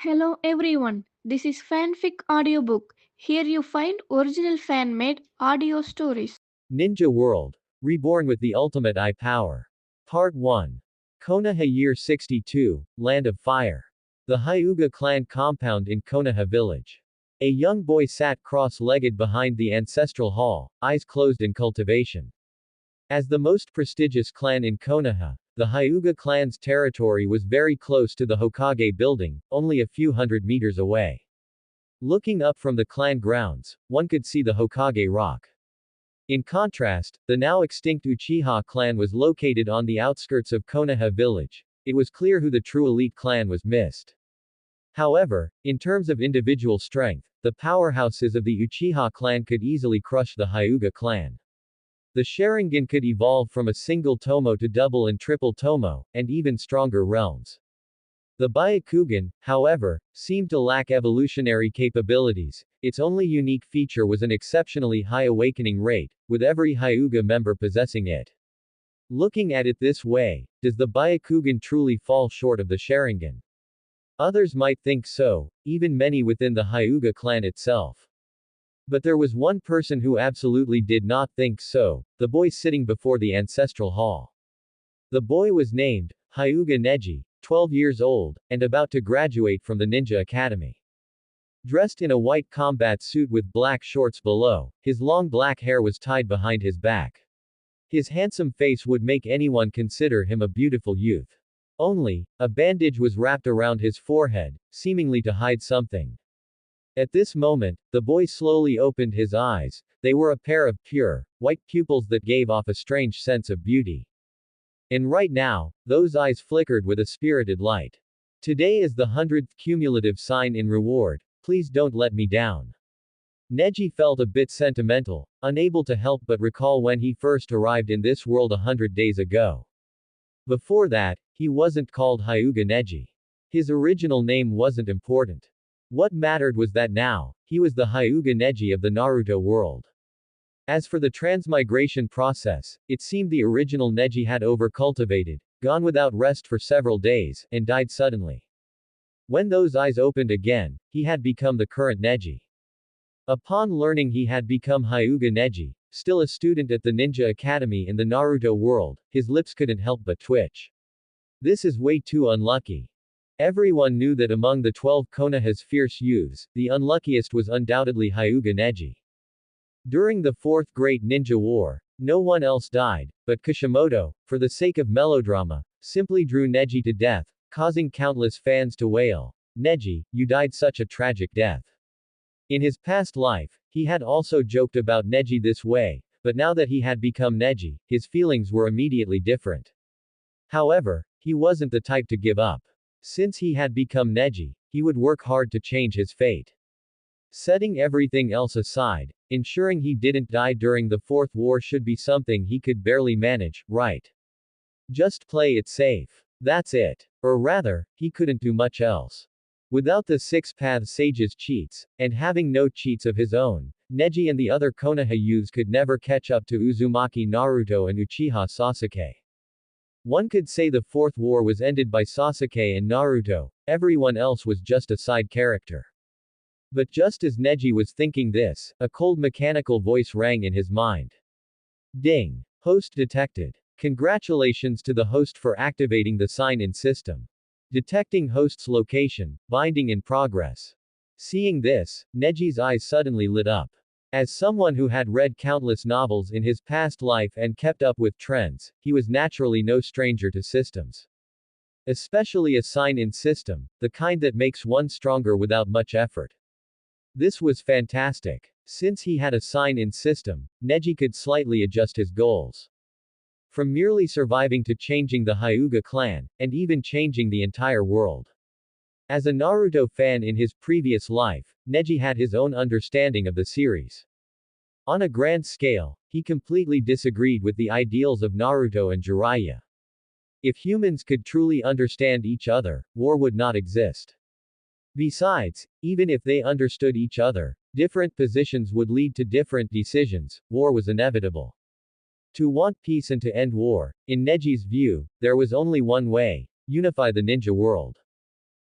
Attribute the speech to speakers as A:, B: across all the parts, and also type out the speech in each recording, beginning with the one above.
A: Hello everyone, this is Fanfic Audiobook. Here you find original fan made audio stories.
B: Ninja World. Reborn with the Ultimate Eye Power. Part 1. Konoha Year 62, Land of Fire. The Hyuga clan compound in Konoha village. A young boy sat cross-legged behind the ancestral hall, eyes closed in cultivation. As the most prestigious clan in Konoha, the Hyuga clan's territory was very close to the Hokage building, only a few hundred meters away. Looking up from the clan grounds, one could see the Hokage Rock. In contrast, the now extinct Uchiha clan was located on the outskirts of Konoha village. It was clear who the true elite clan was missed. However, in terms of individual strength, the powerhouses of the Uchiha clan could easily crush the Hyuga clan. The Sharingan could evolve from a single Tomo to double and triple Tomo, and even stronger realms. The Byakugan, however, seemed to lack evolutionary capabilities. Its only unique feature was an exceptionally high awakening rate, with every Hyuga member possessing it. Looking at it this way, does the Byakugan truly fall short of the Sharingan? Others might think so, even many within the Hyuga clan itself. But there was one person who absolutely did not think so, the boy sitting before the ancestral hall. The boy was named Hyuga Neji, 12 years old, and about to graduate from the Ninja Academy. Dressed in a white combat suit with black shorts below, his long black hair was tied behind his back. His handsome face would make anyone consider him a beautiful youth. Only, a bandage was wrapped around his forehead, seemingly to hide something. At this moment, the boy slowly opened his eyes. They were a pair of pure, white pupils that gave off a strange sense of beauty. And right now, those eyes flickered with a spirited light. Today is the 100th cumulative sign in reward, please don't let me down. Neji felt a bit sentimental, unable to help but recall when he first arrived in this world 100 days ago. Before that, he wasn't called Hyuga Neji. His original name wasn't important. What mattered was that now, he was the Hyuga Neji of the Naruto world. As for the transmigration process, it seemed the original Neji had overcultivated, gone without rest for several days, and died suddenly. When those eyes opened again, he had become the current Neji. Upon learning he had become Hyuga Neji, still a student at the Ninja Academy in the Naruto world, his lips couldn't help but twitch. This is way too unlucky. Everyone knew that among the 12 Konoha's fierce youths, the unluckiest was undoubtedly Hyuga Neji. During the Fourth Great Ninja War, no one else died, but Kishimoto, for the sake of melodrama, simply drew Neji to death, causing countless fans to wail, "Neji, you died such a tragic death." In his past life, he had also joked about Neji this way, but now that he had become Neji, his feelings were immediately different. However, he wasn't the type to give up. Since he had become Neji, he would work hard to change his fate. Setting everything else aside, ensuring he didn't die during the Fourth War should be something he could barely manage, right? Just play it safe. That's it. Or rather, he couldn't do much else. Without the Six Paths Sage's cheats, and having no cheats of his own, Neji and the other Konoha youths could never catch up to Uzumaki Naruto and Uchiha Sasuke. One could say the Fourth War was ended by Sasuke and Naruto, everyone else was just a side character. But just as Neji was thinking this, a cold mechanical voice rang in his mind. Ding! Host detected. Congratulations to the host for activating the sign-in system. Detecting host's location, binding in progress. Seeing this, Neji's eyes suddenly lit up. As someone who had read countless novels in his past life and kept up with trends, he was naturally no stranger to systems. Especially a sign-in system, the kind that makes one stronger without much effort. This was fantastic. Since he had a sign-in system, Neji could slightly adjust his goals. From merely surviving to changing the Hyuga clan, and even changing the entire world. As a Naruto fan in his previous life, Neji had his own understanding of the series. On a grand scale, he completely disagreed with the ideals of Naruto and Jiraiya. If humans could truly understand each other, war would not exist. Besides, even if they understood each other, different positions would lead to different decisions, war was inevitable. To want peace and to end war, in Neji's view, there was only one way: unify the ninja world.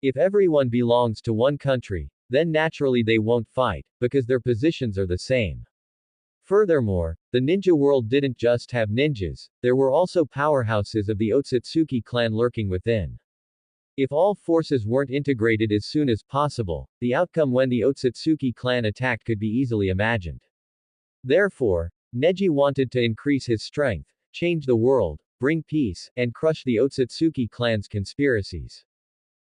B: If everyone belongs to one country, then naturally they won't fight, because their positions are the same. Furthermore, the ninja world didn't just have ninjas, there were also powerhouses of the Otsutsuki clan lurking within. If all forces weren't integrated as soon as possible, the outcome when the Otsutsuki clan attacked could be easily imagined. Therefore, Neji wanted to increase his strength, change the world, bring peace, and crush the Otsutsuki clan's conspiracies.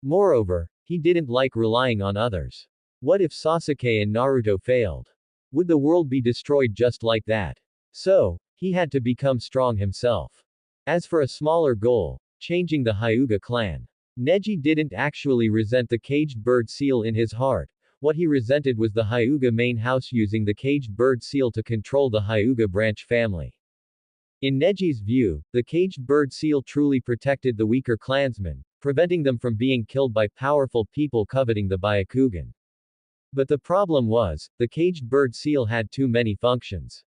B: Moreover, he didn't like relying on others. What if Sasuke and Naruto failed? Would the world be destroyed just like that? So, he had to become strong himself. As for a smaller goal, changing the Hyuga clan, Neji didn't actually resent the caged bird seal in his heart. What he resented was the Hyuga main house using the caged bird seal to control the Hyuga branch family. In Neji's view, the caged bird seal truly protected the weaker clansmen, preventing them from being killed by powerful people coveting the Byakugan. But the problem was, the caged bird seal had too many functions.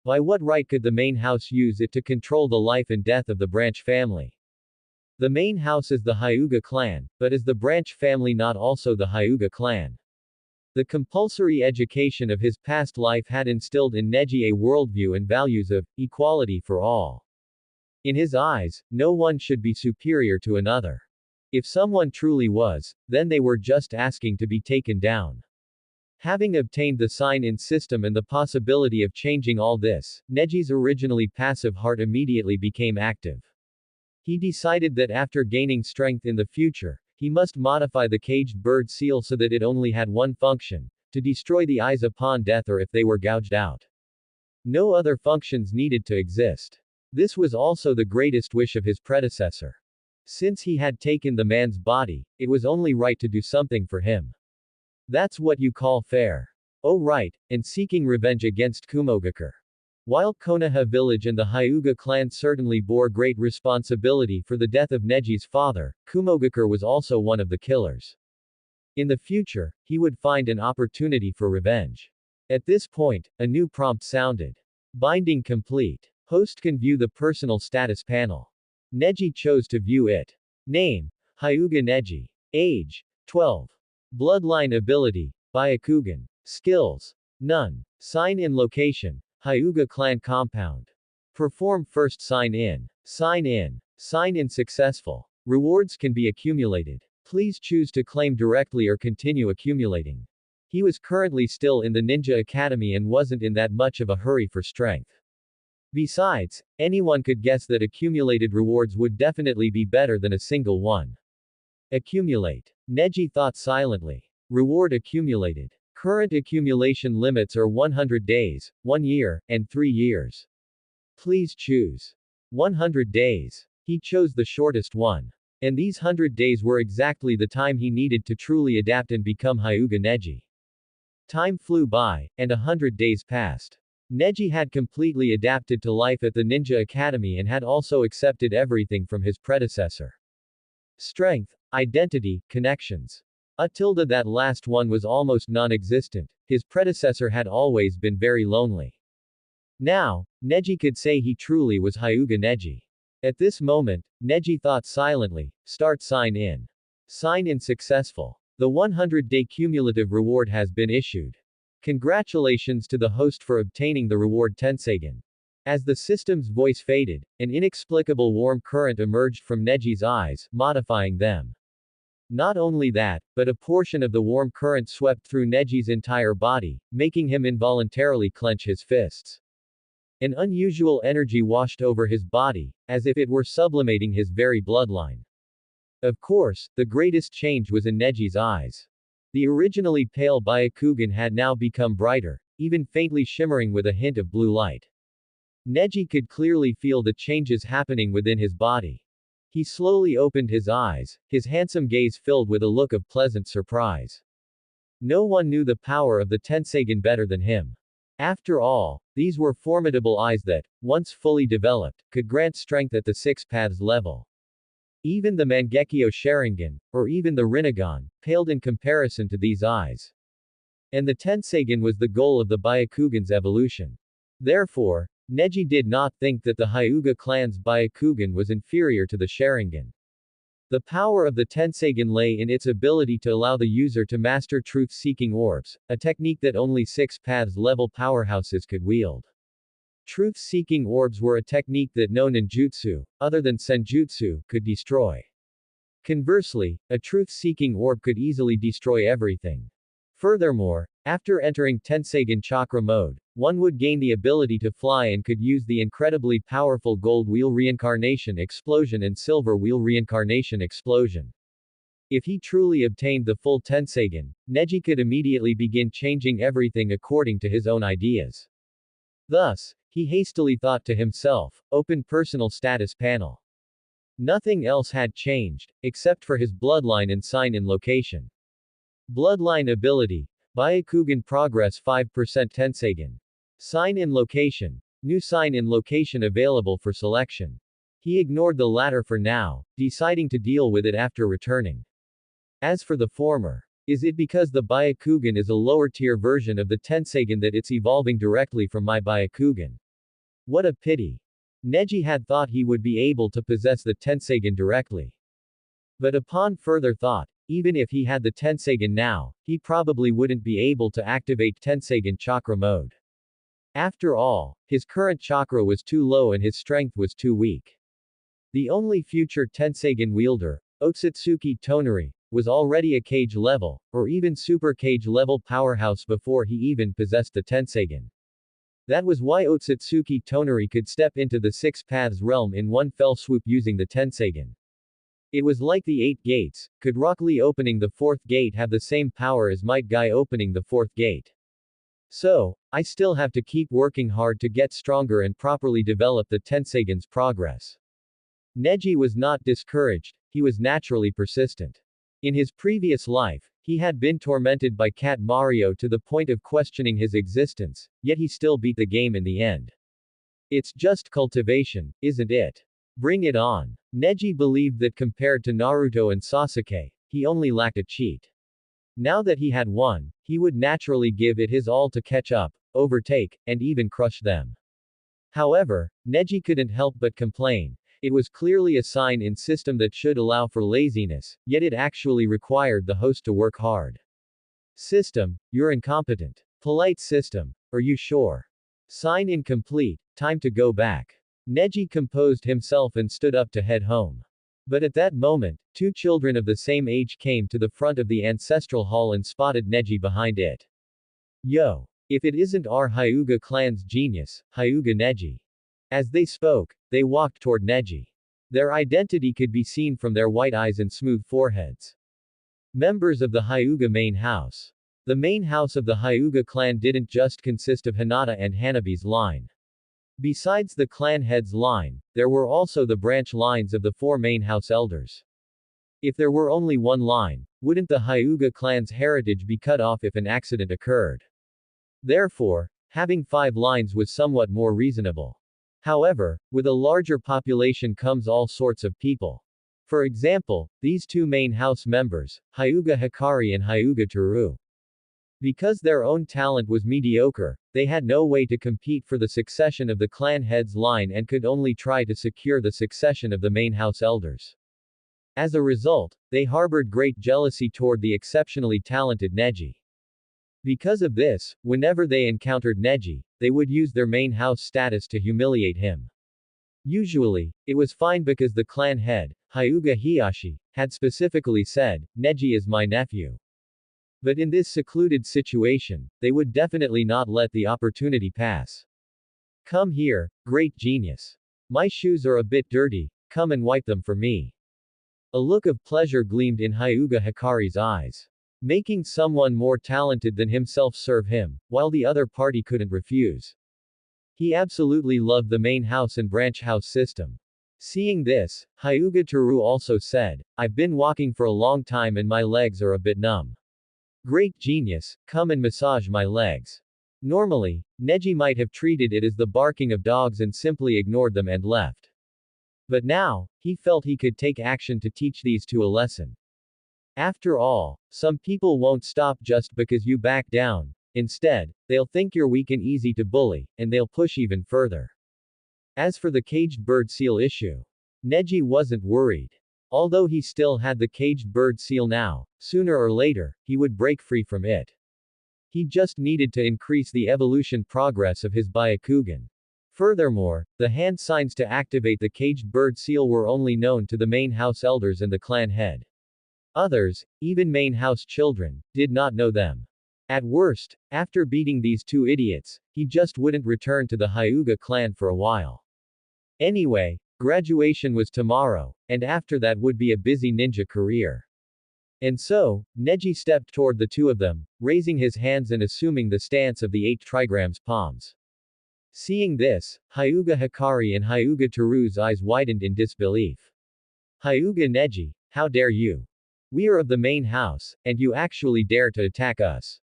B: By what right could the main house use it to control the life and death of the branch family? The main house is the Hyuga clan, but is the branch family not also the Hyuga clan? The compulsory education of his past life had instilled in Neji a worldview and values of equality for all. In his eyes, no one should be superior to another. If someone truly was, then they were just asking to be taken down. Having obtained the sign-in system and the possibility of changing all this, Neji's originally passive heart immediately became active. He decided that after gaining strength in the future, he must modify the caged bird seal so that it only had one function, to destroy the eyes upon death or if they were gouged out. No other functions needed to exist. This was also the greatest wish of his predecessor. Since he had taken the man's body, it was only right to do something for him. That's what you call fair. Oh right, and seeking revenge against Kumogakure. While Konoha village and the Hyuga clan certainly bore great responsibility for the death of Neji's father, Kumogakure was also one of the killers. In the future, he would find an opportunity for revenge. At this point, a new prompt sounded. Binding complete. Host can view the personal status panel. Neji chose to view it. Name: Hyuga Neji. Age: 12. Bloodline ability: Byakugan. Skills: none. Sign-in location: Hyuga clan compound. Perform first sign-in. Sign-in. Sign-in successful. Rewards can be accumulated. Please choose to claim directly or continue accumulating. He was currently still in the Ninja Academy and wasn't in that much of a hurry for strength. Besides, anyone could guess that accumulated rewards would definitely be better than a single one. Accumulate. Neji thought silently. Reward accumulated. Current accumulation limits are 100 days, 1 year, and 3 years. Please choose 100 days. He chose the shortest one. And these 100 days were exactly the time he needed to truly adapt and become Hyuga Neji. Time flew by, and 100 days passed. Neji had completely adapted to life at the Ninja Academy and had also accepted everything from his predecessor. Strength, identity, connections. Until that last one was almost non-existent. His predecessor had always been very lonely. Now, Neji could say he truly was Hyuga Neji. At this moment, Neji thought silently. Start sign-in. Sign-in successful. The 100-day cumulative reward has been issued. Congratulations to the host for obtaining the reward Tenseigen. As the system's voice faded, an inexplicable warm current emerged from Neji's eyes, modifying them. Not only that, but a portion of the warm current swept through Neji's entire body, making him involuntarily clench his fists. An unusual energy washed over his body, as if it were sublimating his very bloodline. Of course, the greatest change was in Neji's eyes. The originally pale Byakugan had now become brighter, even faintly shimmering with a hint of blue light. Neji could clearly feel the changes happening within his body. He slowly opened his eyes, his handsome gaze filled with a look of pleasant surprise. No one knew the power of the Tenseigen better than him. After all, these were formidable eyes that, once fully developed, could grant strength at the Six Paths level. Even the Mangekyo Sharingan, or even the Rinnegan, paled in comparison to these eyes. And the Tenseigen was the goal of the Byakugan's evolution. Therefore, Neji did not think that the Hyuga clan's Byakugan was inferior to the Sharingan. The power of the Tenseigan lay in its ability to allow the user to master truth-seeking orbs, a technique that only 6 paths level powerhouses could wield. Truth-seeking orbs were a technique that no ninjutsu, other than senjutsu, could destroy. Conversely, a truth-seeking orb could easily destroy everything. Furthermore, after entering Tenseigan chakra mode, one would gain the ability to fly and could use the incredibly powerful gold wheel reincarnation explosion and silver wheel reincarnation explosion. If he truly obtained the full Tenseigan, Neji could immediately begin changing everything according to his own ideas. Thus, he hastily thought to himself, open personal status panel. Nothing else had changed, except for his bloodline and sign in location. Bloodline ability. Byakugan progress 5% Tenseigan. Sign in location. New sign in location available for selection. He ignored the latter for now, deciding to deal with it after returning. As for the former, is it because the Byakugan is a lower tier version of the Tenseigan that it's evolving directly from my Byakugan? What a pity. Neji had thought he would be able to possess the Tenseigan directly. But upon further thought, even if he had the Tenseigan now, he probably wouldn't be able to activate Tenseigan chakra mode. After all, his current chakra was too low and his strength was too weak. The only future Tenseigan wielder, Otsutsuki Tonari, was already a cage level, or even super cage level powerhouse before he even possessed the Tenseigan. That was why Otsutsuki Tonari could step into the Six Paths realm in one fell swoop using the Tenseigan. It was like the 8 gates. Could Rock Lee opening the 4th gate have the same power as Might Guy opening the 4th gate? So, I still have to keep working hard to get stronger and properly develop the Tenseigan's progress. Neji was not discouraged, he was naturally persistent. In his previous life, he had been tormented by Cat Mario to the point of questioning his existence, yet he still beat the game in the end. It's just cultivation, isn't it? Bring it on. Neji believed that compared to Naruto and Sasuke, he only lacked a cheat. Now that he had won, he would naturally give it his all to catch up, overtake, and even crush them. However, Neji couldn't help but complain. It was clearly a sign in system that should allow for laziness, yet it actually required the host to work hard. System, you're incompetent. Polite system, are you sure? Sign incomplete, time to go back. Neji composed himself and stood up to head home. But at that moment, 2 children of the same age came to the front of the ancestral hall and spotted Neji behind it. Yo! If it isn't our Hyuga clan's genius, Hyuga Neji. As they spoke, they walked toward Neji. Their identity could be seen from their white eyes and smooth foreheads. Members of the Hyuga main house. The main house of the Hyuga clan didn't just consist of Hinata and Hanabi's line. Besides the clan head's line, there were also the branch lines of the 4 main house elders. If there were only one line, wouldn't the Hyuga clan's heritage be cut off if an accident occurred? Therefore, having 5 lines was somewhat more reasonable. However, with a larger population comes all sorts of people. For example, these 2 main house members, Hyuga Hikari and Hyuga Toru. Because their own talent was mediocre, they had no way to compete for the succession of the clan head's line and could only try to secure the succession of the main house elders. As a result, they harbored great jealousy toward the exceptionally talented Neji. Because of this, whenever they encountered Neji, they would use their main house status to humiliate him. Usually, it was fine because the clan head, Hyuga Hiyashi, had specifically said, Neji is my nephew. But in this secluded situation, they would definitely not let the opportunity pass. Come here, great genius. My shoes are a bit dirty, come and wipe them for me. A look of pleasure gleamed in Hyuga Hikari's eyes. Making someone more talented than himself serve him, while the other party couldn't refuse. He absolutely loved the main house and branch house system. Seeing this, Hyuga Toru also said, I've been walking for a long time and my legs are a bit numb. Great genius, come and massage my legs. Normally, Neji might have treated it as the barking of dogs and simply ignored them and left. But now, he felt he could take action to teach these 2 a lesson. After all, some people won't stop just because you back down. Instead, they'll think you're weak and easy to bully, and they'll push even further. As for the caged bird seal issue, Neji wasn't worried. Although he still had the caged bird seal now, sooner or later, he would break free from it. He just needed to increase the evolution progress of his Byakugan. Furthermore, the hand signs to activate the caged bird seal were only known to the main house elders and the clan head. Others, even main house children, did not know them. At worst, after beating these two idiots, he just wouldn't return to the Hyuga clan for a while. Anyway, graduation was tomorrow, and after that would be a busy ninja career. And so, Neji stepped toward the two of them, raising his hands and assuming the stance of the 8 trigrams palms. Seeing this, Hyuga Hikari and Hyuga Teru's eyes widened in disbelief. Hyuga Neji, how dare you? We are of the main house, and you actually dare to attack us.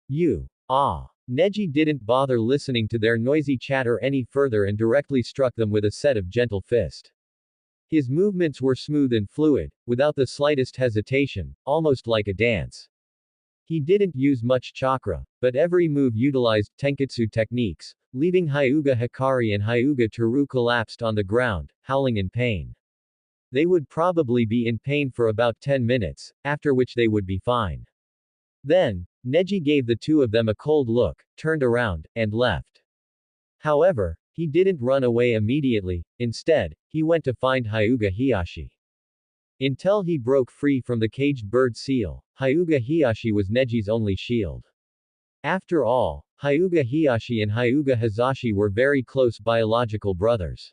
B: You. Ah. Neji didn't bother listening to their noisy chatter any further and directly struck them with a set of gentle fist. His movements were smooth and fluid, without the slightest hesitation, almost like a dance. He didn't use much chakra, but every move utilized tenketsu techniques, leaving Hyuga Hikari and Hyuga Teru collapsed on the ground, howling in pain. They would probably be in pain for about 10 minutes, after which they would be fine. Then, Neji gave the two of them a cold look, turned around, and left. However, he didn't run away immediately, instead, he went to find Hyuga Hiyashi. Until he broke free from the caged bird seal, Hyuga Hiyashi was Neji's only shield. After all, Hyuga Hiyashi and Hyuga Hizashi were very close biological brothers.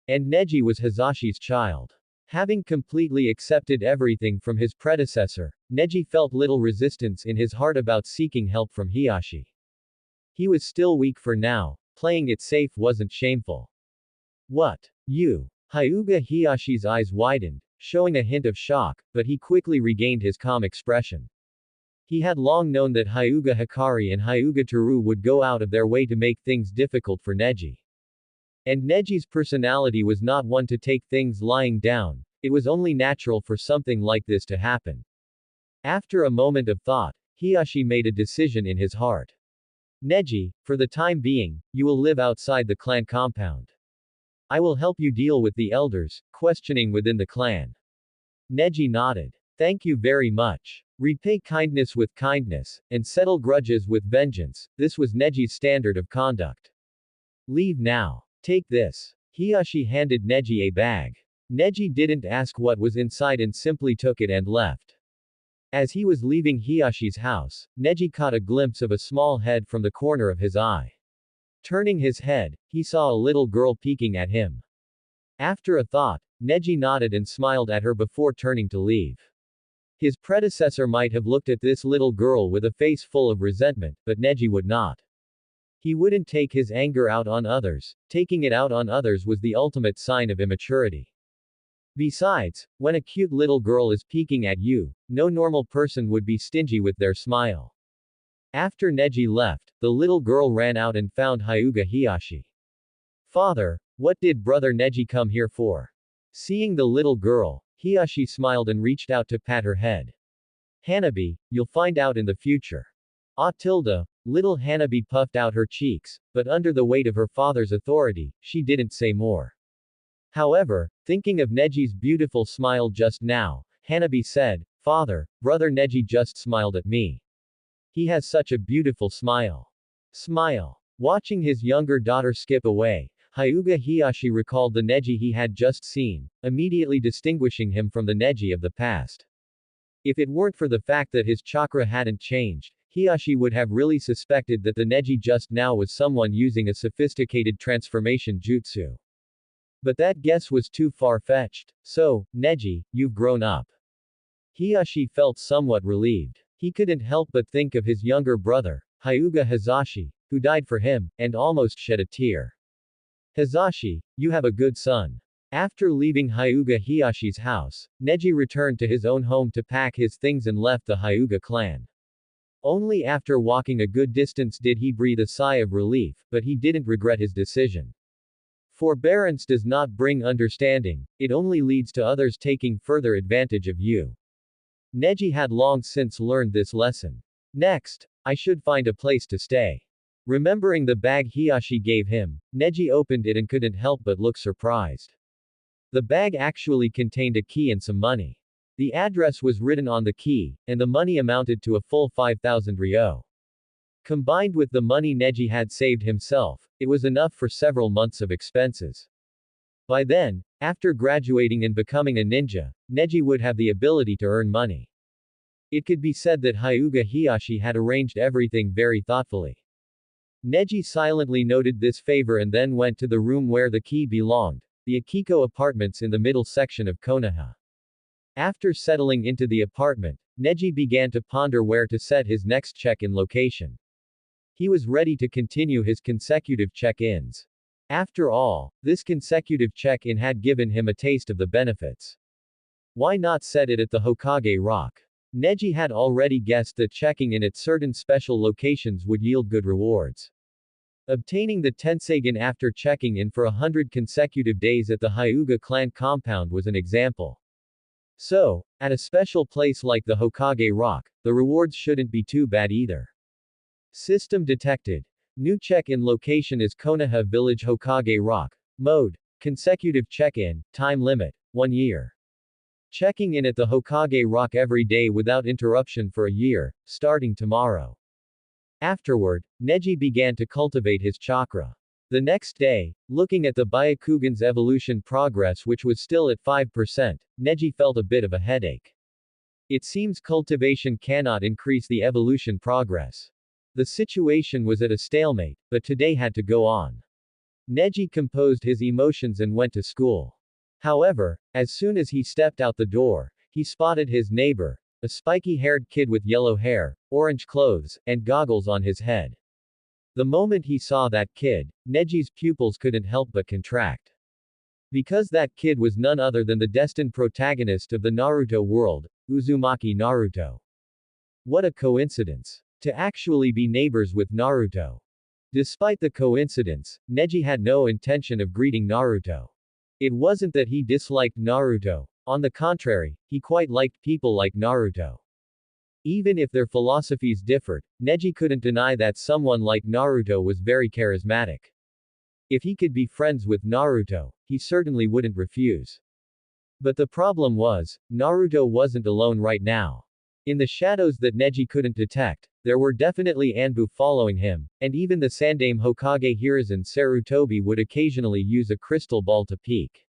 B: And Neji was Hizashi's child. Having completely accepted everything from his predecessor, Neji felt little resistance in his heart about seeking help from Hiyashi. He was still weak for now, playing it safe wasn't shameful. What? You? Hyuga Hiyashi's eyes widened, showing a hint of shock, but he quickly regained his calm expression. He had long known that Hyuga Hikari and Hyuga Teru would go out of their way to make things difficult for Neji. And Neji's personality was not one to take things lying down, it was only natural for something like this to happen. After a moment of thought, Hiyashi made a decision in his heart. Neji, for the time being, you will live outside the clan compound. I will help you deal with the elders, questioning within the clan. Neji nodded. Thank you very much. Repay kindness with kindness, and settle grudges with vengeance, this was Neji's standard of conduct. Leave now. Take this. Hiyashi handed Neji a bag. Neji didn't ask what was inside and simply took it and left. As he was leaving Hiyashi's house, Neji caught a glimpse of a small head from the corner of his eye. Turning his head, he saw a little girl peeking at him. After a thought, Neji nodded and smiled at her before turning to leave. His predecessor might have looked at this little girl with a face full of resentment, but Neji would not. He wouldn't take his anger out on others, taking it out on others was the ultimate sign of immaturity. Besides, when a cute little girl is peeking at you, no normal person would be stingy with their smile. After Neji left, the little girl ran out and found Hyuga Hiyashi. Father, what did brother Neji come here for? Seeing the little girl, Hiyashi smiled and reached out to pat her head. Hanabi, you'll find out in the future. Little Hanabi puffed out her cheeks, but under the weight of her father's authority, she didn't say more. However, thinking of Neji's beautiful smile just now, Hanabi said, Father, brother Neji just smiled at me. He has such a beautiful smile. Smile. Watching his younger daughter skip away, Hyuga Hiyashi recalled the Neji he had just seen, immediately distinguishing him from the Neji of the past. If it weren't for the fact that his chakra hadn't changed, Hiyashi would have really suspected that the Neji just now was someone using a sophisticated transformation jutsu. But that guess was too far-fetched. So, Neji, you've grown up. Hiyashi felt somewhat relieved. He couldn't help but think of his younger brother, Hyuga Hizashi, who died for him, and almost shed a tear. Hizashi, you have a good son. After leaving Hyuga Hiyashi's house, Neji returned to his own home to pack his things and left the Hyuga clan. Only after walking a good distance did he breathe a sigh of relief, but he didn't regret his decision. Forbearance does not bring understanding, it only leads to others taking further advantage of you. Neji had long since learned this lesson. Next, I should find a place to stay. Remembering the bag Hiyashi gave him, Neji opened it and couldn't help but look surprised. The bag actually contained a key and some money. The address was written on the key, and the money amounted to a full 5,000 ryo. Combined with the money Neji had saved himself, it was enough for several months of expenses. By then, after graduating and becoming a ninja, Neji would have the ability to earn money. It could be said that Hyuga Hiyashi had arranged everything very thoughtfully. Neji silently noted this favor and then went to the room where the key belonged, the Akiko apartments in the middle section of Konoha. After settling into the apartment, Neji began to ponder where to set his next check-in location. He was ready to continue his consecutive check-ins. After all, this consecutive check-in had given him a taste of the benefits. Why not set it at the Hokage Rock? Neji had already guessed that checking in at certain special locations would yield good rewards. Obtaining the Tensagen after checking in for 100 consecutive days at the Hyuga clan compound was an example. So, at a special place like the Hokage Rock, the rewards shouldn't be too bad either. System detected. New check-in location is Konoha Village Hokage Rock. Mode: consecutive check-in, time limit, 1 year. Checking in at the Hokage Rock every day without interruption for a year, starting tomorrow. Afterward, Neji began to cultivate his chakra. The next day, looking at the Byakugan's evolution progress which was still at 5%, Neji felt a bit of a headache. It seems cultivation cannot increase the evolution progress. The situation was at a stalemate, but today had to go on. Neji composed his emotions and went to school. However, as soon as he stepped out the door, he spotted his neighbor, a spiky-haired kid with yellow hair, orange clothes, and goggles on his head. The moment he saw that kid, Neji's pupils couldn't help but contract. Because that kid was none other than the destined protagonist of the Naruto world, Uzumaki Naruto. What a coincidence. To actually be neighbors with Naruto. Despite the coincidence, Neji had no intention of greeting Naruto. It wasn't that he disliked Naruto. On the contrary, he quite liked people like Naruto. Even if their philosophies differed, Neji couldn't deny that someone like Naruto was very charismatic. If he could be friends with Naruto, he certainly wouldn't refuse. But the problem was, Naruto wasn't alone right now. In the shadows that Neji couldn't detect, there were definitely Anbu following him, and even the Sandaime Hokage Hiruzen Sarutobi would occasionally use a crystal ball to peek.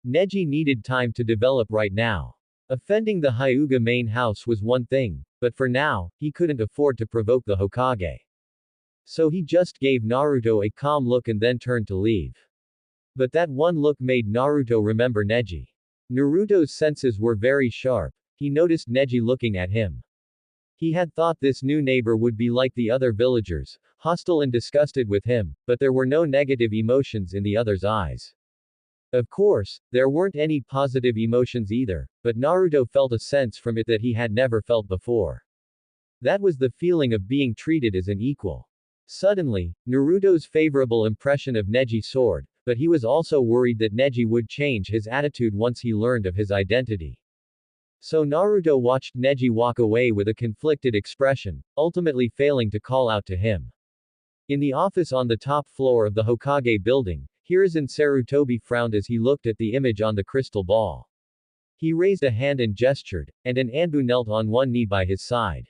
B: Neji needed time to develop right now. Offending the Hyuga main house was one thing, but for now, he couldn't afford to provoke the Hokage. So he just gave Naruto a calm look and then turned to leave. But that one look made Naruto remember Neji. Naruto's senses were very sharp. He noticed Neji looking at him. He had thought this new neighbor would be like the other villagers, hostile and disgusted with him, but there were no negative emotions in the other's eyes. Of course, there weren't any positive emotions either, but Naruto felt a sense from it that he had never felt before. That was the feeling of being treated as an equal. Suddenly, Naruto's favorable impression of Neji soared, but he was also worried that Neji would change his attitude once he learned of his identity. So Naruto watched Neji walk away with a conflicted expression, ultimately failing to call out to him. In the office on the top floor of the Hokage building, Hiruzen Sarutobi frowned as he looked at the image on the crystal ball. He raised a hand and gestured, and an Anbu knelt on one knee by his side.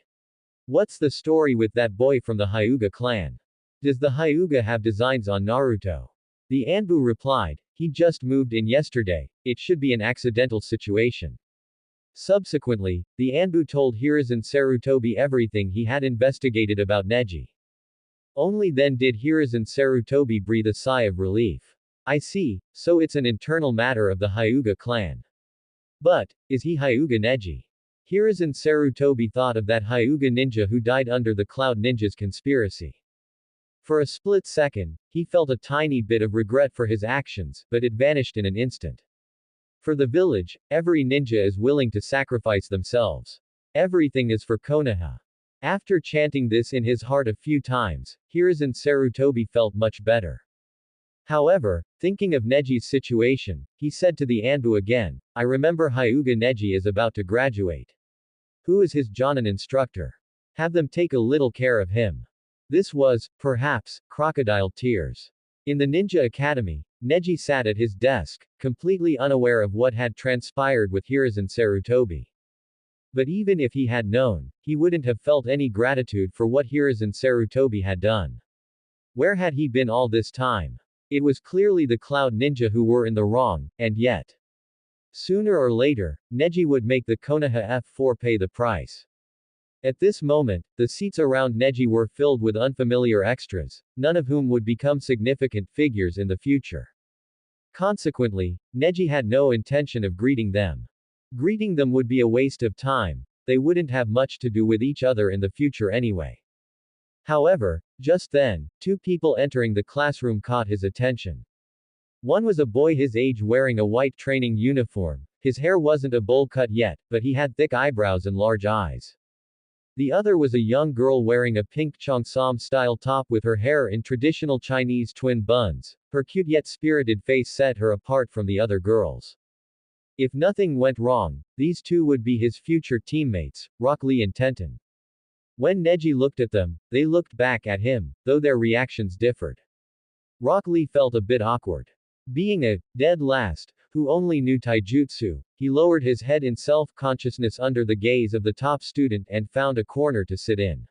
B: What's the story with that boy from the Hyuga clan? Does the Hyuga have designs on Naruto? The Anbu replied, he just moved in yesterday, it should be an accidental situation. Subsequently, the Anbu told Hiruzen Sarutobi everything he had investigated about Neji. Only then did Hiruzen Sarutobi breathe a sigh of relief. I see, so it's an internal matter of the Hyuga clan. But, is he Hyuga Neji? Hiruzen Sarutobi thought of that Hyuga ninja who died under the Cloud Ninja's conspiracy. For a split second, he felt a tiny bit of regret for his actions, but it vanished in an instant. For the village, every ninja is willing to sacrifice themselves. Everything is for Konoha. After chanting this in his heart a few times, Hiruzen Sarutobi felt much better. However, thinking of Neji's situation, he said to the Anbu again, I remember Hyuga Neji is about to graduate. Who is his Jonin instructor? Have them take a little care of him. This was, perhaps, crocodile tears. In the Ninja Academy, Neji sat at his desk, completely unaware of what had transpired with Hiruzen Sarutobi. But even if he had known, he wouldn't have felt any gratitude for what Hiruzen Sarutobi had done. Where had he been all this time? It was clearly the Cloud Ninja who were in the wrong, and yet. Sooner or later, Neji would make the Konoha F4 pay the price. At this moment, the seats around Neji were filled with unfamiliar extras, none of whom would become significant figures in the future. Consequently, Neji had no intention of greeting them. Greeting them would be a waste of time, they wouldn't have much to do with each other in the future anyway. However, just then, two people entering the classroom caught his attention. One was a boy his age wearing a white training uniform. His hair wasn't a bowl cut yet, but he had thick eyebrows and large eyes. The other was a young girl wearing a pink cheongsam-style top with her hair in traditional Chinese twin buns. Her cute yet spirited face set her apart from the other girls. If nothing went wrong, these two would be his future teammates, Rock Lee and Tenten. When Neji looked at them, they looked back at him, though their reactions differed. Rock Lee felt a bit awkward. Being a dead last, who only knew taijutsu, he lowered his head in self-consciousness under the gaze of the top student and found a corner to sit in.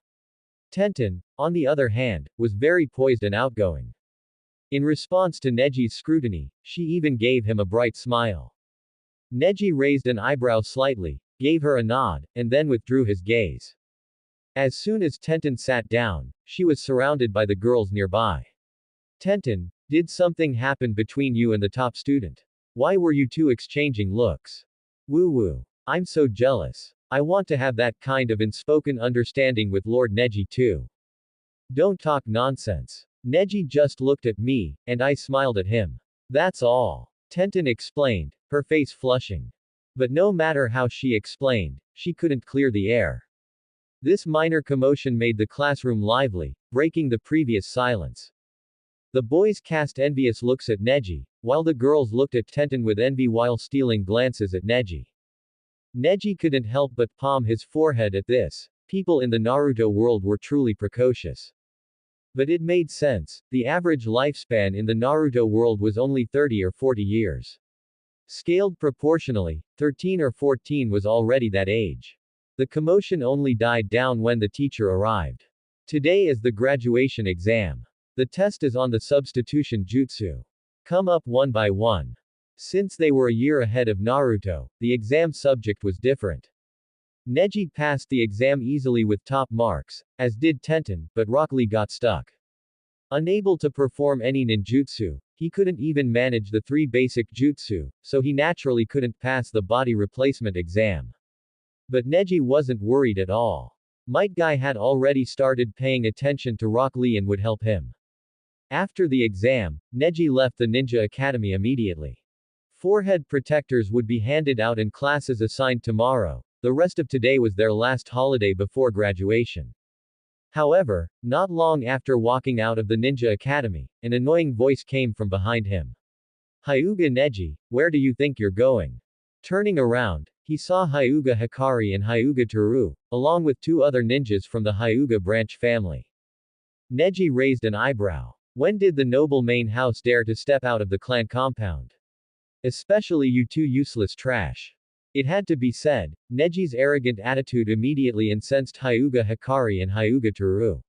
B: Tenten, on the other hand, was very poised and outgoing. In response to Neji's scrutiny, she even gave him a bright smile. Neji raised an eyebrow slightly, gave her a nod, and then withdrew his gaze. As soon as Tenten sat down, she was surrounded by the girls nearby. Tenten, did something happen between you and the top student? Why were you two exchanging looks? Woo woo. I'm so jealous. I want to have that kind of unspoken understanding with Lord Neji too. Don't talk nonsense. Neji just looked at me, and I smiled at him. That's all. Tenten explained, her face flushing. But no matter how she explained, she couldn't clear the air. This minor commotion made the classroom lively, breaking the previous silence. The boys cast envious looks at Neji, while the girls looked at Tenten with envy while stealing glances at Neji. Neji couldn't help but palm his forehead at this. People in the Naruto world were truly precocious. But it made sense, the average lifespan in the Naruto world was only 30 or 40 years. Scaled proportionally, 13 or 14 was already that age. The commotion only died down when the teacher arrived. Today is the graduation exam. The test is on the substitution jutsu. Come up one by one. Since they were a year ahead of Naruto, the exam subject was different. Neji passed the exam easily with top marks, as did Tenten, but Rock Lee got stuck. Unable to perform any ninjutsu, he couldn't even manage the 3 basic jutsu, so he naturally couldn't pass the body replacement exam. But Neji wasn't worried at all. Might Guy had already started paying attention to Rock Lee and would help him. After the exam, Neji left the Ninja Academy immediately. Forehead protectors would be handed out and classes assigned tomorrow. The rest of today was their last holiday before graduation. However, not long after walking out of the Ninja Academy, an annoying voice came from behind him. Hyuga Neji, where do you think you're going? Turning around, he saw Hyuga Hikari and Hyuga Toru, along with 2 other ninjas from the Hyuga branch family. Neji raised an eyebrow. When did the noble main house dare to step out of the clan compound? Especially you two useless trash. It had to be said, Neji's arrogant attitude immediately incensed Hyuga Hikari and Hyuga Toru.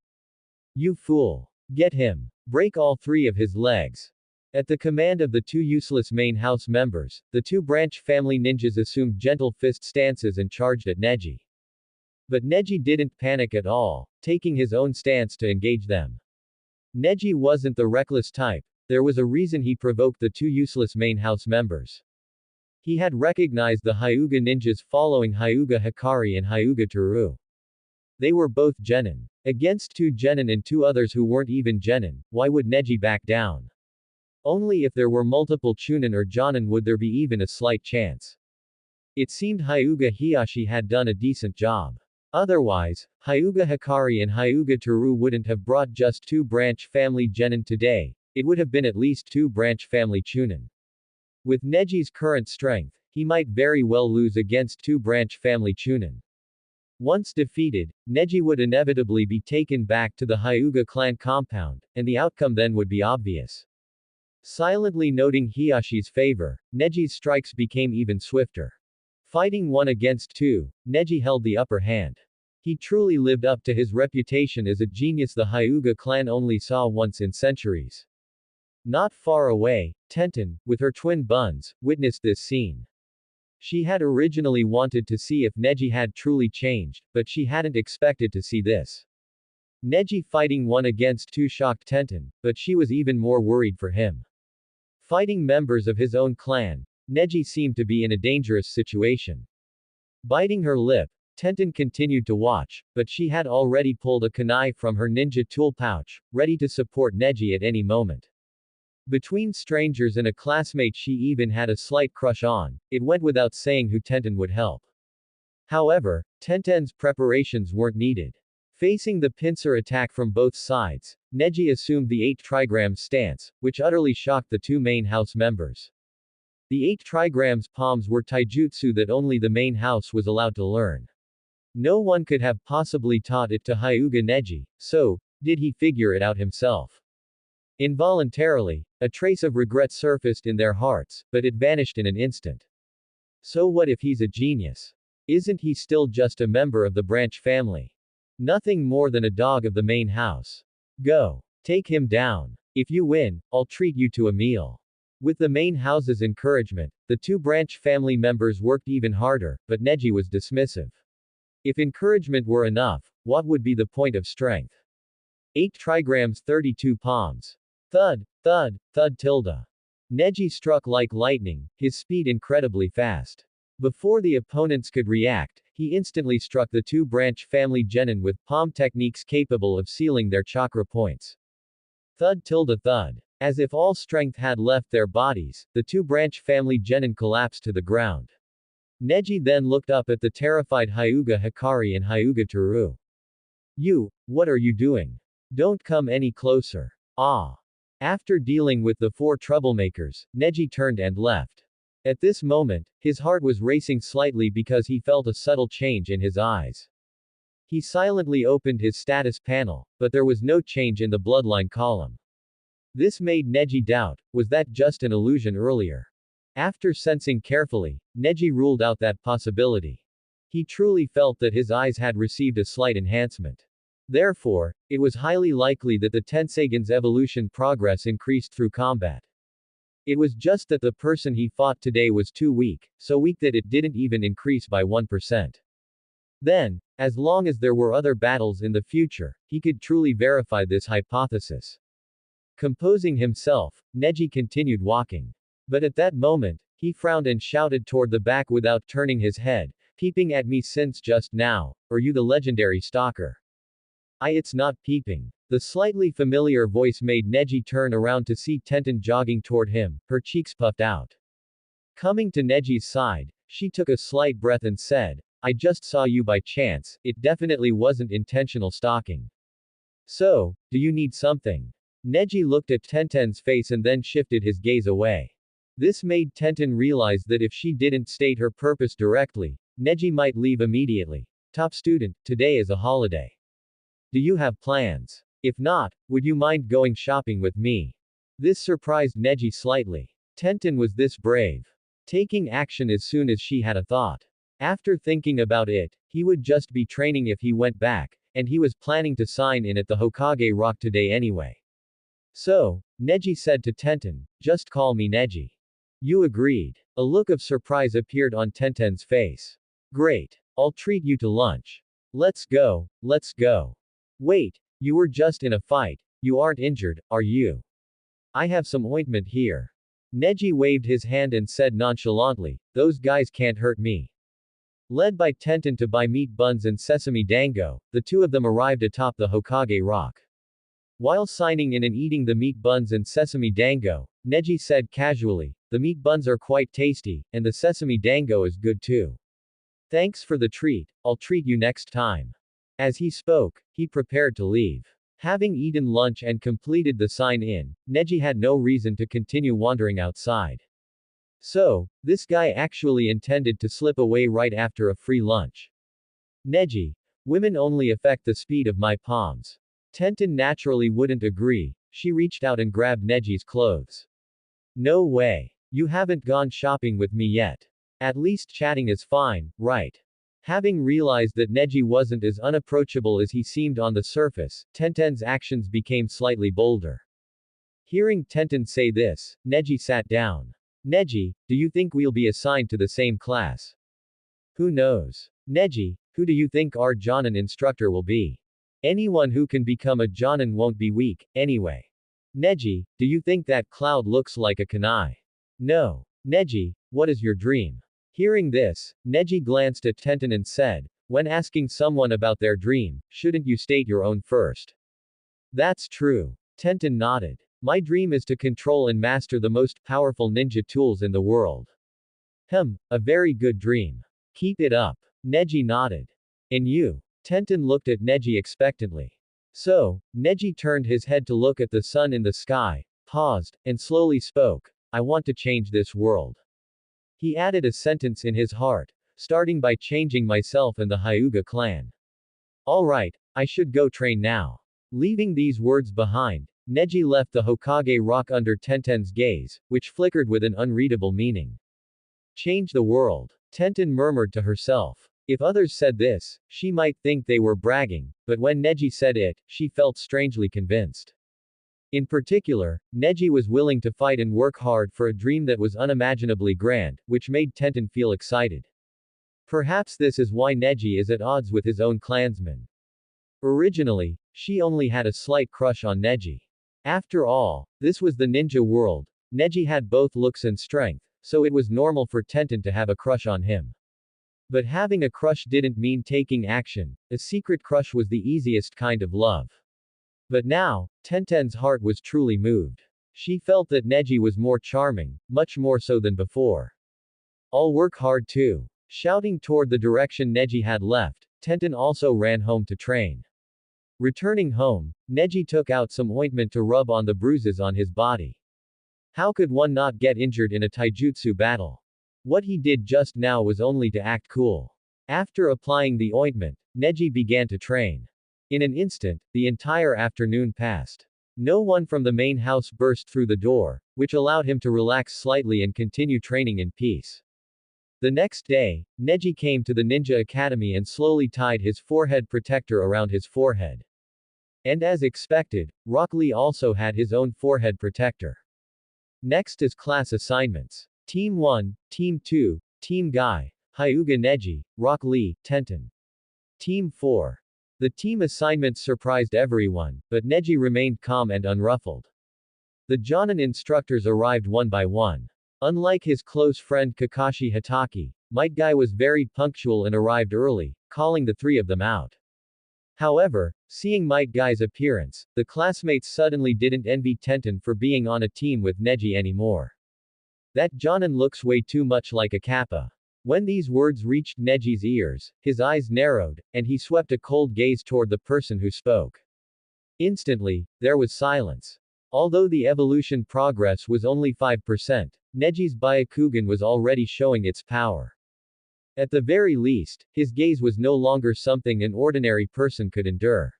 B: You fool. Get him. Break all 3 of his legs. At the command of the 2 useless main house members, the 2 branch family ninjas assumed gentle fist stances and charged at Neji. But Neji didn't panic at all, taking his own stance to engage them. Neji wasn't the reckless type, there was a reason he provoked the 2 useless main house members. He had recognized the Hyuga ninjas following Hyuga Hikari and Hyuga Toru. They were both genin. Against 2 genin and 2 others who weren't even genin, why would Neji back down? Only if there were multiple chunin or jonin would there be even a slight chance. It seemed Hyuga Hiyashi had done a decent job. Otherwise, Hyuga Hikari and Hyuga Toru wouldn't have brought just 2 branch family genin today, it would have been at least 2 branch family chunin. With Neji's current strength, he might very well lose against 2 branch family chunin. Once defeated, Neji would inevitably be taken back to the Hyuga clan compound, and the outcome then would be obvious. Silently noting Hiyashi's favor, Neji's strikes became even swifter. Fighting 1 against 2, Neji held the upper hand. He truly lived up to his reputation as a genius the Hyuga clan only saw once in centuries. Not far away, Tenten, with her twin buns, witnessed this scene. She had originally wanted to see if Neji had truly changed, but she hadn't expected to see this. Neji fighting 1 against 2 shocked Tenten, but she was even more worried for him. Fighting members of his own clan, Neji seemed to be in a dangerous situation. Biting her lip, Tenten continued to watch, but she had already pulled a kunai from her ninja tool pouch, ready to support Neji at any moment. Between strangers and a classmate she even had a slight crush on, it went without saying who Tenten would help. However, Tenten's preparations weren't needed. Facing the pincer attack from both sides, Neji assumed the 8 trigrams stance, which utterly shocked the 2 main house members. The 8 trigrams palms were taijutsu that only the main house was allowed to learn. No one could have possibly taught it to Hyuga Neji, so, did he figure it out himself? Involuntarily, a trace of regret surfaced in their hearts, but it vanished in an instant. So what if he's a genius? Isn't he still just a member of the branch family? Nothing more than a dog of the main house. Go. Take him down. If you win, I'll treat you to a meal. With the main house's encouragement, the 2 branch family members worked even harder, but Neji was dismissive. If encouragement were enough, what would be the point of strength? 8 trigrams 32 palms. Thud, thud, thud tilde. Neji struck like lightning, his speed incredibly fast. Before the opponents could react, he instantly struck the 2 branch family genin with palm techniques capable of sealing their chakra points. Thud tilde thud. As if all strength had left their bodies, the 2 branch family genin collapsed to the ground. Neji then looked up at the terrified Hyuga Hikari and Hyuga Toru. You, what are you doing? Don't come any closer. Ah. After dealing with the 4 troublemakers, Neji turned and left. At this moment, his heart was racing slightly because he felt a subtle change in his eyes. He silently opened his status panel, but there was no change in the bloodline column. This made Neji doubt, was that just an illusion earlier? After sensing carefully, Neji ruled out that possibility. He truly felt that his eyes had received a slight enhancement. Therefore, it was highly likely that the Tensagen's evolution progress increased through combat. It was just that the person he fought today was too weak, so weak that it didn't even increase by 1%. Then, as long as there were other battles in the future, he could truly verify this hypothesis. Composing himself, Neji continued walking. But at that moment, he frowned and shouted toward the back without turning his head, peeping at me since just now, or you the legendary stalker? It's not peeping. The slightly familiar voice made Neji turn around to see Tenten jogging toward him, her cheeks puffed out. Coming to Neji's side, she took a slight breath and said, I just saw you by chance, it definitely wasn't intentional stalking. So, do you need something? Neji looked at Tenten's face and then shifted his gaze away. This made Tenten realize that if she didn't state her purpose directly, Neji might leave immediately. Top student, today is a holiday. Do you have plans? If not, would you mind going shopping with me? This surprised Neji slightly. Tenten was this brave. Taking action as soon as she had a thought. After thinking about it, he would just be training if he went back, and he was planning to sign in at the Hokage Rock today anyway. So, Neji said to Tenten, just call me Neji. You agreed. A look of surprise appeared on Tenten's face. Great. I'll treat you to lunch. Let's go, let's go. Wait, you were just in a fight, you aren't injured, are you? I have some ointment here. Neji waved his hand and said nonchalantly, those guys can't hurt me. Led by Tenten to buy meat buns and sesame dango, the 2 of them arrived atop the Hokage Rock. While signing in and eating the meat buns and sesame dango, Neji said casually, the meat buns are quite tasty, and the sesame dango is good too. Thanks for the treat, I'll treat you next time. As he spoke, he prepared to leave. Having eaten lunch and completed the sign-in, Neji had no reason to continue wandering outside. So, this guy actually intended to slip away right after a free lunch. Neji, women only affect the speed of my palms. Tenten naturally wouldn't agree, she reached out and grabbed Neji's clothes. No way. You haven't gone shopping with me yet. At least chatting is fine, right? Having realized that Neji wasn't as unapproachable as he seemed on the surface, Tenten's actions became slightly bolder. Hearing Tenten say this, Neji sat down. Neji, do you think we'll be assigned to the same class? Who knows? Neji, who do you think our Jonin instructor will be? Anyone who can become a Jonin won't be weak, anyway. Neji, do you think that cloud looks like a kunai? No. Neji, what is your dream? Hearing this, Neji glanced at Tenten and said, when asking someone about their dream, shouldn't you state your own first? That's true. Tenten nodded. My dream is to control and master the most powerful ninja tools in the world. A very good dream. Keep it up. Neji nodded. And you? Tenten looked at Neji expectantly. So, Neji turned his head to look at the sun in the sky, paused, and slowly spoke. I want to change this world. He added a sentence in his heart, starting by changing myself and the Hyuga clan. Alright, I should go train now. Leaving these words behind, Neji left the Hokage rock under Tenten's gaze, which flickered with an unreadable meaning. Change the world. Tenten murmured to herself. If others said this, she might think they were bragging, but when Neji said it, she felt strangely convinced. In particular, Neji was willing to fight and work hard for a dream that was unimaginably grand, which made Tenten feel excited. Perhaps this is why Neji is at odds with his own clansmen. Originally, she only had a slight crush on Neji. After all, this was the ninja world. Neji had both looks and strength, so it was normal for Tenten to have a crush on him. But having a crush didn't mean taking action. A secret crush was the easiest kind of love. But now, Tenten's heart was truly moved. She felt that Neji was more charming, much more so than before. I'll work hard too. Shouting toward the direction Neji had left, Tenten also ran home to train. Returning home, Neji took out some ointment to rub on the bruises on his body. How could one not get injured in a taijutsu battle? What he did just now was only to act cool. After applying the ointment, Neji began to train. In an instant, the entire afternoon passed. No one from the main house burst through the door, which allowed him to relax slightly and continue training in peace. The next day, Neji came to the ninja academy and slowly tied his forehead protector around his forehead. And as expected, Rock Lee also had his own forehead protector. Next is class assignments. Team 1, Team 2, Team Guy, Hyuga Neji, Rock Lee, Tenten. Team 4. The team assignments surprised everyone, but Neji remained calm and unruffled. The Jonin instructors arrived one by one. Unlike his close friend Kakashi Hatake, Might Guy was very punctual and arrived early, calling the three of them out. However, seeing Might Guy's appearance, the classmates suddenly didn't envy Tenten for being on a team with Neji anymore. That Jonin looks way too much like a kappa. When these words reached Neji's ears, his eyes narrowed, and he swept a cold gaze toward the person who spoke. Instantly, there was silence. Although the evolution progress was only 5%, Neji's Byakugan was already showing its power. At the very least, his gaze was no longer something an ordinary person could endure.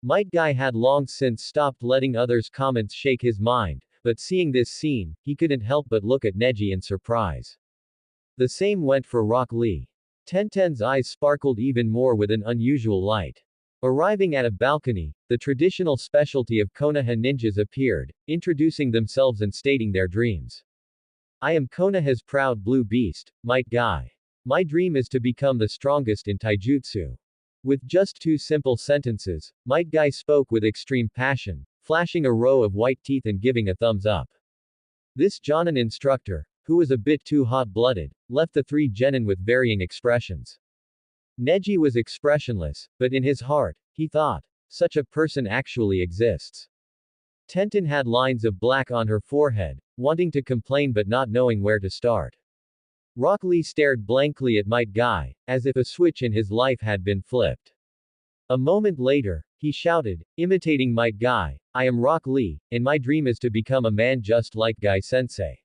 B: Might Guy had long since stopped letting others' comments shake his mind, but seeing this scene, he couldn't help but look at Neji in surprise. The same went for Rock Lee. Tenten's eyes sparkled even more with an unusual light. Arriving at a balcony, the traditional specialty of Konoha ninjas appeared, introducing themselves and stating their dreams. I am Konoha's proud blue beast, Might Guy. My dream is to become the strongest in taijutsu. With just 2 simple sentences, Might Guy spoke with extreme passion, flashing a row of white teeth and giving a thumbs up. This Jonin instructor, who was a bit too hot-blooded, left the 3 genin with varying expressions. Neji was expressionless, but in his heart, he thought, such a person actually exists. Tenten had lines of black on her forehead, wanting to complain but not knowing where to start. Rock Lee stared blankly at Might Guy, as if a switch in his life had been flipped. A moment later, he shouted, imitating Might Guy, I am Rock Lee, and my dream is to become a man just like Guy-sensei.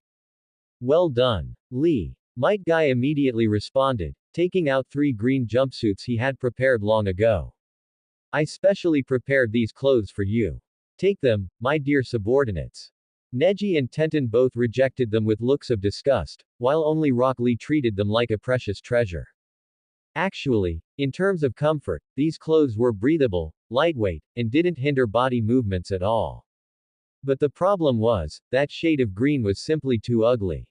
B: Well done, Lee. Might Guy immediately responded, taking out 3 green jumpsuits he had prepared long ago. I specially prepared these clothes for you. Take them, my dear subordinates. Neji and Tenten both rejected them with looks of disgust, while only Rock Lee treated them like a precious treasure. Actually, in terms of comfort, these clothes were breathable, lightweight, and didn't hinder body movements at all. But the problem was, that shade of green was simply too ugly.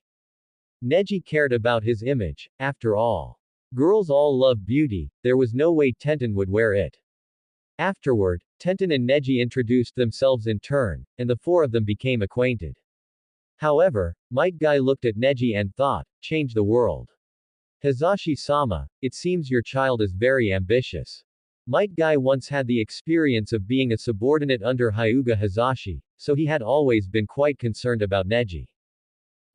B: Neji cared about his image, after all. Girls all love beauty, there was no way Tenten would wear it. Afterward, Tenten and Neji introduced themselves in turn, and the four of them became acquainted. However, Might Guy looked at Neji and thought, change the world. Hizashi-sama, it seems your child is very ambitious. Might Guy once had the experience of being a subordinate under Hyuga Hizashi, so he had always been quite concerned about Neji.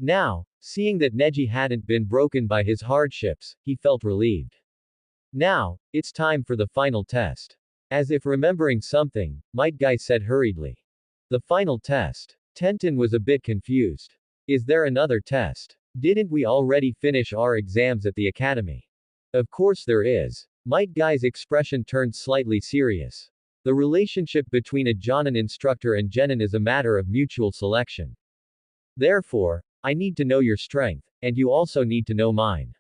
B: Now, seeing that Neji hadn't been broken by his hardships, he felt relieved. Now, it's time for the final test. As if remembering something, Might Guy said hurriedly. The final test. Tenten was a bit confused. Is there another test? Didn't we already finish our exams at the academy? Of course there is. Might Guy's expression turned slightly serious. The relationship between a Jonin instructor and genin is a matter of mutual selection. Therefore, I need to know your strength, and you also need to know mine.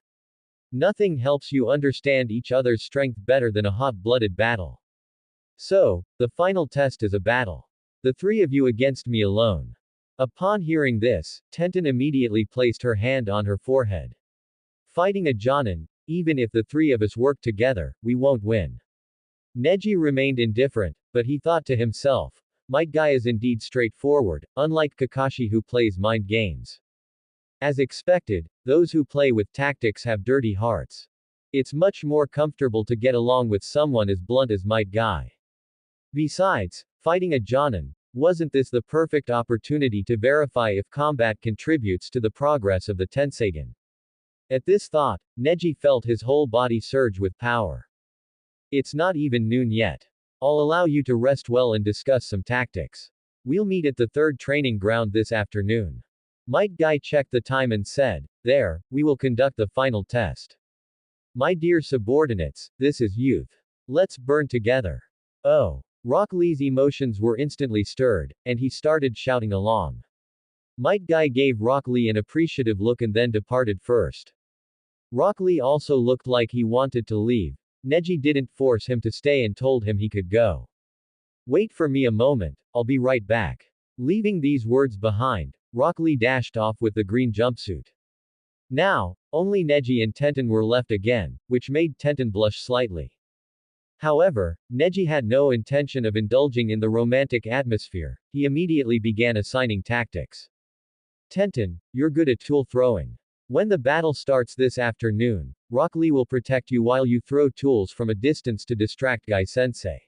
B: Nothing helps you understand each other's strength better than a hot-blooded battle. So, the final test is a battle. The three of you against me alone. Upon hearing this, Tenten immediately placed her hand on her forehead. Fighting a Jonin, even if the three of us work together, we won't win. Neji remained indifferent, but he thought to himself, Might Guy is indeed straightforward, unlike Kakashi who plays mind games. As expected, those who play with tactics have dirty hearts. It's much more comfortable to get along with someone as blunt as Might Guy. Besides, fighting a Jonin, wasn't this the perfect opportunity to verify if combat contributes to the progress of the Tenseigan? At this thought, Neji felt his whole body surge with power. It's not even noon yet. I'll allow you to rest well and discuss some tactics. We'll meet at the third training ground this afternoon. Might Guy checked the time and said, there, we will conduct the final test. My dear subordinates, this is youth. Let's burn together. Oh. Rock Lee's emotions were instantly stirred, and he started shouting along. Might Guy gave Rock Lee an appreciative look and then departed first. Rock Lee also looked like he wanted to leave. Neji didn't force him to stay and told him he could go. Wait for me a moment, I'll be right back. Leaving these words behind, Rock Lee dashed off with the green jumpsuit. Now, only Neji and Tenten were left again, which made Tenten blush slightly. However, Neji had no intention of indulging in the romantic atmosphere, he immediately began assigning tactics. Tenten, you're good at tool throwing. When the battle starts this afternoon, Rock Lee will protect you while you throw tools from a distance to distract Guy-sensei.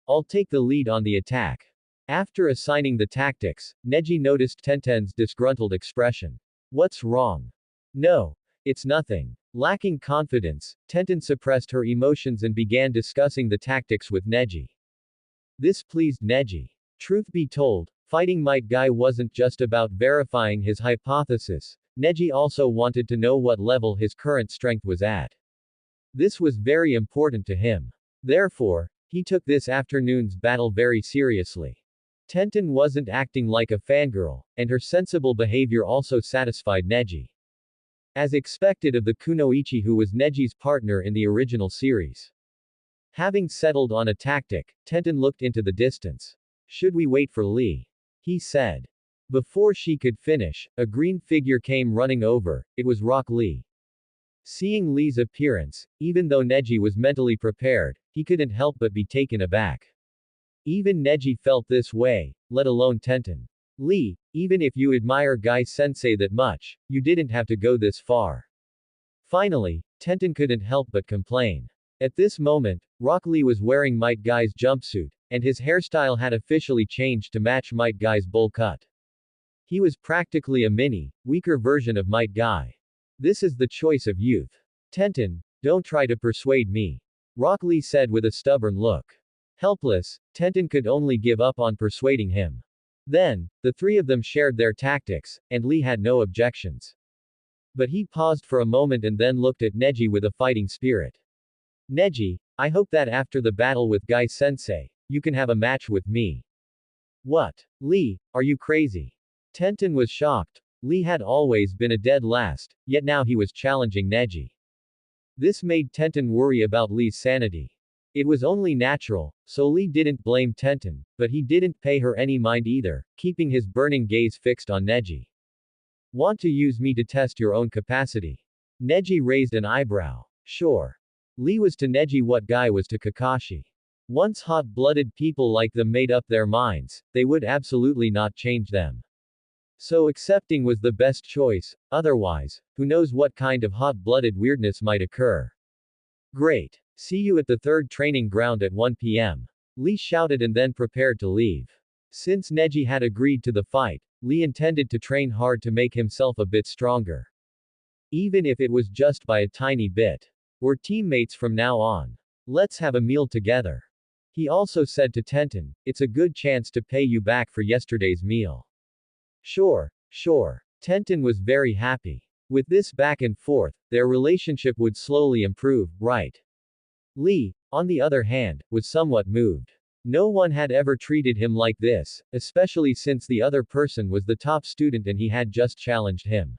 B: I'll take the lead on the attack. After assigning the tactics, Neji noticed Tenten's disgruntled expression. What's wrong? No. It's nothing. Lacking confidence, Tenten suppressed her emotions and began discussing the tactics with Neji. This pleased Neji. Truth be told, fighting Might Guy wasn't just about verifying his hypothesis, Neji also wanted to know what level his current strength was at. This was very important to him. Therefore, he took this afternoon's battle very seriously. Tenten wasn't acting like a fangirl, and her sensible behavior also satisfied Neji. As expected of the kunoichi who was Neji's partner in the original series. Having settled on a tactic, Tenten looked into the distance. Should we wait for Lee? He said. Before she could finish, a green figure came running over, it was Rock Lee. Seeing Lee's appearance, even though Neji was mentally prepared, he couldn't help but be taken aback. Even Neji felt this way, let alone Tenten. Lee, even if you admire Guy-sensei that much, you didn't have to go this far. Finally, Tenten couldn't help but complain. At this moment, Rock Lee was wearing Might Guy's jumpsuit, and his hairstyle had officially changed to match Might Guy's bowl cut. He was practically a mini, weaker version of Might Guy. This is the choice of youth. Tenten, don't try to persuade me. Rock Lee said with a stubborn look. Helpless, Tenten could only give up on persuading him. Then, the three of them shared their tactics, and Lee had no objections. But he paused for a moment and then looked at Neji with a fighting spirit. Neji, I hope that after the battle with Guy-sensei, you can have a match with me. What? Lee, are you crazy? Tenten was shocked. Lee had always been a dead last, yet now he was challenging Neji. This made Tenten worry about Lee's sanity. It was only natural, so Lee didn't blame Tenten, but he didn't pay her any mind either, keeping his burning gaze fixed on Neji. Want to use me to test your own capacity? Neji raised an eyebrow. Sure. Lee was to Neji what Guy was to Kakashi. Once hot-blooded people like them made up their minds, they would absolutely not change them. So accepting was the best choice, otherwise, who knows what kind of hot-blooded weirdness might occur. Great. See you at the third training ground at 1 p.m. Lee shouted and then prepared to leave. Since Neji had agreed to the fight, Lee intended to train hard to make himself a bit stronger. Even if it was just by a tiny bit. We're teammates from now on. Let's have a meal together. He also said to Tenten, it's a good chance to pay you back for yesterday's meal. Sure. Tenten was very happy. With this back and forth, their relationship would slowly improve, right? Lee, on the other hand, was somewhat moved. No one had ever treated him like this, especially since the other person was the top student and he had just challenged him.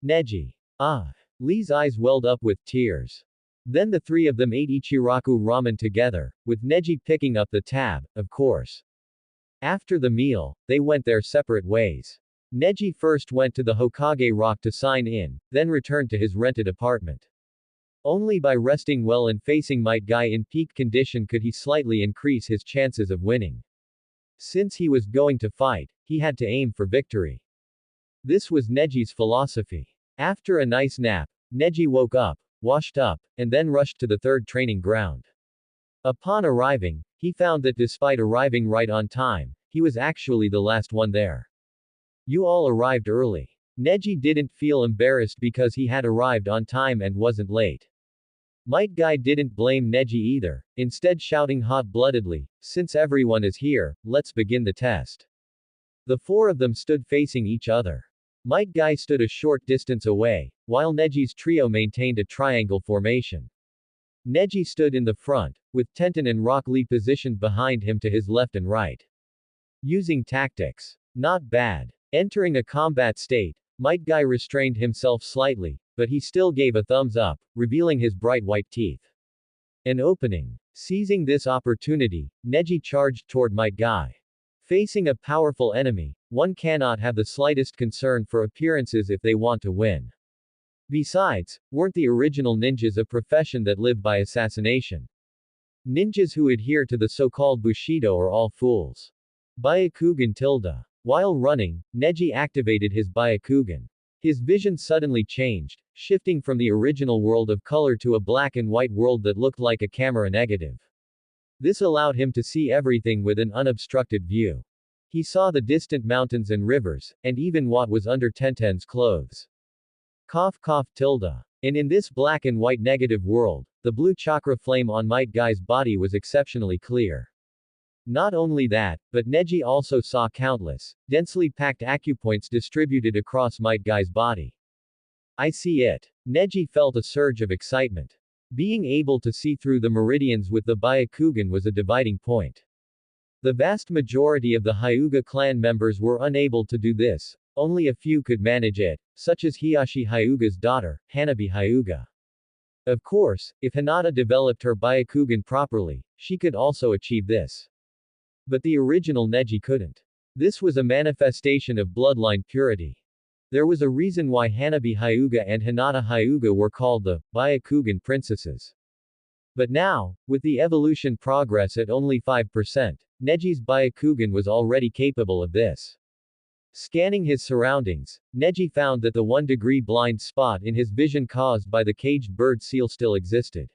B: Neji. Ah. Lee's eyes welled up with tears. Then the three of them ate Ichiraku ramen together, with Neji picking up the tab, of course. After the meal, they went their separate ways. Neji first went to the Hokage Rock to sign in, then returned to his rented apartment. Only by resting well and facing Might Guy in peak condition could he slightly increase his chances of winning. Since he was going to fight, he had to aim for victory. This was Neji's philosophy. After a nice nap, Neji woke up, washed up, and then rushed to the third training ground. Upon arriving, he found that despite arriving right on time, he was actually the last one there. You all arrived early. Neji didn't feel embarrassed because he had arrived on time and wasn't late. Might Guy didn't blame Neji either, instead shouting hot-bloodedly, since everyone is here, let's begin the test. The four of them stood facing each other. Might Guy stood a short distance away, while Neji's trio maintained a triangle formation. Neji stood in the front, with Tenten and Rock Lee positioned behind him to his left and right. Using tactics. Not bad. Entering a combat state, Might Guy restrained himself slightly, but he still gave a thumbs up, revealing his bright white teeth. An opening. Seizing this opportunity, Neji charged toward Might Guy. Facing a powerful enemy, one cannot have the slightest concern for appearances if they want to win. Besides, weren't the original ninjas a profession that lived by assassination? Ninjas who adhere to the so-called Bushido are all fools. Byakugan tilde. While running, Neji activated his Byakugan. His vision suddenly changed, shifting from the original world of color to a black and white world that looked like a camera negative. This allowed him to see everything with an unobstructed view. He saw the distant mountains and rivers, and even what was under Tenten's clothes. Tilde. And in this black and white negative world, the blue chakra flame on Might Guy's body was exceptionally clear. Not only that, but Neji also saw countless, densely packed acupoints distributed across Might Guy's body. I see it. Neji felt a surge of excitement. Being able to see through the meridians with the Byakugan was a dividing point. The vast majority of the Hyuga clan members were unable to do this, only a few could manage it, such as Hiyashi Hyuga's daughter, Hanabi Hyuga. Of course, if Hinata developed her Byakugan properly, she could also achieve this. But the original Neji couldn't. This was a manifestation of bloodline purity. There was a reason why Hanabi Hyuga and Hinata Hyuga were called the Byakugan princesses. But now, with the evolution progress at only 5%, Neji's Byakugan was already capable of this. Scanning his surroundings, Neji found that the 1-degree blind spot in his vision caused by the caged bird seal still existed.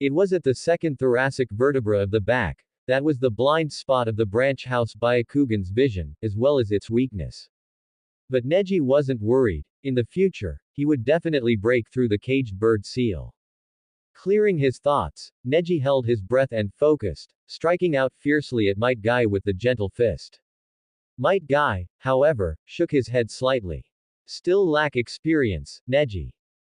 B: It was at the second thoracic vertebra of the back, that was the blind spot of the branch house Byakugan's vision, as well as its weakness. But Neji wasn't worried. In the future, he would definitely break through the caged bird seal. Clearing his thoughts, Neji held his breath and focused, striking out fiercely at Might Guy with the gentle fist. Might Guy, however, shook his head slightly. Still lack experience, Neji.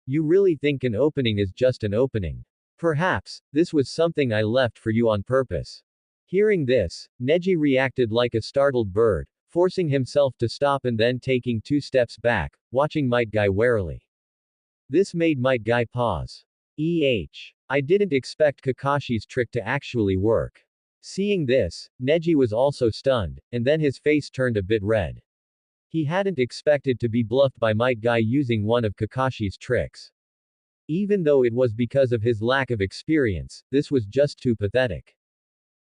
B: You really think an opening is just an opening? Perhaps, this was something I left for you on purpose. Hearing this, Neji reacted like a startled bird, forcing himself to stop and then taking 2 steps back, watching Might Guy warily. This made Might Guy pause. I didn't expect Kakashi's trick to actually work. Seeing this, Neji was also stunned, and then his face turned a bit red. He hadn't expected to be bluffed by Might Guy using one of Kakashi's tricks. Even though it was because of his lack of experience, this was just too pathetic.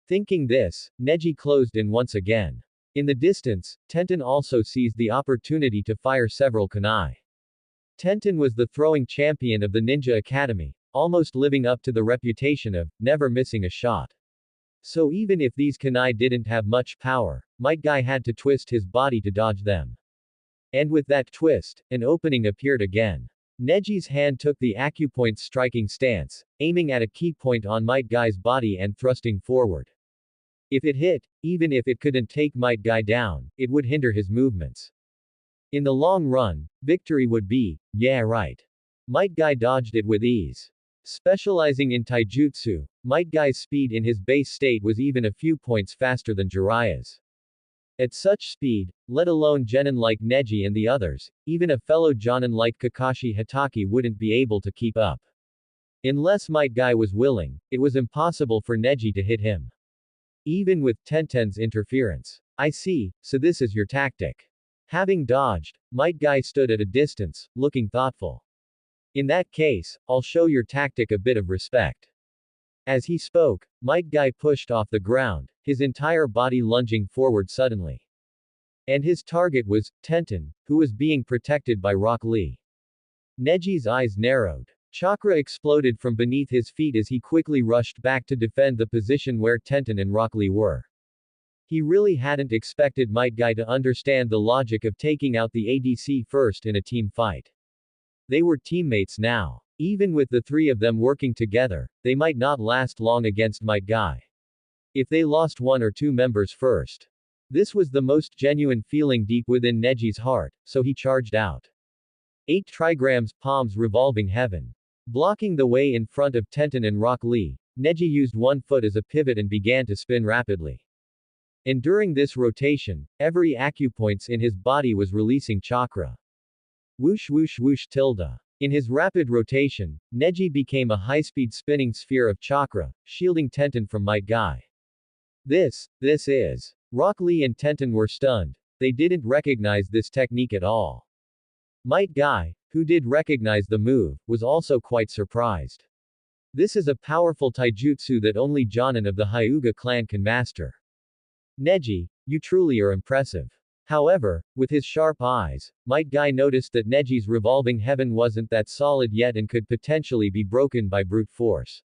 B: Thinking this, Neji closed in once again. In the distance, Tenten also seized the opportunity to fire several kunai. Tenten was the throwing champion of the Ninja Academy, almost living up to the reputation of never missing a shot. So even if these kunai didn't have much power, Might Guy had to twist his body to dodge them. And with that twist, an opening appeared again. Neji's hand took the acupoint striking stance, aiming at a key point on Might Guy's body and thrusting forward. If it hit, even if it couldn't take Might Guy down, it would hinder his movements. In the long run, victory would be, yeah right. Might Guy dodged it with ease. Specializing in taijutsu, Might Guy's speed in his base state was even a few points faster than Jiraiya's. At such speed, let alone genin like Neji and the others, even a fellow jonin like Kakashi Hatake wouldn't be able to keep up. Unless Might Guy was willing, it was impossible for Neji to hit him. Even with Tenten's interference. I see, so this is your tactic. Having dodged, Might Guy stood at a distance, looking thoughtful. In that case, I'll show your tactic a bit of respect. As he spoke, Might Guy pushed off the ground, his entire body lunging forward suddenly. And his target was Tenten, who was being protected by Rock Lee. Neji's eyes narrowed. Chakra exploded from beneath his feet as he quickly rushed back to defend the position where Tenten and Rock Lee were. He really hadn't expected Might Guy to understand the logic of taking out the ADC first in a team fight. They were teammates now. Even with the three of them working together, they might not last long against Might Guy. If they lost one or two members first. This was the most genuine feeling deep within Neji's heart, so he charged out. 8 trigrams palms revolving heaven. Blocking the way in front of Tenten and Rock Lee, Neji used one foot as a pivot and began to spin rapidly. And during this rotation, every acupoints in his body was releasing chakra. Whoosh whoosh whoosh tilde. In his rapid rotation, Neji became a high-speed spinning sphere of chakra, shielding Tenten from Might Guy. This is. Rock Lee and Tenten were stunned. They didn't recognize this technique at all. Might Guy, who did recognize the move, was also quite surprised. This is a powerful taijutsu that only Jonin of the Hyuga clan can master. Neji, you truly are impressive. However, with his sharp eyes, Might Guy noticed that Neji's revolving heaven wasn't that solid yet and could potentially be broken by brute force.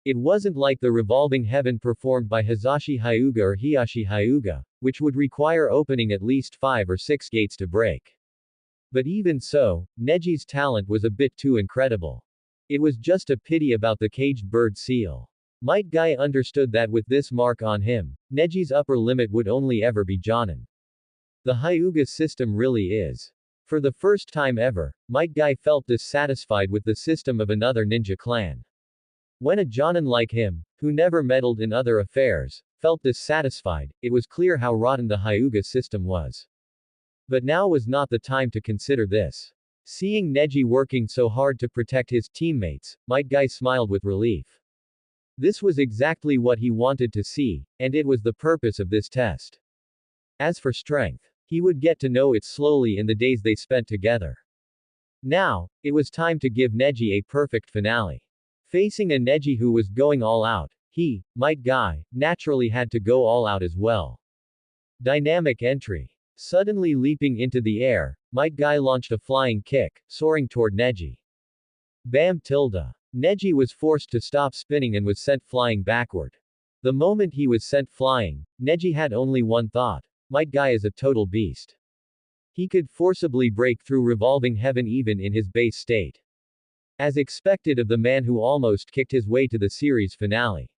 B: It wasn't like the revolving heaven performed by Hizashi Hyuga or Hiyashi Hyuga, which would require opening at least 5 or 6 gates to break. But even so, Neji's talent was a bit too incredible. It was just a pity about the caged bird seal. Might Guy understood that with this mark on him, Neji's upper limit would only ever be Jonin. The Hyuga system really is. For the first time ever, Might Guy felt dissatisfied with the system of another ninja clan. When a Jonin like him, who never meddled in other affairs, felt dissatisfied, it was clear how rotten the Hyuga system was. But now was not the time to consider this. Seeing Neji working so hard to protect his teammates, Might Guy smiled with relief. This was exactly what he wanted to see, and it was the purpose of this test. As for strength, he would get to know it slowly in the days they spent together. Now, it was time to give Neji a perfect finale. Facing a Neji who was going all out, he, Might Guy, naturally had to go all out as well. Dynamic entry. Suddenly leaping into the air, Might Guy launched a flying kick, soaring toward Neji. Bam tilde. Neji was forced to stop spinning and was sent flying backward. The moment he was sent flying, Neji had only one thought. Might Guy is a total beast. He could forcibly break through revolving heaven even in his base state. As expected of the man who almost kicked his way to the series finale.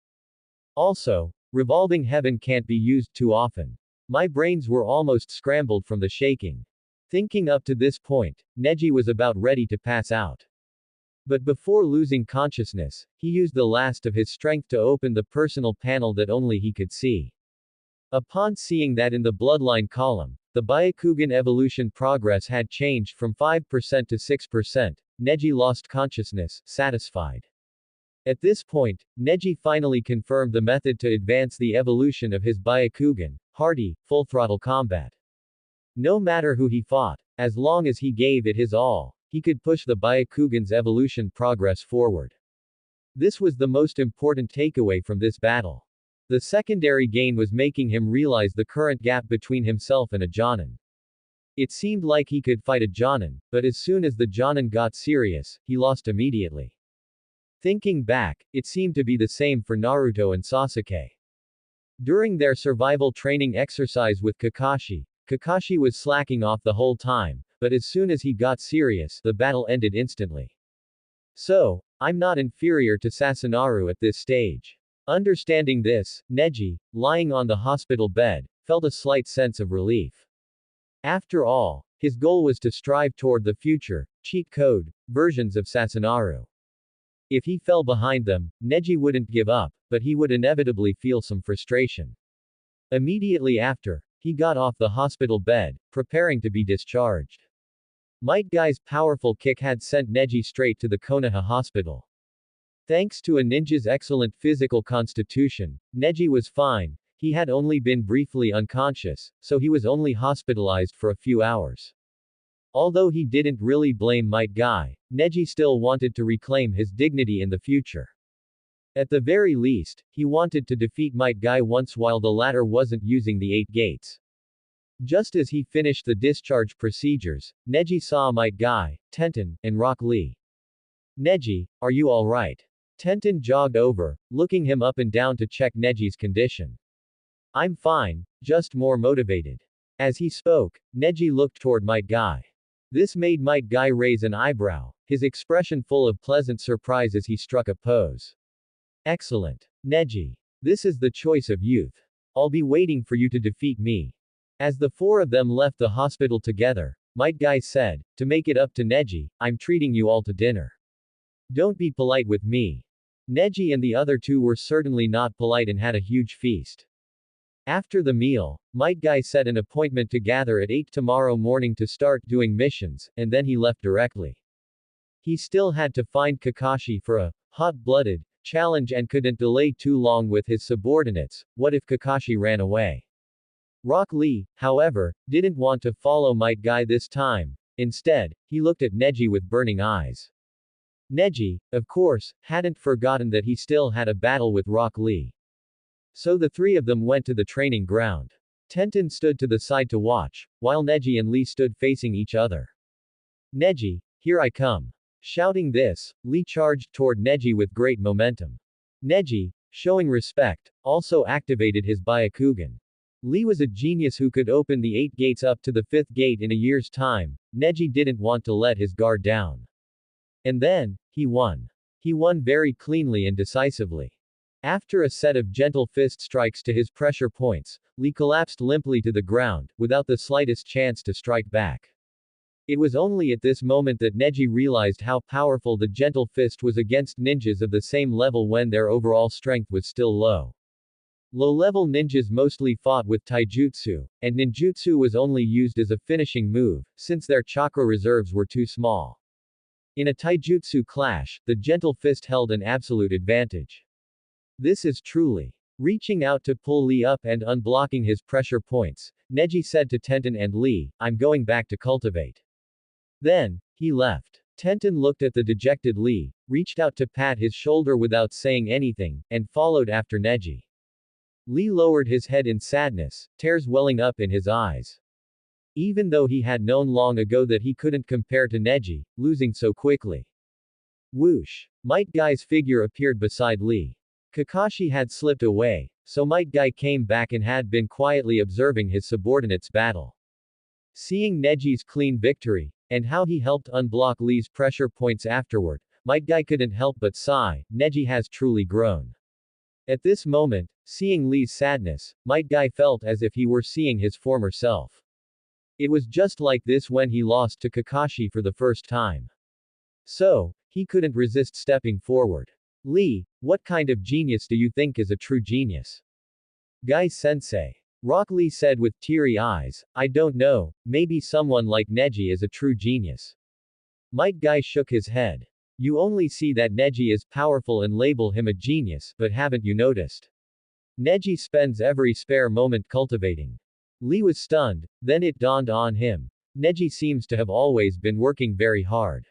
B: Also, revolving heaven can't be used too often. My brains were almost scrambled from the shaking. Thinking up to this point, Neji was about ready to pass out. But before losing consciousness, he used the last of his strength to open the personal panel that only he could see. Upon seeing that in the bloodline column, the Byakugan evolution progress had changed from 5% to 6%, Neji lost consciousness, satisfied. At this point, Neji finally confirmed the method to advance the evolution of his Byakugan, hardy, full-throttle combat. No matter who he fought, as long as he gave it his all, he could push the Byakugan's evolution progress forward. This was the most important takeaway from this battle. The secondary gain was making him realize the current gap between himself and a Jonin. It seemed like he could fight a Jonin, but as soon as the Jonin got serious, he lost immediately. Thinking back, it seemed to be the same for Naruto and Sasuke. During their survival training exercise with Kakashi, Kakashi was slacking off the whole time, but as soon as he got serious, the battle ended instantly. So, I'm not inferior to Sasanoru at this stage. Understanding this, Neji, lying on the hospital bed, felt a slight sense of relief. After all, his goal was to strive toward the future, cheat code, versions of Sasanoru. If he fell behind them, Neji wouldn't give up, but he would inevitably feel some frustration. Immediately after, he got off the hospital bed, preparing to be discharged. Might Guy's powerful kick had sent Neji straight to the Konoha hospital. Thanks to a ninja's excellent physical constitution, Neji was fine. He had only been briefly unconscious, so he was only hospitalized for a few hours. Although he didn't really blame Might Guy, Neji still wanted to reclaim his dignity in the future. At the very least, he wanted to defeat Might Guy once while the latter wasn't using the 8 gates. Just as he finished the discharge procedures, Neji saw Might Guy, Tenten, and Rock Lee. Neji, are you alright? Tenten jogged over, looking him up and down to check Neji's condition. I'm fine, just more motivated. As he spoke, Neji looked toward Might Guy. This made Might Guy raise an eyebrow, his expression full of pleasant surprise as he struck a pose. Excellent. Neji. This is the choice of youth. I'll be waiting for you to defeat me. As the 4 of them left the hospital together, Might Guy said, to make it up to Neji, I'm treating you all to dinner. Don't be polite with me. Neji and the other 2 were certainly not polite and had a huge feast. After the meal, Might Guy set an appointment to gather at 8 tomorrow morning to start doing missions, and then he left directly. He still had to find Kakashi for a hot-blooded challenge and couldn't delay too long with his subordinates. What if Kakashi ran away? Rock Lee, however, didn't want to follow Might Guy this time. Instead, he looked at Neji with burning eyes. Neji, of course, hadn't forgotten that he still had a battle with Rock Lee. So the 3 of them went to the training ground. Tenten stood to the side to watch, while Neji and Lee stood facing each other. Neji, here I come. Shouting this, Lee charged toward Neji with great momentum. Neji, showing respect, also activated his Byakugan. Lee was a genius who could open the 8 gates up to the 5th gate in a year's time. Neji didn't want to let his guard down. And then, he won. He won very cleanly and decisively. After a set of gentle fist strikes to his pressure points, Lee collapsed limply to the ground, without the slightest chance to strike back. It was only at this moment that Neji realized how powerful the gentle fist was against ninjas of the same level when their overall strength was still low. Low-level ninjas mostly fought with taijutsu, and ninjutsu was only used as a finishing move, since their chakra reserves were too small. In a taijutsu clash, the gentle fist held an absolute advantage. This is truly. Reaching out to pull Lee up and unblocking his pressure points, Neji said to Tenten and Lee, I'm going back to cultivate. Then, he left. Tenten looked at the dejected Lee, reached out to pat his shoulder without saying anything, and followed after Neji. Lee lowered his head in sadness, tears welling up in his eyes. Even though he had known long ago that he couldn't compare to Neji, losing so quickly. Whoosh! Might Guy's figure appeared beside Lee. Kakashi had slipped away, so Might Guy came back and had been quietly observing his subordinates battle. Seeing Neji's clean victory, and how he helped unblock Lee's pressure points afterward, Might Guy couldn't help but sigh, Neji has truly grown. At this moment, seeing Lee's sadness, Might Guy felt as if he were seeing his former self. It was just like this when he lost to Kakashi for the first time. So, he couldn't resist stepping forward. Lee, what kind of genius do you think is a true genius? Guy-sensei. Rock Lee said with teary eyes, I don't know, maybe someone like Neji is a true genius. Might Guy shook his head. You only see that Neji is powerful and label him a genius, but haven't you noticed? Neji spends every spare moment cultivating. Lee was stunned, then it dawned on him. Neji seems to have always been working very hard.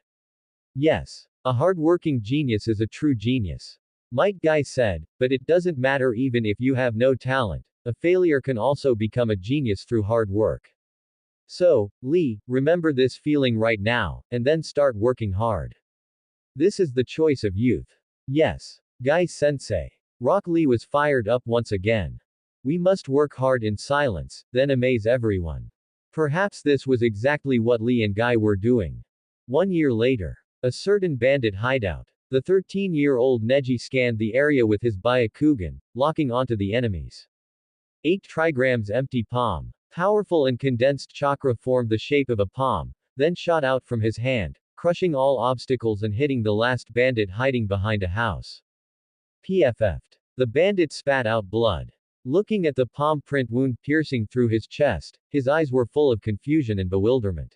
B: Yes. A hard-working genius is a true genius. Might Guy said, but it doesn't matter even if you have no talent. A failure can also become a genius through hard work. So, Lee, remember this feeling right now, and then start working hard. This is the choice of youth. Yes. Guy-sensei. Rock Lee was fired up once again. We must work hard in silence, then amaze everyone. Perhaps this was exactly what Lee and Guy were doing. 1 year later. A certain bandit hideout. The 13-year-old Neji scanned the area with his Byakugan, locking onto the enemies. 8 trigrams empty palm. Powerful and condensed chakra formed the shape of a palm, then shot out from his hand, crushing all obstacles and hitting the last bandit hiding behind a house. PFF'd. The bandit spat out blood. Looking at the palm print wound piercing through his chest, his eyes were full of confusion and bewilderment.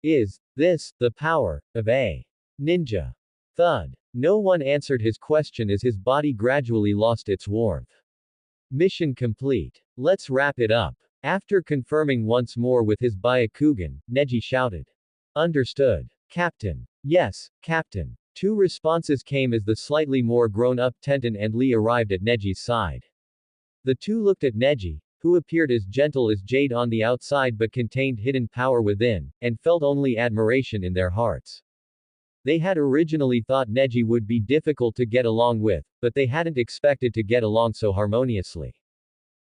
B: Is this the power of a ninja? Thud. No one answered his question as his body gradually lost its warmth. Mission complete. Let's wrap it up. After confirming once more with his Byakugan, Neji shouted. Understood. Captain. Yes, Captain. 2 responses came as the slightly more grown-up Tenten and Lee arrived at Neji's side. The 2 looked at Neji, who appeared as gentle as jade on the outside but contained hidden power within, and felt only admiration in their hearts. They had originally thought Neji would be difficult to get along with, but they hadn't expected to get along so harmoniously.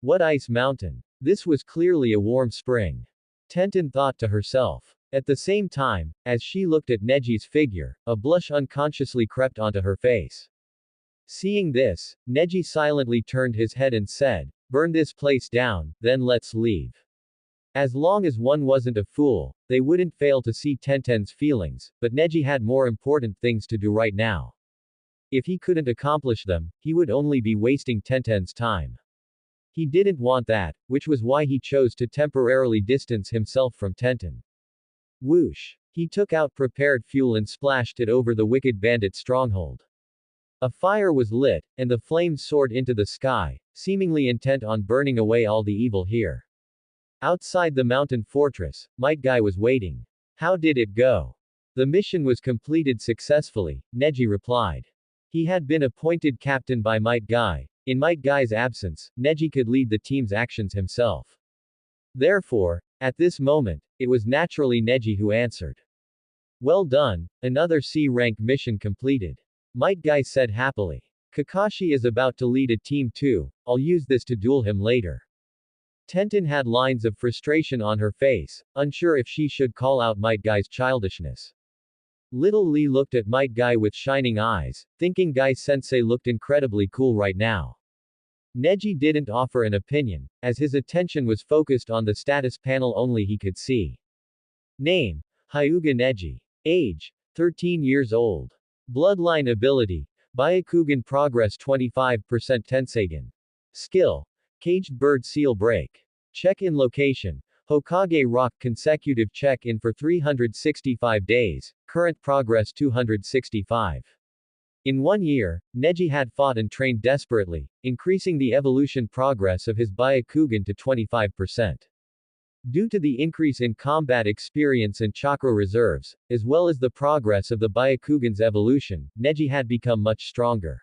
B: What ice mountain? This was clearly a warm spring. Tenten thought to herself. At the same time, as she looked at Neji's figure, a blush unconsciously crept onto her face. Seeing this, Neji silently turned his head and said, burn this place down, then let's leave. As long as one wasn't a fool, they wouldn't fail to see Tenten's feelings, but Neji had more important things to do right now. If he couldn't accomplish them, he would only be wasting Tenten's time. He didn't want that, which was why he chose to temporarily distance himself from Tenten. Whoosh! He took out prepared fuel and splashed it over the wicked bandit stronghold. A fire was lit, and the flames soared into the sky, seemingly intent on burning away all the evil here. Outside the mountain fortress, Might Guy was waiting. How did it go? The mission was completed successfully, Neji replied. He had been appointed captain by Might Guy. In Might Guy's absence, Neji could lead the team's actions himself. Therefore, at this moment, it was naturally Neji who answered. Well done, another C-rank mission completed. Might Guy said happily. Kakashi is about to lead a team too, I'll use this to duel him later. Tenten had lines of frustration on her face, unsure if she should call out Might Guy's childishness. Little Lee looked at Might Guy with shining eyes, thinking Guy-sensei looked incredibly cool right now. Neji didn't offer an opinion, as his attention was focused on the status panel only he could see. Name: Hyuga Neji. Age: 13 years old. Bloodline ability: Byakugan progress 25% Tensagen. Skill: Caged Bird Seal Break. Check-in location: Hokage Rock. Consecutive check-in for 365 days, current progress 265. In 1 year, Neji had fought and trained desperately, increasing the evolution progress of his Byakugan to 25%. Due to the increase in combat experience and chakra reserves, as well as the progress of the Byakugan's evolution, Neji had become much stronger.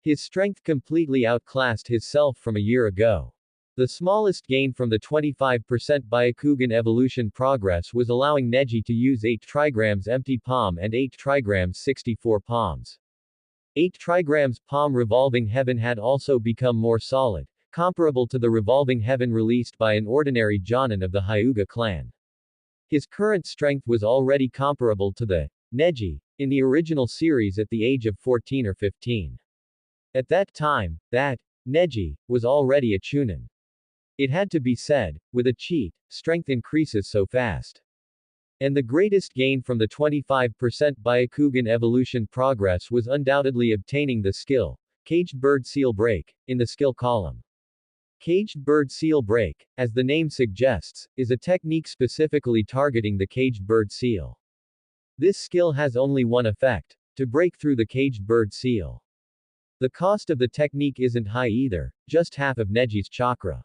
B: His strength completely outclassed his self from a year ago. The smallest gain from the 25% Byakugan evolution progress was allowing Neji to use 8 trigrams empty palm and 8 trigrams 64 palms. 8 trigrams palm revolving heaven had also become more solid, comparable to the revolving heaven released by an ordinary Jonin of the Hyuga clan. His current strength was already comparable to the Neji in the original series at the age of 14 or 15. At that time, that Neji was already a Chunin. It had to be said, with a cheat, strength increases so fast. And the greatest gain from the 25% Byakugan evolution progress was undoubtedly obtaining the skill, Caged Bird Seal Break, in the skill column. Caged bird seal break, as the name suggests, is a technique specifically targeting the caged bird seal. This skill has only one effect: to break through the caged bird seal. The cost of the technique isn't high either, just half of Neji's chakra.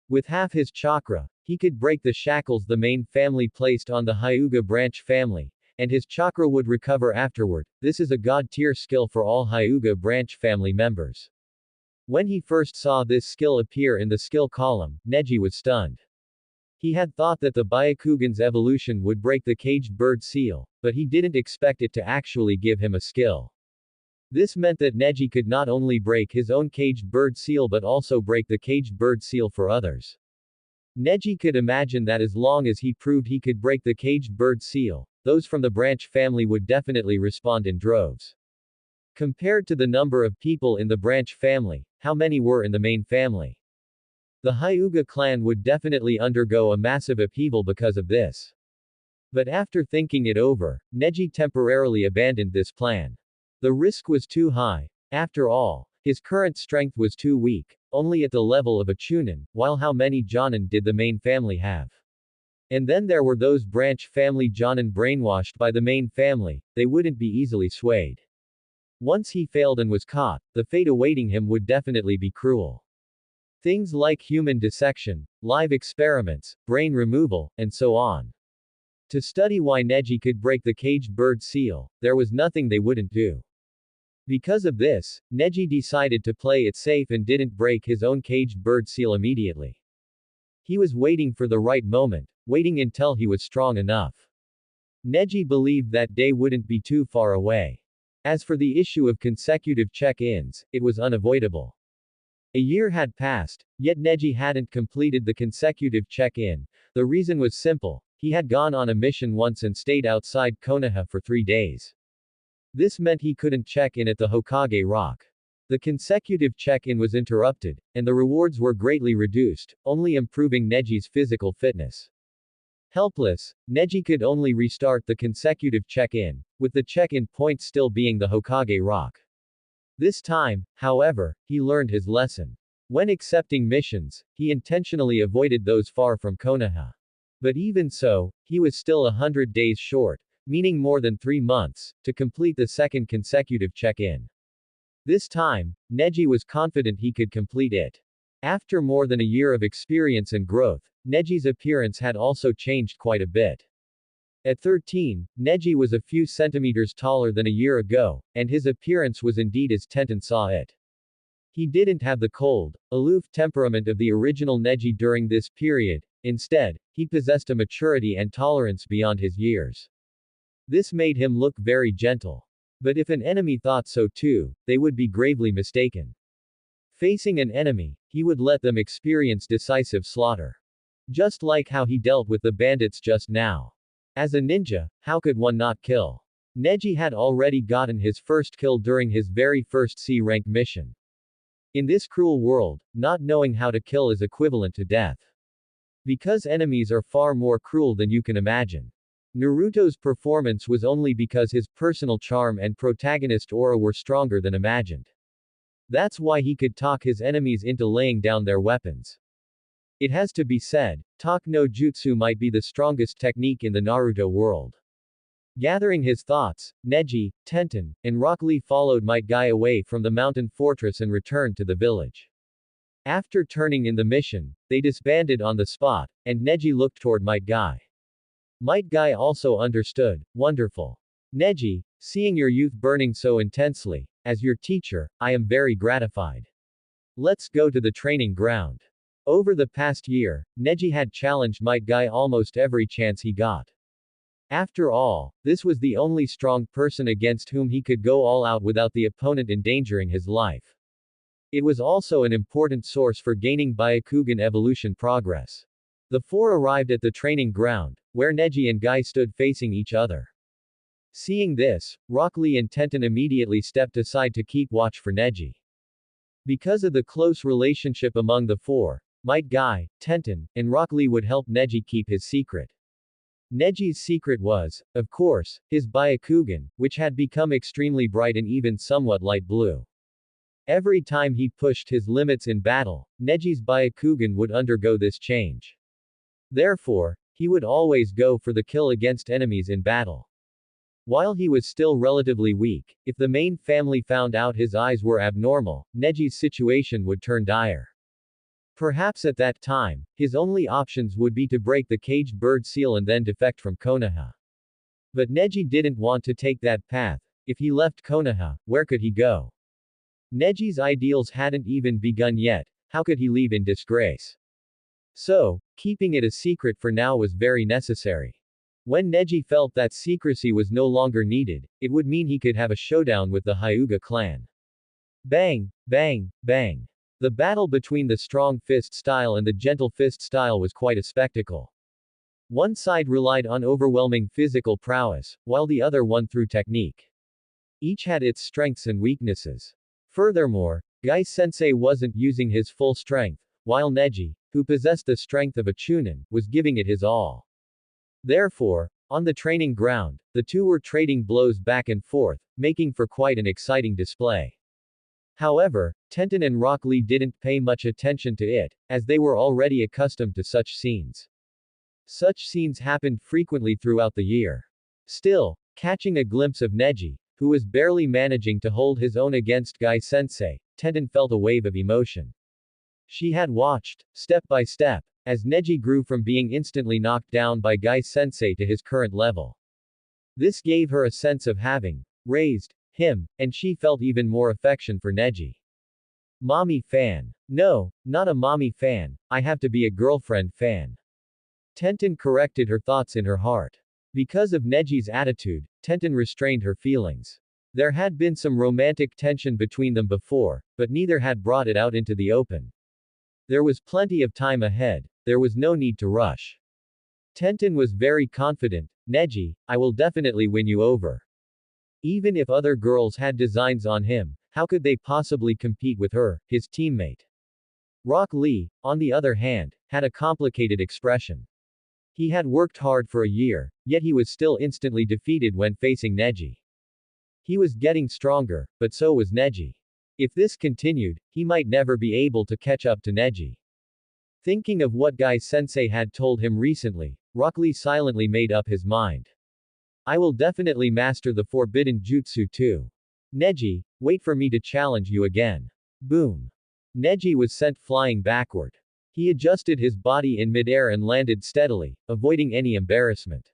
B: With half his chakra, he could break the shackles the main family placed on the Hyuga branch family, and his chakra would recover afterward. This is a god-tier skill for all Hyuga branch family members. When he first saw this skill appear in the skill column, Neji was stunned. He had thought that the Byakugan's evolution would break the caged bird seal, but he didn't expect it to actually give him a skill. This meant that Neji could not only break his own caged bird seal but also break the caged bird seal for others. Neji could imagine that as long as he proved he could break the caged bird seal, those from the branch family would definitely respond in droves. Compared to the number of people in the branch family, how many were in the main family? The Hyuga clan would definitely undergo a massive upheaval because of this. But after thinking it over, Neji temporarily abandoned this plan. The risk was too high. After all, his current strength was too weak, only at the level of a Chunin, while how many Jonin did the main family have? And then there were those branch family Jonin brainwashed by the main family, they wouldn't be easily swayed. Once he failed and was caught, the fate awaiting him would definitely be cruel. Things like human dissection, live experiments, brain removal, and so on. To study why Neji could break the caged bird seal, there was nothing they wouldn't do. Because of this, Neji decided to play it safe and didn't break his own caged bird seal immediately. He was waiting for the right moment, waiting until he was strong enough. Neji believed that day wouldn't be too far away. As for the issue of consecutive check-ins, it was unavoidable. A year had passed, yet Neji hadn't completed the consecutive check-in. The reason was simple: he had gone on a mission once and stayed outside Konoha for 3 days. This meant he couldn't check in at the Hokage Rock. The consecutive check-in was interrupted, and the rewards were greatly reduced, only improving Neji's physical fitness. Helpless, Neji could only restart the consecutive check-in, with the check-in point still being the Hokage Rock. This time, however, he learned his lesson. When accepting missions, he intentionally avoided those far from Konoha. But even so, he was still 100 days short, meaning more than 3 months, to complete the second consecutive check-in. This time, Neji was confident he could complete it. After more than a year of experience and growth, Neji's appearance had also changed quite a bit. At 13, Neji was a few centimeters taller than a year ago, and his appearance was indeed as Tenten saw it. He didn't have the cold, aloof temperament of the original Neji during this period. Instead, he possessed a maturity and tolerance beyond his years. This made him look very gentle. But if an enemy thought so too, they would be gravely mistaken. Facing an enemy, he would let them experience decisive slaughter. Just like how he dealt with the bandits just now. As a ninja, how could one not kill? Neji had already gotten his first kill during his very first C-rank mission. In this cruel world, not knowing how to kill is equivalent to death. Because enemies are far more cruel than you can imagine. Naruto's performance was only because his personal charm and protagonist aura were stronger than imagined. That's why he could talk his enemies into laying down their weapons. It has to be said, talk no jutsu might be the strongest technique in the Naruto world. Gathering his thoughts, Neji, Tenten, and Rock Lee followed Might Guy away from the mountain fortress and returned to the village. After turning in the mission, they disbanded on the spot, and Neji looked toward Might Guy. Might Guy also understood. Wonderful. Neji, seeing your youth burning so intensely, as your teacher, I am very gratified. Let's go to the training ground. Over the past year, Neji had challenged Might Guy almost every chance he got. After all, this was the only strong person against whom he could go all out without the opponent endangering his life. It was also an important source for gaining Byakugan evolution progress. The four arrived at the training ground, where Neji and Guy stood facing each other. Seeing this, Rock Lee and Tenten immediately stepped aside to keep watch for Neji. Because of the close relationship among the four, Might Guy, Tenten, and Rock Lee would help Neji keep his secret. Neji's secret was, of course, his Byakugan, which had become extremely bright and even somewhat light blue. Every time he pushed his limits in battle, Neji's Byakugan would undergo this change. Therefore, he would always go for the kill against enemies in battle. While he was still relatively weak, if the main family found out his eyes were abnormal, Neji's situation would turn dire. Perhaps at that time, his only options would be to break the caged bird seal and then defect from Konoha. But Neji didn't want to take that path. If he left Konoha, where could he go? Neji's ideals hadn't even begun yet, how could he leave in disgrace? So, keeping it a secret for now was very necessary. When Neji felt that secrecy was no longer needed, it would mean he could have a showdown with the Hyuga clan. Bang, bang, bang. The battle between the strong fist style and the gentle fist style was quite a spectacle. One side relied on overwhelming physical prowess, while the other won through technique. Each had its strengths and weaknesses. Furthermore, Gai-sensei wasn't using his full strength, while Neji, who possessed the strength of a Chunin, was giving it his all. Therefore, on the training ground, the two were trading blows back and forth, making for quite an exciting display. However, Tenten and Rock Lee didn't pay much attention to it, as they were already accustomed to such scenes. Such scenes happened frequently throughout the year. Still, catching a glimpse of Neji, who was barely managing to hold his own against Gai-sensei, Tenten felt a wave of emotion. She had watched, step by step, as Neji grew from being instantly knocked down by Gai-sensei to his current level. This gave her a sense of having raised him, and she felt even more affection for Neji. Mommy fan. No, not a mommy fan, I have to be a girlfriend fan. Tenten corrected her thoughts in her heart. Because of Neji's attitude, Tenten restrained her feelings. There had been some romantic tension between them before, but neither had brought it out into the open. There was plenty of time ahead, there was no need to rush. Tenten was very confident, Neji, I will definitely win you over. Even if other girls had designs on him, how could they possibly compete with her, his teammate? Rock Lee, on the other hand, had a complicated expression. He had worked hard for a year, yet he was still instantly defeated when facing Neji. He was getting stronger, but so was Neji. If this continued, he might never be able to catch up to Neji. Thinking of what Gai-sensei had told him recently, Rock Lee silently made up his mind. I will definitely master the forbidden jutsu too. Neji, wait for me to challenge you again. Boom. Neji was sent flying backward. He adjusted his body in midair and landed steadily, avoiding any embarrassment.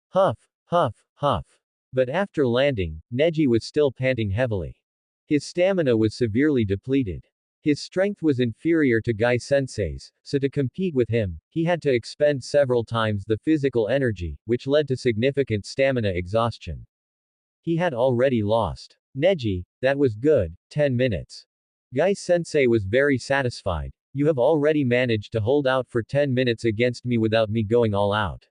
B: Huff, huff, huff. But after landing, Neji was still panting heavily. His stamina was severely depleted. His strength was inferior to Gai-sensei's, so to compete with him, he had to expend several times the physical energy, which led to significant stamina exhaustion. He had already lost. Neji, that was good, 10 minutes. Gai-sensei was very satisfied. You have already managed to hold out for 10 minutes against me without me going all out.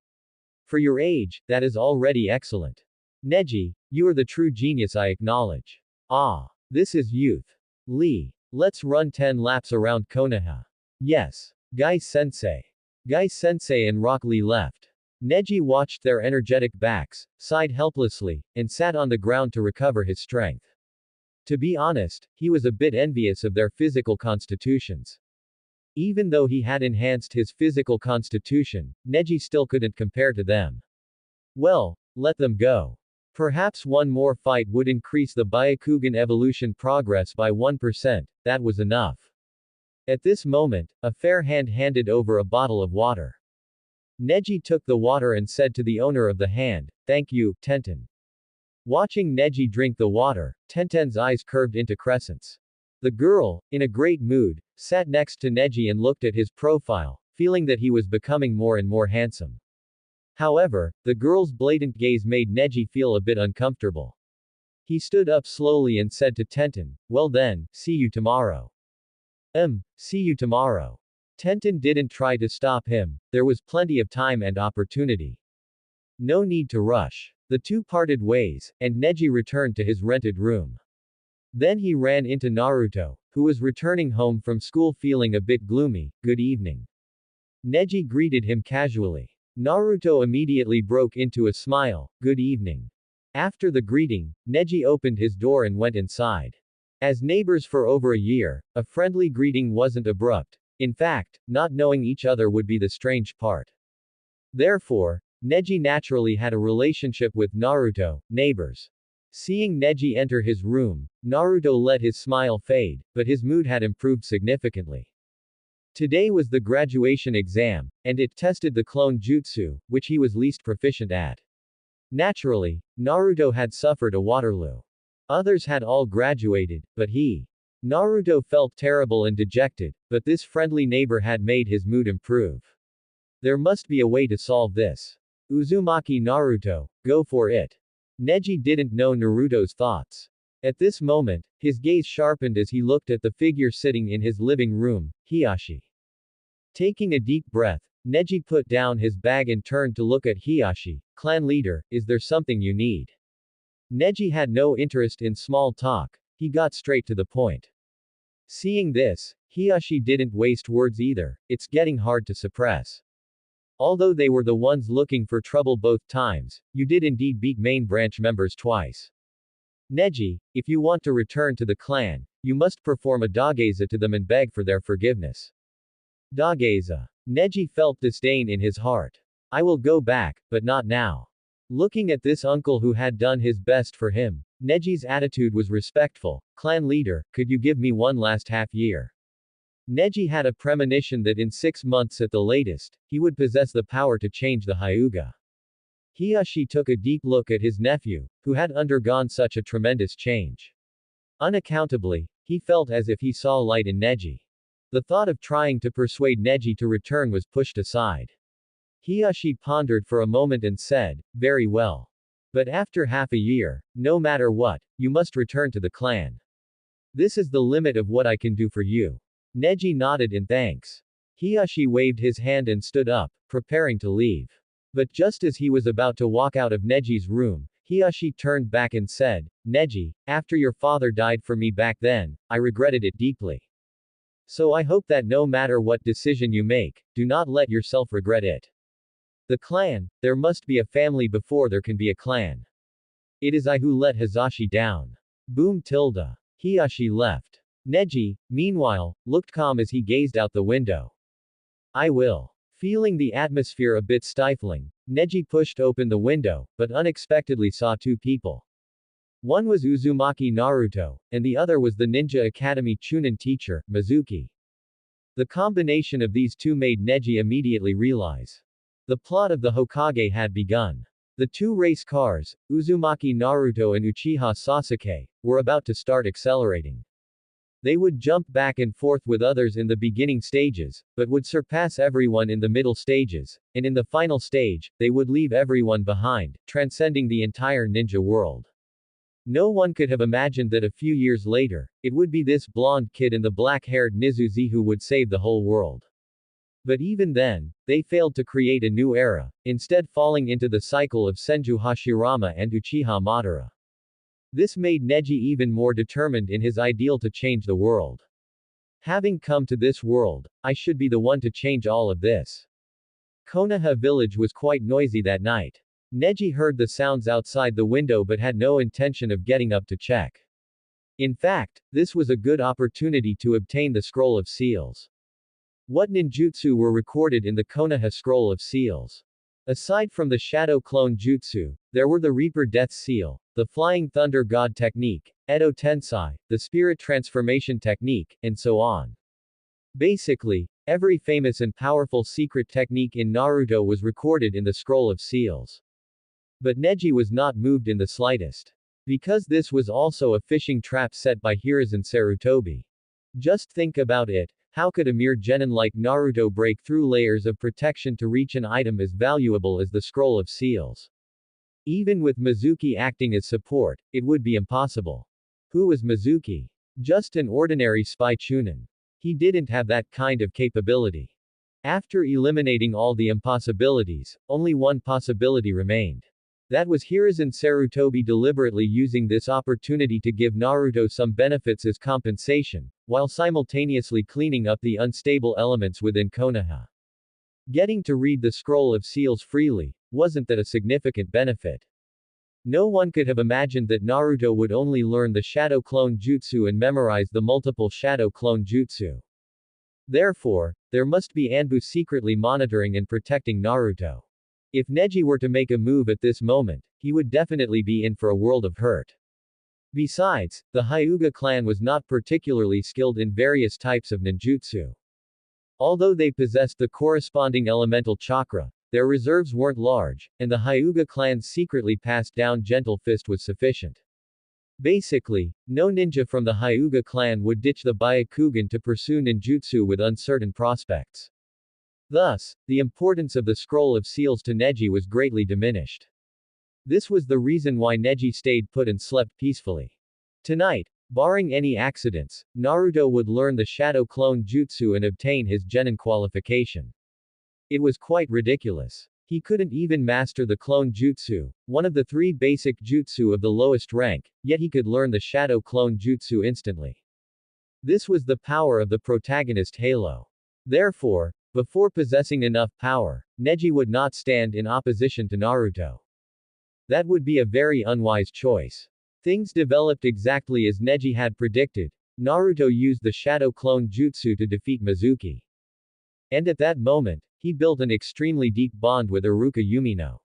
B: For your age, that is already excellent. Neji, you are the true genius I acknowledge. Ah. This is youth. Lee. Let's run 10 laps around Konoha. Yes. Gai-sensei. Gai-sensei and Rock Lee left. Neji watched their energetic backs, sighed helplessly, and sat on the ground to recover his strength. To be honest, he was a bit envious of their physical constitutions. Even though he had enhanced his physical constitution, Neji still couldn't compare to them. Well, let them go. Perhaps one more fight would increase the Byakugan evolution progress by 1%, that was enough. At this moment, a fair hand handed over a bottle of water. Neji took the water and said to the owner of the hand, "Thank you, Tenten." Watching Neji drink the water, Tenten's eyes curved into crescents. The girl, in a great mood, sat next to Neji and looked at his profile, feeling that he was becoming more and more handsome. However, the girl's blatant gaze made Neji feel a bit uncomfortable. He stood up slowly and said to Tenten, "Well then, see you tomorrow." See you tomorrow. Tenten didn't try to stop him, there was plenty of time and opportunity. No need to rush. The two parted ways, and Neji returned to his rented room. Then he ran into Naruto, who was returning home from school feeling a bit gloomy. Good evening. Neji greeted him casually. Naruto immediately broke into a smile. Good evening. After the greeting, Neji opened his door and went inside. As neighbors for over a year, a friendly greeting wasn't abrupt. In fact, not knowing each other would be the strange part. Therefore, Neji naturally had a relationship with Naruto, neighbors. Seeing Neji enter his room, Naruto let his smile fade, but his mood had improved significantly. Today was the graduation exam, and it tested the clone jutsu, which he was least proficient at. Naturally, Naruto had suffered a Waterloo. Others had all graduated, but he. Naruto felt terrible and dejected, but this friendly neighbor had made his mood improve. There must be a way to solve this. Uzumaki Naruto, go for it. Neji didn't know Naruto's thoughts. At this moment, his gaze sharpened as he looked at the figure sitting in his living room, Hiyashi. Taking a deep breath, Neji put down his bag and turned to look at Hiyashi. Clan leader, is there something you need? Neji had no interest in small talk, he got straight to the point. Seeing this, Hiyashi didn't waste words either, it's getting hard to suppress. Although they were the ones looking for trouble both times, you did indeed beat main branch members twice. Neji, if you want to return to the clan, you must perform a dageza to them and beg for their forgiveness. Dageza. Neji felt disdain in his heart. I will go back, but not now. Looking at this uncle who had done his best for him, Neji's attitude was respectful. Clan leader, could you give me one last half year? Neji had a premonition that in 6 months at the latest, he would possess the power to change the Hyuga. Hiyashi took a deep look at his nephew, who had undergone such a tremendous change. Unaccountably, he felt as if he saw light in Neji. The thought of trying to persuade Neji to return was pushed aside. Hiyashi pondered for a moment and said, very well. But after half a year, no matter what, you must return to the clan. This is the limit of what I can do for you. Neji nodded in thanks. Hiyashi waved his hand and stood up, preparing to leave. But just as he was about to walk out of Neji's room, Hiyashi turned back and said, Neji, after your father died for me back then, I regretted it deeply. So I hope that no matter what decision you make, do not let yourself regret it. The clan, there must be a family before there can be a clan. It is I who let Hazashi down. Boom tilde. Hiyashi left. Neji, meanwhile, looked calm as he gazed out the window. I will. Feeling the atmosphere a bit stifling, Neji pushed open the window, but unexpectedly saw 2 people. One was Uzumaki Naruto, and the other was the Ninja Academy Chunin teacher, Mizuki. The combination of these 2 made Neji immediately realize. The plot of the Hokage had begun. The 2 race cars, Uzumaki Naruto and Uchiha Sasuke, were about to start accelerating. They would jump back and forth with others in the beginning stages, but would surpass everyone in the middle stages, and in the final stage, they would leave everyone behind, transcending the entire ninja world. No one could have imagined that a few years later, it would be this blonde kid and the black-haired Nizuzi who would save the whole world. But even then, they failed to create a new era, instead falling into the cycle of Senju Hashirama and Uchiha Madara. This made Neji even more determined in his ideal to change the world. Having come to this world, I should be the one to change all of this. Konoha village was quite noisy that night. Neji heard the sounds outside the window but had no intention of getting up to check. In fact, this was a good opportunity to obtain the Scroll of Seals. What ninjutsu were recorded in the Konoha Scroll of Seals? Aside from the Shadow Clone Jutsu, there were the Reaper Death Seal, the Flying Thunder God Technique, Edo Tensai, the Spirit Transformation Technique, and so on. Basically, every famous and powerful secret technique in Naruto was recorded in the Scroll of Seals. But Neji was not moved in the slightest. Because this was also a fishing trap set by Hiruzen Sarutobi. Just think about it. How could a mere genin like Naruto break through layers of protection to reach an item as valuable as the Scroll of Seals? Even with Mizuki acting as support, it would be impossible. Who was Mizuki? Just an ordinary spy chunin. He didn't have that kind of capability. After eliminating all the impossibilities, only one possibility remained. That was Hiruzen Sarutobi deliberately using this opportunity to give Naruto some benefits as compensation, while simultaneously cleaning up the unstable elements within Konoha. Getting to read the Scroll of Seals freely, wasn't that a significant benefit? No one could have imagined that Naruto would only learn the Shadow Clone Jutsu and memorize the multiple Shadow Clone Jutsu. Therefore, there must be Anbu secretly monitoring and protecting Naruto. If Neji were to make a move at this moment, he would definitely be in for a world of hurt. Besides, the Hyuga clan was not particularly skilled in various types of ninjutsu. Although they possessed the corresponding elemental chakra, their reserves weren't large, and the Hyuga clan's secretly passed down gentle fist was sufficient. Basically, no ninja from the Hyuga clan would ditch the Byakugan to pursue ninjutsu with uncertain prospects. Thus, the importance of the Scroll of Seals to Neji was greatly diminished. This was the reason why Neji stayed put and slept peacefully. Tonight, barring any accidents, Naruto would learn the Shadow Clone Jutsu and obtain his Genin qualification. It was quite ridiculous. He couldn't even master the Clone Jutsu, one of the 3 basic jutsu of the lowest rank, yet he could learn the Shadow Clone Jutsu instantly. This was the power of the protagonist Halo. Therefore, before possessing enough power, Neji would not stand in opposition to Naruto. That would be a very unwise choice. Things developed exactly as Neji had predicted. Naruto used the Shadow Clone Jutsu to defeat Mizuki. And at that moment, he built an extremely deep bond with Iruka Yumino.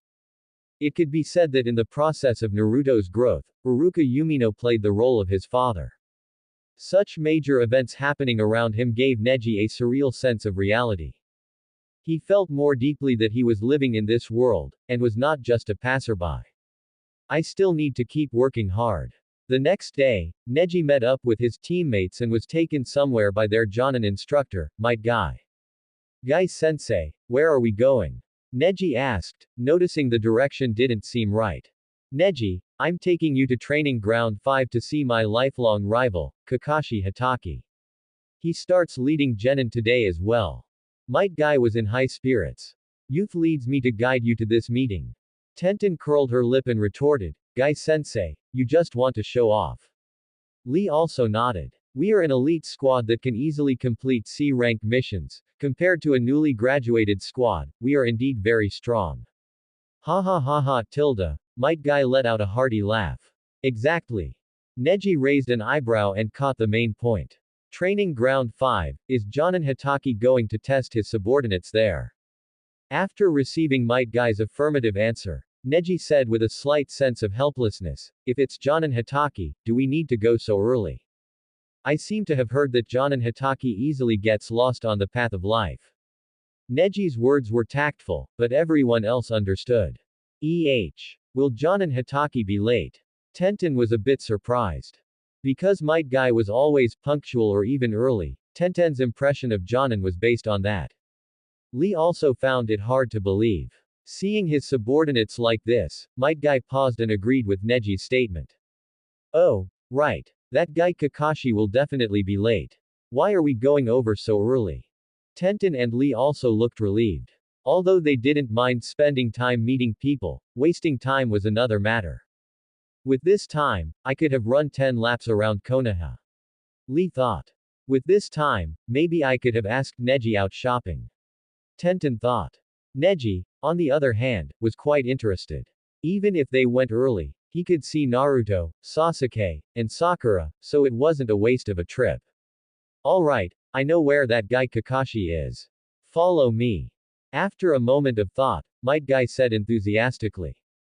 B: It could be said that in the process of Naruto's growth, Iruka Yumino played the role of his father. Such major events happening around him gave Neji a surreal sense of reality. He felt more deeply that he was living in this world, and was not just a passerby. I still need to keep working hard. The next day, Neji met up with his teammates and was taken somewhere by their Jonin instructor, Might Guy. Guy-sensei, where are we going? Neji asked, noticing the direction didn't seem right. Neji, I'm taking you to Training Ground 5 to see my lifelong rival, Kakashi Hatake. He starts leading Genin today as well. Might Guy was in high spirits. Youth leads me to guide you to this meeting. Tenten curled her lip and retorted, Guy-sensei, you just want to show off. Lee also nodded. We are an elite squad that can easily complete C-rank missions. Compared to a newly graduated squad, we are indeed very strong. Ha ha ha ha tilde. Might Guy let out a hearty laugh. Exactly. Neji raised an eyebrow and caught the main point. Training Ground 5, is Jonin Hatake going to test his subordinates there? After receiving Might Guy's affirmative answer, Neji said with a slight sense of helplessness, if it's Jonin Hatake, do we need to go so early? I seem to have heard that Jonin Hatake easily gets lost on the path of life. Neji's words were tactful, but everyone else understood. Will Jonin Hatake be late? Tenten was a bit surprised. Because Might Guy was always punctual or even early, Tenten's impression of Jonin was based on that. Lee also found it hard to believe. Seeing his subordinates like this, Might Guy paused and agreed with Neji's statement. Oh, right. That guy Kakashi will definitely be late. Why are we going over so early? Tenten and Lee also looked relieved. Although they didn't mind spending time meeting people, wasting time was another matter. With this time, I could have run 10 laps around Konoha. Lee thought. With this time, maybe I could have asked Neji out shopping. Tenten thought. Neji, on the other hand, was quite interested. Even if they went early, he could see Naruto, Sasuke, and Sakura, so it wasn't a waste of a trip. Alright, I know where that guy Kakashi is. Follow me. After a moment of thought, Might Guy said enthusiastically.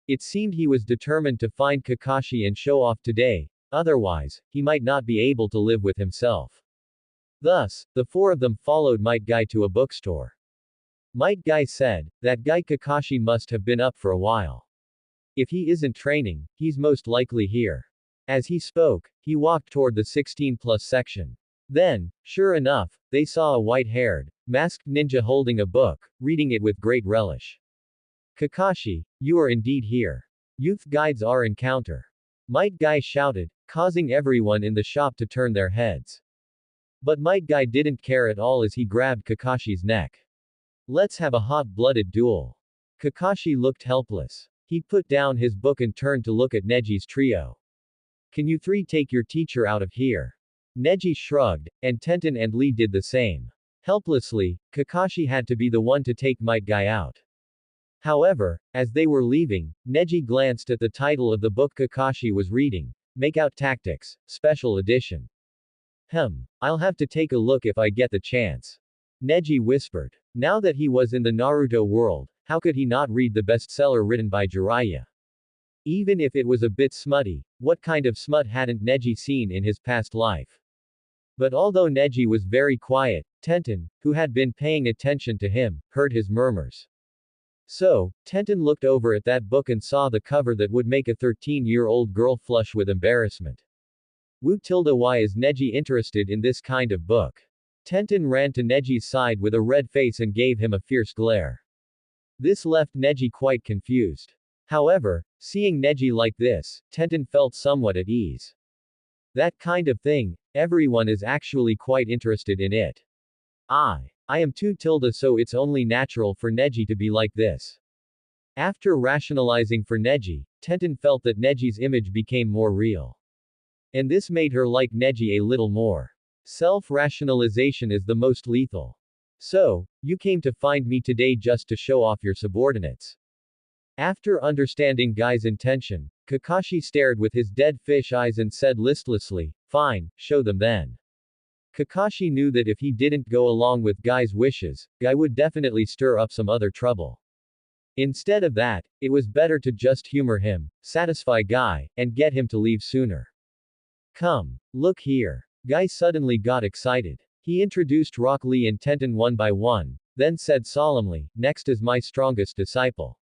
B: It seemed he was determined to find Kakashi and show off today, otherwise, he might not be able to live with himself. Thus, the 4 of them followed Might Guy to a bookstore. Might Guy said, that guy Kakashi must have been up for a while. If he isn't training, he's most likely here. As he spoke, he walked toward the 16+ section. Then, sure enough, they saw a white-haired, masked ninja holding a book, reading it with great relish. Kakashi, you are indeed here. Youth guides our encounter. Might Guy shouted, causing everyone in the shop to turn their heads. But Might Guy didn't care at all as he grabbed Kakashi's neck. Let's have a hot-blooded duel. Kakashi looked helpless. He put down his book and turned to look at Neji's trio. Can you 3 take your teacher out of here? Neji shrugged, and Tenten and Lee did the same. Helplessly, Kakashi had to be the one to take Might Guy out. However, as they were leaving, Neji glanced at the title of the book Kakashi was reading, Makeout Tactics, Special Edition. I'll have to take a look if I get the chance. Neji whispered. Now that he was in the Naruto world, how could he not read the bestseller written by Jiraiya? Even if it was a bit smutty, what kind of smut hadn't Neji seen in his past life? But although Neji was very quiet, Tenten, who had been paying attention to him, heard his murmurs. So, Tenten looked over at that book and saw the cover that would make a 13-year-old girl flush with embarrassment. Why is Neji interested in this kind of book? Tenten ran to Neji's side with a red face and gave him a fierce glare. This left Neji quite confused. However, seeing Neji like this, Tenten felt somewhat at ease. That kind of thing, everyone is actually quite interested in it. I am too so it's only natural for Neji to be like this. After rationalizing for Neji, Tenten felt that Neji's image became more real. And this made her like Neji a little more. Self-rationalization is the most lethal. So, you came to find me today just to show off your subordinates. After understanding Guy's intention, Kakashi stared with his dead fish eyes and said listlessly, fine, show them then. Kakashi knew that if he didn't go along with Guy's wishes, Guy would definitely stir up some other trouble. Instead of that, it was better to just humor him, satisfy Guy, and get him to leave sooner. Come. Look here. Guy suddenly got excited. He introduced Rock Lee and Tenten one by one, then said solemnly, next is my strongest disciple.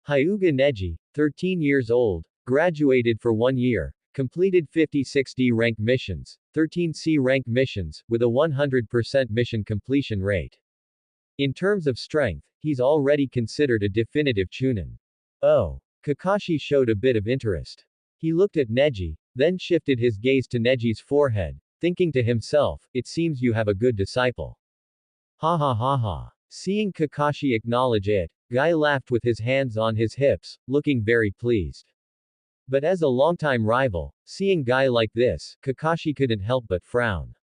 B: Hyuga Neji, 13 years old, graduated for 1 year, completed 56 D rank missions, 13 C rank missions, with a 100% mission completion rate. In terms of strength, he's already considered a definitive chunin. Oh. Kakashi showed a bit of interest. He looked at Neji, then shifted his gaze to Neji's forehead, thinking to himself, it seems you have a good disciple. Ha ha ha ha. Seeing Kakashi acknowledge it, Guy laughed with his hands on his hips, looking very pleased. But as a longtime rival, seeing Guy like this, Kakashi couldn't help but frown.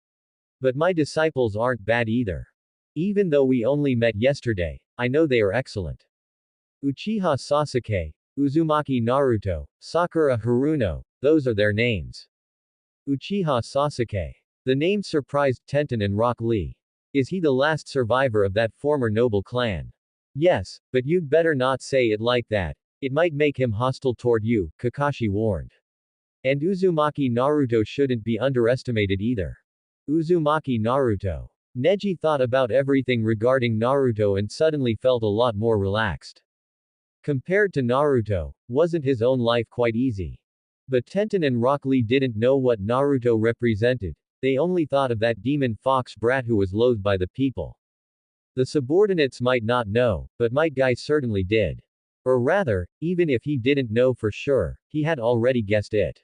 B: But my disciples aren't bad either. Even though we only met yesterday, I know they are excellent. Uchiha Sasuke, Uzumaki Naruto, Sakura Haruno, those are their names. Uchiha Sasuke. The name surprised Tenten and Rock Lee. Is he the last survivor of that former noble clan? Yes, but you'd better not say it like that. It might make him hostile toward you, Kakashi warned. And Uzumaki Naruto shouldn't be underestimated either. Uzumaki Naruto. Neji thought about everything regarding Naruto and suddenly felt a lot more relaxed. Compared to Naruto, wasn't his own life quite easy? But Tenten and Rock Lee didn't know what Naruto represented, they only thought of that demon fox brat who was loathed by the people. The subordinates might not know, but Might Guy certainly did. Or rather, even if he didn't know for sure, he had already guessed it.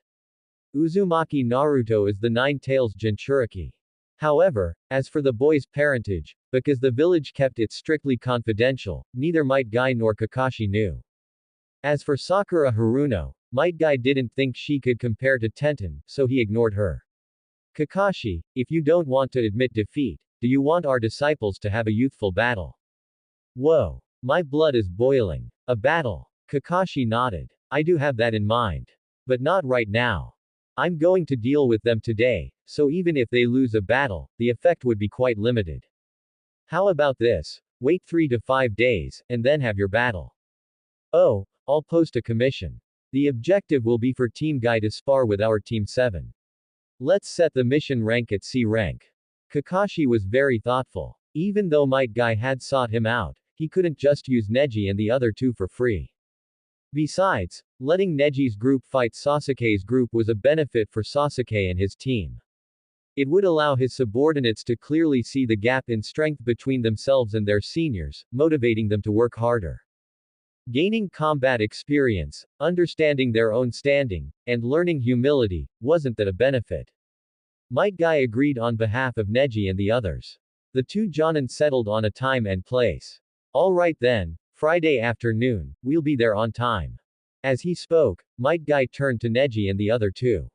B: Uzumaki Naruto is the Nine Tails Jinchuriki. However, as for the boy's parentage, because the village kept it strictly confidential, neither Might Guy nor Kakashi knew. As for Sakura Haruno, Might Guy didn't think she could compare to Tenten, so he ignored her. Kakashi, if you don't want to admit defeat, do you want our disciples to have a youthful battle? Whoa. My blood is boiling. A battle. Kakashi nodded. I do have that in mind. But not right now. I'm going to deal with them today, so even if they lose a battle, the effect would be quite limited. How about this? Wait 3 to 5 days, and then have your battle. Oh, I'll post a commission. The objective will be for Team Guy to spar with our Team 7. Let's set the mission rank at C rank. Kakashi was very thoughtful. Even though Might Guy had sought him out, he couldn't just use Neji and the other two for free. Besides, letting Neji's group fight Sasuke's group was a benefit for Sasuke and his team. It would allow his subordinates to clearly see the gap in strength between themselves and their seniors, motivating them to work harder. Gaining combat experience, understanding their own standing, and learning humility, wasn't that a benefit? Might Guy agreed on behalf of Neji and the others. The two Jonin settled on a time and place. Alright then, Friday afternoon, we'll be there on time. As he spoke, Might Guy turned to Neji and the other two.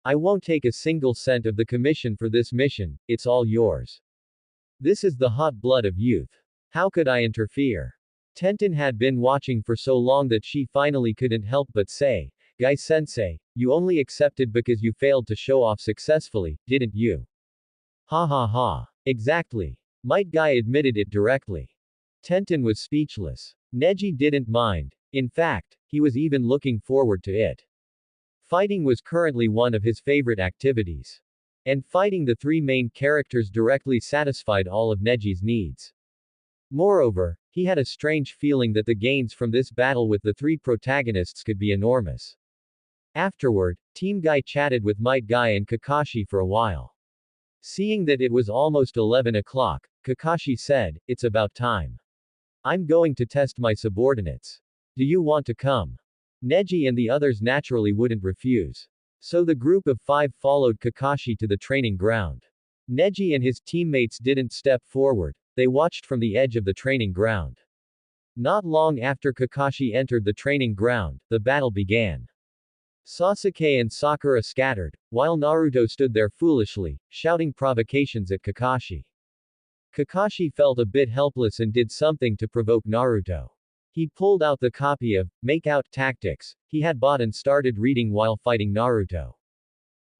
B: I won't take a single cent of the commission for this mission, it's all yours. This is the hot blood of youth. How could I interfere? Tenten had been watching for so long that she finally couldn't help but say, Guy-sensei, you only accepted because you failed to show off successfully, didn't you? Ha ha ha. Exactly. Might Guy admitted it directly. Tenten was speechless. Neji didn't mind. In fact, he was even looking forward to it. Fighting was currently one of his favorite activities. And fighting the three main characters directly satisfied all of Neji's needs. Moreover, he had a strange feeling that the gains from this battle with the three protagonists could be enormous. Afterward, Team Guy chatted with Might Guy and Kakashi for a while. Seeing that it was almost 11 o'clock, Kakashi said, it's about time. I'm going to test my subordinates. Do you want to come? Neji and the others naturally wouldn't refuse. So the group of 5 followed Kakashi to the training ground. Neji and his teammates didn't step forward, they watched from the edge of the training ground. Not long after Kakashi entered the training ground, the battle began. Sasuke and Sakura scattered, while Naruto stood there foolishly, shouting provocations at Kakashi. Kakashi felt a bit helpless and did something to provoke Naruto. He pulled out the copy of Make Out Tactics he had bought and started reading while fighting Naruto.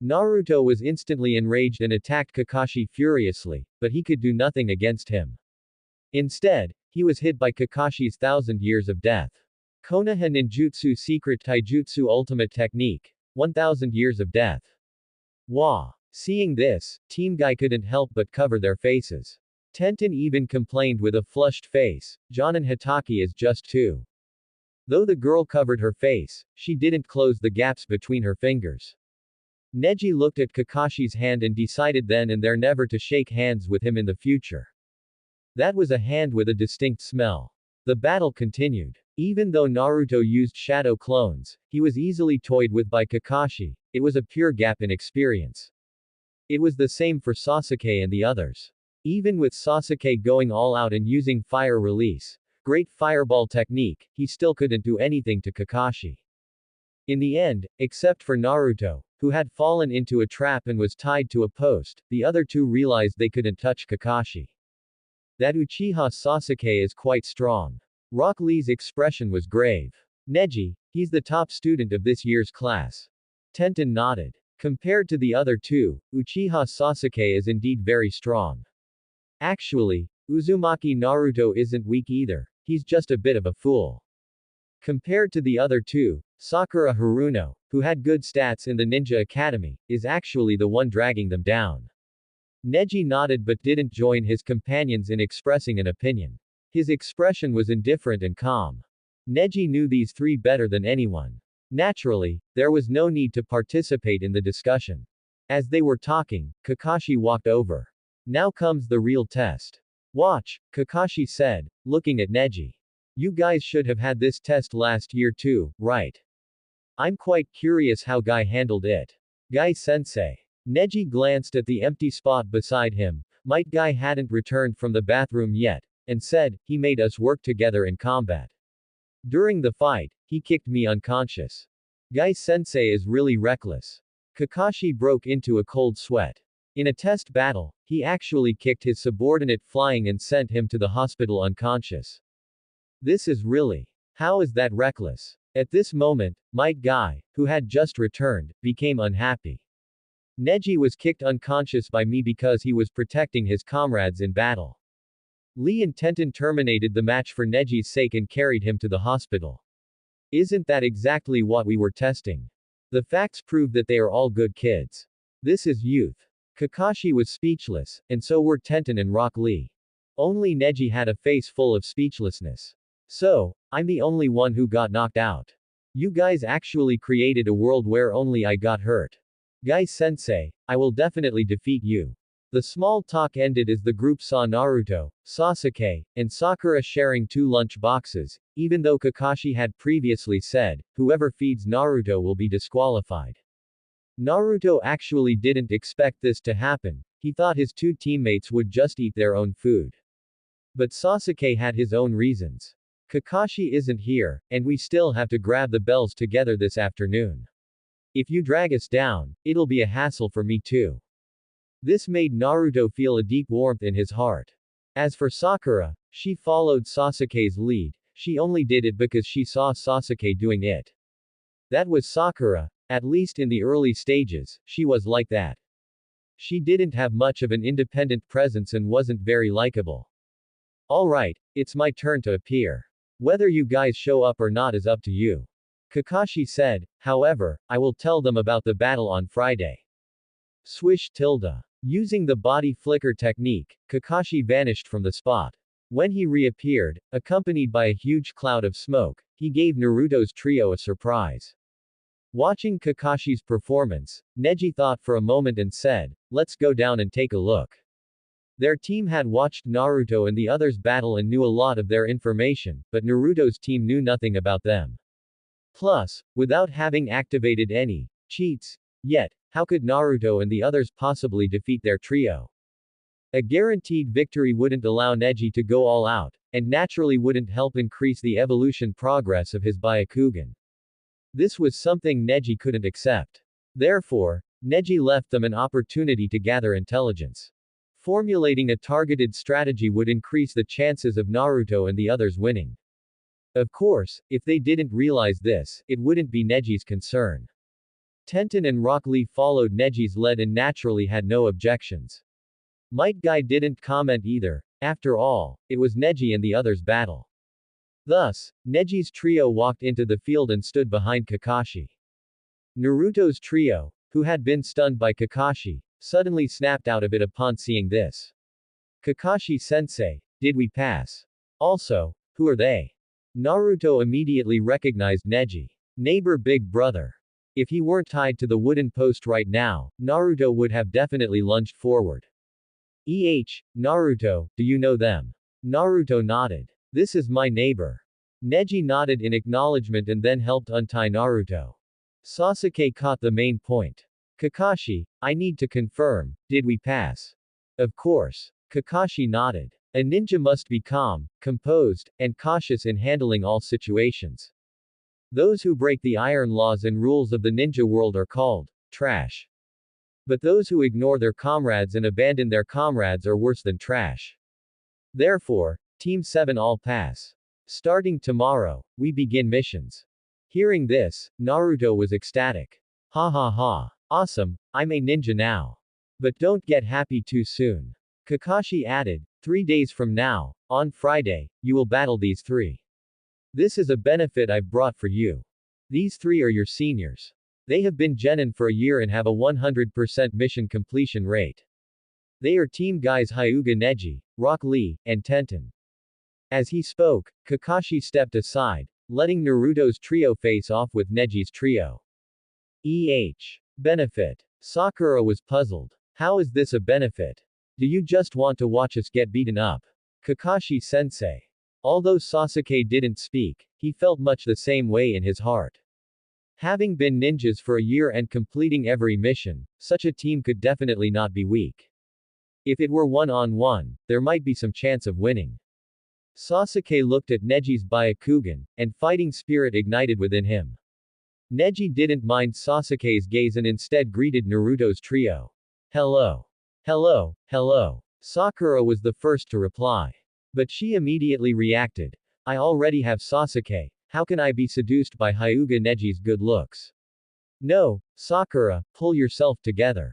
B: Naruto was instantly enraged and attacked Kakashi furiously, but he could do nothing against him. Instead, he was hit by Kakashi's 1,000 Years of Death. Konoha Ninjutsu Secret Taijutsu Ultimate Technique. 1,000 Years of Death. Wah! Seeing this, Team Guy couldn't help but cover their faces. Tenten even complained with a flushed face, Jonin Hitaki is just 2. Though the girl covered her face, she didn't close the gaps between her fingers. Neji looked at Kakashi's hand and decided then and there never to shake hands with him in the future. That was a hand with a distinct smell. The battle continued. Even though Naruto used shadow clones, he was easily toyed with by Kakashi, it was a pure gap in experience. It was the same for Sasuke and the others. Even with Sasuke going all out and using fire release, great fireball technique, he still couldn't do anything to Kakashi. In the end, except for Naruto, who had fallen into a trap and was tied to a post, the other two realized they couldn't touch Kakashi. That Uchiha Sasuke is quite strong. Rock Lee's expression was grave. Neji, he's the top student of this year's class. Tenten nodded. Compared to the other two, Uchiha Sasuke is indeed very strong. Actually, Uzumaki Naruto isn't weak either, he's just a bit of a fool. Compared to the other two, Sakura Haruno, who had good stats in the Ninja Academy, is actually the one dragging them down. Neji nodded but didn't join his companions in expressing an opinion. His expression was indifferent and calm. Neji knew these three better than anyone. Naturally, there was no need to participate in the discussion. As they were talking, Kakashi walked over. Now comes the real test. Watch, Kakashi said, looking at Neji. You guys should have had this test last year too, right? I'm quite curious how Guy handled it. Guy-sensei. Neji glanced at the empty spot beside him. Might Guy hadn't returned from the bathroom yet, and said, he made us work together in combat. During the fight, he kicked me unconscious. Guy-sensei is really reckless. Kakashi broke into a cold sweat. In a test battle, he actually kicked his subordinate flying and sent him to the hospital unconscious. This is really. How is that reckless? At this moment, Might Guy, who had just returned, became unhappy. Neji was kicked unconscious by me because he was protecting his comrades in battle. Lee and Tenten terminated the match for Neji's sake and carried him to the hospital. Isn't that exactly what we were testing? The facts prove that they are all good kids. This is youth. Kakashi was speechless, and so were Tenten and Rock Lee. Only Neji had a face full of speechlessness. So, I'm the only one who got knocked out. You guys actually created a world where only I got hurt. Guy-sensei, I will definitely defeat you. The small talk ended as the group saw Naruto, Sasuke, and Sakura sharing 2 lunch boxes, even though Kakashi had previously said, whoever feeds Naruto will be disqualified. Naruto actually didn't expect this to happen, he thought his 2 teammates would just eat their own food. But Sasuke had his own reasons. Kakashi isn't here, and we still have to grab the bells together this afternoon. If you drag us down, it'll be a hassle for me too. This made Naruto feel a deep warmth in his heart. As for Sakura, she followed Sasuke's lead, She only did it because she saw Sasuke doing it. That was Sakura. At least in the early stages, she was like that. She didn't have much of an independent presence and wasn't very likable. Alright, it's my turn to appear. Whether you guys show up or not is up to you. Kakashi said, however, I will tell them about the battle on Friday. Swish tilde. Using the body flicker technique, Kakashi vanished from the spot. When he reappeared, accompanied by a huge cloud of smoke, he gave Naruto's trio a surprise. Watching Kakashi's performance, Neji thought for a moment and said, let's go down and take a look. Their team had watched Naruto and the others battle and knew a lot of their information, but Naruto's team knew nothing about them. Plus, without having activated any cheats yet, how could Naruto and the others possibly defeat their trio? A guaranteed victory wouldn't allow Neji to go all out, and naturally wouldn't help increase the evolution progress of his Byakugan. This was something Neji couldn't accept. Therefore, Neji left them an opportunity to gather intelligence. Formulating a targeted strategy would increase the chances of Naruto and the others winning. Of course, if they didn't realize this, it wouldn't be Neji's concern. Tenten and Rock Lee followed Neji's lead and naturally had no objections. Might Guy didn't comment either. After all, it was Neji and the others' battle. Thus, Neji's trio walked into the field and stood behind Kakashi. Naruto's trio, who had been stunned by Kakashi, suddenly snapped out of it upon seeing this. Kakashi-sensei, did we pass? Also, who are they? Naruto immediately recognized Neji. Neighbor big brother. If he weren't tied to the wooden post right now, Naruto would have definitely lunged forward. Naruto, do you know them? Naruto nodded. This is my neighbor. Neji nodded in acknowledgement and then helped untie Naruto. Sasuke caught the main point. Kakashi, I need to confirm, did we pass? Of course. Kakashi nodded. A ninja must be calm, composed, and cautious in handling all situations. Those who break the iron laws and rules of the ninja world are called trash. But those who ignore their comrades and abandon their comrades are worse than trash. Therefore, Team 7 all pass. Starting tomorrow, we begin missions. Hearing this, Naruto was ecstatic. Ha ha ha. Awesome, I'm a ninja now. But don't get happy too soon. Kakashi added, 3 days from now, on Friday, you will battle these 3. This is a benefit I've brought for you. These 3 are your seniors. They have been genin for a year and have a 100% mission completion rate. They are Team Guys Hyuga Neji, Rock Lee, and Tenten. As he spoke, Kakashi stepped aside, letting Naruto's trio face off with Neji's trio. Benefit. Sakura was puzzled. How is this a benefit? Do you just want to watch us get beaten up? Kakashi-sensei. Although Sasuke didn't speak, he felt much the same way in his heart. Having been ninjas for a year and completing every mission, such a team could definitely not be weak. If it were one-on-one, there might be some chance of winning. Sasuke looked at Neji's Byakugan, and fighting spirit ignited within him. Neji didn't mind Sasuke's gaze and instead greeted Naruto's trio. Hello. Hello, hello. Sakura was the first to reply. But she immediately reacted. I already have Sasuke, how can I be seduced by Hyuga Neji's good looks? No, Sakura, pull yourself together.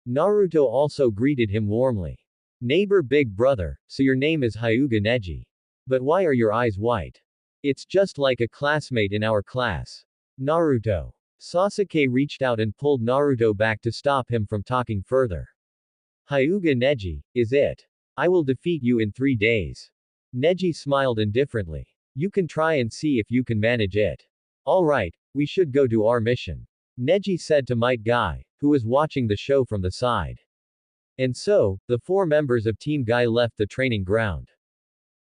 B: Naruto also greeted him warmly. Neighbor big brother, so your name is Hyuga Neji. But why are your eyes white? It's just like a classmate in our class. Naruto. Sasuke reached out and pulled Naruto back to stop him from talking further. Hyuga Neji, is it? I will defeat you in 3 days. Neji smiled indifferently. You can try and see if you can manage it. Alright, we should go to our mission. Neji said to Might Guy, who was watching the show from the side. And so, the 4 members of Team Guy left the training ground.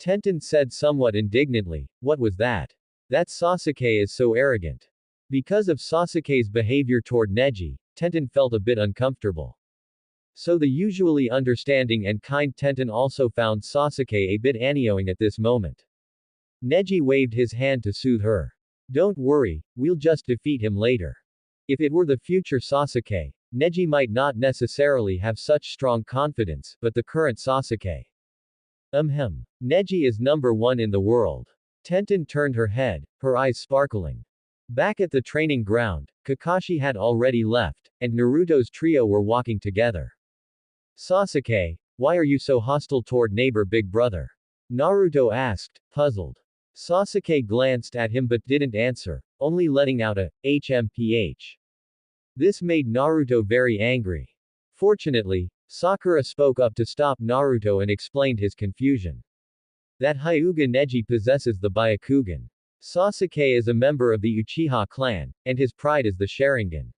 B: Tenten said somewhat indignantly, what was that? That Sasuke is so arrogant. Because of Sasuke's behavior toward Neji, Tenten felt a bit uncomfortable. So the usually understanding and kind Tenten also found Sasuke a bit annoying at this moment. Neji waved his hand to soothe her. Don't worry, we'll just defeat him later. If it were the future Sasuke, Neji might not necessarily have such strong confidence, but the current Sasuke. Neji is number 1 in the world. Tenten turned her head, her eyes sparkling. Back at the training ground, Kakashi had already left, and Naruto's trio were walking together. Sasuke, why are you so hostile toward neighbor Big Brother? Naruto asked, puzzled. Sasuke glanced at him but didn't answer, only letting out a HMPH. This made Naruto very angry. Fortunately, Sakura spoke up to stop Naruto and explained his confusion. That Hyuga Neji possesses the Byakugan. Sasuke is a member of the Uchiha clan, and his pride is the Sharingan.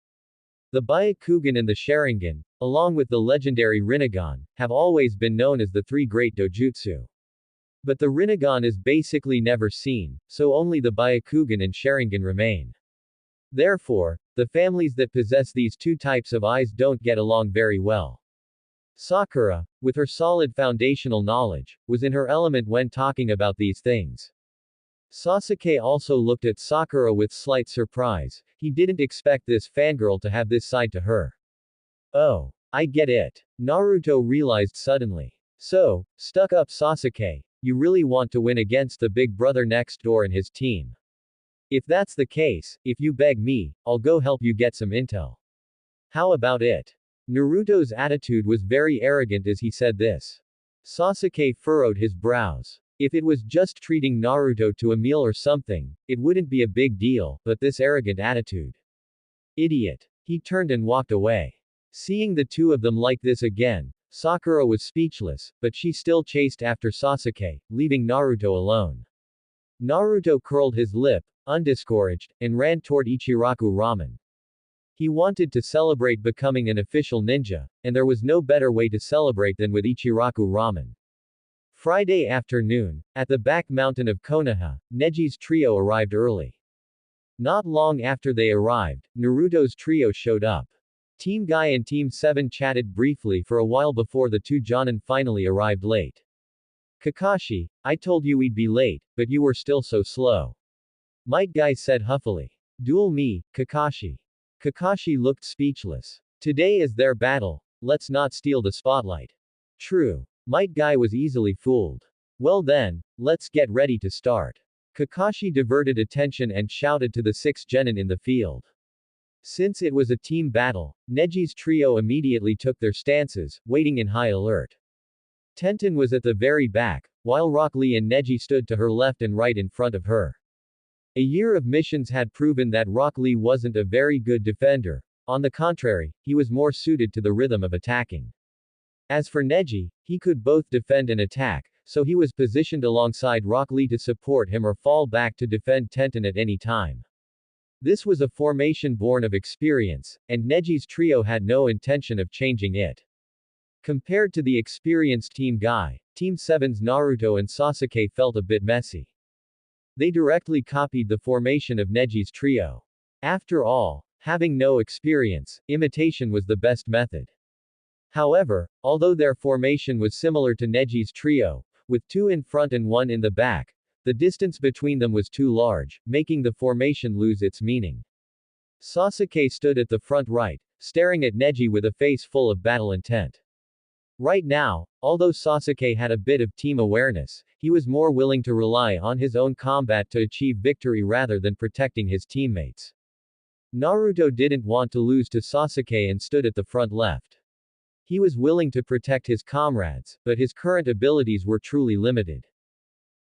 B: The Byakugan and the Sharingan, along with the legendary Rinnegan, have always been known as the three great dojutsu. But the Rinnegan is basically never seen, so only the Byakugan and Sharingan remain. Therefore, the families that possess these two types of eyes don't get along very well. Sakura, with her solid foundational knowledge, was in her element when talking about these things. Sasuke also looked at Sakura with slight surprise. He didn't expect this fangirl to have this side to her. Oh, I get it. Naruto realized suddenly. So, stuck-up Sasuke, you really want to win against the big brother next door and his team. If that's the case, if you beg me, I'll go help you get some intel. How about it? Naruto's attitude was very arrogant as he said this. Sasuke furrowed his brows. If it was just treating Naruto to a meal or something, it wouldn't be a big deal, but this arrogant attitude. Idiot. He turned and walked away. Seeing the two of them like this again, Sakura was speechless, but she still chased after Sasuke, leaving Naruto alone. Naruto curled his lip, undiscouraged, and ran toward Ichiraku Ramen. He wanted to celebrate becoming an official ninja, and there was no better way to celebrate than with Ichiraku Ramen. Friday afternoon, at the back mountain of Konoha, Neji's trio arrived early. Not long after they arrived, Naruto's trio showed up. Team Guy and Team 7 chatted briefly for a while before the two Jonin finally arrived late. Kakashi, I told you we'd be late, but you were still so slow. Might Guy said huffily. Duel me, Kakashi. Kakashi looked speechless. Today is their battle, let's not steal the spotlight. True. Might Guy was easily fooled. Well then, let's get ready to start. Kakashi diverted attention and shouted to the 6 genin in the field. Since it was a team battle, Neji's trio immediately took their stances, waiting in high alert. Tenten was at the very back, while Rock Lee and Neji stood to her left and right in front of her. A year of missions had proven that Rock Lee wasn't a very good defender. On the contrary, he was more suited to the rhythm of attacking. As for Neji, he could both defend and attack, so he was positioned alongside Rock Lee to support him or fall back to defend Tenten at any time. This was a formation born of experience, and Neji's trio had no intention of changing it. Compared to the experienced Team Guy, Team 7's Naruto and Sasuke felt a bit messy. They directly copied the formation of Neji's trio. After all, having no experience, imitation was the best method. However, although their formation was similar to Neji's trio, with 2 in front and 1 in the back, the distance between them was too large, making the formation lose its meaning. Sasuke stood at the front right, staring at Neji with a face full of battle intent. Right now, although Sasuke had a bit of team awareness, he was more willing to rely on his own combat to achieve victory rather than protecting his teammates. Naruto didn't want to lose to Sasuke and stood at the front left. He was willing to protect his comrades, but his current abilities were truly limited.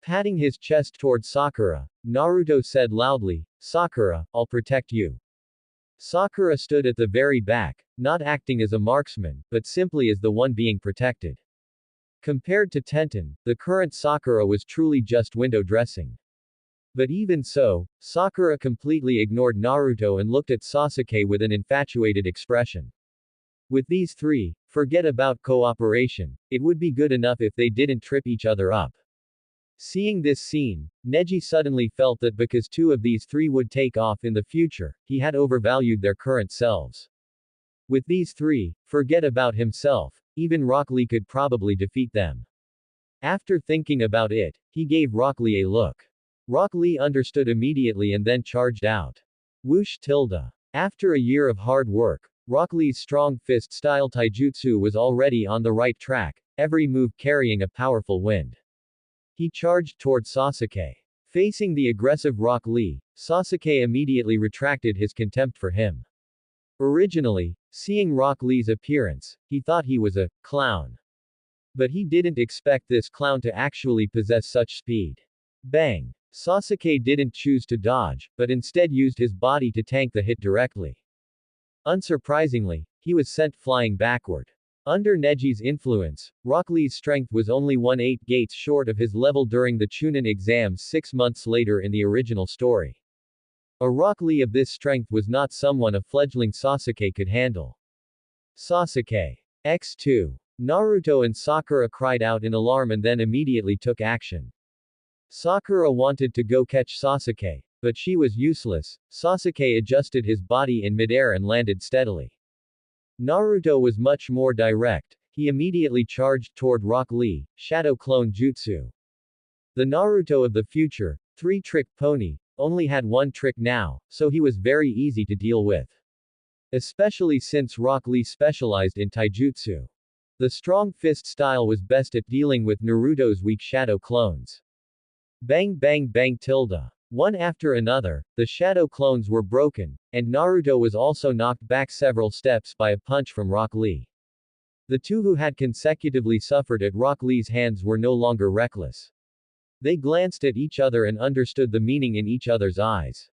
B: Patting his chest toward Sakura, Naruto said loudly, Sakura, I'll protect you. Sakura stood at the very back, not acting as a marksman, but simply as the one being protected. Compared to Tenten, the current Sakura was truly just window dressing. But even so, Sakura completely ignored Naruto and looked at Sasuke with an infatuated expression. With these three, forget about cooperation, it would be good enough if they didn't trip each other up. Seeing this scene, Neji suddenly felt that because 2 of these 3 would take off in the future, he had overvalued their current selves. With these 3, forget about himself, even Rock Lee could probably defeat them. After thinking about it, he gave Rock Lee a look. Rock Lee understood immediately and then charged out. Whoosh tilde. After a year of hard work, Rock Lee's strong fist-style taijutsu was already on the right track, every move carrying a powerful wind. He charged toward Sasuke. Facing the aggressive Rock Lee, Sasuke immediately retracted his contempt for him. Originally, seeing Rock Lee's appearance, he thought he was a clown. But he didn't expect this clown to actually possess such speed. Bang! Sasuke didn't choose to dodge, but instead used his body to tank the hit directly. Unsurprisingly, he was sent flying backward. Under Neji's influence, Rock Lee's strength was only 1/8 gates short of his level during the Chunin exams 6 months later in the original story. A Rock Lee of this strength was not someone a fledgling Sasuke could handle. Sasuke. X2. Naruto and Sakura cried out in alarm and then immediately took action. Sakura wanted to go catch Sasuke, but she was useless. Sasuke adjusted his body in midair and landed steadily. Naruto was much more direct. He immediately charged toward Rock Lee, Shadow Clone Jutsu. The Naruto of the future, 3-trick pony, only had one trick now, so he was very easy to deal with. Especially since Rock Lee specialized in taijutsu. The strong fist style was best at dealing with Naruto's weak shadow clones. Bang bang bang tilde. One after another, the shadow clones were broken, and Naruto was also knocked back several steps by a punch from Rock Lee. The two who had consecutively suffered at Rock Lee's hands were no longer reckless. They glanced at each other and understood the meaning in each other's eyes.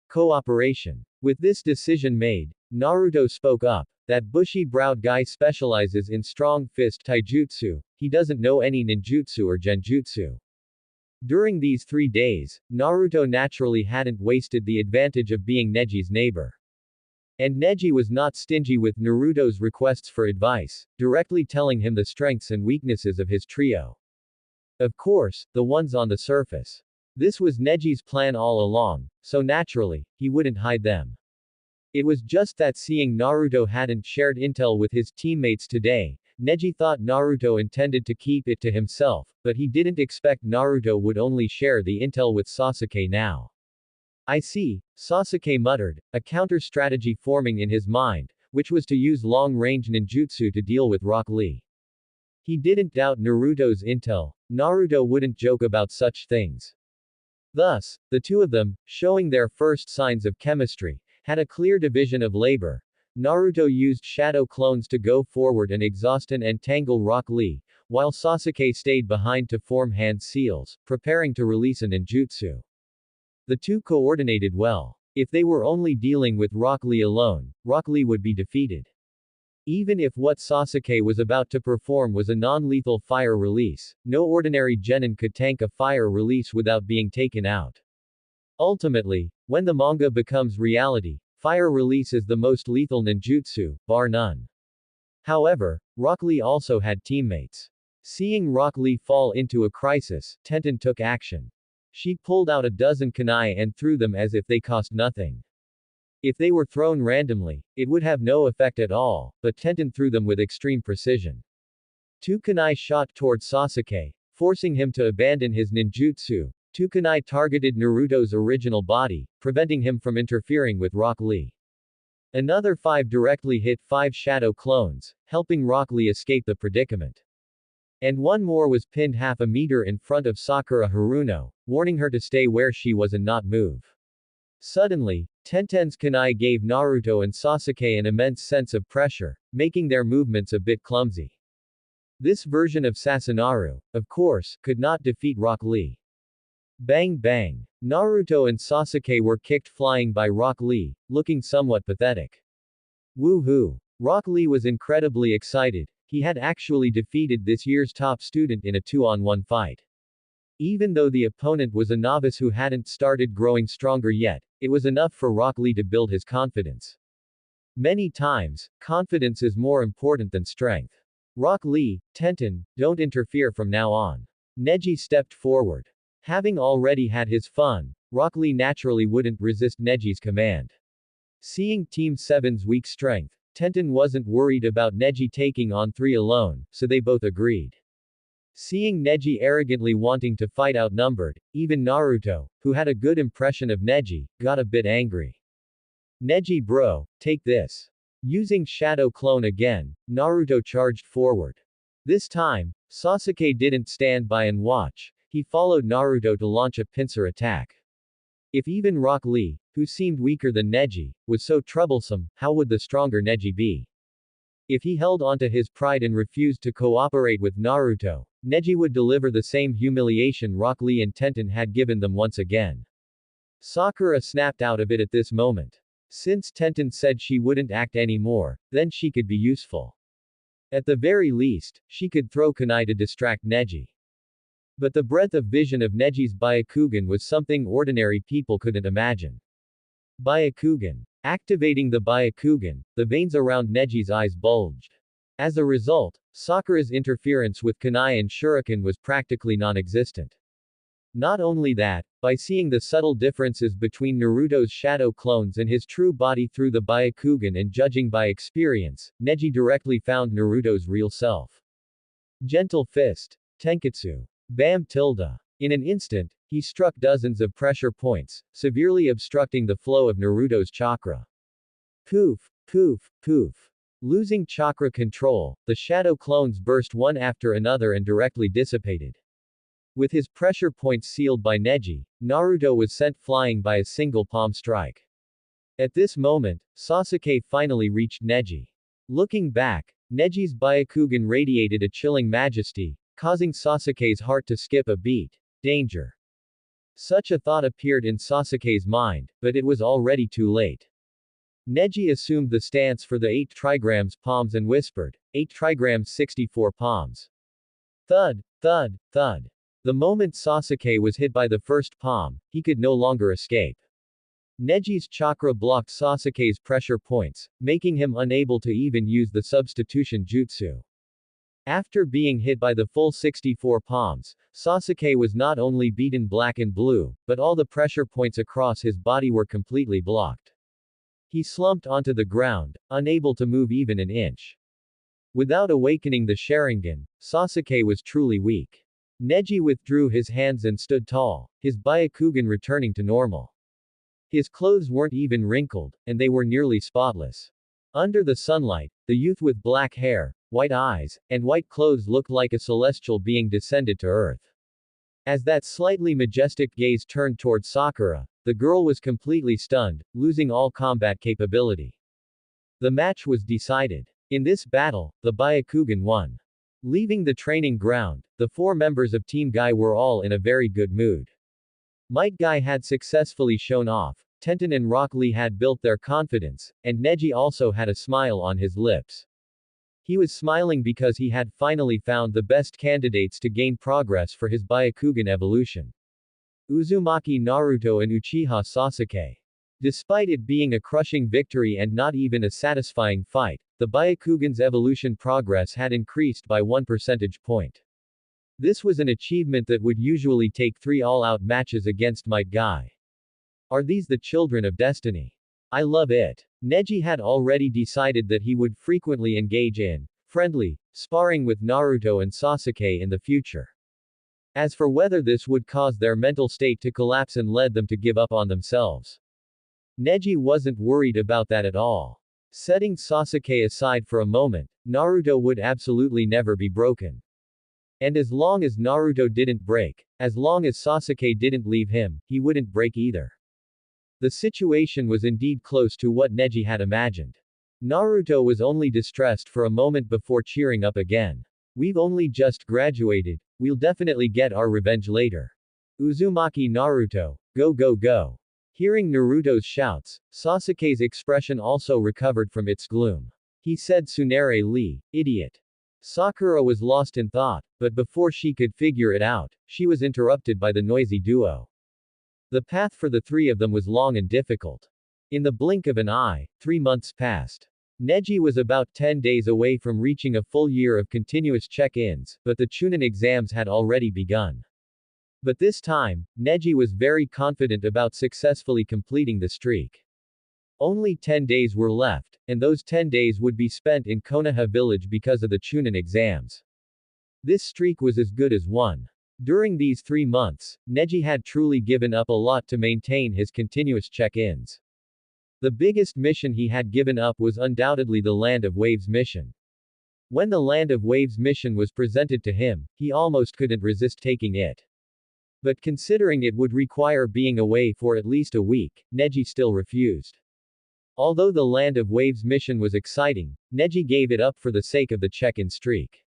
B: Cooperation. With this decision made, Naruto spoke up. That bushy-browed guy specializes in strong fist taijutsu, he doesn't know any ninjutsu or genjutsu. During these 3 days, Naruto naturally hadn't wasted the advantage of being Neji's neighbor. And Neji was not stingy with Naruto's requests for advice, directly telling him the strengths and weaknesses of his trio. Of course, the ones on the surface. This was Neji's plan all along, so naturally, he wouldn't hide them. It was just that seeing Naruto hadn't shared intel with his teammates today, Neji thought Naruto intended to keep it to himself, but he didn't expect Naruto would only share the intel with Sasuke now. I see, Sasuke muttered, a counter-strategy forming in his mind, which was to use long-range ninjutsu to deal with Rock Lee. He didn't doubt Naruto's intel. Naruto wouldn't joke about such things. Thus, the two of them, showing their first signs of chemistry, had a clear division of labor. Naruto used shadow clones to go forward and exhaust and entangle Rock Lee, while Sasuke stayed behind to form hand seals, preparing to release a ninjutsu. The two coordinated well. If they were only dealing with Rock Lee alone, Rock Lee would be defeated. Even if what Sasuke was about to perform was a non-lethal fire release, no ordinary genin could tank a fire release without being taken out. Ultimately, when the manga becomes reality, fire release is the most lethal ninjutsu, bar none. However, Rock Lee also had teammates. Seeing Rock Lee fall into a crisis, Tenten took action. She pulled out a dozen kunai and threw them as if they cost nothing. If they were thrown randomly, it would have no effect at all, but Tenten threw them with extreme precision. 2 kunai shot toward Sasuke, forcing him to abandon his ninjutsu. 2 kunai targeted Naruto's original body, preventing him from interfering with Rock Lee. Another 5 directly hit 5 shadow clones, helping Rock Lee escape the predicament. And one more was pinned half a meter in front of Sakura Haruno, warning her to stay where she was and not move. Suddenly, Tenten's kunai gave Naruto and Sasuke an immense sense of pressure, making their movements a bit clumsy. This version of Sasunaru, of course, could not defeat Rock Lee. Bang bang. Naruto and Sasuke were kicked flying by Rock Lee, looking somewhat pathetic. Woohoo! Rock Lee was incredibly excited. He had actually defeated this year's top student in a 2-on-1 fight. Even though the opponent was a novice who hadn't started growing stronger yet, it was enough for Rock Lee to build his confidence. Many times, confidence is more important than strength. Rock Lee, Tenten, don't interfere from now on. Neji stepped forward. Having already had his fun, Rock Lee naturally wouldn't resist Neji's command. Seeing Team 7's weak strength, Tenten wasn't worried about Neji taking on 3 alone, so they both agreed. Seeing Neji arrogantly wanting to fight outnumbered, even Naruto, who had a good impression of Neji, got a bit angry. Neji bro, take this. Using Shadow Clone again, Naruto charged forward. This time, Sasuke didn't stand by and watch. he followed Naruto to launch a pincer attack. If even Rock Lee, who seemed weaker than Neji, was so troublesome, how would the stronger Neji be? If he held onto his pride and refused to cooperate with Naruto, Neji would deliver the same humiliation Rock Lee and Tenten had given them once again. Sakura snapped out of it at this moment. Since Tenten said she wouldn't act anymore, then she could be useful. At the very least, she could throw kunai to distract Neji. But the breadth of vision of Neji's Byakugan was something ordinary people couldn't imagine. Byakugan. Activating the Byakugan, the veins around Neji's eyes bulged. As a result, Sakura's interference with kunai and shuriken was practically non-existent. Not only that, by seeing the subtle differences between Naruto's shadow clones and his true body through the Byakugan and judging by experience, Neji directly found Naruto's real self. Gentle Fist. Tenketsu. Bam tilde. In an instant, he struck dozens of pressure points, severely obstructing the flow of Naruto's chakra. Poof, poof, poof. Losing chakra control, the shadow clones burst one after another and directly dissipated. With his pressure points sealed by Neji, Naruto was sent flying by a single palm strike. At this moment, Sasuke finally reached Neji. Looking back, Neji's Byakugan radiated a chilling majesty, causing Sasuke's heart to skip a beat. Danger. Such a thought appeared in Sasuke's mind, but it was already too late. Neji assumed the stance for the 8 trigrams palms and whispered, 8 trigrams 64 palms. Thud, thud, thud. The moment Sasuke was hit by the first palm, he could no longer escape. Neji's chakra blocked Sasuke's pressure points, making him unable to even use the substitution jutsu. After being hit by the full 64 palms, Sasuke was not only beaten black and blue, but all the pressure points across his body were completely blocked. He slumped onto the ground, unable to move even an inch. Without awakening the Sharingan, Sasuke was truly weak. Neji withdrew his hands and stood tall, his Byakugan returning to normal. His clothes weren't even wrinkled, and they were nearly spotless. Under the sunlight, the youth with black hair, white eyes, and white clothes looked like a celestial being descended to earth. As that slightly majestic gaze turned toward Sakura, the girl was completely stunned, losing all combat capability. The match was decided. In this battle, the Byakugan won. Leaving the training ground, the 4 members of Team Guy were all in a very good mood. Might Guy had successfully shown off, Tenten and Rock Lee had built their confidence, and Neji also had a smile on his lips. He was smiling because he had finally found the best candidates to gain progress for his Byakugan evolution. Uzumaki Naruto and Uchiha Sasuke. Despite it being a crushing victory and not even a satisfying fight, the Byakugan's evolution progress had increased by 1 percentage point. This was an achievement that would usually take 3 all-out matches against Might Guy. Are these the children of destiny? I love it. Neji had already decided that he would frequently engage in friendly sparring with Naruto and Sasuke in the future. As for whether this would cause their mental state to collapse and led them to give up on themselves, Neji wasn't worried about that at all. Setting Sasuke aside for a moment, Naruto would absolutely never be broken. And as long as Naruto didn't break, as long as Sasuke didn't leave him, he wouldn't break either. The situation was indeed close to what Neji had imagined. Naruto was only distressed for a moment before cheering up again. We've only just graduated, we'll definitely get our revenge later. Uzumaki Naruto, go go go. Hearing Naruto's shouts, Sasuke's expression also recovered from its gloom. He said Tsunere Lee, idiot. Sakura was lost in thought, but before she could figure it out, she was interrupted by the noisy duo. The path for the 3 of them was long and difficult. In the blink of an eye, 3 months passed. Neji was about 10 days away from reaching a full year of continuous check-ins, but the Chunin exams had already begun. But this time, Neji was very confident about successfully completing the streak. Only 10 days were left, and those 10 days would be spent in Konoha village because of the Chunin exams. This streak was as good as won. During these 3 months, Neji had truly given up a lot to maintain his continuous check-ins. The biggest mission he had given up was undoubtedly the Land of Waves mission. When the Land of Waves mission was presented to him, he almost couldn't resist taking it. But considering it would require being away for at least a week, Neji still refused. Although the Land of Waves mission was exciting, Neji gave it up for the sake of the check-in streak.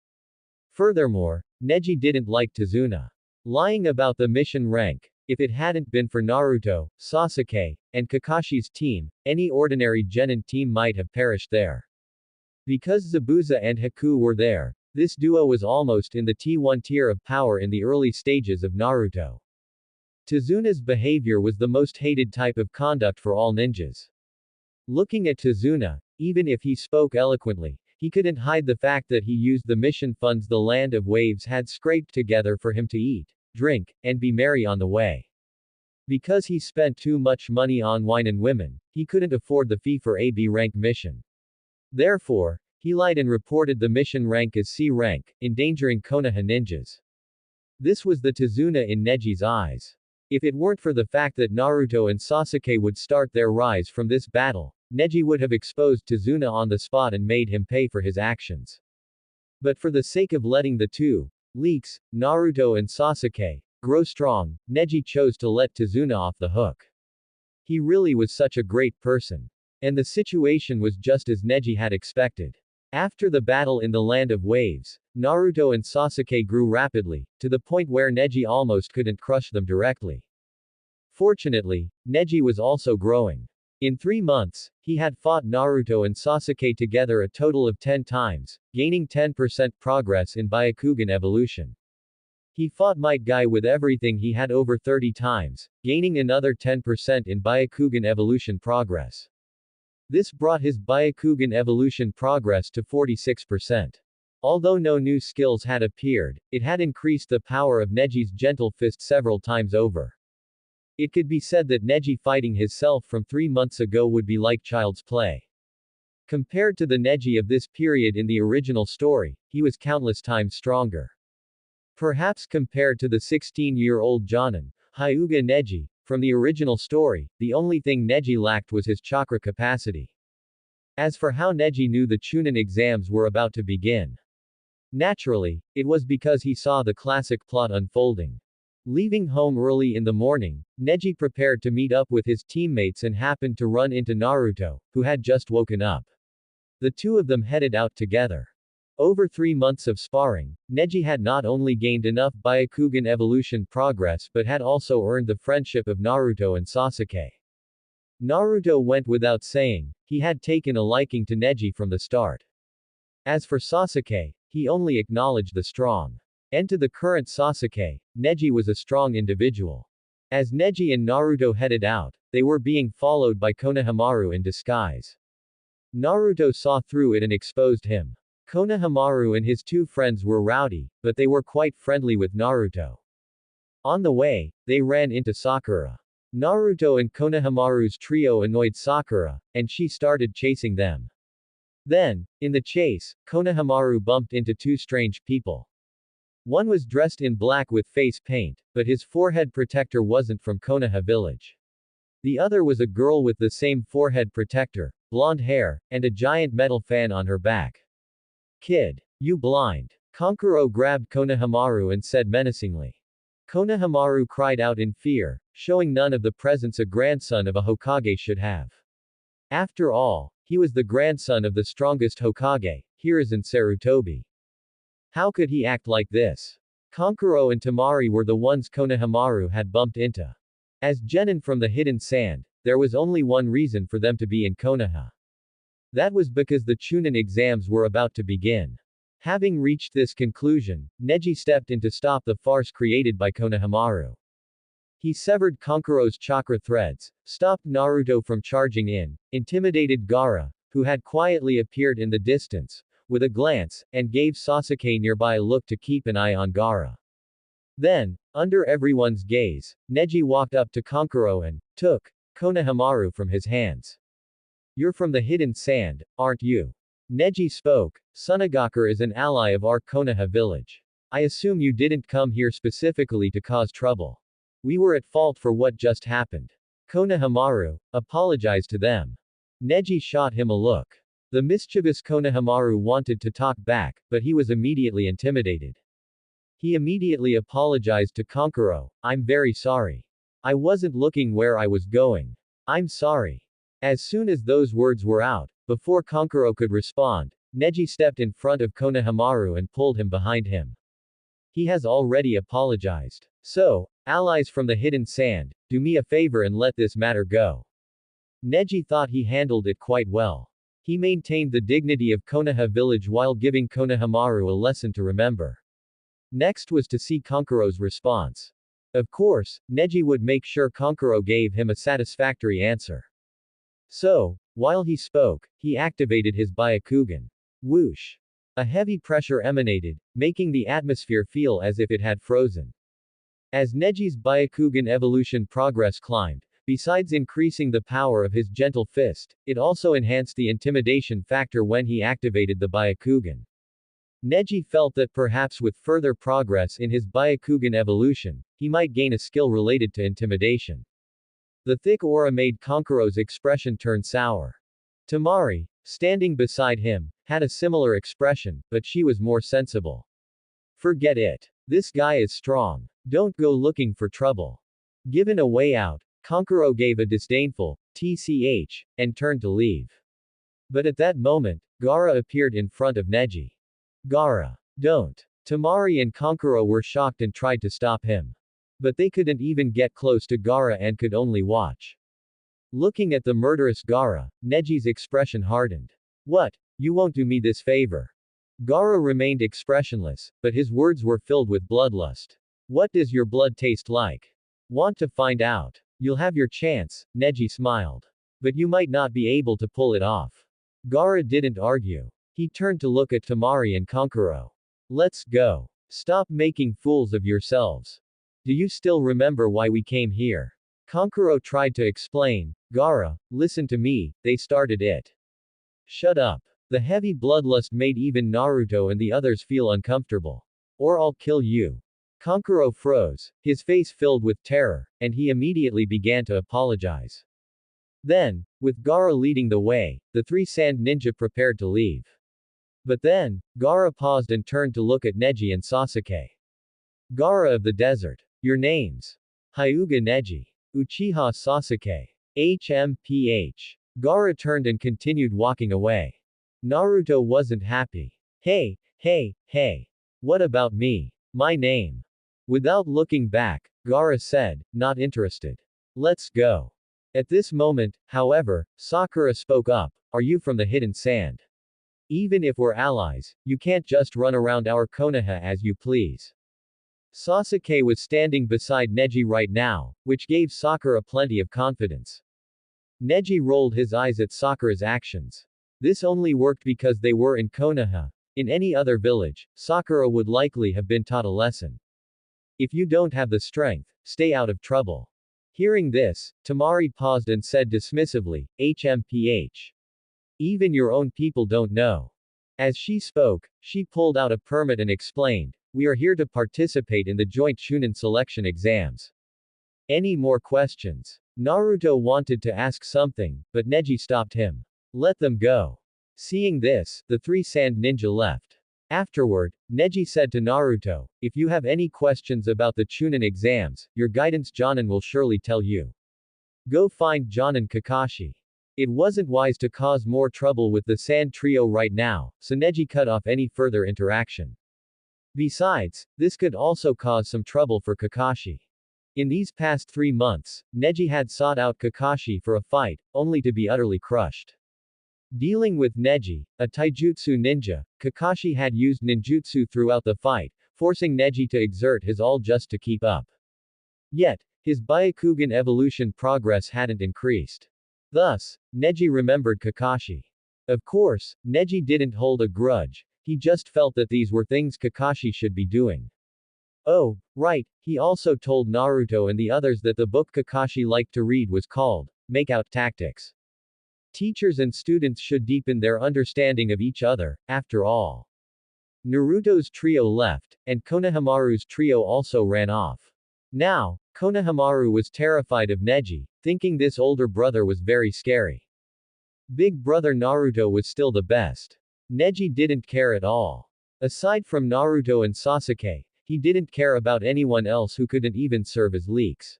B: Furthermore, Neji didn't like Tazuna lying about the mission rank. If it hadn't been for Naruto, Sasuke, and Kakashi's team, any ordinary genin team might have perished there. Because Zabuza and Haku were there, this duo was almost in the T1 tier of power in the early stages of Naruto. Tazuna's behavior was the most hated type of conduct for all ninjas. Looking at Tazuna, even if he spoke eloquently, he couldn't hide the fact that he used the mission funds the Land of Waves had scraped together for him to eat, drink, and be merry on the way. Because he spent too much money on wine and women, he couldn't afford the fee for a B rank mission. Therefore, he lied and reported the mission rank as C rank, endangering Konoha ninjas. This was the Tazuna in Neji's eyes. If it weren't for the fact that Naruto and Sasuke would start their rise from this battle, Neji would have exposed Tazuna on the spot and made him pay for his actions. But for the sake of letting the two leaks, Naruto and Sasuke, grow strong, Neji chose to let Tazuna off the hook. He really was such a great person. And the situation was just as Neji had expected. After the battle in the Land of Waves, Naruto and Sasuke grew rapidly, to the point where Neji almost couldn't crush them directly. Fortunately, Neji was also growing. In 3 months, he had fought Naruto and Sasuke together a total of 10 times, gaining 10% progress in Byakugan evolution. He fought Might Guy with everything he had over 30 times, gaining another 10% in Byakugan evolution progress. This brought his Byakugan evolution progress to 46%. Although no new skills had appeared, it had increased the power of Neji's gentle fist several times over. It could be said that Neji fighting himself from 3 months ago would be like child's play. Compared to the Neji of this period in the original story, he was countless times stronger. Perhaps compared to the 16-year-old Jonin, Hyuga Neji, from the original story, the only thing Neji lacked was his chakra capacity. As for how Neji knew the Chunin exams were about to begin. Naturally, it was because he saw the classic plot unfolding. Leaving home early in the morning, Neji prepared to meet up with his teammates and happened to run into Naruto, who had just woken up. The two of them headed out together. Over 3 months of sparring, Neji had not only gained enough Byakugan evolution progress but had also earned the friendship of Naruto and Sasuke. Naruto went without saying, he had taken a liking to Neji from the start. As for Sasuke, he only acknowledged the strong. And to the current Sasuke, Neji was a strong individual. As Neji and Naruto headed out, they were being followed by Konohamaru in disguise. Naruto saw through it and exposed him. Konohamaru and his 2 friends were rowdy, but they were quite friendly with Naruto. On the way, they ran into Sakura. Naruto and Konohamaru's trio annoyed Sakura, and she started chasing them. Then, in the chase, Konohamaru bumped into 2 strange people. One was dressed in black with face paint, but his forehead protector wasn't from Konoha village. The other was a girl with the same forehead protector, blonde hair, and a giant metal fan on her back. Kid, you blind. Kankuro grabbed Konohamaru and said menacingly. Konohamaru cried out in fear, showing none of the presence a grandson of a Hokage should have. After all, he was the grandson of the strongest Hokage, Hiruzen Sarutobi. How could he act like this? Kankuro and Tamari were the ones Konohamaru had bumped into. As genin from the hidden sand, there was only one reason for them to be in Konoha. That was because the Chunin exams were about to begin. Having reached this conclusion, Neji stepped in to stop the farce created by Konohamaru. He severed Kankuro's chakra threads, stopped Naruto from charging in, intimidated Gaara, who had quietly appeared in the distance, with a glance, and gave Sasuke nearby a look to keep an eye on Gaara. Then, under everyone's gaze, Neji walked up to Kankuro and took Konohamaru from his hands. You're from the hidden sand, aren't you? Neji spoke. Sunagakure is an ally of our Konoha village. I assume you didn't come here specifically to cause trouble. We were at fault for what just happened. Konohamaru, apologize to them. Neji shot him a look. The mischievous Konohamaru wanted to talk back, but he was immediately intimidated. He immediately apologized to Kankuro. I'm very sorry. I wasn't looking where I was going. I'm sorry. As soon as those words were out, before Kankuro could respond, Neji stepped in front of Konohamaru and pulled him behind him. He has already apologized. So, allies from the hidden sand, do me a favor and let this matter go. Neji thought he handled it quite well. He maintained the dignity of Konoha village while giving Konohamaru a lesson to remember. Next was to see Kankuro's response. Of course, Neji would make sure Kankuro gave him a satisfactory answer. So, while he spoke, he activated his Byakugan. Whoosh! A heavy pressure emanated, making the atmosphere feel as if it had frozen. As Neji's Byakugan evolution progress climbed, besides increasing the power of his gentle fist, it also enhanced the intimidation factor when he activated the Byakugan. Neji felt that perhaps with further progress in his Byakugan evolution, he might gain a skill related to intimidation. The thick aura made Kankuro's expression turn sour. Tamari, standing beside him, had a similar expression, but she was more sensible. Forget it. This guy is strong. Don't go looking for trouble. Given a way out, Kankuro gave a disdainful, tch, and turned to leave. But at that moment, Gaara appeared in front of Neji. Gaara. Don't. Tamari and Kankuro were shocked and tried to stop him. But they couldn't even get close to Gaara and could only watch. Looking at the murderous Gaara, Neji's expression hardened. What? You won't do me this favor. Gaara remained expressionless, but his words were filled with bloodlust. What does your blood taste like? Want to find out? You'll have your chance, Neji smiled. But you might not be able to pull it off. Gaara didn't argue. He turned to look at Tamari and Kankuro. Let's go. Stop making fools of yourselves. Do you still remember why we came here? Kankuro tried to explain. Gaara, listen to me, they started it. Shut up. The heavy bloodlust made even Naruto and the others feel uncomfortable. Or I'll kill you. Kankuro froze, his face filled with terror, and he immediately began to apologize. Then, with Gaara leading the way, the three sand ninja prepared to leave. But then, Gaara paused and turned to look at Neji and Sasuke. Gaara of the desert. Your names. Hyuga Neji. Uchiha Sasuke. HMPH. Gaara turned and continued walking away. Naruto wasn't happy. Hey, hey, hey. What about me? My name. Without looking back, Gaara said, not interested. Let's go. At this moment, however, Sakura spoke up. Are you from the hidden sand? Even if we're allies, you can't just run around our Konoha as you please. Sasuke was standing beside Neji right now, which gave Sakura plenty of confidence. Neji rolled his eyes at Sakura's actions. This only worked because they were in Konoha. In any other village, Sakura would likely have been taught a lesson. If you don't have the strength, stay out of trouble. Hearing this, Tamari paused and said dismissively, HMPH. Even your own people don't know. As she spoke, she pulled out a permit and explained, we are here to participate in the joint Chunin selection exams. Any more questions? Naruto wanted to ask something, but Neji stopped him. Let them go. Seeing this, the three sand ninja left. Afterward, Neji said to Naruto, if you have any questions about the Chunin exams, your guidance Jonin will surely tell you. Go find Jonin Kakashi. It wasn't wise to cause more trouble with the sand trio right now, so Neji cut off any further interaction. Besides, this could also cause some trouble for Kakashi. In these past 3 months, Neji had sought out Kakashi for a fight, only to be utterly crushed. Dealing with Neji, a taijutsu ninja, Kakashi had used ninjutsu throughout the fight, forcing Neji to exert his all just to keep up. Yet, his Byakugan evolution progress hadn't increased. Thus, Neji remembered Kakashi. Of course, Neji didn't hold a grudge, he just felt that these were things Kakashi should be doing. Oh, right, he also told Naruto and the others that the book Kakashi liked to read was called Makeout Tactics. Teachers and students should deepen their understanding of each other, after all. Naruto's trio left, and Konohamaru's trio also ran off. Now, Konohamaru was terrified of Neji, thinking this older brother was very scary. Big brother Naruto was still the best. Neji didn't care at all. Aside from Naruto and Sasuke, he didn't care about anyone else who couldn't even serve as leaks.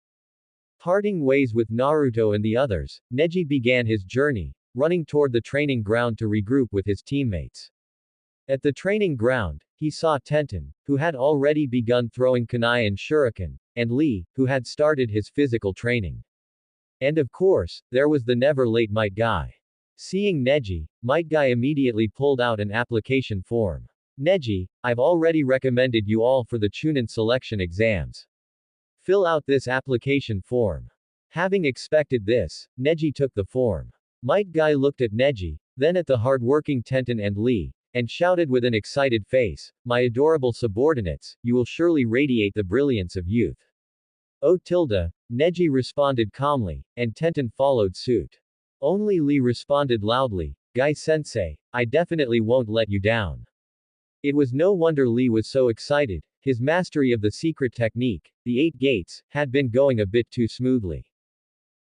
B: Parting ways with Naruto and the others, Neji began his journey, running toward the training ground to regroup with his teammates. At the training ground, he saw Tenten, who had already begun throwing kunai and shuriken, and Lee, who had started his physical training. And of course, there was the never-late Might Guy. Seeing Neji, Might Guy immediately pulled out an application form. Neji, I've already recommended you all for the Chunin selection exams. Fill out this application form. Having expected this, Neji took the form. Might Guy looked at Neji, then at the hard-working Tenten and Lee, and shouted with an excited face, "My adorable subordinates, you will surely radiate the brilliance of youth." Oh tilde, Neji responded calmly, and Tenten followed suit. Only Lee responded loudly, "Guy-sensei, I definitely won't let you down." It was no wonder Lee was so excited. His mastery of the secret technique, the 8 gates, had been going a bit too smoothly.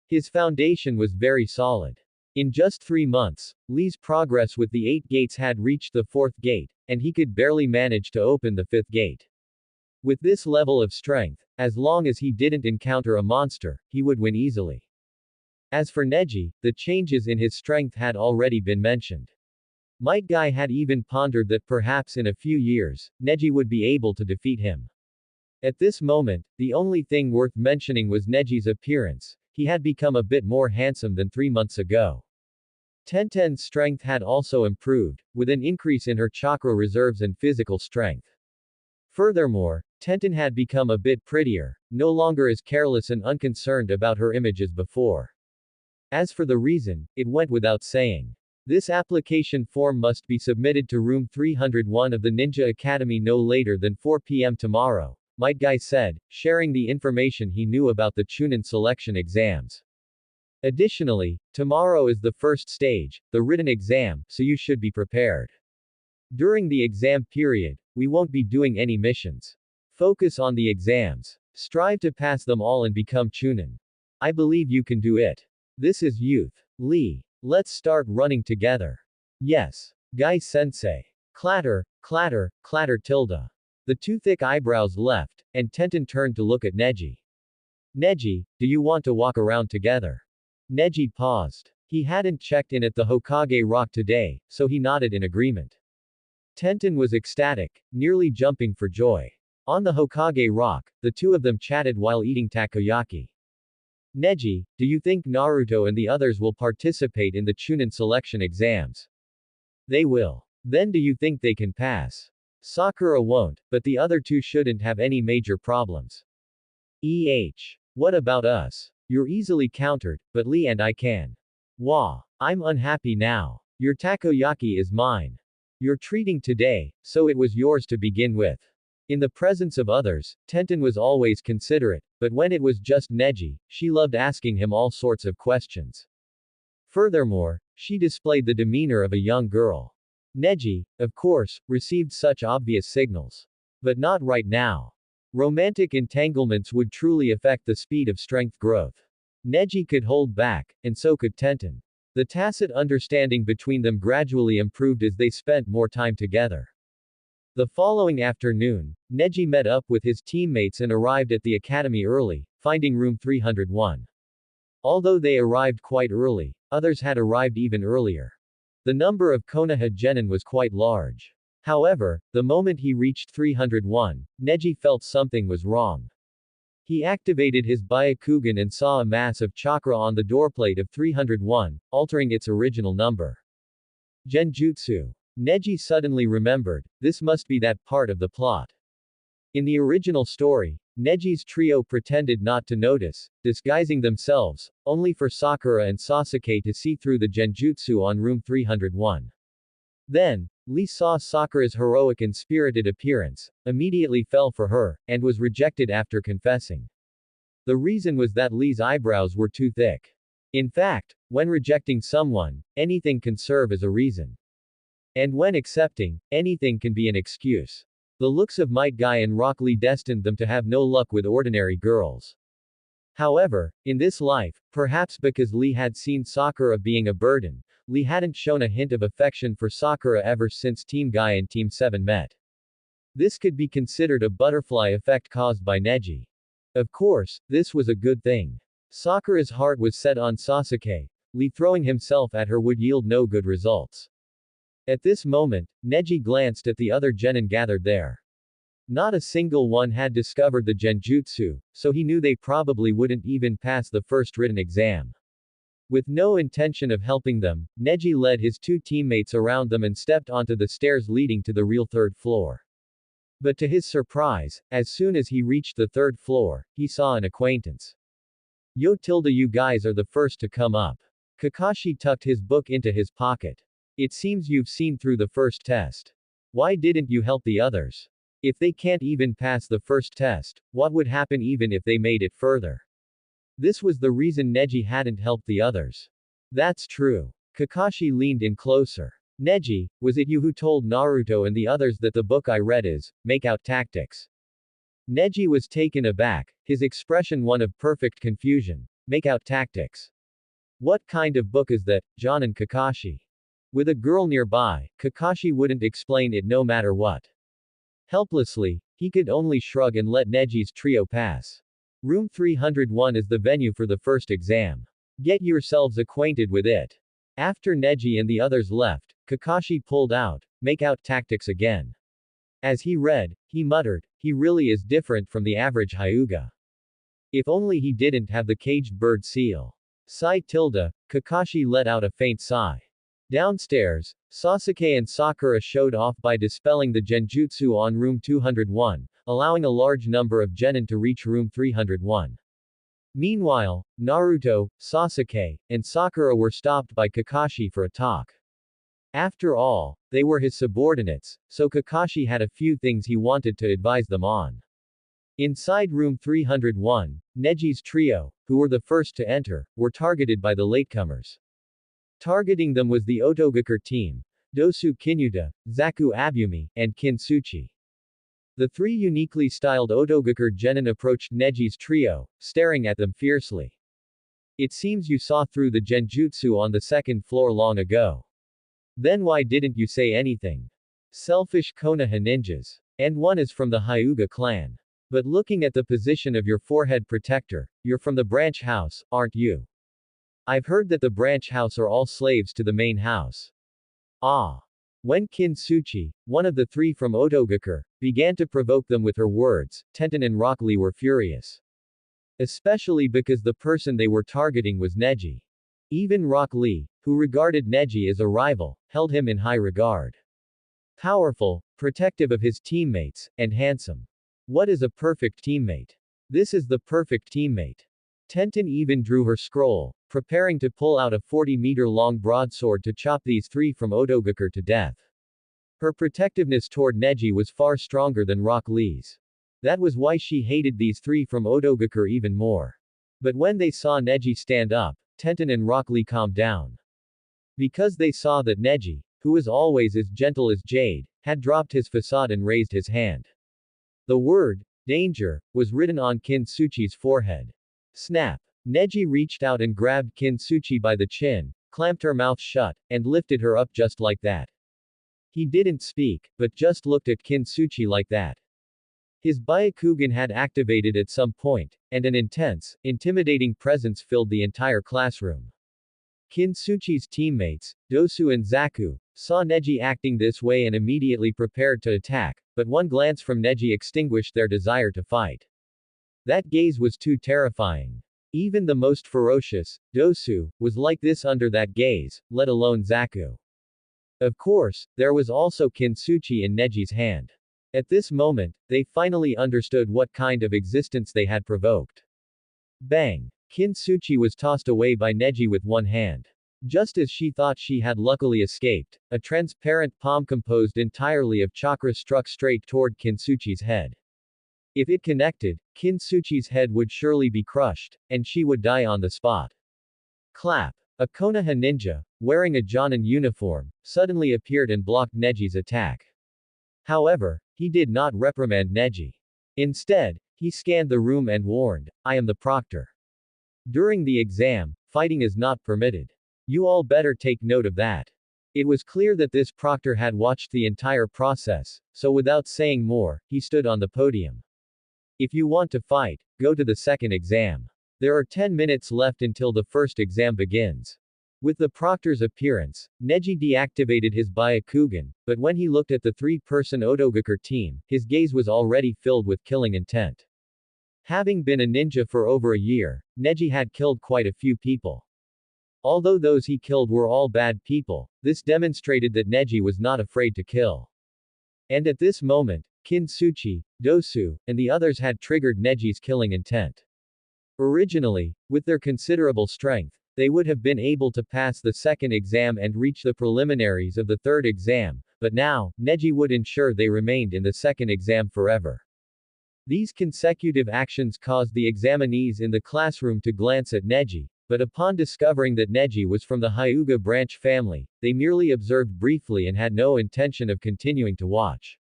B: His foundation was very solid. In just 3 months, Lee's progress with the 8 gates had reached the 4th gate, and he could barely manage to open the 5th gate. With this level of strength, as long as he didn't encounter a monster, he would win easily. As for Neji, the changes in his strength had already been mentioned. Might Guy had even pondered that perhaps in a few years, Neji would be able to defeat him. At this moment, the only thing worth mentioning was Neji's appearance. He had become a bit more handsome than 3 months ago. Tenten's strength had also improved, with an increase in her chakra reserves and physical strength. Furthermore, Tenten had become a bit prettier, no longer as careless and unconcerned about her image as before. As for the reason, it went without saying. This application form must be submitted to room 301 of the Ninja Academy no later than 4 p.m. tomorrow, Might Guy said, sharing the information he knew about the Chunin selection exams. Additionally, tomorrow is the first stage, the written exam, so you should be prepared. During the exam period, we won't be doing any missions. Focus on the exams. Strive to pass them all and become Chunin. I believe you can do it. This is youth. Lee. Let's start running together. Yes. Guy-sensei. Clatter, clatter, clatter tilde. The 2 thick eyebrows left, and Tenten turned to look at Neji. Neji, do you want to walk around together? Neji paused. He hadn't checked in at the Hokage Rock today, so he nodded in agreement. Tenten was ecstatic, nearly jumping for joy. On the Hokage Rock, the two of them chatted while eating takoyaki. Neji, do you think Naruto and the others will participate in the Chunin selection exams? They will. Then do you think they can pass? Sakura won't, but the other two shouldn't have any major problems. What about us? You're easily countered, but Lee and I can. Wah. I'm unhappy now. Your takoyaki is mine. You're treating today, so it was yours to begin with. In the presence of others, Tenten was always considerate, but when it was just Neji, she loved asking him all sorts of questions. Furthermore, she displayed the demeanor of a young girl. Neji, of course, received such obvious signals. But not right now. Romantic entanglements would truly affect the speed of strength growth. Neji could hold back, and so could Tenten. The tacit understanding between them gradually improved as they spent more time together. The following afternoon, Neji met up with his teammates and arrived at the academy early, finding room 301. Although they arrived quite early, others had arrived even earlier. The number of Konoha genin was quite large. However, the moment he reached 301, Neji felt something was wrong. He activated his Byakugan and saw a mass of chakra on the doorplate of 301, altering its original number. Genjutsu. Neji suddenly remembered, this must be that part of the plot. In the original story, Neji's trio pretended not to notice, disguising themselves, only for Sakura and Sasuke to see through the genjutsu on room 301. Then, Lee saw Sakura's heroic and spirited appearance, immediately fell for her, and was rejected after confessing. The reason was that Lee's eyebrows were too thick. In fact, when rejecting someone, anything can serve as a reason. And when accepting, anything can be an excuse. The looks of Might Guy and Rock Lee destined them to have no luck with ordinary girls. However, in this life, perhaps because Lee had seen Sakura being a burden, Lee hadn't shown a hint of affection for Sakura ever since Team Guy and Team 7 met. This could be considered a butterfly effect caused by Neji. Of course, this was a good thing. Sakura's heart was set on Sasuke. Lee throwing himself at her would yield no good results. At this moment, Neji glanced at the other genin gathered there. Not a single one had discovered the genjutsu, so he knew they probably wouldn't even pass the first written exam. With no intention of helping them, Neji led his two teammates around them and stepped onto the stairs leading to the real third floor. But to his surprise, as soon as he reached the third floor, he saw an acquaintance. Yo tilde, you guys are the first to come up. Kakashi tucked his book into his pocket. It seems you've seen through the first test. Why didn't you help the others? If they can't even pass the first test, what would happen even if they made it further? This was the reason Neji hadn't helped the others. That's true. Kakashi leaned in closer. Neji, was it you who told Naruto and the others that the book I read is Make-out Tactics? Neji was taken aback, his expression one of perfect confusion. Make-out Tactics. What kind of book is that, Jonin Kakashi? With a girl nearby, Kakashi wouldn't explain it no matter what. Helplessly, he could only shrug and let Neji's trio pass. Room 301 is the venue for the first exam. Get yourselves acquainted with it. After Neji and the others left, Kakashi pulled out Make-out Tactics again. As he read, he muttered, he really is different from the average Hyuga. If only he didn't have the caged bird seal. Sigh tilde, Kakashi let out a faint sigh. Downstairs, Sasuke and Sakura showed off by dispelling the genjutsu on room 201, allowing a large number of genin to reach room 301. Meanwhile, Naruto, Sasuke, and Sakura were stopped by Kakashi for a talk. After all, they were his subordinates, so Kakashi had a few things he wanted to advise them on. Inside room 301, Neji's trio, who were the first to enter, were targeted by the latecomers. Targeting them was the Otogakure team, Dosu Kinyuta, Zaku Abumi, and Kintsuchi. The three uniquely styled Otogakure genin approached Neji's trio, staring at them fiercely. It seems you saw through the genjutsu on the second floor long ago. Then why didn't you say anything? Selfish Konoha ninjas. And one is from the Hyuga clan. But looking at the position of your forehead protector, you're from the branch house, aren't you? I've heard that the branch house are all slaves to the main house. Ah. When Kintsuchi, one of the three from Otogakure, began to provoke them with her words, Tenten and Rock Lee were furious. Especially because the person they were targeting was Neji. Even Rock Lee, who regarded Neji as a rival, held him in high regard. Powerful, protective of his teammates, and handsome. What is a perfect teammate? This is the perfect teammate. Tenten even drew her scroll, preparing to pull out a 40-meter-long broadsword to chop these three from Otogakure to death. Her protectiveness toward Neji was far stronger than Rock Lee's. That was why she hated these three from Otogakure even more. But when they saw Neji stand up, Tenten and Rock Lee calmed down. Because they saw that Neji, who was always as gentle as jade, had dropped his facade and raised his hand. The word, danger, was written on Kintsuchi's forehead. Snap. Neji reached out and grabbed Kintsuchi by the chin, clamped her mouth shut, and lifted her up just like that. He didn't speak, but just looked at Kintsuchi like that. His Byakugan had activated at some point, and an intense, intimidating presence filled the entire classroom. Kintsuchi's teammates, Dosu and Zaku, saw Neji acting this way and immediately prepared to attack, but one glance from Neji extinguished their desire to fight. That gaze was too terrifying. Even the most ferocious, Dosu, was like this under that gaze, let alone Zaku. Of course, there was also Kintsuchi in Neji's hand. At this moment, they finally understood what kind of existence they had provoked. Bang! Kintsuchi was tossed away by Neji with one hand. Just as she thought she had luckily escaped, a transparent palm composed entirely of chakra struck straight toward Kintsuchi's head. If it connected, Kintsuchi's head would surely be crushed, and she would die on the spot. Clap! A Konoha ninja, wearing a Jonin uniform, suddenly appeared and blocked Neji's attack. However, he did not reprimand Neji. Instead, he scanned the room and warned, I am the proctor. During the exam, fighting is not permitted. You all better take note of that. It was clear that this proctor had watched the entire process, so without saying more, he stood on the podium. If you want to fight, go to the second exam. There are 10 minutes left until the first exam begins. With the proctor's appearance, Neji deactivated his Byakugan, but when he looked at the three-person Odogakur team, his gaze was already filled with killing intent. Having been a ninja for over a year, Neji had killed quite a few people. Although those he killed were all bad people, this demonstrated that Neji was not afraid to kill. And at this moment, Kintsuchi, Dosu, and the others had triggered Neji's killing intent. Originally, with their considerable strength, they would have been able to pass the second exam and reach the preliminaries of the third exam, but now, Neji would ensure they remained in the second exam forever. These consecutive actions caused the examinees in the classroom to glance at Neji, but upon discovering that Neji was from the Hyuga branch family, they merely observed briefly and had no intention of continuing to watch.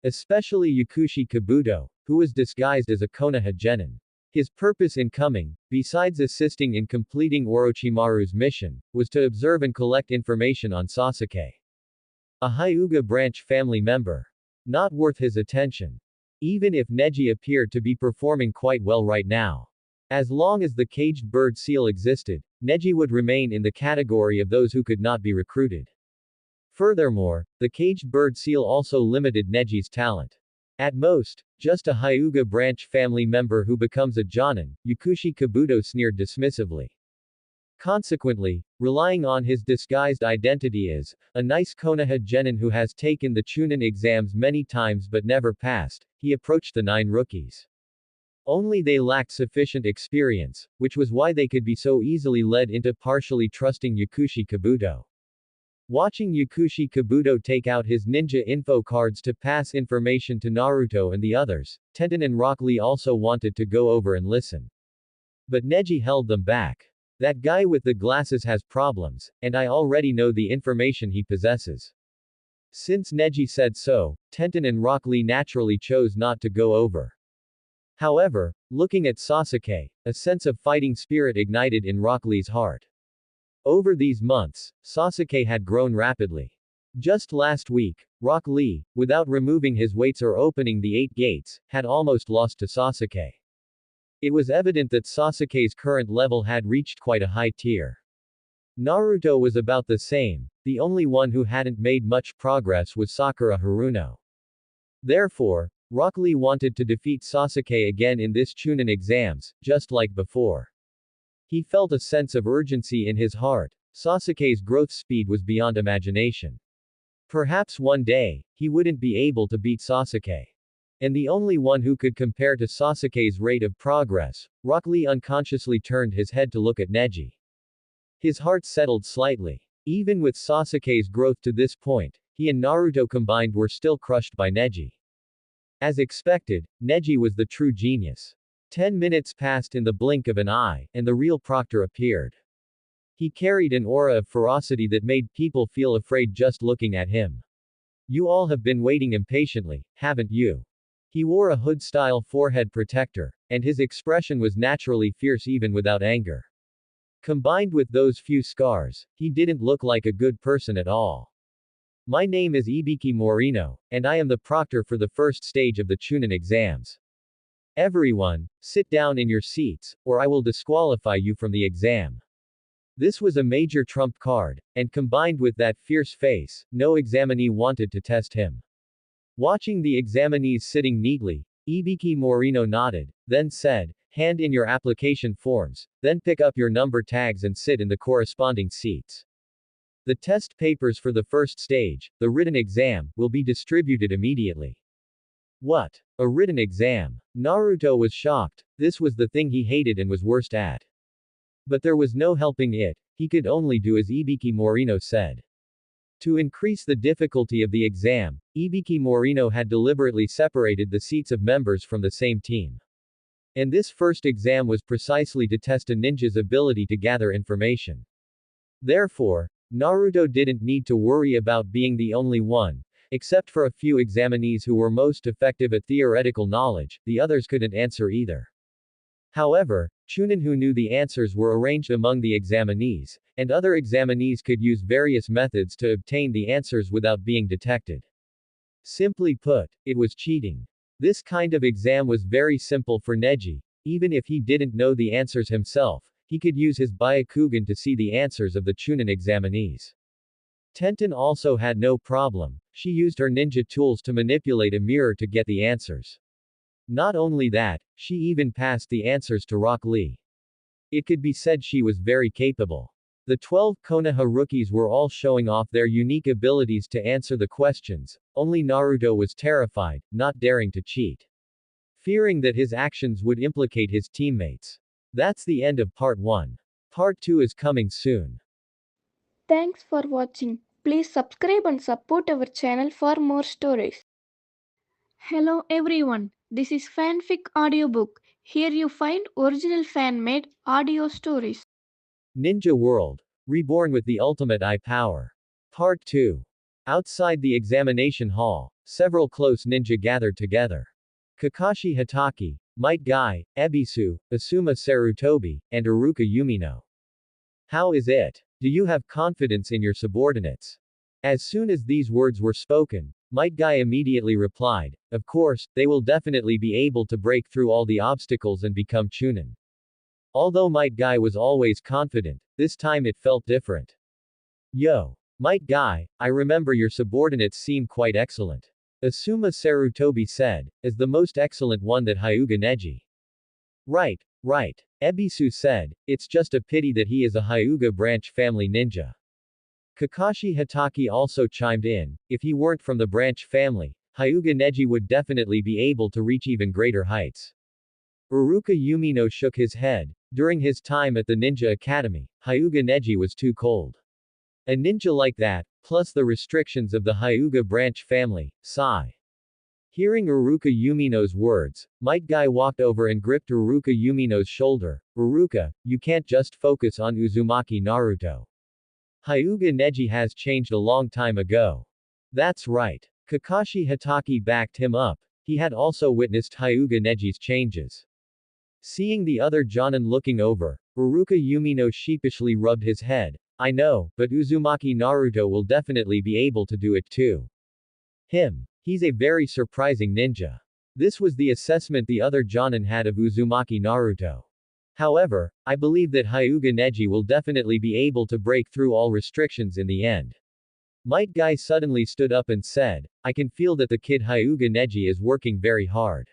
B: Especially Yakushi Kabuto, who was disguised as a Konoha genin. His purpose in coming, besides assisting in completing Orochimaru's mission, was to observe and collect information on Sasuke. A Hyuga branch family member. Not worth his attention. Even if Neji appeared to be performing quite well right now. As long as the caged bird seal existed, Neji would remain in the category of those who could not be recruited. Furthermore, the caged bird seal also limited Neji's talent. At most, just a Hyuga branch family member who becomes a Jonin, Yakushi Kabuto sneered dismissively. Consequently, relying on his disguised identity as a nice Konoha genin who has taken the Chunin exams many times but never passed, he approached the 9 rookies. Only they lacked sufficient experience, which was why they could be so easily led into partially trusting Yakushi Kabuto. Watching Yakushi Kabuto take out his ninja info cards to pass information to Naruto and the others, Tenten and Rock Lee also wanted to go over and listen. But Neji held them back. That guy with the glasses has problems, and I already know the information he possesses. Since Neji said so, Tenten and Rock Lee naturally chose not to go over. However, looking at Sasuke, a sense of fighting spirit ignited in Rock Lee's heart. Over these months, Sasuke had grown rapidly. Just last week, Rock Lee, without removing his weights or opening the 8 gates, had almost lost to Sasuke. It was evident that Sasuke's current level had reached quite a high tier. Naruto was about the same, the only one who hadn't made much progress was Sakura Haruno. Therefore, Rock Lee wanted to defeat Sasuke again in this Chunin exams, just like before. He felt a sense of urgency in his heart. Sasuke's growth speed was beyond imagination. Perhaps one day, he wouldn't be able to beat Sasuke. And the only one who could compare to Sasuke's rate of progress, Rock Lee unconsciously turned his head to look at Neji. His heart settled slightly. Even with Sasuke's growth to this point, he and Naruto combined were still crushed by Neji. As expected, Neji was the true genius. 10 minutes passed in the blink of an eye, and the real proctor appeared. He carried an aura of ferocity that made people feel afraid just looking at him. You all have been waiting impatiently, haven't you? He wore a hood-style forehead protector, and his expression was naturally fierce even without anger. Combined with those few scars, he didn't look like a good person at all. My name is Ibiki Morino, and I am the proctor for the first stage of the Chunin exams. Everyone, sit down in your seats, or I will disqualify you from the exam. This was a major trump card, and combined with that fierce face, no examinee wanted to test him. Watching the examinees sitting neatly, Ibiki Morino nodded, then said, hand in your application forms, then pick up your number tags and sit in the corresponding seats. The test papers for the first stage, the written exam, will be distributed immediately. What? A written exam? Naruto was shocked. This was the thing he hated and was worst at. But there was no helping it, he could only do as Ibiki Morino said. To increase the difficulty of the exam, Ibiki Morino had deliberately separated the seats of members from the same team. And this first exam was precisely to test a ninja's ability to gather information. Therefore, Naruto didn't need to worry about being the only one. Except for a few examinees who were most effective at theoretical knowledge, the others couldn't answer either. However, Chunin who knew the answers were arranged among the examinees, and other examinees could use various methods to obtain the answers without being detected. Simply put, it was cheating. This kind of exam was very simple for Neji. Even if he didn't know the answers himself, he could use his Byakugan to see the answers of the Chunin examinees. Tenten also had no problem. She used her ninja tools to manipulate a mirror to get the answers. Not only that, she even passed the answers to Rock Lee. It could be said she was very capable. The 12 Konoha rookies were all showing off their unique abilities to answer the questions, only Naruto was terrified, not daring to cheat. Fearing that his actions would implicate his teammates. That's the end of part 1. Part 2 is coming soon.
A: Thanks for watching. Please subscribe and support our channel for more stories. Hello everyone, this is Fanfic Audiobook. Here you find original fan-made audio stories.
B: Ninja World. Reborn with the ultimate eye power. Part 2. Outside the examination hall, several close ninja gathered together. Kakashi Hatake, Might Guy, Ebisu, Asuma Sarutobi, and Iruka Yumino. How is it? Do you have confidence in your subordinates? As soon as these words were spoken, Might Guy immediately replied, of course, they will definitely be able to break through all the obstacles and become Chunin. Although Might Guy was always confident, this time it felt different. Yo. Might Guy, I remember your subordinates seem quite excellent. Asuma Sarutobi said, as the most excellent one that Hyuga Neji. Right, right. Ebisu said, it's just a pity that he is a Hyuga branch family ninja. Kakashi Hatake also chimed in, if he weren't from the branch family, Hyuga Neji would definitely be able to reach even greater heights. Iruka Yumino shook his head. During his time at the Ninja Academy, Hyuga Neji was too cold. A ninja like that, plus the restrictions of the Hyuga branch family, sigh. Hearing Iruka Yumino's words, Might Guy walked over and gripped Iruka Yumino's shoulder. Iruka, you can't just focus on Uzumaki Naruto. Hyuga Neji has changed a long time ago. That's right. Kakashi Hatake backed him up. He had also witnessed Hyuga Neji's changes. Seeing the other Jonin looking over, Iruka Yumino sheepishly rubbed his head. I know, but Uzumaki Naruto will definitely be able to do it too. He's a very surprising ninja. This was the assessment the other Jonin had of Uzumaki Naruto. However, I believe that Hyuga Neji will definitely be able to break through all restrictions in the end. Might Guy suddenly stood up and said, I can feel that the kid Hyuga Neji is working very hard.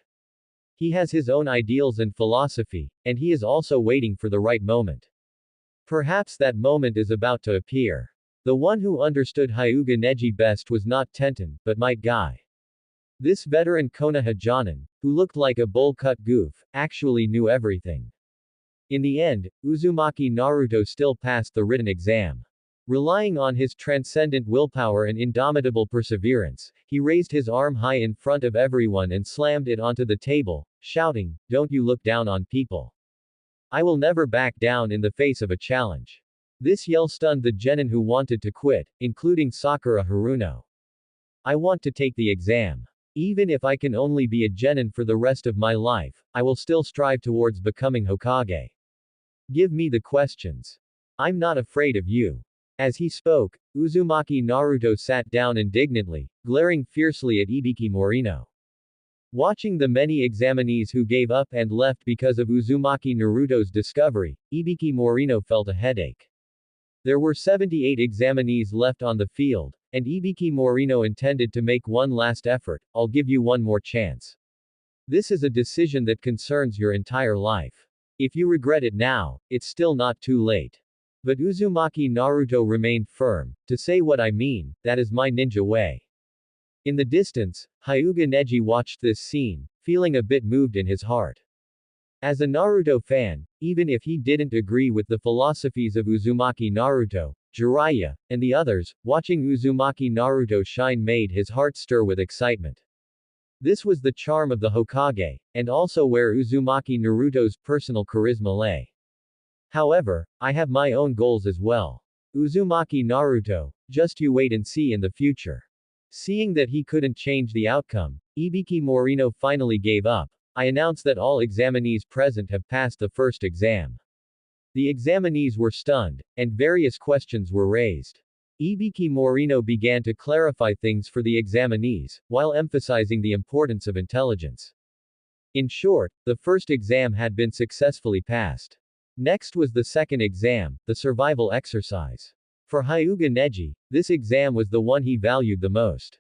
B: He has his own ideals and philosophy, and he is also waiting for the right moment. Perhaps that moment is about to appear. The one who understood Hyuga Neji best was not Tenten, but Might Guy. This veteran Konoha Jonin, who looked like a bowl-cut goof, actually knew everything. In the end, Uzumaki Naruto still passed the written exam. Relying on his transcendent willpower and indomitable perseverance, he raised his arm high in front of everyone and slammed it onto the table, shouting, don't you look down on people. I will never back down in the face of a challenge. This yell stunned the genin who wanted to quit, including Sakura Haruno. I want to take the exam. Even if I can only be a genin for the rest of my life, I will still strive towards becoming Hokage. Give me the questions. I'm not afraid of you. As he spoke, Uzumaki Naruto sat down indignantly, glaring fiercely at Ibiki Morino. Watching the many examinees who gave up and left because of Uzumaki Naruto's discovery, Ibiki Morino felt a headache. There were 78 examinees left on the field, and Ibiki Morino intended to make one last effort. I'll give you one more chance. This is a decision that concerns your entire life. If you regret it now, it's still not too late. But Uzumaki Naruto remained firm. To say what I mean, that is my ninja way. In the distance, Hyuga Neji watched this scene, feeling a bit moved in his heart. As a Naruto fan, even if he didn't agree with the philosophies of Uzumaki Naruto, Jiraiya, and the others, watching Uzumaki Naruto shine made his heart stir with excitement. This was the charm of the Hokage, and also where Uzumaki Naruto's personal charisma lay. However, I have my own goals as well. Uzumaki Naruto, just you wait and see in the future. Seeing that he couldn't change the outcome, Ibiki Morino finally gave up. I announce that all examinees present have passed the first exam. The examinees were stunned, and various questions were raised. Ibiki Morino began to clarify things for the examinees, while emphasizing the importance of intelligence. In short, the first exam had been successfully passed. Next was the second exam, the survival exercise. For Hyuga Neji, this exam was the one he valued the most.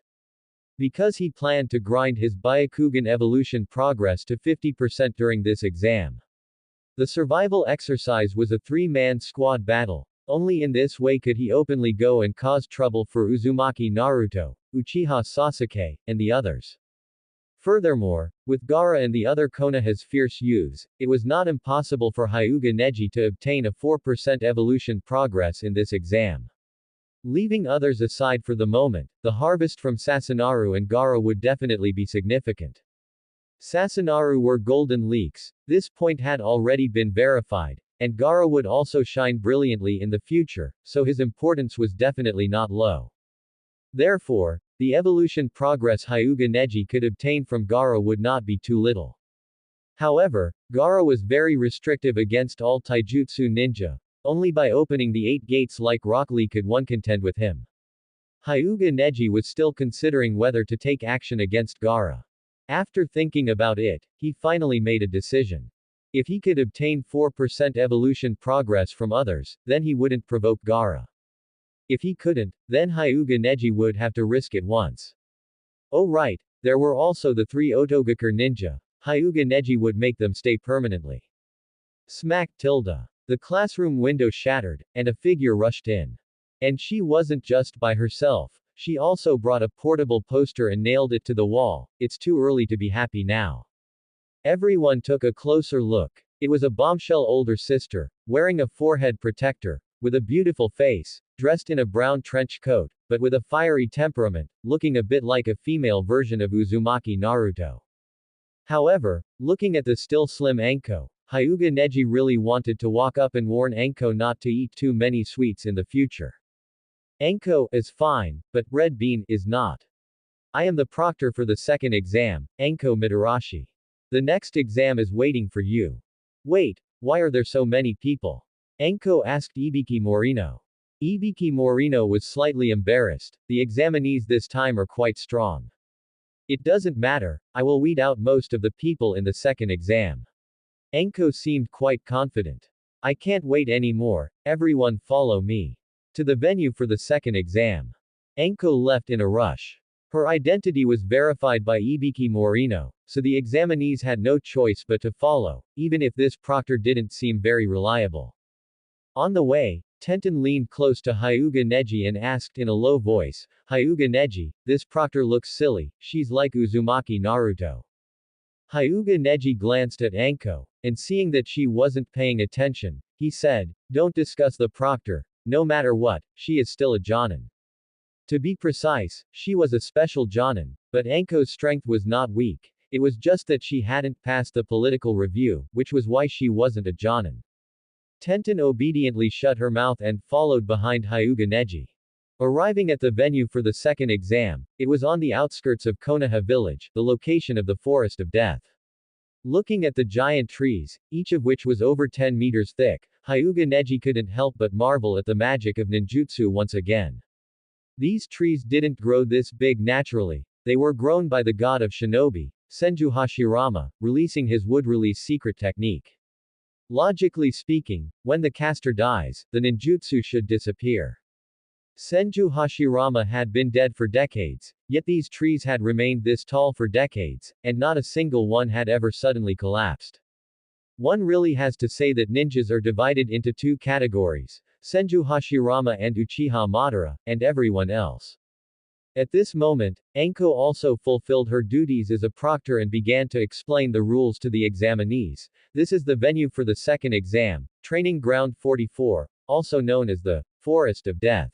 B: Because he planned to grind his Byakugan evolution progress to 50% during this exam. The survival exercise was a three-man squad battle. Only in this way could he openly go and cause trouble for Uzumaki Naruto, Uchiha Sasuke, and the others. Furthermore, with Gaara and the other Konoha's fierce youths, it was not impossible for Hyuga Neji to obtain a 4% evolution progress in this exam. Leaving others aside for the moment, the harvest from Sasanaru and Gaara would definitely be significant. Sasanaru were golden leeks, this point had already been verified, and Gaara would also shine brilliantly in the future, so his importance was definitely not low. Therefore, the evolution progress Hyuga Neji could obtain from Gaara would not be too little. However, Gaara was very restrictive against all taijutsu ninja. Only by opening the 8 gates like Rock Lee could one contend with him. Hyuga Neji was still considering whether to take action against Gaara. After thinking about it, he finally made a decision. If he could obtain 4% evolution progress from others, then he wouldn't provoke Gaara. If he couldn't, then Hyuga Neji would have to risk it once. Oh right, there were also the 3 Otogakure ninja. Hyuga Neji would make them stay permanently. Smack tilde. The classroom window shattered, and a figure rushed in. And she wasn't just by herself, she also brought a portable poster and nailed it to the wall. It's too early to be happy now. Everyone took a closer look. It was a bombshell older sister, wearing a forehead protector, with a beautiful face, dressed in a brown trench coat, but with a fiery temperament, looking a bit like a female version of Uzumaki Naruto. However, looking at the still slim Anko, Hyuga Neji really wanted to walk up and warn Anko not to eat too many sweets in the future. Anko is fine, but Red Bean is not. I am the proctor for the second exam, Anko Mitarashi. The next exam is waiting for you. Wait, why are there so many people? Anko asked Ibiki Morino. Ibiki Morino was slightly embarrassed. The examinees this time are quite strong. It doesn't matter, I will weed out most of the people in the second exam. Anko seemed quite confident. I can't wait anymore, everyone follow me. To the venue for the second exam. Anko left in a rush. Her identity was verified by Ibiki Morino, so the examinees had no choice but to follow, even if this proctor didn't seem very reliable. On the way, Tenten leaned close to Hyuga Neji and asked in a low voice, Hyuga Neji, this proctor looks silly, she's like Uzumaki Naruto. Hyuga Neji glanced at Anko, and seeing that she wasn't paying attention, he said, don't discuss the proctor, no matter what, she is still a Jonin. To be precise, she was a special Jonin, but Anko's strength was not weak, it was just that she hadn't passed the political review, which was why she wasn't a Jonin. Tenten obediently shut her mouth and followed behind Hyuga Neji. Arriving at the venue for the second exam, it was on the outskirts of Konoha village, the location of the Forest of Death. Looking at the giant trees, each of which was over 10 meters thick, Hyuga Neji couldn't help but marvel at the magic of ninjutsu once again. These trees didn't grow this big naturally, they were grown by the god of shinobi, Senju Hashirama, releasing his wood-release secret technique. Logically speaking, when the caster dies, the ninjutsu should disappear. Senju Hashirama had been dead for decades, yet these trees had remained this tall for decades, and not a single one had ever suddenly collapsed. One really has to say that ninjas are divided into two categories, Senju Hashirama and Uchiha Madara, and everyone else. At this moment, Anko also fulfilled her duties as a proctor and began to explain the rules to the examinees. This is the venue for the second exam, Training Ground 44, also known as the Forest of Death.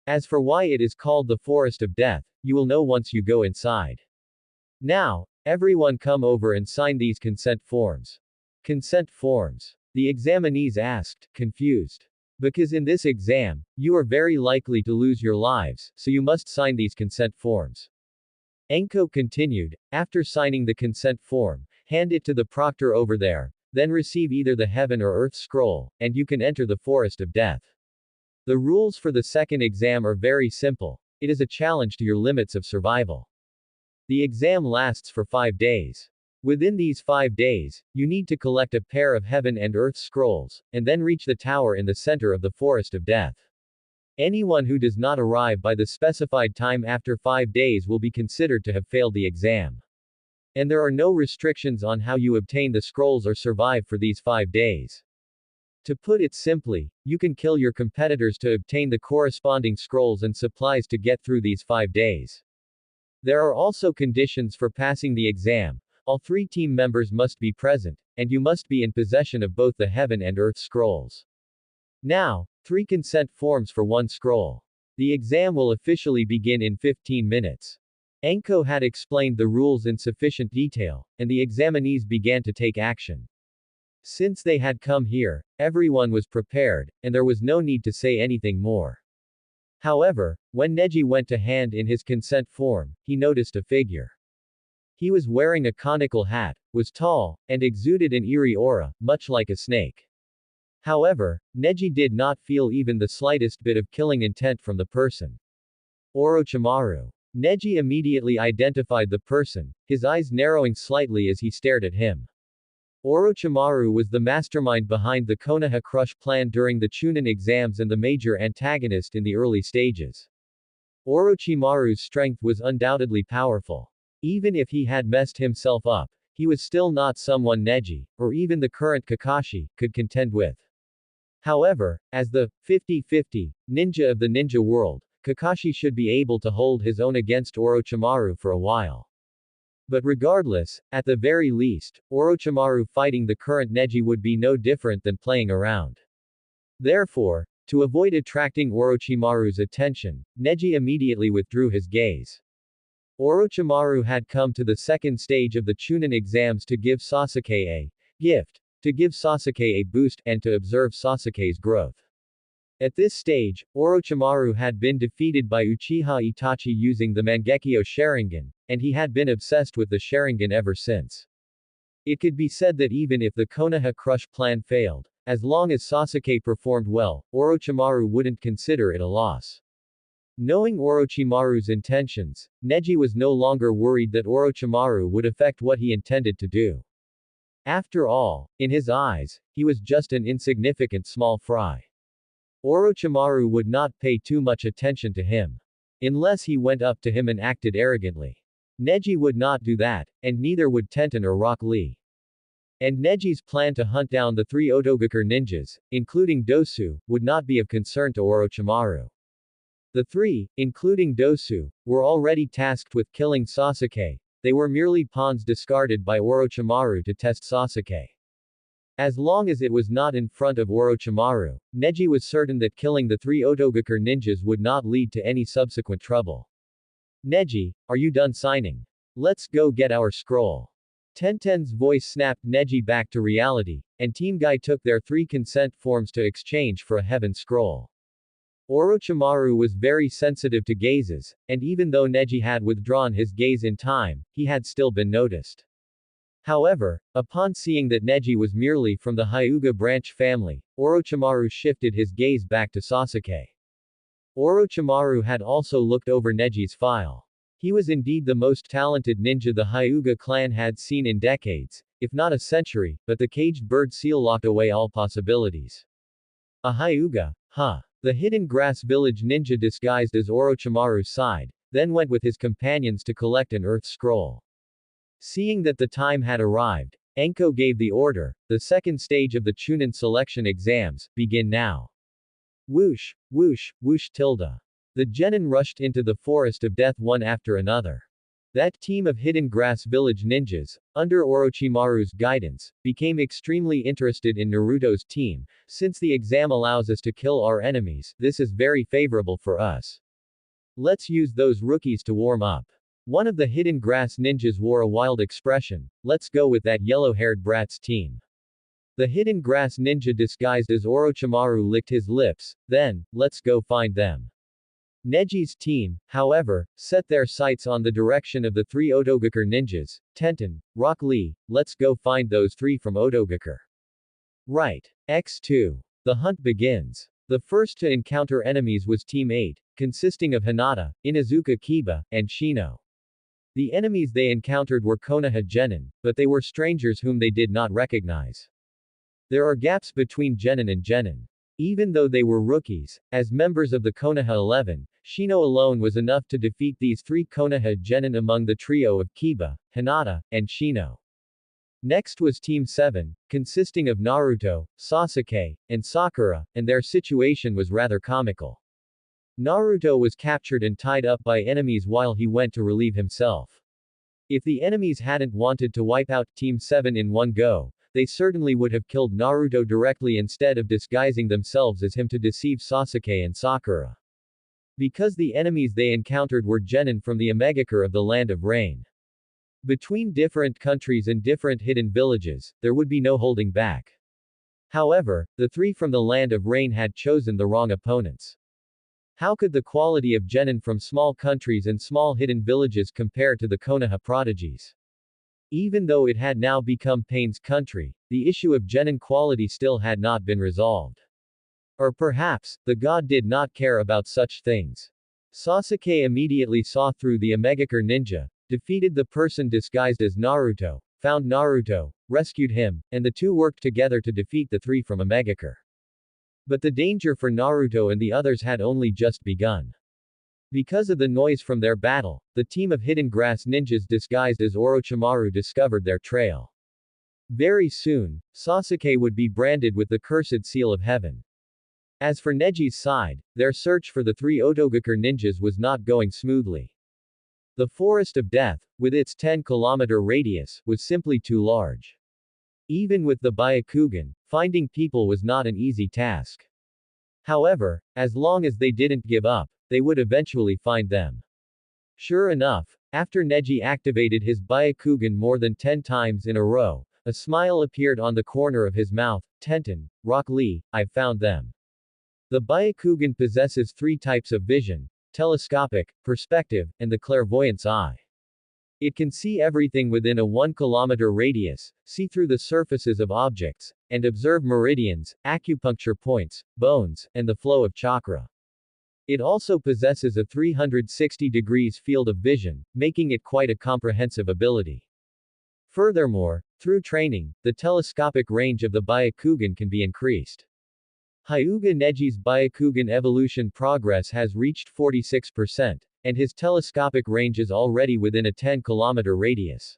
B: As for why it is called the Forest of Death, you will know once you go inside. Now, everyone come over and sign these consent forms. Consent forms? The examinees asked, confused. Because in this exam, you are very likely to lose your lives, so you must sign these consent forms. Anko continued, after signing the consent form, Hand it to the proctor over there, then receive either the heaven or earth scroll, and you can enter the forest of death. The rules for the second exam are very simple. It is a challenge to your limits of survival. The exam lasts for 5 days. Within these 5 days, you need to collect a pair of heaven and earth scrolls, and then reach the tower in the center of the forest of death. Anyone who does not arrive by the specified time after 5 days will be considered to have failed the exam. And there are no restrictions on how you obtain the scrolls or survive for these 5 days. To put it simply, you can kill your competitors to obtain the corresponding scrolls and supplies to get through these 5 days. There are also conditions for passing the exam. All 3 team members must be present, and you must be in possession of both the heaven and earth scrolls. Now, 3 consent forms for 1 scroll. The exam will officially begin in 15 minutes. Enko had explained the rules in sufficient detail, and the examinees began to take action. Since they had come here, everyone was prepared, and there was no need to say anything more. However, when Neji went to hand in his consent form, he noticed a figure. He was wearing a conical hat, was tall, and exuded an eerie aura, much like a snake. However, Neji did not feel even the slightest bit of killing intent from the person. Orochimaru. Neji immediately identified the person, his eyes narrowing slightly as he stared at him. Orochimaru was the mastermind behind the Konoha Crush plan during the Chunin exams and the major antagonist in the early stages. Orochimaru's strength was undoubtedly powerful. Even if he had messed himself up, he was still not someone Neji, or even the current Kakashi, could contend with. However, as the 50-50 ninja of the ninja world, Kakashi should be able to hold his own against Orochimaru for a while. But regardless, at the very least, Orochimaru fighting the current Neji would be no different than playing around. Therefore, to avoid attracting Orochimaru's attention, Neji immediately withdrew his gaze. Orochimaru had come to the second stage of the Chunin exams to give Sasuke a gift, to give Sasuke a boost, and to observe Sasuke's growth. At this stage, Orochimaru had been defeated by Uchiha Itachi using the Mangekyo Sharingan, and he had been obsessed with the Sharingan ever since. It could be said that even if the Konoha Crush plan failed, as long as Sasuke performed well, Orochimaru wouldn't consider it a loss. Knowing Orochimaru's intentions, Neji was no longer worried that Orochimaru would affect what he intended to do. After all, in his eyes, he was just an insignificant small fry. Orochimaru would not pay too much attention to him. Unless he went up to him and acted arrogantly. Neji would not do that, and neither would Tenten or Rock Lee. And Neji's plan to hunt down the 3 Otogakur ninjas, including Dosu, would not be of concern to Orochimaru. The 3, including Dosu, were already tasked with killing Sasuke. They were merely pawns discarded by Orochimaru to test Sasuke. As long as it was not in front of Orochimaru, Neji was certain that killing the 3 Otogakur ninjas would not lead to any subsequent trouble. Neji, are you done signing? Let's go get our scroll. Tenten's voice snapped Neji back to reality, and Team Guy took their 3 consent forms to exchange for a heaven scroll. Orochimaru was very sensitive to gazes, and even though Neji had withdrawn his gaze in time, he had still been noticed. However, upon seeing that Neji was merely from the Hyuga branch family, Orochimaru shifted his gaze back to Sasuke. Orochimaru had also looked over Neji's file. He was indeed the most talented ninja the Hyuga clan had seen in decades, if not a century, but the caged bird seal locked away all possibilities. A Hyuga, huh? The hidden grass village ninja disguised as Orochimaru's side, then went with his companions to collect an earth scroll. Seeing that the time had arrived, Enko gave the order, the second stage of the Chunin selection exams, begin now. Whoosh, whoosh, whoosh tilde. The genin rushed into the forest of death one after another. That team of hidden grass village ninjas, under Orochimaru's guidance, became extremely interested in Naruto's team. Since the exam allows us to kill our enemies, this is very favorable for us. Let's use those rookies to warm up. One of the hidden grass ninjas wore a wild expression. Let's go with that yellow-haired brat's team. The hidden grass ninja disguised as Orochimaru licked his lips, then, let's go find them. Neji's team, however, set their sights on the direction of the three Odogaker ninjas. Tenten, Rock Lee, let's go find those three from Odogaker. Right. X2. The hunt begins. The first to encounter enemies was Team 8, consisting of Hinata, Inuzuka Kiba, and Shino. The enemies they encountered were Konoha Genin, but they were strangers whom they did not recognize. There are gaps between Genin and Genin. Even though they were rookies, as members of the Konoha 11, Shino alone was enough to defeat these three Konoha Genin among the trio of Kiba, Hinata, and Shino. Next was Team 7, consisting of Naruto, Sasuke, and Sakura, and their situation was rather comical. Naruto was captured and tied up by enemies while he went to relieve himself. If the enemies hadn't wanted to wipe out Team 7 in one go, they certainly would have killed Naruto directly instead of disguising themselves as him to deceive Sasuke and Sakura. Because the enemies they encountered were genin from the Omegakure of the Land of Rain. Between different countries and different hidden villages, there would be no holding back. However, the three from the Land of Rain had chosen the wrong opponents. How could the quality of genin from small countries and small hidden villages compare to the Konoha prodigies? Even though it had now become Pain's country, the issue of genin quality still had not been resolved. Or perhaps, the god did not care about such things. Sasuke immediately saw through the Omegakure ninja, defeated the person disguised as Naruto, found Naruto, rescued him, and the two worked together to defeat the three from Omegakure. But the danger for Naruto and the others had only just begun. Because of the noise from their battle, the team of hidden grass ninjas disguised as Orochimaru discovered their trail. Very soon, Sasuke would be branded with the cursed seal of heaven. As for Neji's side, their search for the three Odogaker ninjas was not going smoothly. The Forest of Death, with its 10-kilometer radius, was simply too large. Even with the Byakugan, finding people was not an easy task. However, as long as they didn't give up, they would eventually find them. Sure enough, after Neji activated his Byakugan more than 10 times in a row, a smile appeared on the corner of his mouth. Tenten, Rock Lee, I've found them. The Byakugan possesses three types of vision: telescopic, perspective, and the clairvoyance eye. It can see everything within a 1-kilometer radius, see through the surfaces of objects, and observe meridians, acupuncture points, bones, and the flow of chakra. It also possesses a 360 degrees field of vision, making it quite a comprehensive ability. Furthermore, through training, the telescopic range of the Byakugan can be increased. Hyuga Neji's Byakugan evolution progress has reached 46%, and his telescopic range is already within a 10-kilometer radius.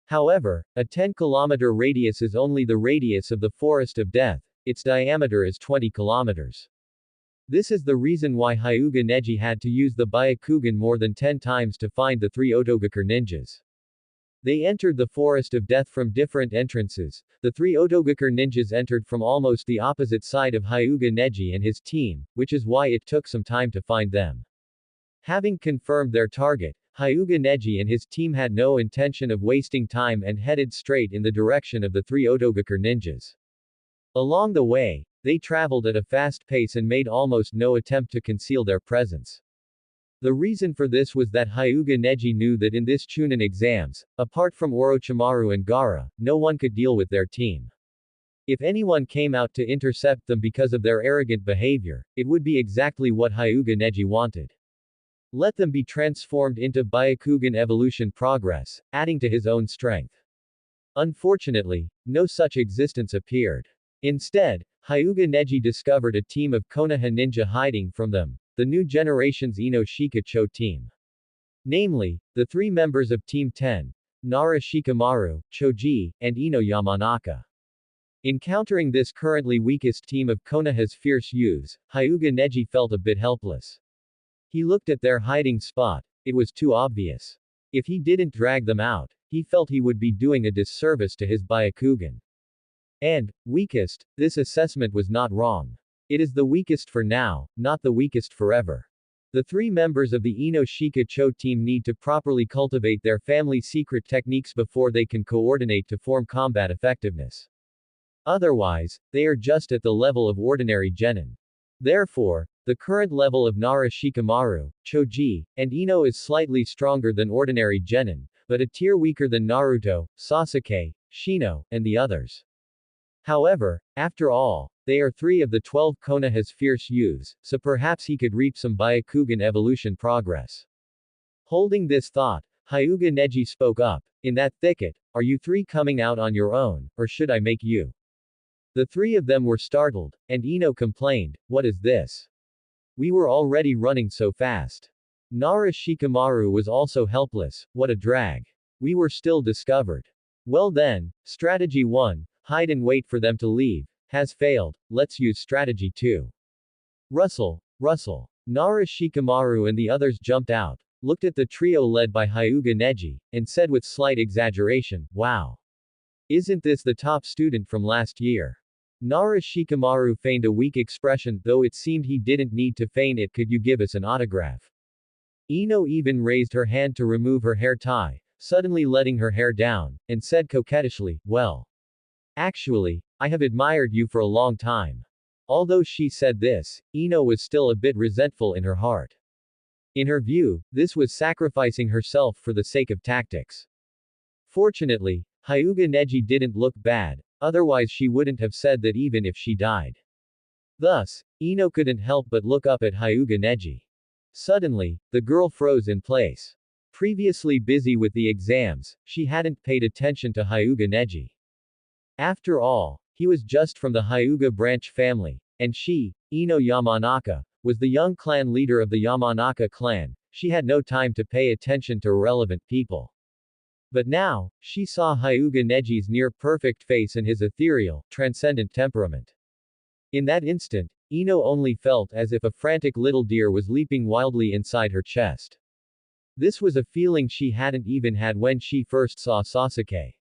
B: However, a 10-kilometer radius is only the radius of the Forest of Death, its diameter is 20 kilometers. This is the reason why Hyuga Neji had to use the Byakugan more than 10 times to find the three Odogaker ninjas. They entered the Forest of Death from different entrances. The three Odogaker ninjas entered from almost the opposite side of Hyuga Neji and his team, which is why it took some time to find them. Having confirmed their target, Hyuga Neji and his team had no intention of wasting time and headed straight in the direction of the three Odogaker ninjas. Along the way, they traveled at a fast pace and made almost no attempt to conceal their presence. The reason for this was that Hyuga Neji knew that in this Chunin exams, apart from Orochimaru and Gaara, no one could deal with their team. If anyone came out to intercept them because of their arrogant behavior, it would be exactly what Hyuga Neji wanted. Let them be transformed into Byakugan evolution progress, adding to his own strength. Unfortunately, no such existence appeared. Instead, Hyuga Neji discovered a team of Konoha ninja hiding from them, the new generation's Ino Shikacho team. Namely, the three members of Team 10, Nara Shikamaru, Choji, and Ino Yamanaka. Encountering this currently weakest team of Konoha's fierce youths, Hyuga Neji felt a bit helpless. He looked at their hiding spot, it was too obvious. If he didn't drag them out, he felt he would be doing a disservice to his Byakugan. And, weakest, this assessment was not wrong. It is the weakest for now, not the weakest forever. The three members of the Ino Shikacho team need to properly cultivate their family secret techniques before they can coordinate to form combat effectiveness. Otherwise, they are just at the level of ordinary genin. Therefore, the current level of Nara Shikamaru, Choji, and Ino is slightly stronger than ordinary genin, but a tier weaker than Naruto, Sasuke, Shino, and the others. However, after all, they are 3 of the 12 Konoha's fierce youths, so perhaps he could reap some Byakugan evolution progress. Holding this thought, Hyuga Neji spoke up, "In that thicket, are you 3 coming out on your own, or should I make you?" The 3 of them were startled, and Ino complained, "What is this? We were already running so fast." Nara Shikamaru was also helpless, "What a drag. We were still discovered." Well then, strategy 1, hide and wait for them to leave, has failed, let's use strategy 2. Russell. Nara Shikamaru and the others jumped out, looked at the trio led by Hyuga Neji, and said with slight exaggeration, "Wow. Isn't this the top student from last year?" Nara Shikamaru feigned a weak expression, though it seemed he didn't need to feign it. "Could you give us an autograph?" Ino even raised her hand to remove her hair tie, suddenly letting her hair down, and said coquettishly, "Well. Actually, I have admired you for a long time." Although she said this, Ino was still a bit resentful in her heart. In her view, this was sacrificing herself for the sake of tactics. Fortunately, Hyuga Neji didn't look bad, otherwise she wouldn't have said that even if she died. Thus, Ino couldn't help but look up at Hyuga Neji. Suddenly, the girl froze in place. Previously busy with the exams, she hadn't paid attention to Hyuga Neji. After all, he was just from the Hyuga branch family, and she, Ino Yamanaka, was the young clan leader of the Yamanaka clan. She had no time to pay attention to irrelevant people. But now, she saw Hyuga Neji's near-perfect face and his ethereal, transcendent temperament. In that instant, Ino only felt as if a frantic little deer was leaping wildly inside her chest. This was a feeling she hadn't even had when she first saw Sasuke.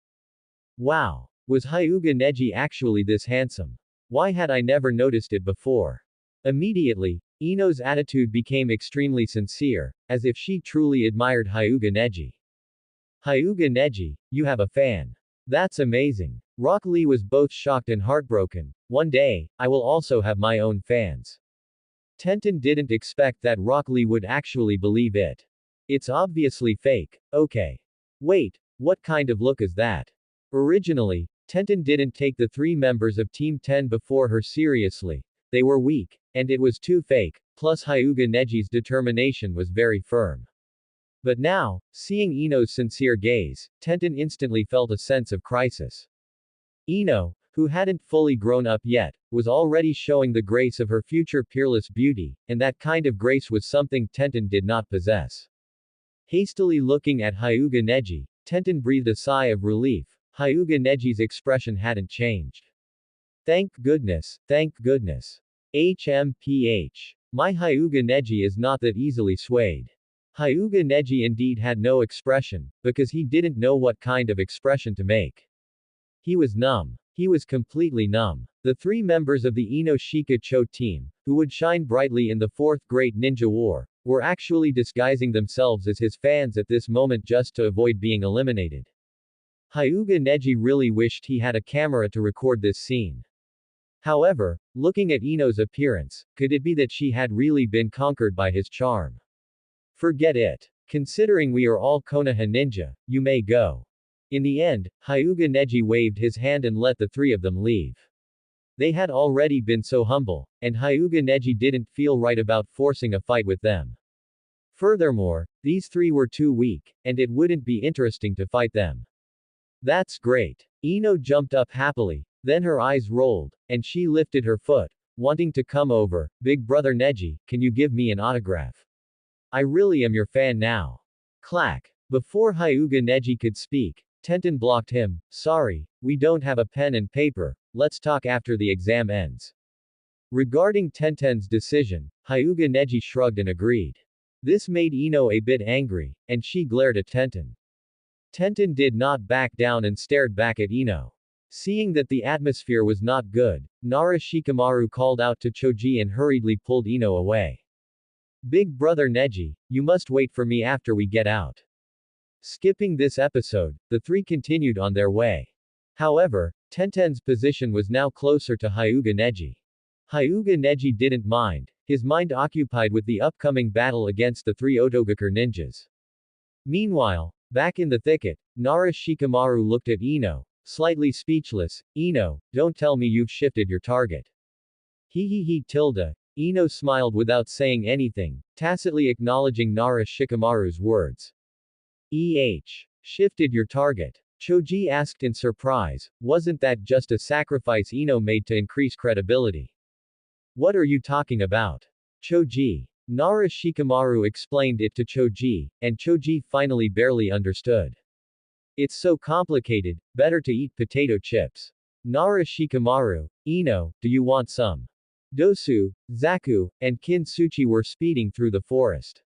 B: Wow! Was Hyuga Neji actually this handsome? Why had I never noticed it before? Immediately, Ino's attitude became extremely sincere, as if she truly admired Hyuga Neji. "Hyuga Neji, you have a fan. That's amazing." Rock Lee was both shocked and heartbroken. "One day, I will also have my own fans." Tenten didn't expect that Rock Lee would actually believe it. "It's obviously fake, okay. Wait, what kind of look is that?" Originally, Tenten didn't take the 3 members of Team 10 before her seriously. They were weak, and it was too fake, plus Hyuga Neji's determination was very firm. But now, seeing Ino's sincere gaze, Tenten instantly felt a sense of crisis. Ino, who hadn't fully grown up yet, was already showing the grace of her future peerless beauty, and that kind of grace was something Tenten did not possess. Hastily looking at Hyuga Neji, Tenten breathed a sigh of relief. Hyuga Neji's expression hadn't changed. Thank goodness, thank goodness. HMPH. My Hyuga Neji is not that easily swayed. Hyuga Neji indeed had no expression, because he didn't know what kind of expression to make. He was numb. He was completely numb. The 3 members of the Ino Shika Cho team, who would shine brightly in the 4th Great Ninja War, were actually disguising themselves as his fans at this moment just to avoid being eliminated. Hyuga Neji really wished he had a camera to record this scene. However, looking at Ino's appearance, could it be that she had really been conquered by his charm? Forget it. Considering we are all Konoha ninja, you may go. In the end, Hyuga Neji waved his hand and let the 3 of them leave. They had already been so humble, and Hyuga Neji didn't feel right about forcing a fight with them. Furthermore, these 3 were too weak, and it wouldn't be interesting to fight them. That's great. Ino jumped up happily, then her eyes rolled, and she lifted her foot, wanting to come over. "Big brother Neji, can you give me an autograph? I really am your fan now." Clack. Before Hyuga Neji could speak, Tenten blocked him. "Sorry, we don't have a pen and paper, let's talk after the exam ends." Regarding Tenten's decision, Hyuga Neji shrugged and agreed. This made Ino a bit angry, and she glared at Tenten. Tenten did not back down and stared back at Ino. Seeing that the atmosphere was not good, Nara Shikamaru called out to Choji and hurriedly pulled Ino away. "Big brother Neji, you must wait for me after we get out." Skipping this episode, the 3 continued on their way. However, Tenten's position was now closer to Hyuga Neji. Hyuga Neji didn't mind, his mind occupied with the upcoming battle against the three Otogakur ninjas. Meanwhile, back in the thicket, Nara Shikamaru looked at Ino, slightly speechless. Ino, don't tell me you've shifted your target. He tilde. Ino smiled without saying anything, tacitly acknowledging Nara Shikamaru's words. Shifted your target? Choji asked in surprise, wasn't that just a sacrifice Ino made to increase credibility? What are you talking about? Choji. Nara Shikamaru explained it to Choji, and Choji finally barely understood. It's so complicated, better to eat potato chips. Nara Shikamaru, Ino, do you want some? Dosu, Zaku, and Kintsuchi were speeding through the forest.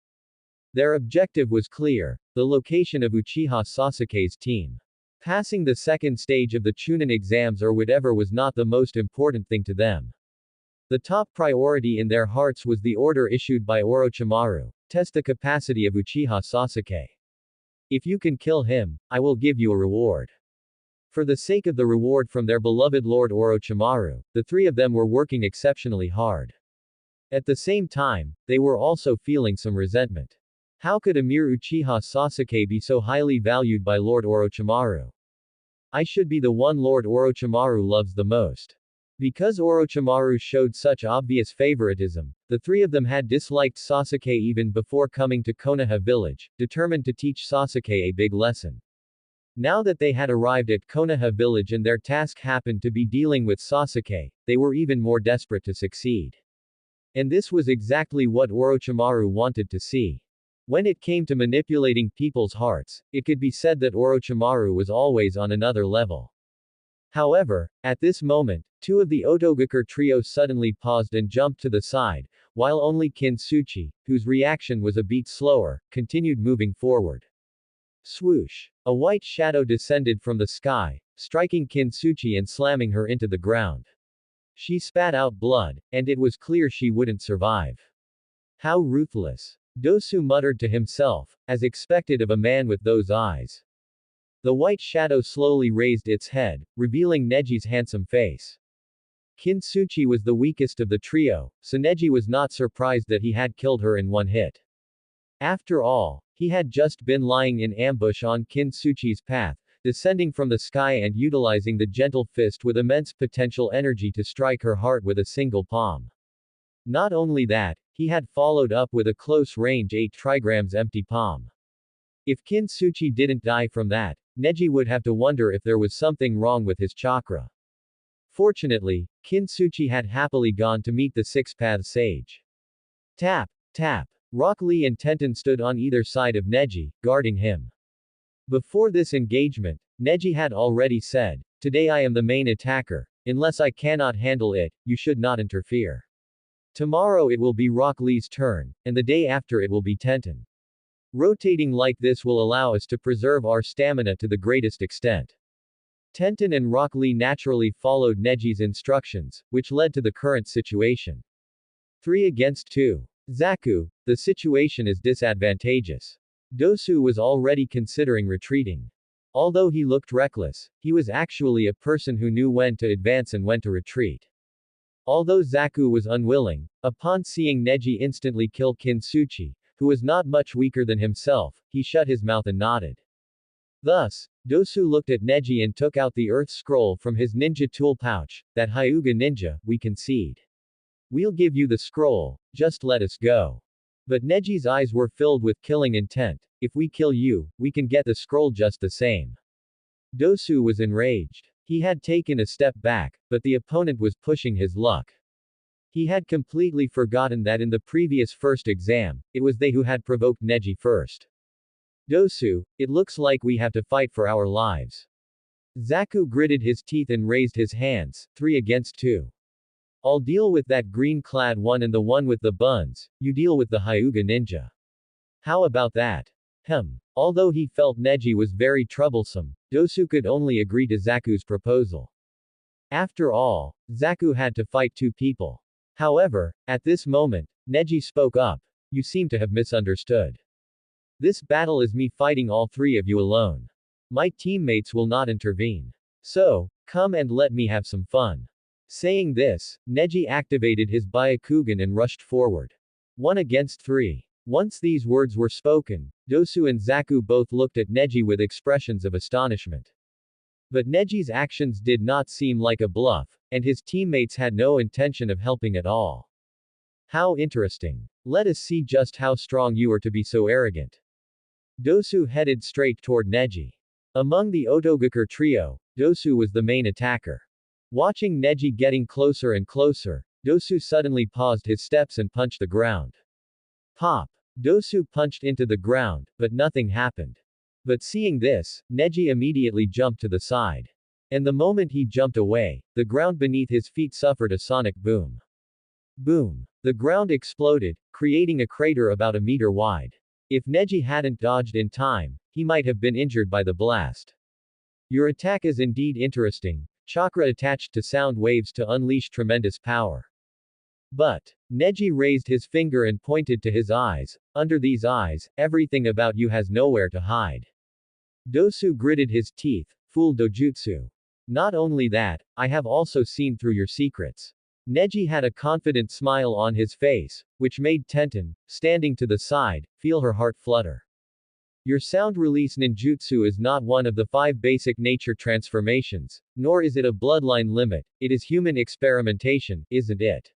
B: Their objective was clear, the location of Uchiha Sasuke's team. Passing the second stage of the Chunin exams or whatever was not the most important thing to them. The top priority in their hearts was the order issued by Orochimaru, test the capacity of Uchiha Sasuke. If you can kill him, I will give you a reward. For the sake of the reward from their beloved Lord Orochimaru, the three of them were working exceptionally hard. At the same time, they were also feeling some resentment. How could a mere Uchiha Sasuke be so highly valued by Lord Orochimaru? I should be the one Lord Orochimaru loves the most. Because Orochimaru showed such obvious favoritism, the three of them had disliked Sasuke even before coming to Konoha village, determined to teach Sasuke a big lesson. Now that they had arrived at Konoha village and their task happened to be dealing with Sasuke, they were even more desperate to succeed. And this was exactly what Orochimaru wanted to see. When it came to manipulating people's hearts, it could be said that Orochimaru was always on another level. However, at this moment, two of the Otogakur trio suddenly paused and jumped to the side, while only Kintsuchi, whose reaction was a beat slower, continued moving forward. Swoosh! A white shadow descended from the sky, striking Kintsuchi and slamming her into the ground. She spat out blood, and it was clear she wouldn't survive. How ruthless! Dosu muttered to himself, as expected of a man with those eyes. The white shadow slowly raised its head, revealing Neji's handsome face. Kintsuchi was the weakest of the trio, so Neji was not surprised that he had killed her in one hit. After all, he had just been lying in ambush on Kintsuchi's path, descending from the sky and utilizing the gentle fist with immense potential energy to strike her heart with a single palm. Not only that, he had followed up with a close-range 8 trigrams empty palm. If Kintsuchi didn't die from that, Neji would have to wonder if there was something wrong with his chakra. Fortunately, Kintsuchi had happily gone to meet the six-path sage. Tap, tap. Rock Lee and Tenten stood on either side of Neji, guarding him. Before this engagement, Neji had already said, "Today I am the main attacker. Unless I cannot handle it, you should not interfere. Tomorrow it will be Rock Lee's turn, and the day after it will be Tenten. Rotating like this will allow us to preserve our stamina to the greatest extent." Tenten and Rock Lee naturally followed Neji's instructions, which led to the current situation. 3 against 2. Zaku, the situation is disadvantageous. Dosu was already considering retreating. Although he looked reckless, he was actually a person who knew when to advance and when to retreat. Although Zaku was unwilling, upon seeing Neji instantly kill Kintsuchi, who was not much weaker than himself, he shut his mouth and nodded. Thus, Dosu looked at Neji and took out the earth scroll from his ninja tool pouch. That Hyuga ninja, we concede. We'll give you the scroll, just let us go. But Neji's eyes were filled with killing intent. If we kill you, we can get the scroll just the same. Dosu was enraged. He had taken a step back, but the opponent was pushing his luck. He had completely forgotten that in the previous first exam, it was they who had provoked Neji first. Dosu, it looks like we have to fight for our lives. Zaku gritted his teeth and raised his hands, 3 against 2. I'll deal with that green-clad one and the one with the buns, you deal with the Hyuga ninja. How about that? Although he felt Neji was very troublesome, Dosu could only agree to Zaku's proposal. After all, Zaku had to fight 2 people. However, at this moment, Neji spoke up. You seem to have misunderstood. This battle is me fighting all 3 of you alone. My teammates will not intervene. So, come and let me have some fun. Saying this, Neji activated his Byakugan and rushed forward. 1 against 3. Once these words were spoken, Dosu and Zaku both looked at Neji with expressions of astonishment. But Neji's actions did not seem like a bluff, and his teammates had no intention of helping at all. How interesting. Let us see just how strong you are to be so arrogant. Dosu headed straight toward Neji. Among the Otogakur trio, Dosu was the main attacker. Watching Neji getting closer and closer, Dosu suddenly paused his steps and punched the ground. Pop! Dosu punched into the ground, but nothing happened. But seeing this, Neji immediately jumped to the side. And the moment he jumped away, the ground beneath his feet suffered a sonic boom. Boom! The ground exploded, creating a crater about a meter wide. If Neji hadn't dodged in time, he might have been injured by the blast. Your attack is indeed interesting, chakra attached to sound waves to unleash tremendous power. But, Neji raised his finger and pointed to his eyes. Under these eyes, everything about you has nowhere to hide. Dosu gritted his teeth. Fool dojutsu. Not only that, I have also seen through your secrets. Neji had a confident smile on his face, which made Tenten, standing to the side, feel her heart flutter. Your sound release ninjutsu is not one of the 5 basic nature transformations, nor is it a bloodline limit, it is human experimentation, isn't it?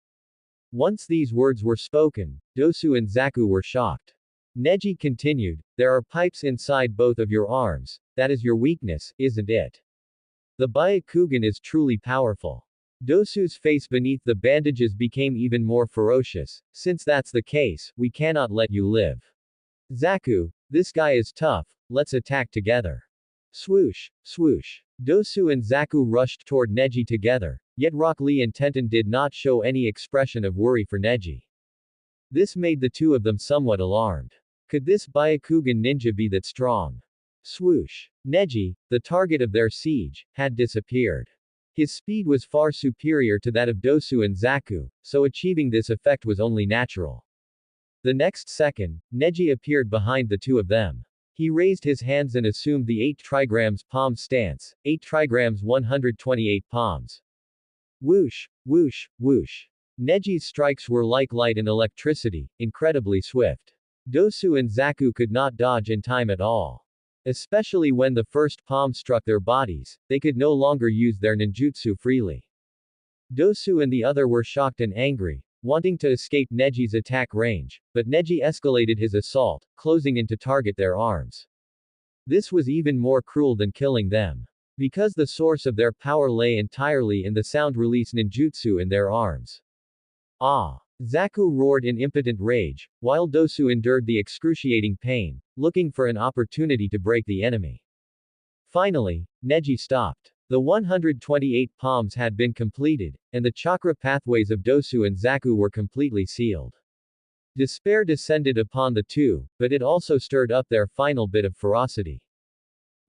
B: Once these words were spoken, Dosu and Zaku were shocked. Neji continued, there are pipes inside both of your arms, that is your weakness, isn't it? The Byakugan is truly powerful. Dosu's face beneath the bandages became even more ferocious. Since that's the case, we cannot let you live. Zaku, this guy is tough, let's attack together. Swoosh, swoosh. Dosu and Zaku rushed toward Neji together, yet Rock Lee and Tenten did not show any expression of worry for Neji. This made the two of them somewhat alarmed. Could this Byakugan ninja be that strong? Swoosh. Neji, the target of their siege, had disappeared. His speed was far superior to that of Dosu and Zaku, so achieving this effect was only natural. The next second, Neji appeared behind the two of them. He raised his hands and assumed the 8 trigrams palm stance, 8 trigrams 128 palms. Whoosh, whoosh, whoosh. Neji's strikes were like light and electricity, incredibly swift. Dosu and Zaku could not dodge in time at all. Especially when the first palm struck their bodies, they could no longer use their ninjutsu freely. Dosu and the other were shocked and angry, wanting to escape Neji's attack range, but Neji escalated his assault, closing in to target their arms. This was even more cruel than killing them. Because the source of their power lay entirely in the sound release ninjutsu in their arms. Ah! Zaku roared in impotent rage, while Dosu endured the excruciating pain, looking for an opportunity to break the enemy. Finally, Neji stopped. The 128 palms had been completed, and the chakra pathways of Dosu and Zaku were completely sealed. Despair descended upon the two, but it also stirred up their final bit of ferocity.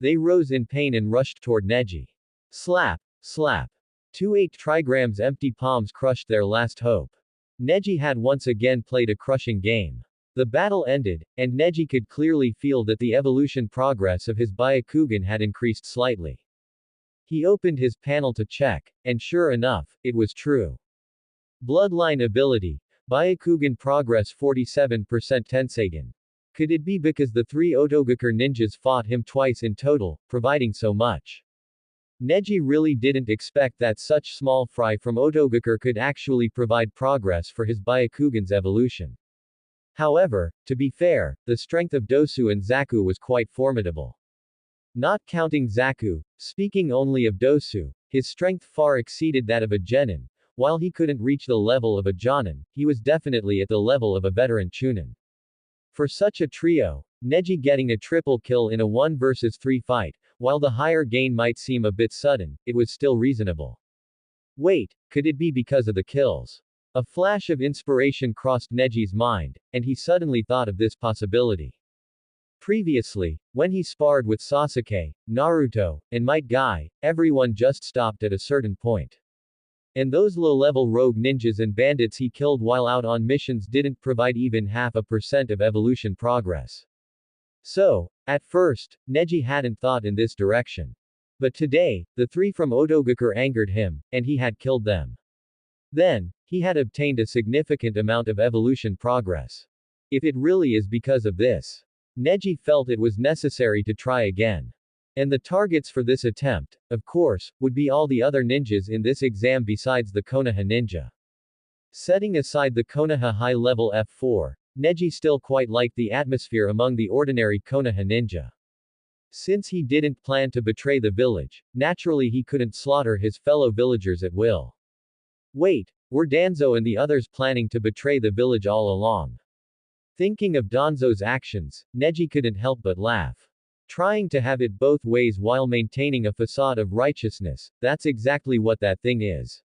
B: They rose in pain and rushed toward Neji. Slap, slap. 2 8 trigrams empty palms crushed their last hope. Neji had once again played a crushing game. The battle ended, and Neji could clearly feel that the evolution progress of his Byakugan had increased slightly. He opened his panel to check, and sure enough, it was true. Bloodline ability. Byakugan progress 47% Tensegan. Could it be because the 3 Otogakur ninjas fought him twice in total, providing so much? Neji really didn't expect that such small fry from Otogakur could actually provide progress for his Byakugan's evolution. However, to be fair, the strength of Dosu and Zaku was quite formidable. Not counting Zaku, speaking only of Dosu, his strength far exceeded that of a genin. While he couldn't reach the level of a jonin, he was definitely at the level of a veteran chunin. For such a trio, Neji getting a triple kill in a 1 versus 3 fight, while the higher gain might seem a bit sudden, it was still reasonable. Wait, could it be because of the kills? A flash of inspiration crossed Neji's mind, and he suddenly thought of this possibility. Previously, when he sparred with Sasuke, Naruto, and Might Guy, everyone just stopped at a certain point. And those low-level rogue ninjas and bandits he killed while out on missions didn't provide even 0.5% of evolution progress. So, at first, Neji hadn't thought in this direction. But today, the three from Odogakur angered him, and he had killed them. Then, he had obtained a significant amount of evolution progress. If it really is because of this, Neji felt it was necessary to try again. And the targets for this attempt, of course, would be all the other ninjas in this exam besides the Konoha ninja. Setting aside the Konoha high-level F4, Neji still quite liked the atmosphere among the ordinary Konoha ninja. Since he didn't plan to betray the village, naturally he couldn't slaughter his fellow villagers at will. Wait, were Danzo and the others planning to betray the village all along? Thinking of Danzo's actions, Neji couldn't help but laugh. Trying to have it both ways while maintaining a facade of righteousness, that's exactly what that thing is.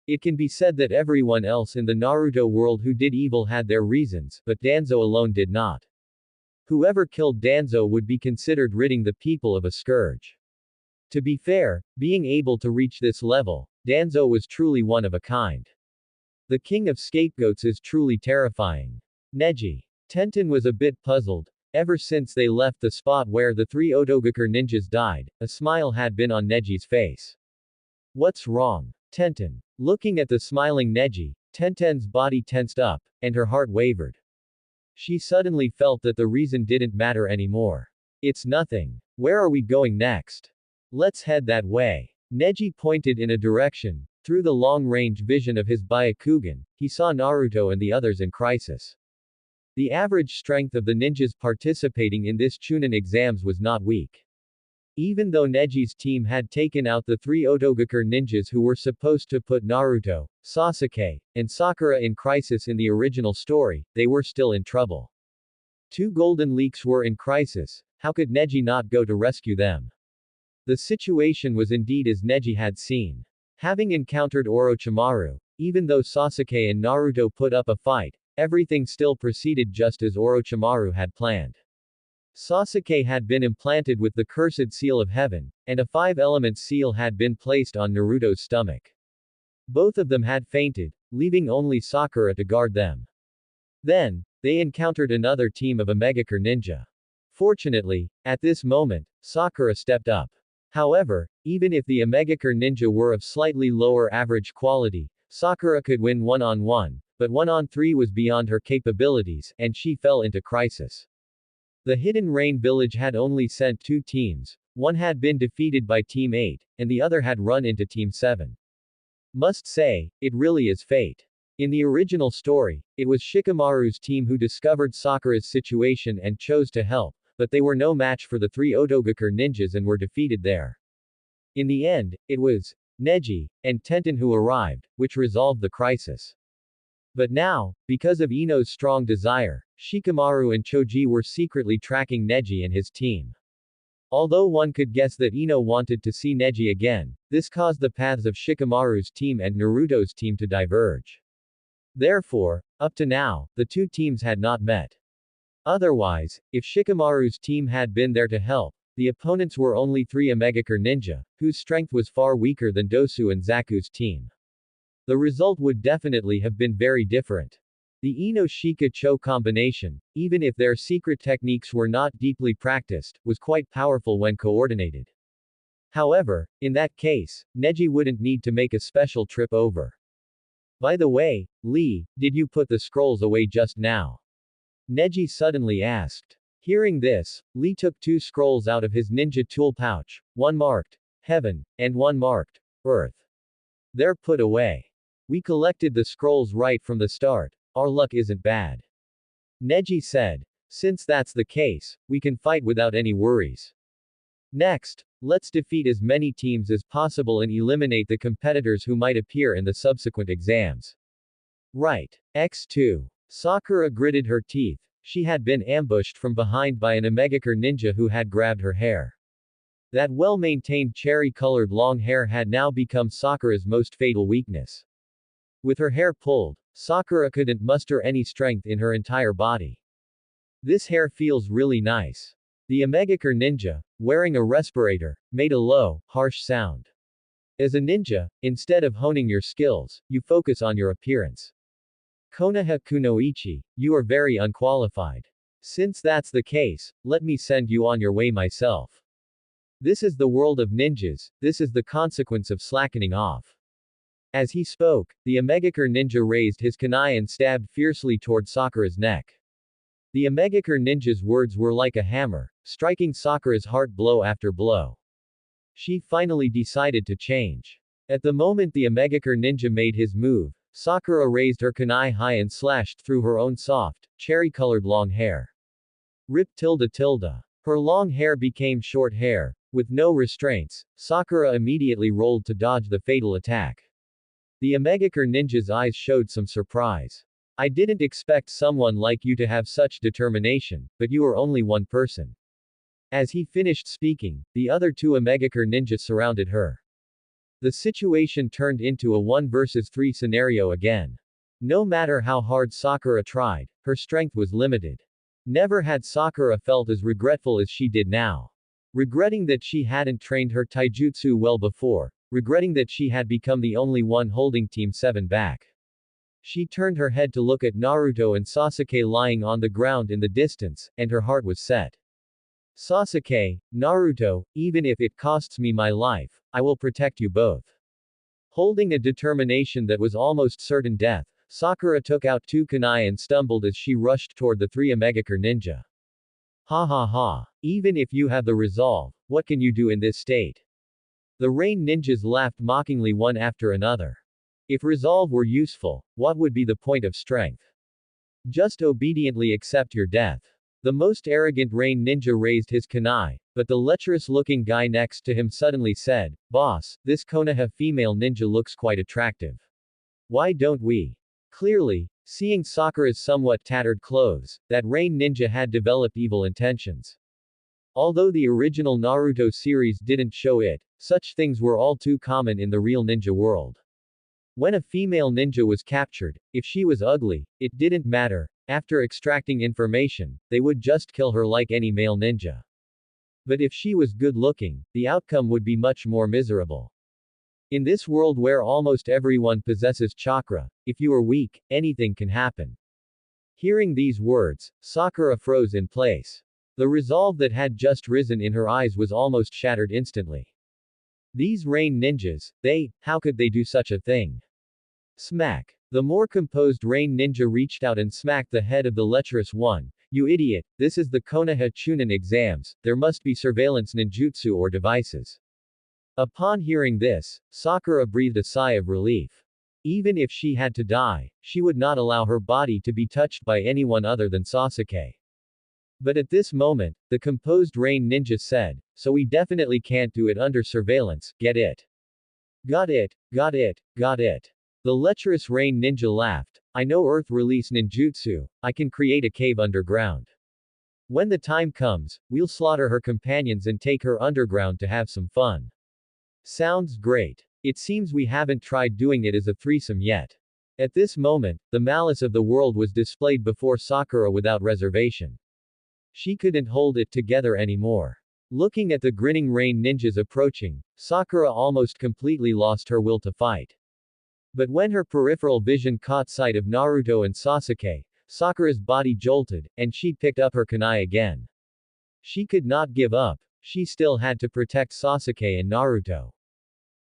B: It can be said that everyone else in the Naruto world who did evil had their reasons, but Danzo alone did not. Whoever killed Danzo would be considered ridding the people of a scourge. To be fair, being able to reach this level, Danzo was truly one of a kind. The king of scapegoats is truly terrifying. Neji. Tenten was a bit puzzled. Ever since they left the spot where the three Odogakur ninjas died, a smile had been on Neji's face. What's wrong? Tenten. Looking at the smiling Neji, Tenten's body tensed up, and her heart wavered. She suddenly felt that the reason didn't matter anymore. It's nothing. Where are we going next? Let's head that way. Neji pointed in a direction. Through the long-range vision of his Byakugan, he saw Naruto and the others in crisis. The average strength of the ninjas participating in this Chunin exams was not weak. Even though Neji's team had taken out the three Odogakur ninjas who were supposed to put Naruto, Sasuke, and Sakura in crisis in the original story, they were still in trouble. Two golden leeks were in crisis, how could Neji not go to rescue them? The situation was indeed as Neji had seen. Having encountered Orochimaru, even though Sasuke and Naruto put up a fight, everything still proceeded just as Orochimaru had planned. Sasuke had been implanted with the cursed seal of heaven, and a five-element seal had been placed on Naruto's stomach. Both of them had fainted, leaving only Sakura to guard them. Then, they encountered another team of Omegakur ninja. Fortunately, at this moment, Sakura stepped up. However, even if the Omegakur ninja were of slightly lower average quality, Sakura could win one-on-one, but one-on-three was beyond her capabilities, and she fell into crisis. The Hidden Rain village had only sent two teams, one had been defeated by Team 8, and the other had run into Team 7. Must say, it really is fate. In the original story, it was Shikamaru's team who discovered Sakura's situation and chose to help, but they were no match for the three Odogakur ninjas and were defeated there. In the end, it was Neji and Tenten who arrived, which resolved the crisis. But now, because of Ino's strong desire, Shikamaru and Choji were secretly tracking Neji and his team. Although one could guess that Ino wanted to see Neji again, this caused the paths of Shikamaru's team and Naruto's team to diverge. Therefore, up to now, the two teams had not met. Otherwise, if Shikamaru's team had been there to help, the opponents were only three Omegakur ninja, whose strength was far weaker than Dosu and Zaku's team. The result would definitely have been very different. The Ino-Shika-Cho combination, even if their secret techniques were not deeply practiced, was quite powerful when coordinated. However, in that case, Neji wouldn't need to make a special trip over. By the way, Lee, did you put the scrolls away just now? Neji suddenly asked. Hearing this, Lee took two scrolls out of his ninja tool pouch, one marked Heaven, and one marked Earth. They're put away. We collected the scrolls right from the start. Our luck isn't bad. Neji said. Since that's the case, we can fight without any worries. Next, let's defeat as many teams as possible and eliminate the competitors who might appear in the subsequent exams. Right. X2. Sakura gritted her teeth. She had been ambushed from behind by an Omegakur ninja who had grabbed her hair. That well-maintained cherry-colored long hair had now become Sakura's most fatal weakness. With her hair pulled, Sakura couldn't muster any strength in her entire body. This hair feels really nice. The Omegakur ninja, wearing a respirator, made a low, harsh sound. As a ninja, instead of honing your skills, you focus on your appearance. Konoha Kunoichi, you are very unqualified. Since that's the case, let me send you on your way myself. This is the world of ninjas, this is the consequence of slackening off. As he spoke, the Omegakure ninja raised his kunai and stabbed fiercely toward Sakura's neck. The Omegakure ninja's words were like a hammer, striking Sakura's heart blow after blow. She finally decided to change. At the moment the Omegakure ninja made his move, Sakura raised her kunai high and slashed through her own soft, cherry-colored long hair. Rip tilde tilde. Her long hair became short hair. With no restraints, Sakura immediately rolled to dodge the fatal attack. The Omegakure ninja's eyes showed some surprise. I didn't expect someone like you to have such determination, but you are only one person. As he finished speaking, the other two Omegakure ninjas surrounded her. The situation turned into a 1 versus 3 scenario again. No matter how hard Sakura tried, her strength was limited. Never had Sakura felt as regretful as she did now. Regretting that she hadn't trained her taijutsu well before, regretting that she had become the only one holding Team 7 back. She turned her head to look at Naruto and Sasuke lying on the ground in the distance, and her heart was set. Sasuke, Naruto, even if it costs me my life, I will protect you both. Holding a determination that was almost certain death, Sakura took out 2 kunai and stumbled as she rushed toward the 3 Omegakure ninja. Ha ha ha. Even if you have the resolve, what can you do in this state? The rain ninjas laughed mockingly one after another. If resolve were useful, what would be the point of strength? Just obediently accept your death. The most arrogant rain ninja raised his kunai, but the lecherous-looking guy next to him suddenly said, "Boss, this Konoha female ninja looks quite attractive. Why don't we?" Clearly, seeing Sakura's somewhat tattered clothes, that rain ninja had developed evil intentions. Although the original Naruto series didn't show it, such things were all too common in the real ninja world. When a female ninja was captured, if she was ugly, it didn't matter. After extracting information, they would just kill her like any male ninja. But if she was good looking, the outcome would be much more miserable. In this world where almost everyone possesses chakra, if you are weak, anything can happen. Hearing these words, Sakura froze in place. The resolve that had just risen in her eyes was almost shattered instantly. These rain ninjas, how could they do such a thing? Smack. The more composed rain ninja reached out and smacked the head of the lecherous one. You idiot, this is the Konoha Chunin exams, there must be surveillance ninjutsu or devices. Upon hearing this, Sakura breathed a sigh of relief. Even if she had to die, she would not allow her body to be touched by anyone other than Sasuke. But at this moment, the composed rain ninja said, so we definitely can't do it under surveillance, get it? Got it, got it, got it. The lecherous rain ninja laughed. I know earth release ninjutsu, I can create a cave underground. When the time comes, we'll slaughter her companions and take her underground to have some fun. Sounds great. It seems we haven't tried doing it as a threesome yet. At this moment, the malice of the world was displayed before Sakura without reservation. She couldn't hold it together anymore. Looking at the grinning rain ninjas approaching, Sakura almost completely lost her will to fight. But when her peripheral vision caught sight of Naruto and Sasuke, Sakura's body jolted, and she picked up her kunai again. She could not give up, she still had to protect Sasuke and Naruto.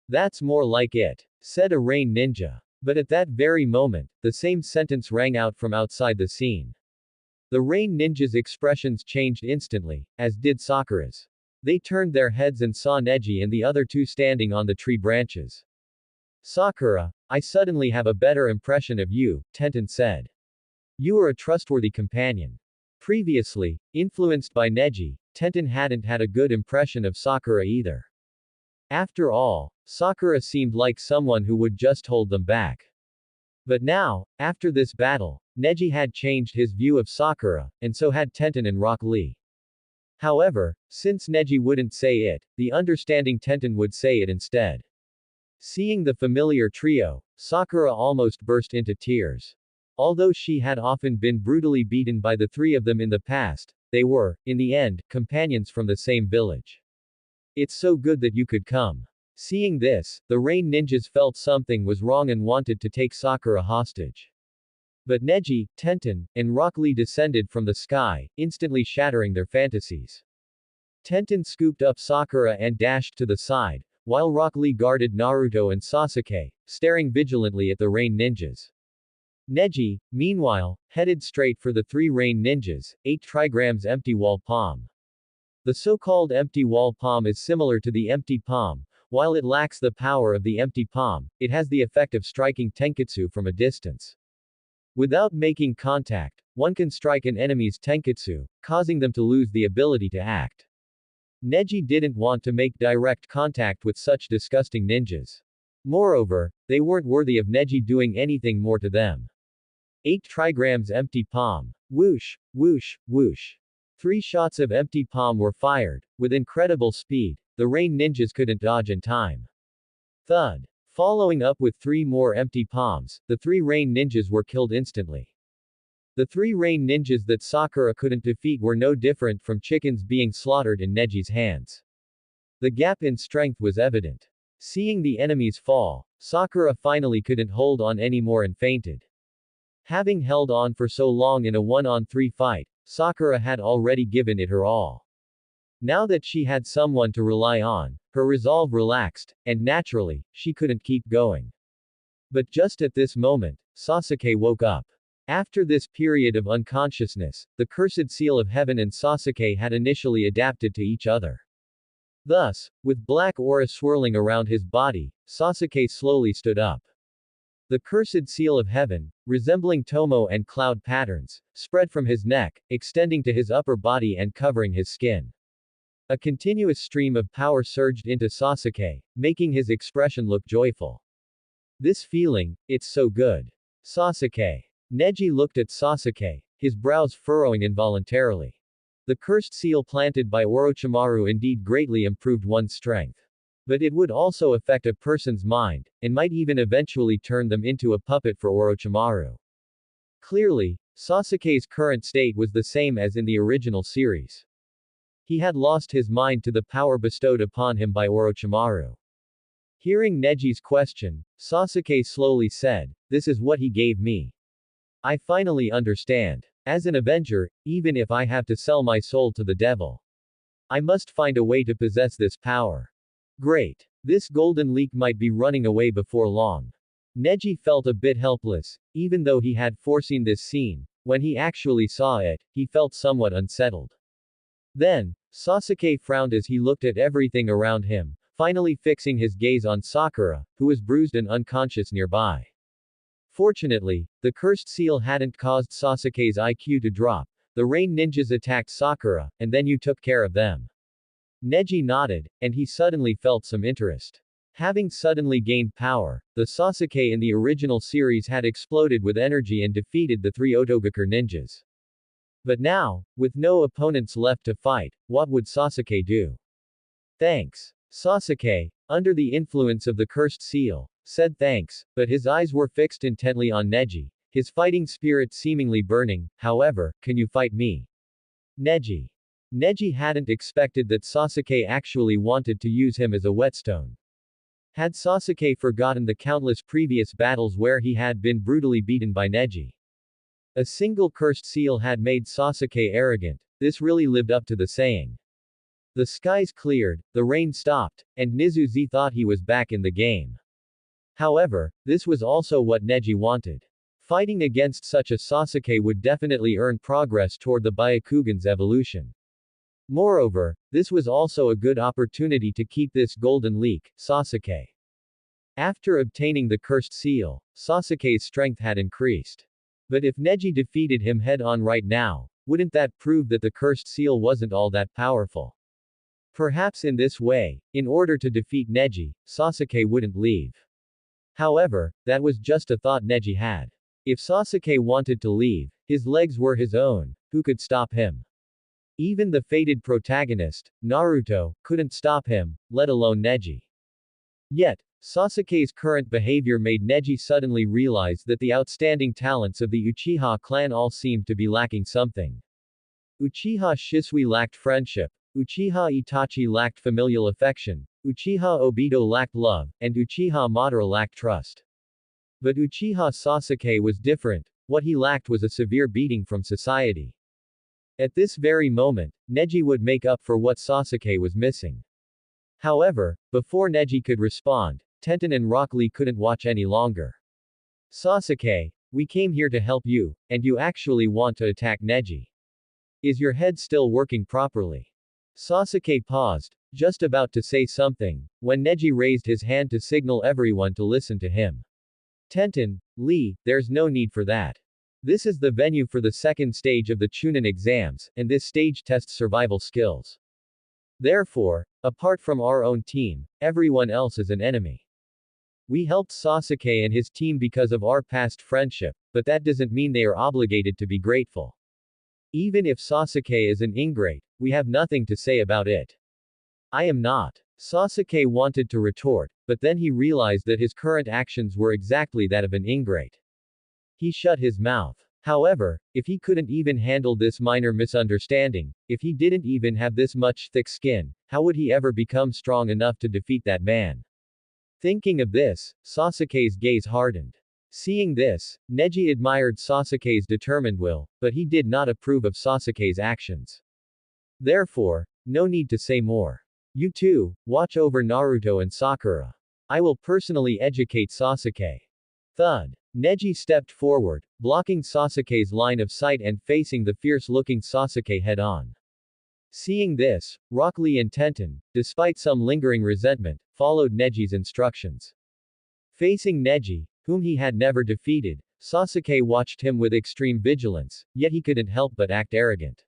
B: That's more like it, said a rain ninja. But at that very moment, the same sentence rang out from outside the scene. The rain ninjas' expressions changed instantly, as did Sakura's. They turned their heads and saw Neji and the other two standing on the tree branches. Sakura, I suddenly have a better impression of you, Tenten said. You are a trustworthy companion. Previously, influenced by Neji, Tenten hadn't had a good impression of Sakura either. After all, Sakura seemed like someone who would just hold them back. But now, after this battle, Neji had changed his view of Sakura, and so had Tenten and Rock Lee. However, since Neji wouldn't say it, the understanding Tenten would say it instead. Seeing the familiar trio, Sakura almost burst into tears. Although she had often been brutally beaten by the three of them in the past, they were, in the end, companions from the same village. It's so good that you could come. Seeing this, the rain ninjas felt something was wrong and wanted to take Sakura hostage. But Neji, Tenten, and Rock Lee descended from the sky, instantly shattering their fantasies. Tenten scooped up Sakura and dashed to the side, while Rock Lee guarded Naruto and Sasuke, staring vigilantly at the rain ninjas. Neji, meanwhile, headed straight for the three rain ninjas, 8 trigrams empty wall palm. The so-called empty wall palm is similar to the empty palm. While it lacks the power of the empty palm, it has the effect of striking tenketsu from a distance. Without making contact, one can strike an enemy's tenketsu, causing them to lose the ability to act. Neji didn't want to make direct contact with such disgusting ninjas. Moreover, they weren't worthy of Neji doing anything more to them. 8 trigrams empty palm. Whoosh, whoosh, whoosh. 3 shots of empty palm were fired, with incredible speed. The rain ninjas couldn't dodge in time. Thud. Following up with 3 more empty palms, the 3 rain ninjas were killed instantly. The 3 rain ninjas that Sakura couldn't defeat were no different from chickens being slaughtered in Neji's hands. The gap in strength was evident. Seeing the enemies fall, Sakura finally couldn't hold on anymore and fainted. Having held on for so long in a 1-on-3 fight, Sakura had already given it her all. Now that she had someone to rely on, her resolve relaxed, and naturally, she couldn't keep going. But just at this moment, Sasuke woke up. After this period of unconsciousness, the cursed seal of heaven and Sasuke had initially adapted to each other. Thus, with black aura swirling around his body, Sasuke slowly stood up. The cursed seal of heaven, resembling tomo and cloud patterns, spread from his neck, extending to his upper body and covering his skin. A continuous stream of power surged into Sasuke, making his expression look joyful. This feeling, it's so good. Sasuke. Neji looked at Sasuke, his brows furrowing involuntarily. The cursed seal planted by Orochimaru indeed greatly improved one's strength. But it would also affect a person's mind, and might even eventually turn them into a puppet for Orochimaru. Clearly, Sasuke's current state was the same as in the original series. He had lost his mind to the power bestowed upon him by Orochimaru. Hearing Neji's question, Sasuke slowly said, "This is what he gave me. I finally understand. As an Avenger, even if I have to sell my soul to the devil, I must find a way to possess this power. Great. This golden leak might be running away before long." Neji felt a bit helpless, even though he had foreseen this scene. When he actually saw it, he felt somewhat unsettled. Then, Sasuke frowned as he looked at everything around him, finally fixing his gaze on Sakura, who was bruised and unconscious nearby. Fortunately, the cursed seal hadn't caused Sasuke's IQ to drop. The rain ninjas attacked Sakura, and then you took care of them. Neji nodded, and he suddenly felt some interest. Having suddenly gained power, the Sasuke in the original series had exploded with energy and defeated the 3 Otogakur ninjas. But now, with no opponents left to fight, what would Sasuke do? Thanks. Sasuke, under the influence of the cursed seal, said thanks, but his eyes were fixed intently on Neji, his fighting spirit seemingly burning. However, can you fight me? Neji. Neji hadn't expected that Sasuke actually wanted to use him as a whetstone. Had Sasuke forgotten the countless previous battles where he had been brutally beaten by Neji? A single cursed seal had made Sasuke arrogant. This really lived up to the saying. The skies cleared, the rain stopped, and Nizuzi thought he was back in the game. However, this was also what Neji wanted. Fighting against such a Sasuke would definitely earn progress toward the Byakugan's evolution. Moreover, this was also a good opportunity to keep this golden leak, Sasuke. After obtaining the cursed seal, Sasuke's strength had increased. But if Neji defeated him head-on right now, wouldn't that prove that the cursed seal wasn't all that powerful? Perhaps in this way, in order to defeat Neji, Sasuke wouldn't leave. However, that was just a thought Neji had. If Sasuke wanted to leave, his legs were his own, who could stop him? Even the fated protagonist, Naruto, couldn't stop him, let alone Neji. Yet, Sasuke's current behavior made Neji suddenly realize that the outstanding talents of the Uchiha clan all seemed to be lacking something. Uchiha Shisui lacked friendship, Uchiha Itachi lacked familial affection, Uchiha Obito lacked love, and Uchiha Madara lacked trust. But Uchiha Sasuke was different. What he lacked was a severe beating from society. At this very moment, Neji would make up for what Sasuke was missing. However, before Neji could respond, Tenten and Rock Lee couldn't watch any longer. Sasuke, we came here to help you, and you actually want to attack Neji. Is your head still working properly? Sasuke paused, just about to say something, when Neji raised his hand to signal everyone to listen to him. Tenten, Lee, there's no need for that. This is the venue for the second stage of the Chunin exams, and this stage tests survival skills. Therefore, apart from our own team, everyone else is an enemy. We helped Sasuke and his team because of our past friendship, but that doesn't mean they are obligated to be grateful. Even if Sasuke is an ingrate, we have nothing to say about it. I am not. Sasuke wanted to retort, but then he realized that his current actions were exactly that of an ingrate. He shut his mouth. However, if he couldn't even handle this minor misunderstanding, if he didn't even have this much thick skin, how would he ever become strong enough to defeat that man? Thinking of this, Sasuke's gaze hardened. Seeing this, Neji admired Sasuke's determined will, but he did not approve of Sasuke's actions. Therefore, no need to say more. You two, watch over Naruto and Sakura. I will personally educate Sasuke. Thud. Neji stepped forward, blocking Sasuke's line of sight and facing the fierce-looking Sasuke head-on. Seeing this, Rock Lee and Tenten, despite some lingering resentment, followed Neji's instructions. Facing Neji, whom he had never defeated, Sasuke watched him with extreme vigilance, yet he couldn't help but act arrogant.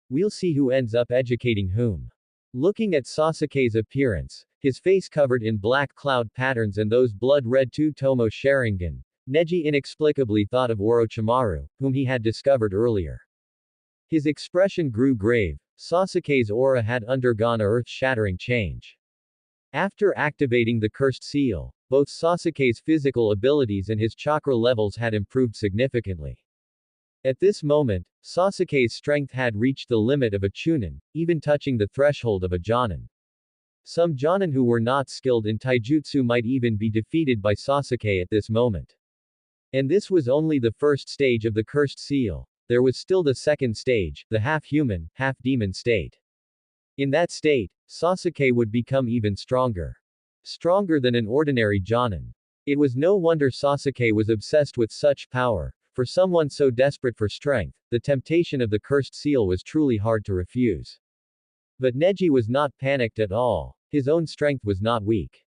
B: We'll see who ends up educating whom. Looking at Sasuke's appearance, his face covered in black cloud patterns and those blood-red two-tomo Sharingan, Neji inexplicably thought of Orochimaru, whom he had discovered earlier. His expression grew grave. Sasuke's aura had undergone a earth-shattering change. After activating the cursed seal, both Sasuke's physical abilities and his chakra levels had improved significantly. At this moment, Sasuke's strength had reached the limit of a Chunin, even touching the threshold of a Jonin. Some Jonin who were not skilled in taijutsu might even be defeated by Sasuke at this moment. And this was only the first stage of the cursed seal. There was still the second stage, the half-human, half-demon state. In that state, Sasuke would become even stronger. Stronger than an ordinary Jonin. It was no wonder Sasuke was obsessed with such power. For someone so desperate for strength, the temptation of the cursed seal was truly hard to refuse. But Neji was not panicked at all. His own strength was not weak.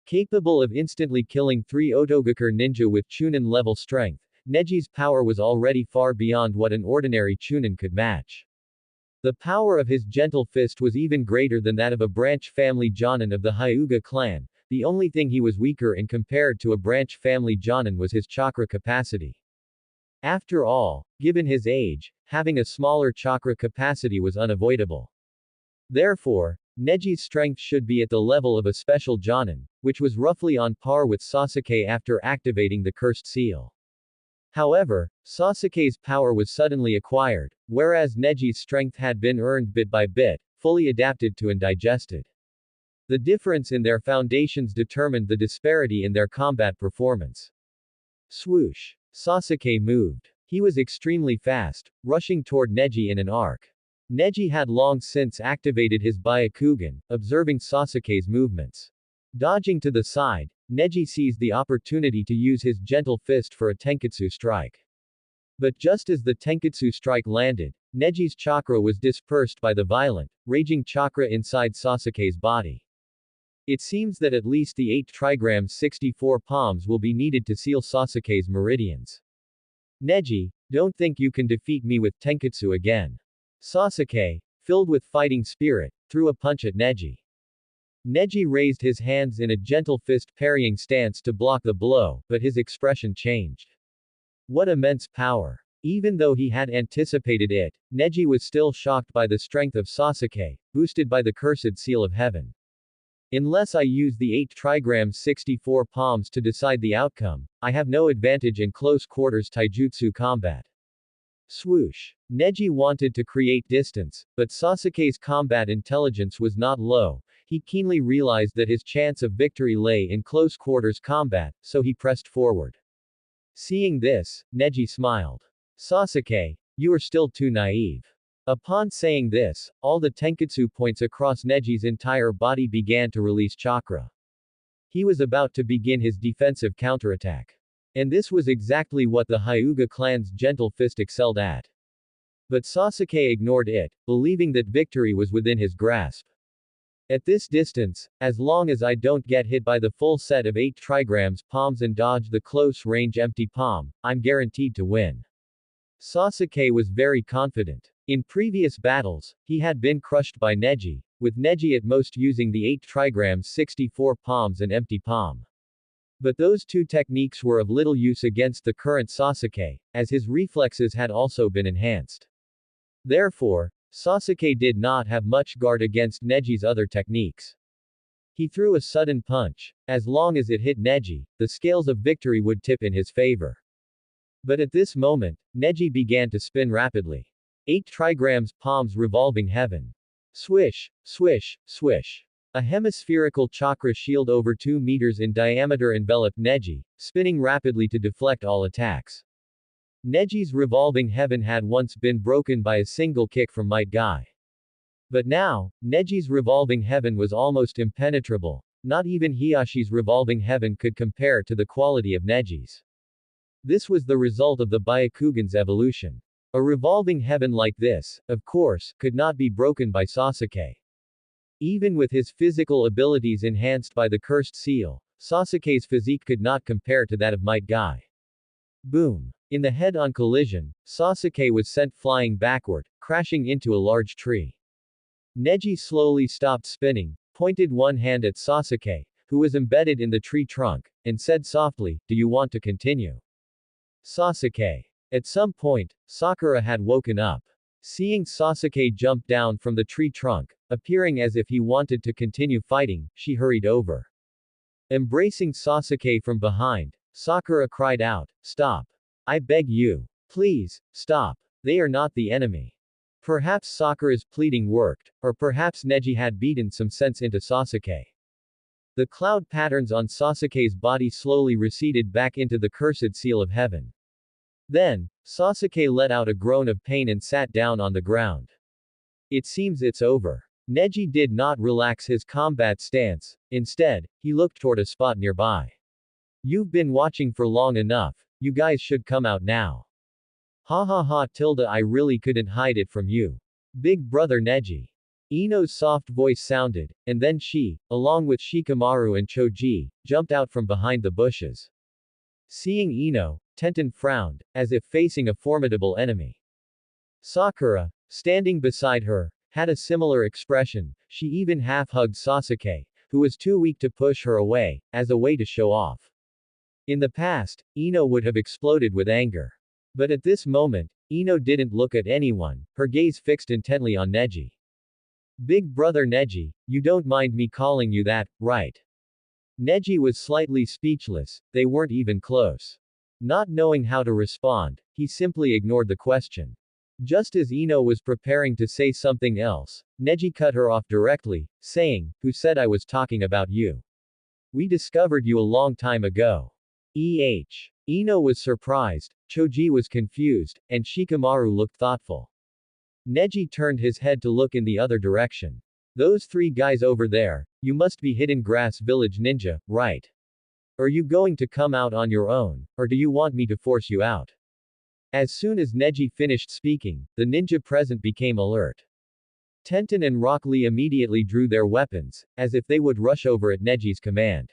B: Capable of instantly killing 3 Otogakure ninja with Chunin-level strength, Neji's power was already far beyond what an ordinary Chunin could match. The power of his gentle fist was even greater than that of a branch family Jonin of the Hyuga clan. The only thing he was weaker in compared to a branch family Jonin was his chakra capacity. After all, given his age, having a smaller chakra capacity was unavoidable. Therefore, Neji's strength should be at the level of a special Jonin, which was roughly on par with Sasuke after activating the cursed seal. However, Sasuke's power was suddenly acquired, whereas Neji's strength had been earned bit by bit, fully adapted to and digested. The difference in their foundations determined the disparity in their combat performance. Swoosh. Sasuke moved. He was extremely fast, rushing toward Neji in an arc. Neji had long since activated his Byakugan, observing Sasuke's movements. Dodging to the side, Neji seized the opportunity to use his gentle fist for a Tenketsu strike. But just as the Tenketsu strike landed, Neji's chakra was dispersed by the violent, raging chakra inside Sasuke's body. It seems that at least the 8 trigrams 64 palms will be needed to seal Sasuke's meridians. Neji, don't think you can defeat me with Tenketsu again. Sasuke, filled with fighting spirit, threw a punch at Neji. Neji raised his hands in a gentle fist parrying stance to block the blow, but his expression changed. What immense power! Even though he had anticipated it, Neji was still shocked by the strength of Sasuke, boosted by the cursed seal of heaven. Unless I use the 8 trigrams 64 palms to decide the outcome, I have no advantage in close quarters taijutsu combat. Swoosh. Neji wanted to create distance, but Sasuke's combat intelligence was not low. He keenly realized that his chance of victory lay in close quarters combat, so he pressed forward. Seeing this, Neji smiled. Sasuke, you are still too naive. Upon saying this, all the Tenketsu points across Neji's entire body began to release chakra. He was about to begin his defensive counterattack. And this was exactly what the Hyuga clan's gentle fist excelled at. But Sasuke ignored it, believing that victory was within his grasp. At this distance, as long as I don't get hit by the full set of 8 trigrams palms and dodge the close-range empty palm, I'm guaranteed to win. Sasuke was very confident. In previous battles, he had been crushed by Neji, with Neji at most using the 8 trigrams 64 palms and empty palm. But those two techniques were of little use against the current Sasuke, as his reflexes had also been enhanced. Therefore, Sasuke did not have much guard against Neji's other techniques. He threw a sudden punch. As long as it hit Neji, the scales of victory would tip in his favor. But at this moment, Neji began to spin rapidly. 8 trigrams palms revolving heaven. Swish, swish, swish. A hemispherical chakra shield over 2 meters in diameter enveloped Neji, spinning rapidly to deflect all attacks. Neji's revolving heaven had once been broken by a single kick from Might Guy. But now, Neji's revolving heaven was almost impenetrable. Not even Hiyashi's revolving heaven could compare to the quality of Neji's. This was the result of the Byakugan's evolution. A revolving heaven like this, of course, could not be broken by Sasuke. Even with his physical abilities enhanced by the cursed seal, Sasuke's physique could not compare to that of Might Guy. Boom. In the head-on collision, Sasuke was sent flying backward, crashing into a large tree. Neji slowly stopped spinning, pointed one hand at Sasuke, who was embedded in the tree trunk, and said softly, "Do you want to continue?" Sasuke. At some point, Sakura had woken up. Seeing Sasuke jump down from the tree trunk, appearing as if he wanted to continue fighting, she hurried over. Embracing Sasuke from behind, Sakura cried out, "Stop. I beg you. Please, stop. They are not the enemy." Perhaps Sakura's pleading worked, or perhaps Neji had beaten some sense into Sasuke. The cloud patterns on Sasuke's body slowly receded back into the cursed seal of heaven. Then, Sasuke let out a groan of pain and sat down on the ground. It seems it's over. Neji did not relax his combat stance. Instead, he looked toward a spot nearby. "You've been watching for long enough. You guys should come out now. Ha ha ha tilde I really couldn't hide it from you. Big brother Neji." Ino's soft voice sounded, and then she, along with Shikamaru and Choji, jumped out from behind the bushes. Seeing Ino, Tenten frowned, as if facing a formidable enemy. Sakura, standing beside her, had a similar expression. She even half-hugged Sasuke, who was too weak to push her away, as a way to show off. In the past, Ino would have exploded with anger. But at this moment, Ino didn't look at anyone, her gaze fixed intently on Neji. "Big brother Neji, you don't mind me calling you that, right?" Neji was slightly speechless, they weren't even close. Not knowing how to respond, he simply ignored the question. Just as Ino was preparing to say something else, Neji cut her off directly, saying, "Who said I was talking about you? We discovered you a long time ago." Ino was surprised, Choji was confused, and Shikamaru looked thoughtful. Neji turned his head to look in the other direction. "Those 3 guys over there, you must be Hidden Grass Village ninja, right? Are you going to come out on your own, or do you want me to force you out?" As soon as Neji finished speaking, the ninja present became alert. Tenten and Rock Lee immediately drew their weapons, as if they would rush over at Neji's command.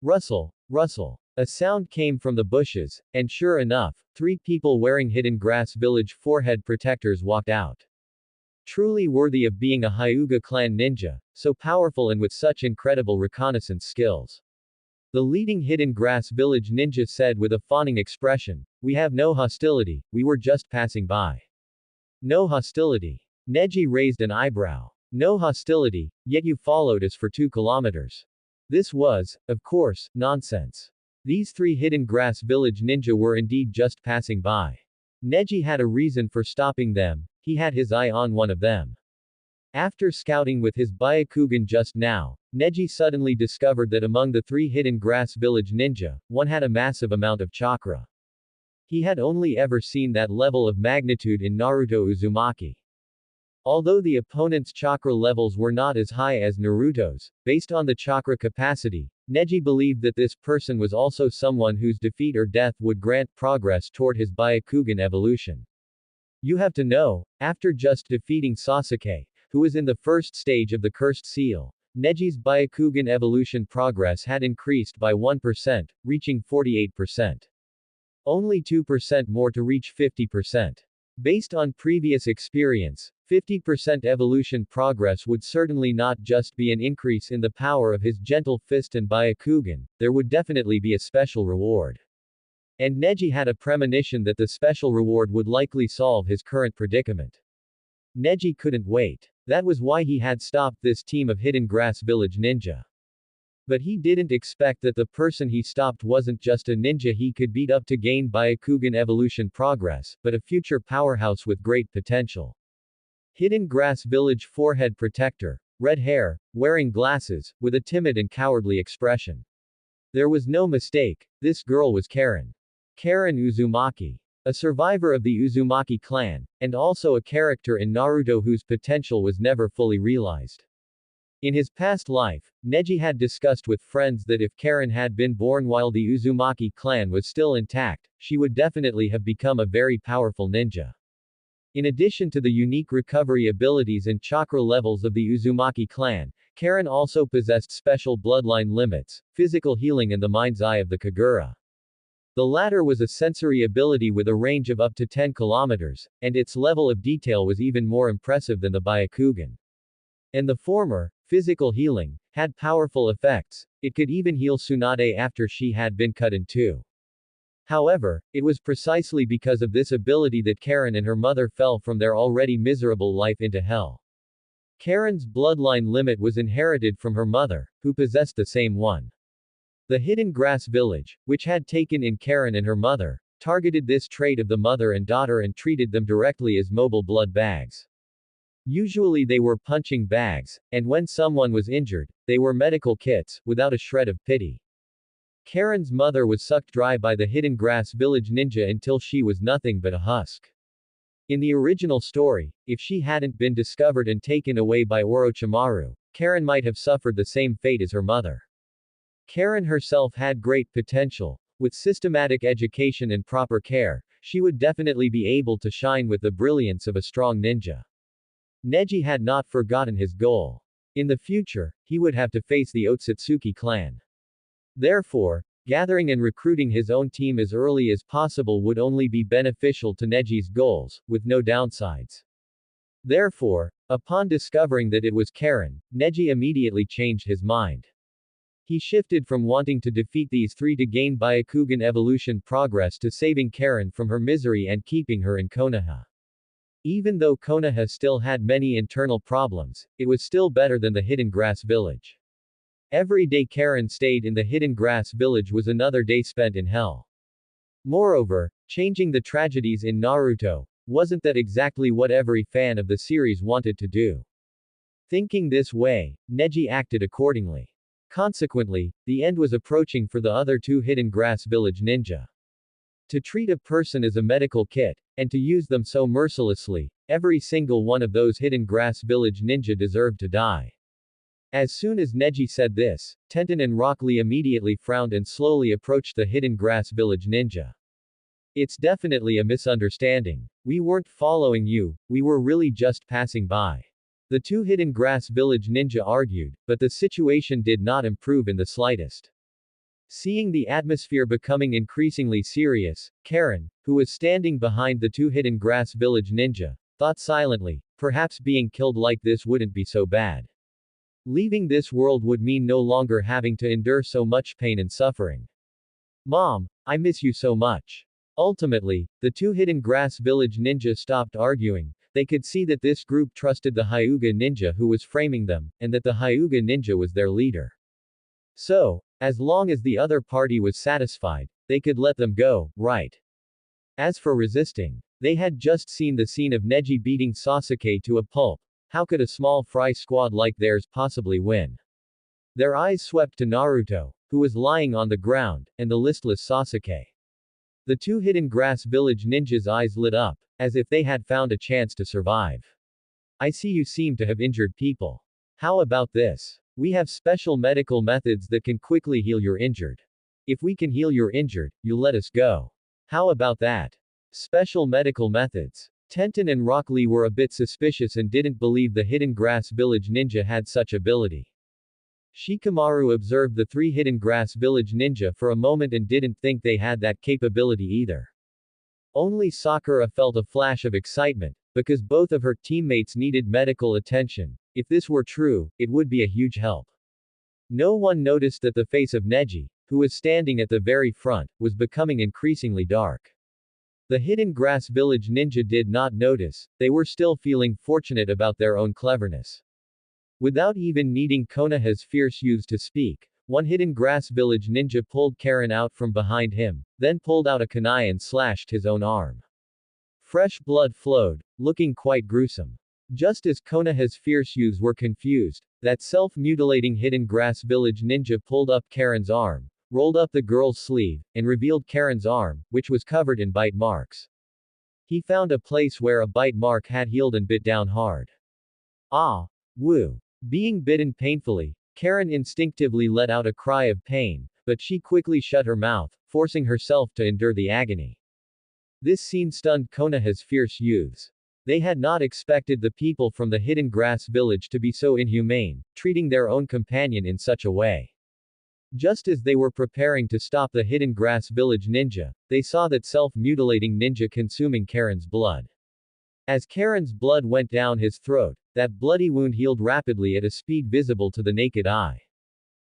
B: Rustle, rustle. A sound came from the bushes, and sure enough, 3 people wearing Hidden Grass Village forehead protectors walked out. Truly worthy of being a Hyuga clan ninja, so powerful and with such incredible reconnaissance skills. The leading Hidden Grass Village ninja said with a fawning expression, "We have no hostility, we were just passing by." No hostility. Neji raised an eyebrow. No hostility, yet you followed us for 2 kilometers. This was, of course, nonsense. These 3 Hidden Grass Village ninja were indeed just passing by. Neji had a reason for stopping them, he had his eye on one of them. After scouting with his Byakugan just now, Neji suddenly discovered that among the 3 Hidden Grass Village ninja, one had a massive amount of chakra. He had only ever seen that level of magnitude in Naruto Uzumaki. Although the opponent's chakra levels were not as high as Naruto's, based on the chakra capacity, Neji believed that this person was also someone whose defeat or death would grant progress toward his Byakugan evolution. You have to know, after just defeating Sasuke, who was in the first stage of the Cursed Seal, Neji's Byakugan evolution progress had increased by 1%, reaching 48%. Only 2% more to reach 50%. Based on previous experience, 50% evolution progress would certainly not just be an increase in the power of his gentle fist and Byakugan, there would definitely be a special reward. And Neji had a premonition that the special reward would likely solve his current predicament. Neji couldn't wait. That was why he had stopped this team of Hidden Grass Village ninja. But he didn't expect that the person he stopped wasn't just a ninja he could beat up to gain Byakugan evolution progress, but a future powerhouse with great potential. Hidden Grass Village Forehead Protector, red hair, wearing glasses, with a timid and cowardly expression. There was no mistake, this girl was Karen. Karen Uzumaki. A survivor of the Uzumaki clan, and also a character in Naruto whose potential was never fully realized. In his past life, Neji had discussed with friends that if Karen had been born while the Uzumaki clan was still intact, she would definitely have become a very powerful ninja. In addition to the unique recovery abilities and chakra levels of the Uzumaki clan, Karen also possessed special bloodline limits, physical healing and the mind's eye of the Kagura. The latter was a sensory ability with a range of up to 10 kilometers, and its level of detail was even more impressive than the Byakugan. And the former, physical healing, had powerful effects. It could even heal Tsunade after she had been cut in two. However, it was precisely because of this ability that Karen and her mother fell from their already miserable life into hell. Karen's bloodline limit was inherited from her mother, who possessed the same one. The Hidden Grass Village, which had taken in Karen and her mother, targeted this trait of the mother and daughter and treated them directly as mobile blood bags. Usually they were punching bags, and when someone was injured, they were medical kits, without a shred of pity. Karen's mother was sucked dry by the Hidden Grass Village ninja until she was nothing but a husk. In the original story, if she hadn't been discovered and taken away by Orochimaru, Karen might have suffered the same fate as her mother. Karen herself had great potential. With systematic education and proper care, she would definitely be able to shine with the brilliance of a strong ninja. Neji had not forgotten his goal. In the future, he would have to face the Otsutsuki clan. Therefore, gathering and recruiting his own team as early as possible would only be beneficial to Neji's goals, with no downsides. Therefore, upon discovering that it was Karen, Neji immediately changed his mind. He shifted from wanting to defeat these three to gain Byakugan evolution progress to saving Karen from her misery and keeping her in Konoha. Even though Konoha still had many internal problems, it was still better than the Hidden Grass Village. Every day Karen stayed in the Hidden Grass Village was another day spent in hell. Moreover, changing the tragedies in Naruto wasn't that exactly what every fan of the series wanted to do. Thinking this way, Neji acted accordingly. Consequently, the end was approaching for the other two Hidden Grass Village ninja. To treat a person as a medical kit, and to use them so mercilessly, every single one of those Hidden Grass Village ninja deserved to die. As soon as Neji said this, Tenten and Rock Lee immediately frowned and slowly approached the Hidden Grass Village ninja. It's definitely a misunderstanding. We weren't following you, we were really just passing by. The two Hidden Grass Village ninja argued, but the situation did not improve in the slightest. Seeing the atmosphere becoming increasingly serious, Karen, who was standing behind the two Hidden Grass Village ninja, thought silently, perhaps being killed like this wouldn't be so bad. Leaving this world would mean no longer having to endure so much pain and suffering. Mom, I miss you so much. Ultimately, the two Hidden Grass Village ninja stopped arguing. They could see that this group trusted the Hyuga ninja who was framing them, and that the Hyuga ninja was their leader. So, as long as the other party was satisfied, they could let them go, right? As for resisting, they had just seen the scene of Neji beating Sasuke to a pulp. How could a small fry squad like theirs possibly win? Their eyes swept to Naruto, who was lying on the ground, and the listless Sasuke. The two Hidden Grass Village ninjas' eyes lit up, as if they had found a chance to survive. I see you seem to have injured people. How about this? We have special medical methods that can quickly heal your injured. If we can heal your injured, you let us go. How about that? Special medical methods. Tenten and Rock Lee were a bit suspicious and didn't believe the Hidden Grass Village ninja had such ability. Shikamaru observed the three Hidden Grass Village ninja for a moment and didn't think they had that capability either. Only Sakura felt a flash of excitement, because both of her teammates needed medical attention. If this were true, it would be a huge help. No one noticed that the face of Neji, who was standing at the very front, was becoming increasingly dark. The Hidden Grass Village ninja did not notice, they were still feeling fortunate about their own cleverness. Without even needing Konoha's fierce youths to speak, one Hidden Grass Village ninja pulled Karen out from behind him, then pulled out a kunai and slashed his own arm. Fresh blood flowed, looking quite gruesome. Just as Konoha's fierce youths were confused, that self-mutilating Hidden Grass Village ninja pulled up Karen's arm, rolled up the girl's sleeve, and revealed Karen's arm, which was covered in bite marks. He found a place where a bite mark had healed and bit down hard. Ah! Woo! Being bitten painfully, Karen instinctively let out a cry of pain, but she quickly shut her mouth, forcing herself to endure the agony. This scene stunned Konoha's fierce youths. They had not expected the people from the Hidden Grass Village to be so inhumane, treating their own companion in such a way. Just as they were preparing to stop the Hidden Grass Village ninja, they saw that self-mutilating ninja consuming Karen's blood. As Karen's blood went down his throat, that bloody wound healed rapidly at a speed visible to the naked eye.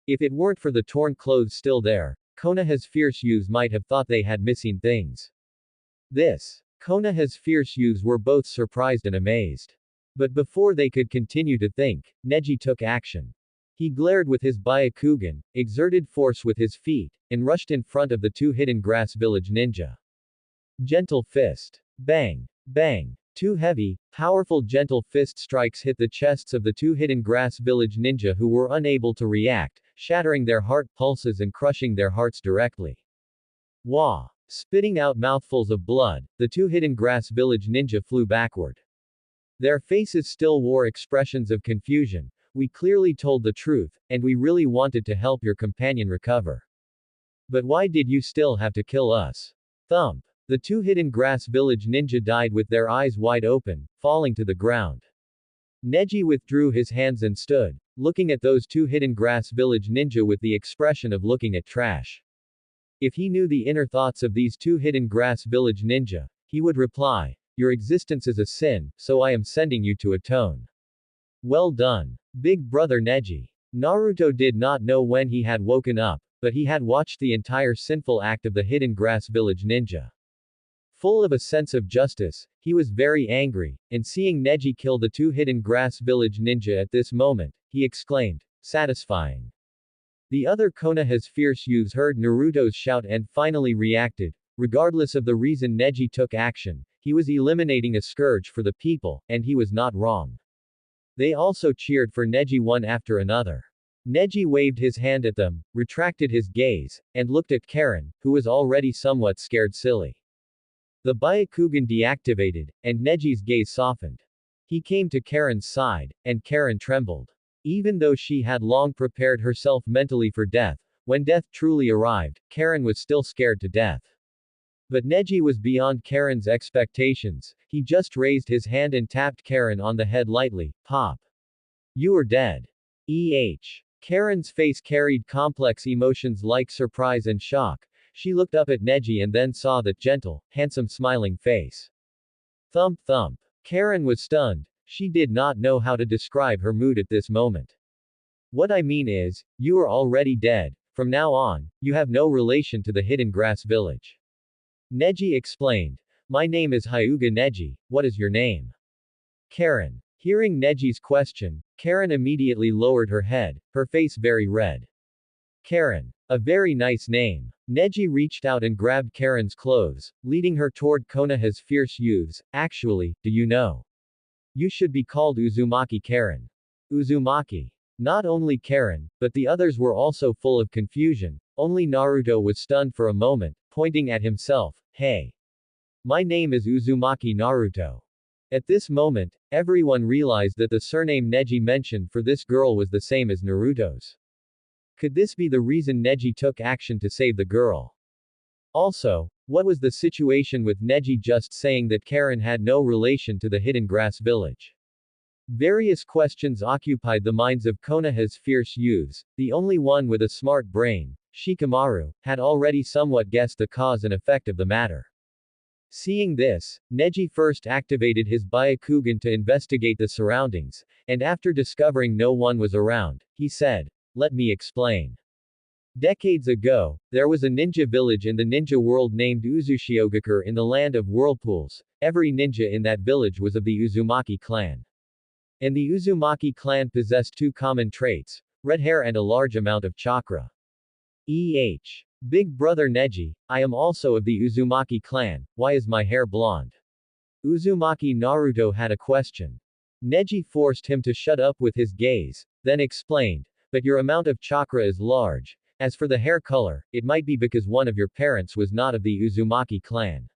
B: If it weren't for the torn clothes still there, Konoha's fierce youths might have thought they had missing things. Konoha's fierce youths were both surprised and amazed. But before they could continue to think, Neji took action. He glared with his Byakugan, exerted force with his feet, and rushed in front of the two Hidden Grass Village ninja. Gentle fist. Bang! Bang! Two heavy, powerful gentle fist strikes hit the chests of the two Hidden Grass Village ninja who were unable to react, shattering their heart pulses and crushing their hearts directly. Wah! Spitting out mouthfuls of blood, the two Hidden Grass Village ninja flew backward. Their faces still wore expressions of confusion. We clearly told the truth, and we really wanted to help your companion recover. But why did you still have to kill us? Thump. The two Hidden Grass Village ninja died with their eyes wide open, falling to the ground. Neji withdrew his hands and stood, looking at those two Hidden Grass Village ninja with the expression of looking at trash. If he knew the inner thoughts of these two Hidden Grass Village ninja, he would reply, "Your existence is a sin, so I am sending you to atone." Well done. Big brother Neji. Naruto did not know when he had woken up, but he had watched the entire sinful act of the Hidden Grass Village ninja. Full of a sense of justice, he was very angry, and seeing Neji kill the two Hidden Grass Village ninja at this moment, he exclaimed, "Satisfying." The other Konoha's fierce youths heard Naruto's shout and finally reacted. Regardless of the reason Neji took action, he was eliminating a scourge for the people, and he was not wrong. They also cheered for Neji one after another. Neji waved his hand at them, retracted his gaze, and looked at Karen, who was already somewhat scared silly. The Byakugan deactivated, and Neji's gaze softened. He came to Karen's side, and Karen trembled. Even though she had long prepared herself mentally for death, when death truly arrived, Karen was still scared to death. But Neji was beyond Karen's expectations. He just raised his hand and tapped Karen on the head lightly. Pop. You are dead. Karen's face carried complex emotions like surprise and shock. She looked up at Neji and then saw that gentle, handsome smiling face. Thump thump. Karen was stunned. She did not know how to describe her mood at this moment. What I mean is, you are already dead. From now on, you have no relation to the Hidden Grass Village. Neji explained. My name is Hyuga Neji, what is your name? Karen. Hearing Neji's question, Karen immediately lowered her head, her face very red. Karen. A very nice name. Neji reached out and grabbed Karen's clothes, leading her toward Konoha's fierce youths. Actually, do you know? You should be called Uzumaki Karen. Uzumaki. Not only Karen, but the others were also full of confusion. Only Naruto was stunned for a moment, pointing at himself. Hey. My name is Uzumaki Naruto. At this moment, everyone realized that the surname Neji mentioned for this girl was the same as Naruto's. Could this be the reason Neji took action to save the girl? Also, what was the situation with Neji just saying that Karen had no relation to the Hidden Grass village? Various questions occupied the minds of Konoha's fierce youths. The only one with a smart brain, Shikamaru, had already somewhat guessed the cause and effect of the matter. Seeing this, Neji first activated his Byakugan to investigate the surroundings, and after discovering no one was around, he said, "Let me explain. Decades ago, there was a ninja village in the ninja world named Uzushiogakure in the land of whirlpools. Every ninja in that village was of the Uzumaki clan. And the Uzumaki clan possessed two common traits: red hair and a large amount of chakra. Big brother Neji, I am also of the Uzumaki clan, why is my hair blonde?" Uzumaki Naruto had a question. Neji forced him to shut up with his gaze, then explained, "But your amount of chakra is large. As for the hair color, it might be because one of your parents was not of the Uzumaki clan."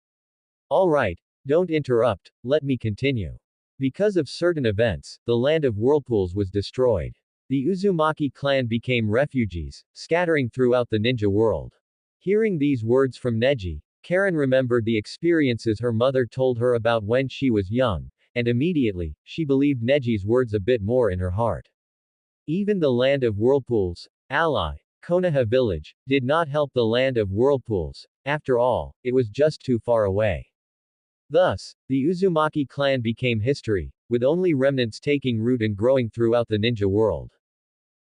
B: Alright, don't interrupt, let me continue. Because of certain events, the land of whirlpools was destroyed. The Uzumaki clan became refugees, scattering throughout the ninja world. Hearing these words from Neji, Karen remembered the experiences her mother told her about when she was young, and immediately, she believed Neji's words a bit more in her heart. Even the land of whirlpools, ally, Konoha village, did not help the land of whirlpools. After all, it was just too far away. Thus, the Uzumaki clan became history, with only remnants taking root and growing throughout the ninja world.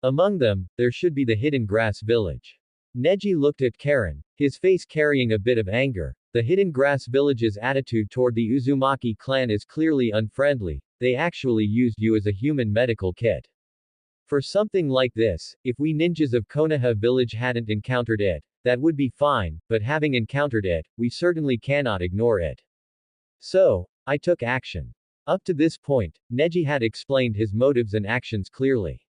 B: Among them, there should be the Hidden Grass village. Neji looked at Karen, his face carrying a bit of anger. The Hidden Grass village's attitude toward the Uzumaki clan is clearly unfriendly. They actually used you as a human medical kit. For something like this, if we ninjas of Konoha village hadn't encountered it, that would be fine, but having encountered it, we certainly cannot ignore it. So, I took action. Up to this point, Neji had explained his motives and actions clearly.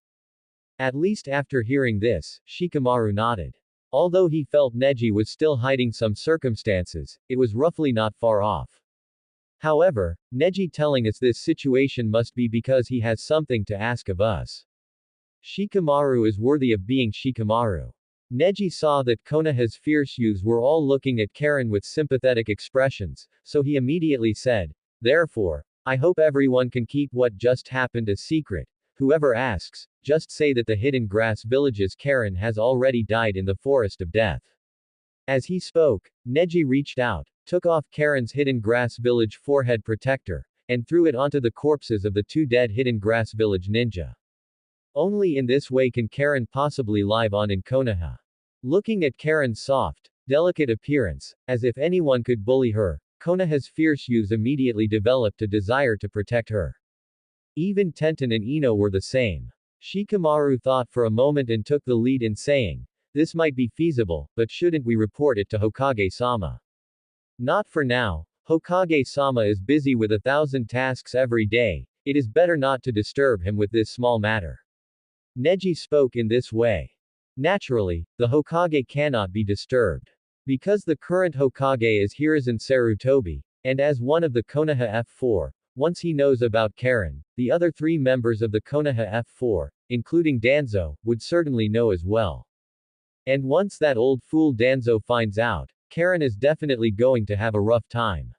B: At least after hearing this, Shikamaru nodded. Although he felt Neji was still hiding some circumstances, it was roughly not far off. However, Neji telling us this situation must be because he has something to ask of us. Shikamaru is worthy of being Shikamaru. Neji saw that Konoha's fierce youths were all looking at Karen with sympathetic expressions, so he immediately said, "Therefore, I hope everyone can keep what just happened a secret. Whoever asks, just say that the Hidden Grass village's Karen has already died in the Forest of Death." As he spoke, Neji reached out, took off Karen's Hidden Grass village forehead protector, and threw it onto the corpses of the two dead Hidden Grass village ninja. Only in this way can Karen possibly live on in Konoha. Looking at Karen's soft, delicate appearance, as if anyone could bully her, Konoha's fierce youths immediately developed a desire to protect her. Even Tenten and Ino were the same. Shikamaru thought for a moment and took the lead in saying, "This might be feasible, but shouldn't we report it to Hokage-sama?" "Not for now. Hokage-sama is busy with 1,000 tasks every day. It is better not to disturb him with this small matter." Neji spoke in this way. Naturally, the Hokage cannot be disturbed. Because the current Hokage is Hiruzen Sarutobi, and as one of the Konoha F4, once he knows about Karen, the other three members of the Konoha F4, including Danzo, would certainly know as well. And once that old fool Danzo finds out, Karen is definitely going to have a rough time.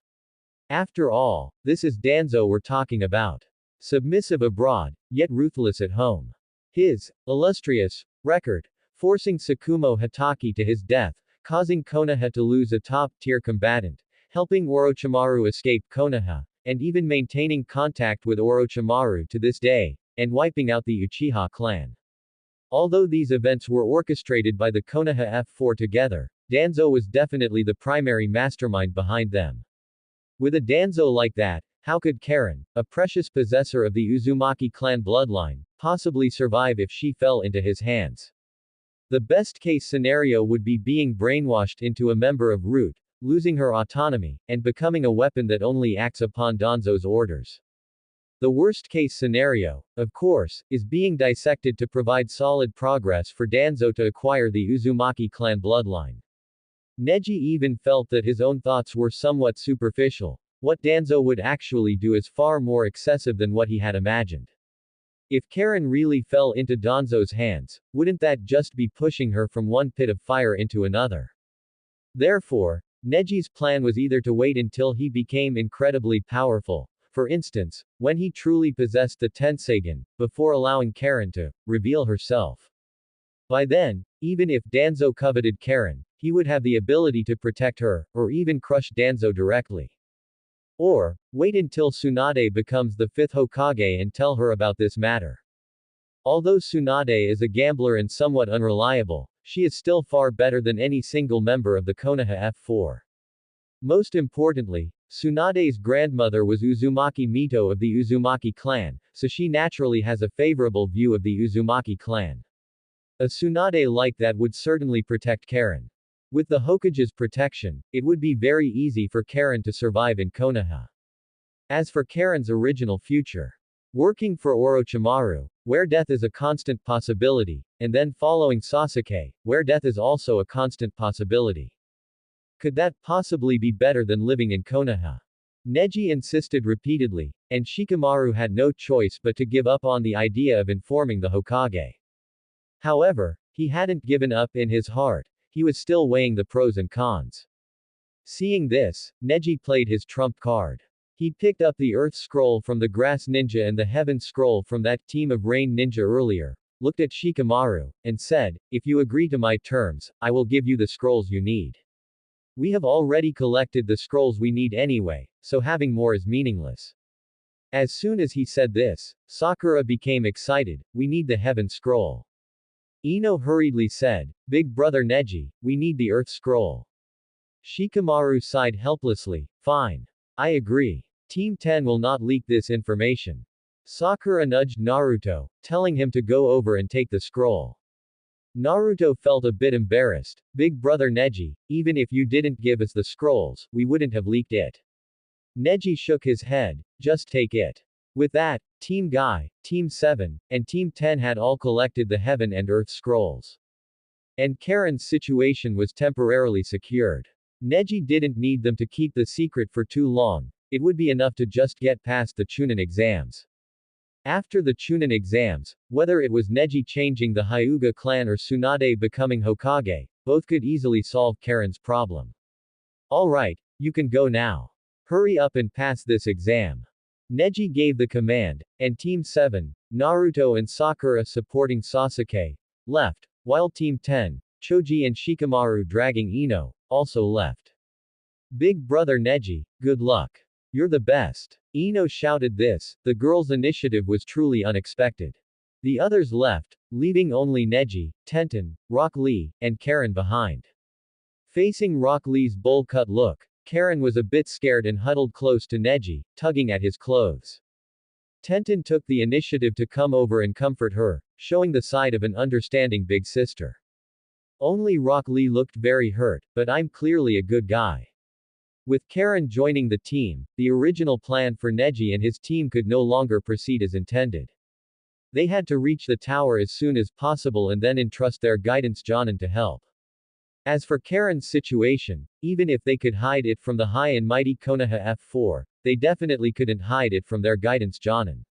B: After all, this is Danzo we're talking about. Submissive abroad, yet ruthless at home. His illustrious record, forcing Tsukumo Hatake to his death, causing Konoha to lose a top-tier combatant, helping Orochimaru escape Konoha, and even maintaining contact with Orochimaru to this day, and wiping out the Uchiha clan. Although these events were orchestrated by the Konoha F4 together, Danzo was definitely the primary mastermind behind them. With a Danzo like that, how could Karen, a precious possessor of the Uzumaki clan bloodline, possibly survive if she fell into his hands? The best-case scenario would be being brainwashed into a member of Root, losing her autonomy, and becoming a weapon that only acts upon Danzo's orders. The worst-case scenario, of course, is being dissected to provide solid progress for Danzo to acquire the Uzumaki clan bloodline. Neji even felt that his own thoughts were somewhat superficial. What Danzo would actually do is far more excessive than what he had imagined. If Karen really fell into Danzo's hands, wouldn't that just be pushing her from one pit of fire into another? Therefore, Neji's plan was either to wait until he became incredibly powerful, for instance, when he truly possessed the Tenseigin, before allowing Karen to reveal herself. By then, even if Danzo coveted Karen, he would have the ability to protect her, or even crush Danzo directly. Or, wait until Tsunade becomes the fifth Hokage and tell her about this matter. Although Tsunade is a gambler and somewhat unreliable, she is still far better than any single member of the Konoha F4. Most importantly, Tsunade's grandmother was Uzumaki Mito of the Uzumaki clan, so she naturally has a favorable view of the Uzumaki clan. A Tsunade like that would certainly protect Karen. With the Hokage's protection, it would be very easy for Karen to survive in Konoha. As for Karen's original future, working for Orochimaru, where death is a constant possibility, and then following Sasuke, where death is also a constant possibility. Could that possibly be better than living in Konoha? Neji insisted repeatedly, and Shikamaru had no choice but to give up on the idea of informing the Hokage. However, he hadn't given up in his heart, he was still weighing the pros and cons. Seeing this, Neji played his trump card. He picked up the Earth Scroll from the Grass Ninja and the Heaven Scroll from that team of Rain Ninja earlier, looked at Shikamaru, and said, "If you agree to my terms, I will give you the scrolls you need. We have already collected the scrolls we need anyway, so having more is meaningless." As soon as he said this, Sakura became excited. "We need the Heaven Scroll." Ino hurriedly said, "Big brother Neji, we need the Earth Scroll." Shikamaru sighed helplessly, "Fine. I agree. Team 10 will not leak this information." Sakura nudged Naruto, telling him to go over and take the scroll. Naruto felt a bit embarrassed. "Big brother Neji, even if you didn't give us the scrolls, we wouldn't have leaked it." Neji shook his head, "Just take it." With that, Team Guy, Team 7, and Team 10 had all collected the Heaven and Earth scrolls. And Karen's situation was temporarily secured. Neji didn't need them to keep the secret for too long, it would be enough to just get past the Chunin exams. After the Chunin exams, whether it was Neji changing the Hyuga clan or Tsunade becoming Hokage, both could easily solve Karen's problem. "Alright, you can go now. Hurry up and pass this exam." Neji gave the command, and Team 7, Naruto and Sakura supporting Sasuke, left, while Team 10, Choji and Shikamaru dragging Ino, also left. "Big brother Neji, good luck. You're the best." Ino shouted this, the girl's initiative was truly unexpected. The others left, leaving only Neji, Tenten, Rock Lee, and Karen behind. Facing Rock Lee's bowl-cut look, Karen was a bit scared and huddled close to Neji, tugging at his clothes. Tenten took the initiative to come over and comfort her, showing the side of an understanding big sister. Only Rock Lee looked very hurt, but I'm clearly a good guy. With Karen joining the team, the original plan for Neji and his team could no longer proceed as intended. They had to reach the tower as soon as possible and then entrust their guidance Jonin to help. As for Karen's situation, even if they could hide it from the high and mighty Konoha F4, they definitely couldn't hide it from their guidance Jonin.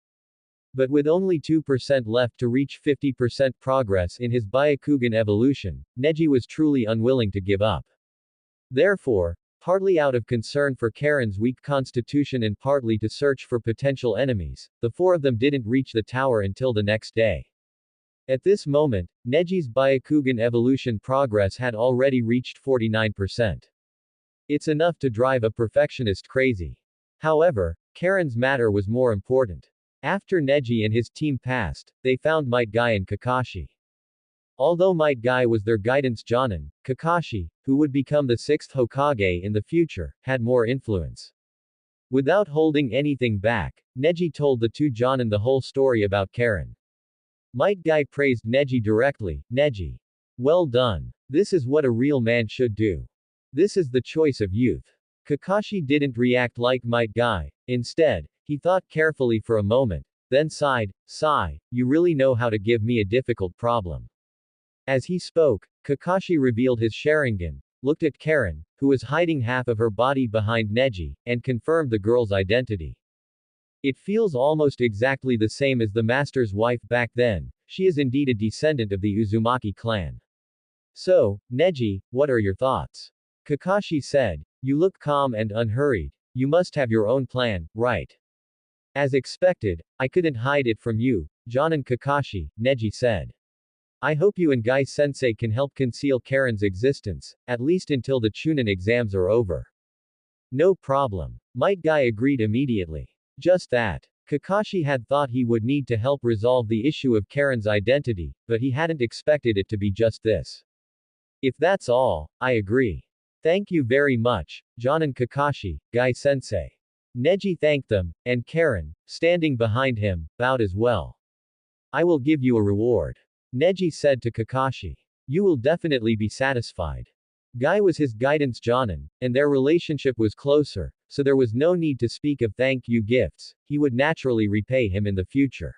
B: But with only 2% left to reach 50% progress in his Byakugan evolution, Neji was truly unwilling to give up. Therefore, partly out of concern for Karen's weak constitution and partly to search for potential enemies, the four of them didn't reach the tower until the next day. At this moment, Neji's Byakugan evolution progress had already reached 49%. It's enough to drive a perfectionist crazy. However, Karen's matter was more important. After Neji and his team passed, they found Might Guy and Kakashi. Although Might Guy was their guidance Jonin, Kakashi, who would become the sixth Hokage in the future, had more influence. Without holding anything back, Neji told the two Jonin the whole story about Karen. Might Guy praised Neji directly, "Neji. Well done. This is what a real man should do. This is the choice of youth." Kakashi didn't react like Might Guy. Instead, he thought carefully for a moment, then sighed, "Sigh, you really know how to give me a difficult problem." As he spoke, Kakashi revealed his Sharingan, looked at Karen, who was hiding half of her body behind Neji, and confirmed the girl's identity. It feels almost exactly the same as the master's wife back then. She is indeed a descendant of the Uzumaki clan. So, Neji, what are your thoughts? Kakashi said. You look calm and unhurried. You must have your own plan, right? As expected, I couldn't hide it from you, Jonin Kakashi, Neji said. I hope you and Guy-sensei can help conceal Karen's existence, at least until the Chunin exams are over. No problem. Might Guy agreed immediately. Just that. Kakashi had thought he would need to help resolve the issue of Karen's identity, but he hadn't expected it to be just this. If that's all, I agree. Thank you very much, Jonin Kakashi, Guy-sensei. Neji thanked them, and Karen, standing behind him, bowed as well. I will give you a reward. Neji said to Kakashi. You will definitely be satisfied. Guy was his guidance Jonin, and their relationship was closer, so there was no need to speak of thank you gifts, he would naturally repay him in the future.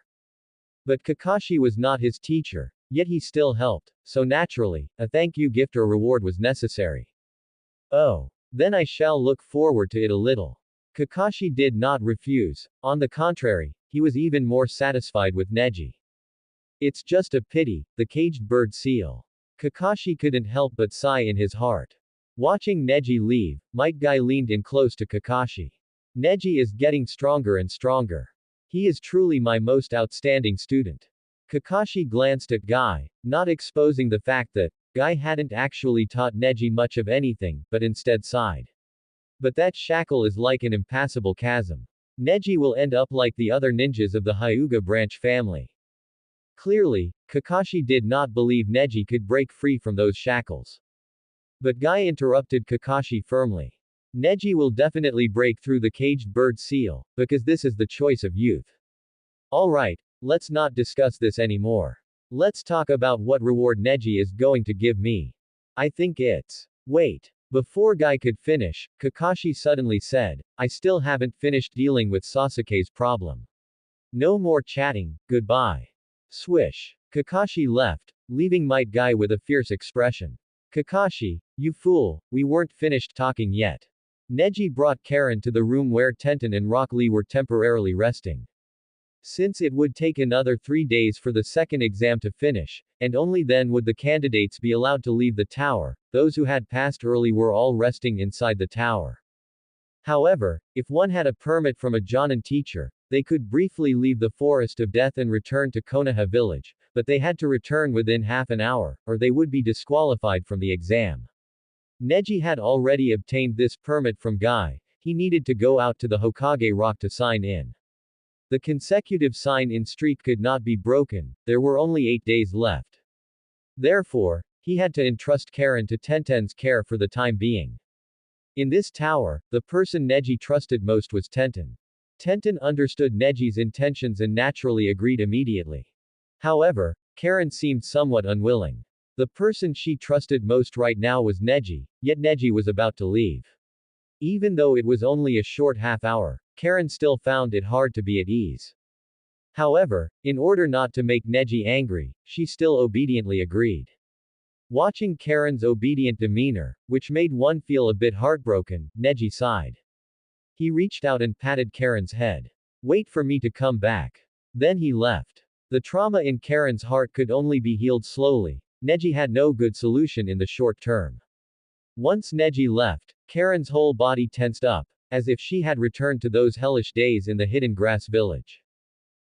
B: But Kakashi was not his teacher, yet he still helped, so naturally, a thank you gift or reward was necessary. Oh. Then I shall look forward to it a little. Kakashi did not refuse, on the contrary, he was even more satisfied with Neji. It's just a pity, the caged bird seal. Kakashi couldn't help but sigh in his heart. Watching Neji leave, Might Guy leaned in close to Kakashi. Neji is getting stronger and stronger. He is truly my most outstanding student. Kakashi glanced at Guy, not exposing the fact that Guy hadn't actually taught Neji much of anything, but instead sighed. But that shackle is like an impassable chasm. Neji will end up like the other ninjas of the Hyuga branch family. Clearly, Kakashi did not believe Neji could break free from those shackles. But Guy interrupted Kakashi firmly. Neji will definitely break through the caged bird seal, because this is the choice of youth. Alright, let's not discuss this anymore. Let's talk about what reward Neji is going to give me. I think it's. Wait. Before Guy could finish, Kakashi suddenly said, I still haven't finished dealing with Sasuke's problem. No more chatting, goodbye. Swish. Kakashi left, leaving Might Guy with a fierce expression. Kakashi, you fool, we weren't finished talking yet. Neji brought Karen to the room where Tenten and Rock Lee were temporarily resting. Since it would take another 3 days for the second exam to finish, and only then would the candidates be allowed to leave the tower, those who had passed early were all resting inside the tower. However, if one had a permit from a Jonin teacher, they could briefly leave the Forest of Death and return to Konoha village, but they had to return within half an hour, or they would be disqualified from the exam. Neji had already obtained this permit from Guy, he needed to go out to the Hokage Rock to sign in. The consecutive sign-in streak could not be broken, there were only 8 days left. Therefore, he had to entrust Karen to Tenten's care for the time being. In this tower, the person Neji trusted most was Tenten. Tenten understood Neji's intentions and naturally agreed immediately. However, Karen seemed somewhat unwilling. The person she trusted most right now was Neji, yet Neji was about to leave. Even though it was only a short half hour, Karen still found it hard to be at ease. However, in order not to make Neji angry, she still obediently agreed. Watching Karen's obedient demeanor, which made one feel a bit heartbroken, Neji sighed. He reached out and patted Karen's head. Wait for me to come back. Then he left. The trauma in Karen's heart could only be healed slowly. Neji had no good solution in the short term. Once Neji left, Karen's whole body tensed up, as if she had returned to those hellish days in the hidden grass village.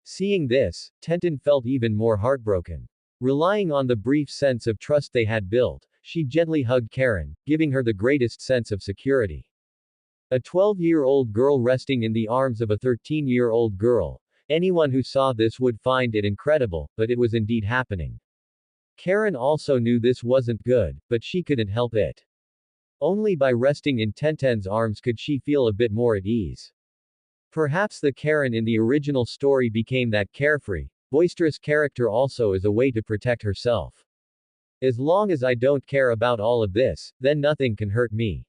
B: Seeing this, Tenten felt even more heartbroken. Relying on the brief sense of trust they had built, she gently hugged Karen, giving her the greatest sense of security. A 12-year-old girl resting in the arms of a 13-year-old girl. Anyone who saw this would find it incredible, but it was indeed happening. Karen also knew this wasn't good, but she couldn't help it. Only by resting in Tenten's arms could she feel a bit more at ease. Perhaps the Karen in the original story became that carefree, boisterous character also as a way to protect herself. As long as I don't care about all of this, then nothing can hurt me.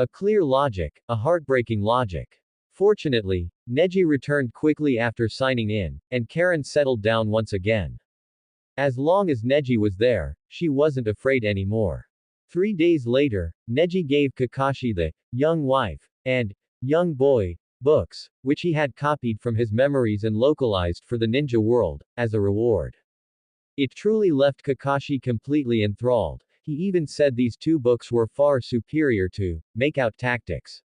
B: A clear logic, a heartbreaking logic. Fortunately, Neji returned quickly after signing in, and Karen settled down once again. As long as Neji was there, she wasn't afraid anymore. 3 days later, Neji gave Kakashi the young wife and young boy books, which he had copied from his memories and localized for the ninja world, as a reward. It truly left Kakashi completely enthralled. He even said these two books were far superior to Makeout Tactics.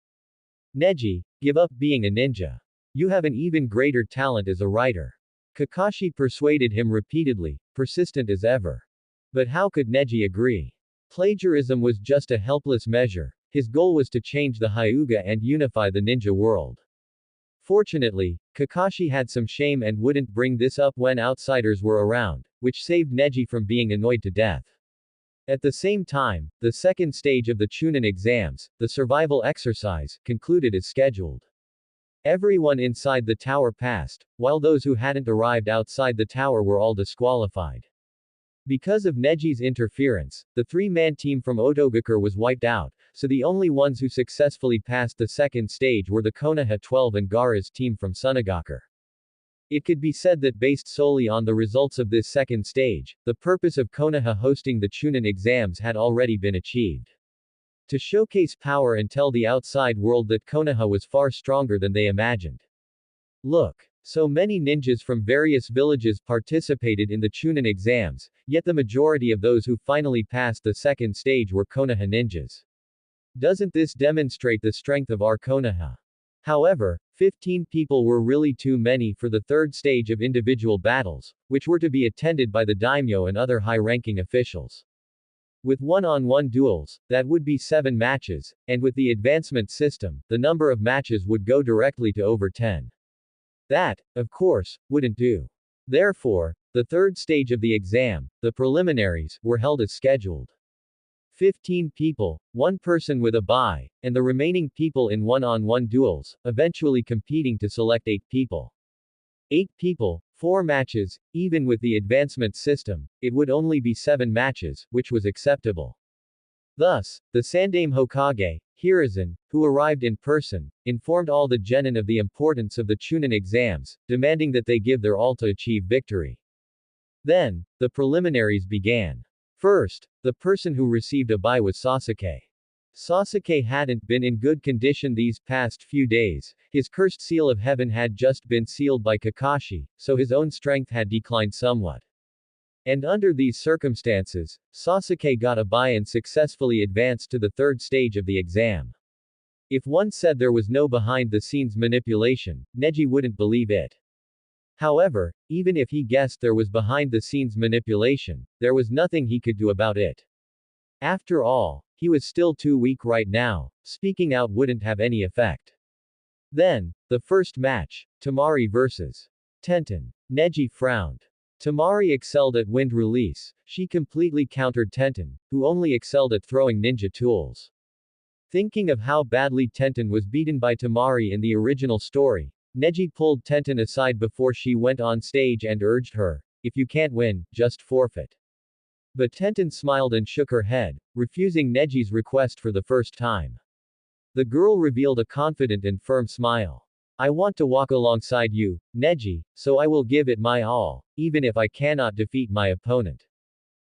B: Neji, give up being a ninja. You have an even greater talent as a writer. Kakashi persuaded him repeatedly, persistent as ever. But how could Neji agree? Plagiarism was just a helpless measure. His goal was to change the Hyuga and unify the ninja world. Fortunately, Kakashi had some shame and wouldn't bring this up when outsiders were around, which saved Neji from being annoyed to death. At the same time, the second stage of the Chunin exams, the survival exercise, concluded as scheduled. Everyone inside the tower passed, while those who hadn't arrived outside the tower were all disqualified. Because of Neji's interference, the three-man team from Otogakur was wiped out, so the only ones who successfully passed the second stage were the Konoha 12 and Gaara's team from Sunagakur. It could be said that based solely on the results of this second stage, the purpose of Konoha hosting the Chunin exams had already been achieved. To showcase power and tell the outside world that Konoha was far stronger than they imagined. Look. So many ninjas from various villages participated in the Chunin exams, yet the majority of those who finally passed the second stage were Konoha ninjas. Doesn't this demonstrate the strength of our Konoha? However, 15 people were really too many for the third stage of individual battles, which were to be attended by the daimyo and other high-ranking officials. With one-on-one duels, that would be 7 matches, and with the advancement system, the number of matches would go directly to over 10. That, of course, wouldn't do. Therefore, the third stage of the exam, the preliminaries, were held as scheduled. 15 people, 1 person with a bye, and the remaining people in one-on-one duels, eventually competing to select 8 people. 8 people, 4 matches, even with the advancement system, it would only be 7 matches, which was acceptable. Thus, the Sandaime Hokage, Hiruzen, who arrived in person, informed all the genin of the importance of the Chunin exams, demanding that they give their all to achieve victory. Then, the preliminaries began. First, the person who received a bye was Sasuke. Sasuke hadn't been in good condition these past few days, his cursed seal of heaven had just been sealed by Kakashi, so his own strength had declined somewhat. And under these circumstances, Sasuke got a bye and successfully advanced to the third stage of the exam. If one said there was no behind-the-scenes manipulation, Neji wouldn't believe it. However, even if he guessed there was behind-the-scenes manipulation, there was nothing he could do about it. After all, he was still too weak right now, speaking out wouldn't have any effect. Then, the first match, Temari vs. Tenten. Neji frowned. Temari excelled at wind release, she completely countered Tenten, who only excelled at throwing ninja tools. Thinking of how badly Tenten was beaten by Temari in the original story, Neji pulled Tenten aside before she went on stage and urged her, if you can't win, just forfeit. But Tenten smiled and shook her head, refusing Neji's request for the first time. The girl revealed a confident and firm smile. I want to walk alongside you, Neji, so I will give it my all, even if I cannot defeat my opponent.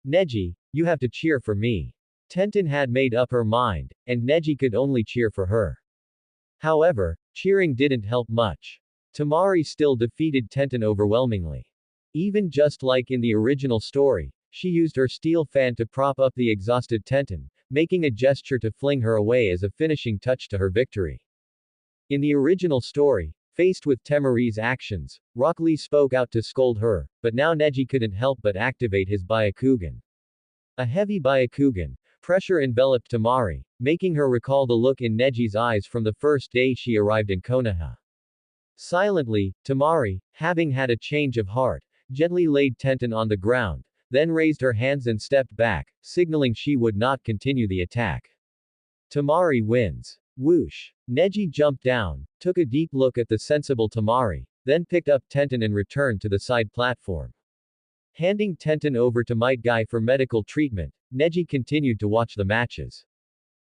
B: Neji, you have to cheer for me. Tenten had made up her mind, and Neji could only cheer for her. However, cheering didn't help much. Temari still defeated Tenten overwhelmingly. Even just like in the original story, she used her steel fan to prop up the exhausted Tenten, making a gesture to fling her away as a finishing touch to her victory. In the original story, faced with Temari's actions, Rock Lee spoke out to scold her, but now Neji couldn't help but activate his Byakugan. A heavy Byakugan pressure enveloped Temari, making her recall the look in Neji's eyes from the first day she arrived in Konoha. Silently, Temari, having had a change of heart, gently laid Tenten on the ground, then raised her hands and stepped back, signaling she would not continue the attack. Temari wins. Whoosh. Neji jumped down, took a deep look at the sensible Temari, then picked up Tenten and returned to the side platform. Handing Tenten over to Might Guy for medical treatment, Neji continued to watch the matches.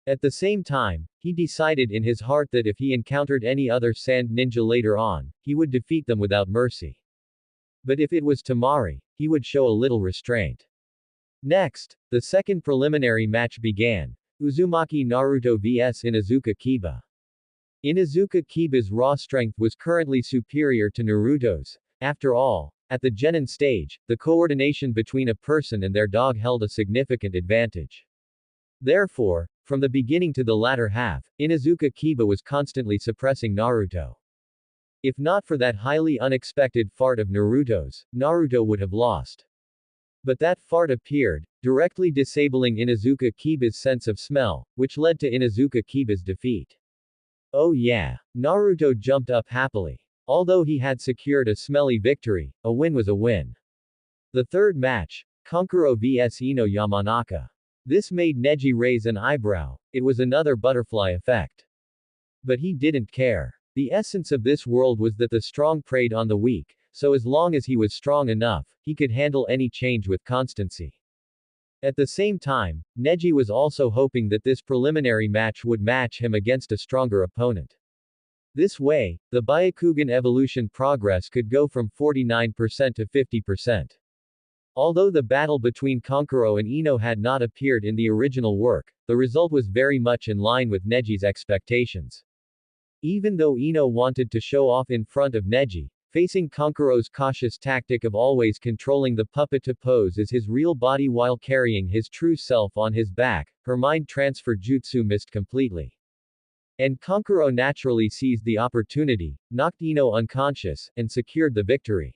B: At the same time, he decided in his heart that if he encountered any other sand ninja later on, he would defeat them without mercy. But if it was Temari, he would show a little restraint. Next, the second preliminary match began. Uzumaki Naruto vs Inuzuka Kiba. Inuzuka Kiba's raw strength was currently superior to Naruto's. After all, at the genin stage, the coordination between a person and their dog held a significant advantage. Therefore, from the beginning to the latter half, Inuzuka Kiba was constantly suppressing Naruto. If not for that highly unexpected fart of Naruto's, Naruto would have lost. But that fart appeared, directly disabling Inuzuka Kiba's sense of smell, which led to Inuzuka Kiba's defeat. Oh yeah. Naruto jumped up happily. Although he had secured a smelly victory, a win was a win. The third match, Kankuro vs Ino Yamanaka. This made Neji raise an eyebrow. It was another butterfly effect. But he didn't care. The essence of this world was that the strong preyed on the weak, so as long as he was strong enough, he could handle any change with constancy. At the same time, Neji was also hoping that this preliminary match would match him against a stronger opponent. This way, the Byakugan evolution progress could go from 49% to 50%. Although the battle between Kankuro and Ino had not appeared in the original work, the result was very much in line with Neji's expectations. Even though Ino wanted to show off in front of Neji, facing Kankuro's cautious tactic of always controlling the puppet to pose as his real body while carrying his true self on his back, her mind transfer jutsu missed completely. And Kankuro naturally seized the opportunity, knocked Ino unconscious, and secured the victory.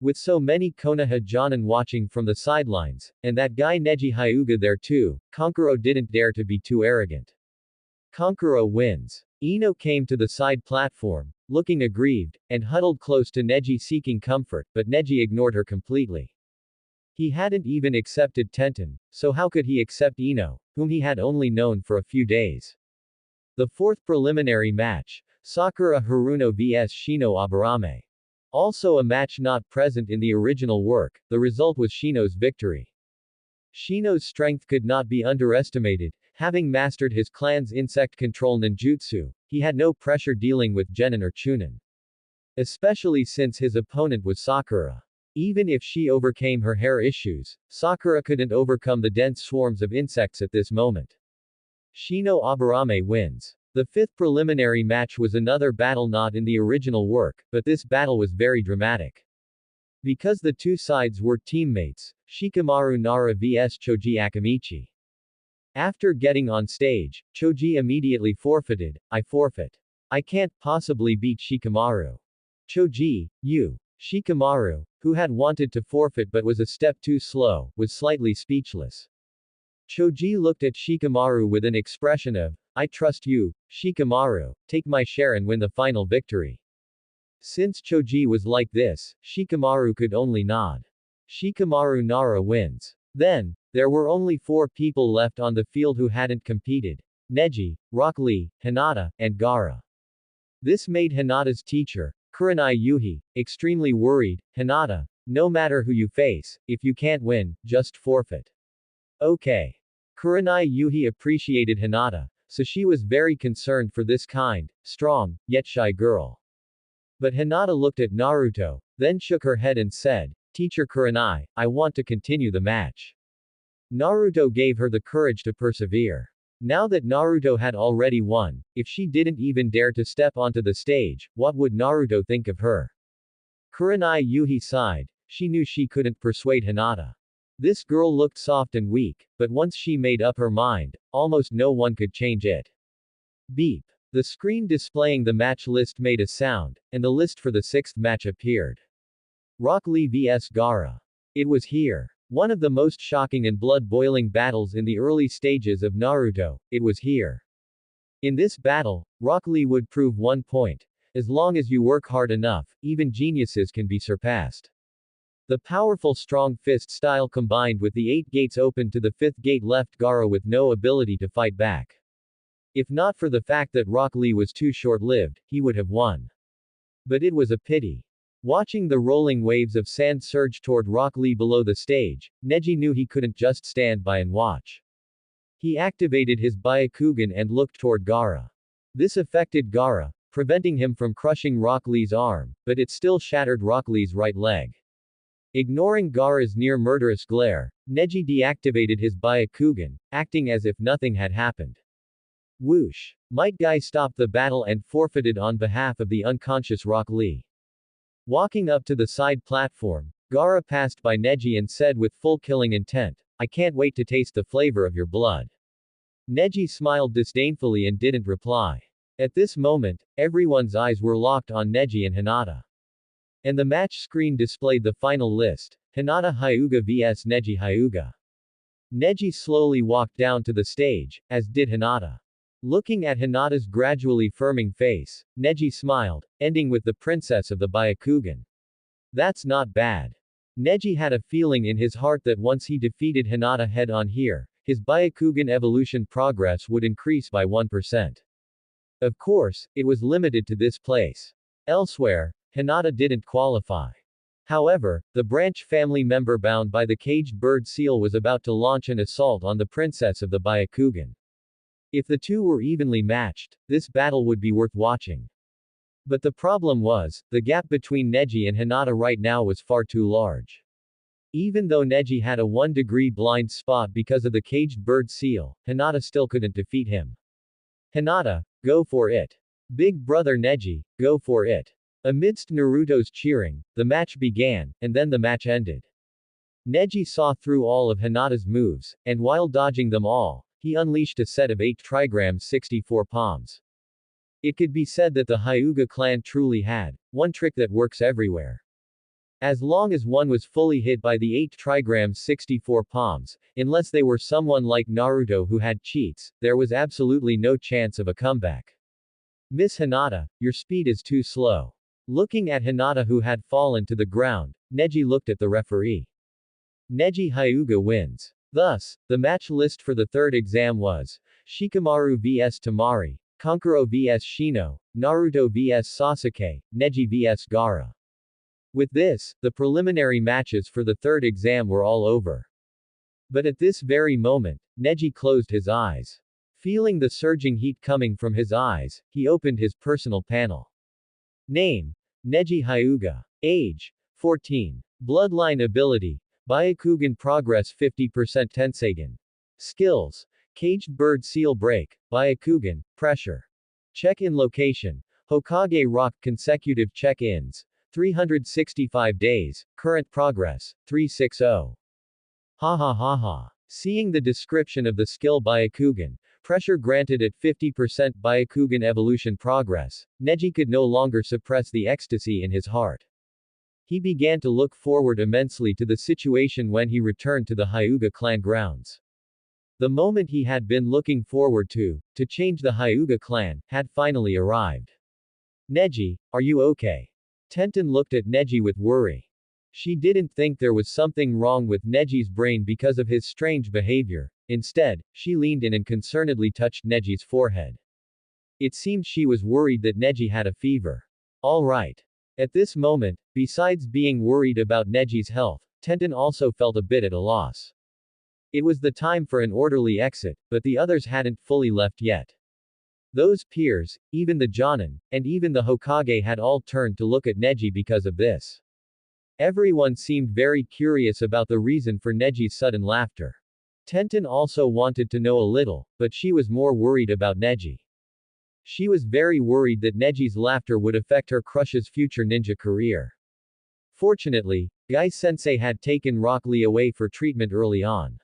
B: With so many Konoha Jonin watching from the sidelines, and that guy Neji Hyuga there too, Kankuro didn't dare to be too arrogant. Kankuro wins. Ino came to the side platform, looking aggrieved, and huddled close to Neji seeking comfort, but Neji ignored her completely. He hadn't even accepted Tenten, so how could he accept Ino, whom he had only known for a few days? The fourth preliminary match, Sakura Haruno vs Shino Aburame. Also a match not present in the original work, the result was Shino's victory. Shino's strength could not be underestimated. Having mastered his clan's insect control ninjutsu, he had no pressure dealing with Genin or Chunin. Especially since his opponent was Sakura. Even if she overcame her hair issues, Sakura couldn't overcome the dense swarms of insects at this moment. Shino Aburame wins. The fifth preliminary match was another battle not in the original work, but this battle was very dramatic. Because the two sides were teammates, Shikamaru Nara vs Choji Akamichi. After getting on stage, Choji immediately forfeited. I forfeit. I can't possibly beat Shikamaru. Choji, you. Shikamaru, who had wanted to forfeit but was a step too slow, was slightly speechless. Choji looked at Shikamaru with an expression of, I trust you, Shikamaru, take my share and win the final victory. Since Choji was like this, Shikamaru could only nod. Shikamaru Nara wins. Then, there were only 4 people left on the field who hadn't competed. Neji, Rock Lee, Hinata, and Gaara. This made Hinata's teacher, Kurenai Yuhi, extremely worried. Hinata, no matter who you face, if you can't win, just forfeit. Okay. Kurenai Yuhi appreciated Hinata, so she was very concerned for this kind, strong, yet shy girl. But Hinata looked at Naruto, then shook her head and said, Teacher Kurenai, I want to continue the match. Naruto gave her the courage to persevere. Now that Naruto had already won, if she didn't even dare to step onto the stage, what would Naruto think of her? Kurenai Yuhi sighed. She knew she couldn't persuade Hinata. This girl looked soft and weak, but once she made up her mind, almost no one could change it. Beep. The screen displaying the match list made a sound, and the list for the 6th match appeared. Rock Lee vs Gaara. It was here. One of the most shocking and blood-boiling battles in the early stages of Naruto, it was here. In this battle, Rock Lee would prove one point. As long as you work hard enough, even geniuses can be surpassed. The powerful strong fist style combined with the 8 gates open to the 5th gate left Gaara with no ability to fight back. If not for the fact that Rock Lee was too short-lived, he would have won. But it was a pity. Watching the rolling waves of sand surge toward Rock Lee below the stage, Neji knew he couldn't just stand by and watch. He activated his Byakugan and looked toward Gaara. This affected Gaara, preventing him from crushing Rock Lee's arm, but it still shattered Rock Lee's right leg. Ignoring Gaara's near-murderous glare, Neji deactivated his Byakugan, acting as if nothing had happened. Whoosh! Might Guy stopped the battle and forfeited on behalf of the unconscious Rock Lee. Walking up to the side platform, Gaara passed by Neji and said with full killing intent, "I can't wait to taste the flavor of your blood." Neji smiled disdainfully and didn't reply. At this moment, everyone's eyes were locked on Neji and Hinata. And the match screen displayed the final list: Hinata Hyuga vs Neji Hyuga. Neji slowly walked down to the stage, as did Hinata. Looking at Hinata's gradually firming face, Neji smiled, ending with the princess of the Byakugan. That's not bad. Neji had a feeling in his heart that once he defeated Hinata head-on here, his Byakugan evolution progress would increase by 1%. Of course, it was limited to this place. Elsewhere, Hinata didn't qualify. However, the branch family member bound by the caged bird seal was about to launch an assault on the princess of the Byakugan. If the two were evenly matched, this battle would be worth watching. But the problem was, the gap between Neji and Hinata right now was far too large. Even though Neji had a 1-degree blind spot because of the caged bird seal, Hinata still couldn't defeat him. Hinata, go for it. Big brother Neji, go for it. Amidst Naruto's cheering, the match began, and then the match ended. Neji saw through all of Hinata's moves, and while dodging them all, he unleashed a set of 8 trigrams 64 palms. It could be said that the Hyuga clan truly had one trick that works everywhere. As long as one was fully hit by the 8 trigrams 64 palms, unless they were someone like Naruto who had cheats, there was absolutely no chance of a comeback. Miss Hinata, your speed is too slow. Looking at Hinata who had fallen to the ground, Neji looked at the referee. Neji Hyuga wins. Thus, the match list for the third exam was Shikamaru vs Tamari, Kankuro vs Shino, Naruto vs Sasuke, Neji vs Gaara. With this, the preliminary matches for the third exam were all over. But at this very moment, Neji closed his eyes. Feeling the surging heat coming from his eyes, he opened his personal panel. Name: Neji Hyuga. Age: 14. Bloodline ability: Byakugan progress 50% Tenseigan. Skills: Caged bird seal break, Byakugan, pressure. Check-in location: Hokage Rock. Consecutive check-ins: 365 days, current progress, 360. Ha ha ha ha. Seeing the description of the skill Byakugan, pressure granted at 50% Byakugan evolution progress, Neji could no longer suppress the ecstasy in his heart. He began to look forward immensely to the situation when he returned to the Hyuga clan grounds. The moment he had been looking forward to change the Hyuga clan, had finally arrived. Neji, are you okay? Tenten looked at Neji with worry. She didn't think there was something wrong with Neji's brain because of his strange behavior. Instead, she leaned in and concernedly touched Neji's forehead. It seemed she was worried that Neji had a fever. All right. At this moment, besides being worried about Neji's health, Tenten also felt a bit at a loss. It was the time for an orderly exit, but the others hadn't fully left yet. Those peers, even the Jonin, and even the Hokage had all turned to look at Neji because of this. Everyone seemed very curious about the reason for Neji's sudden laughter. Tenten also wanted to know a little, but she was more worried about Neji. She was very worried that Neji's laughter would affect her crush's future ninja career. Fortunately, Guy-sensei had taken Rock Lee away for treatment early on.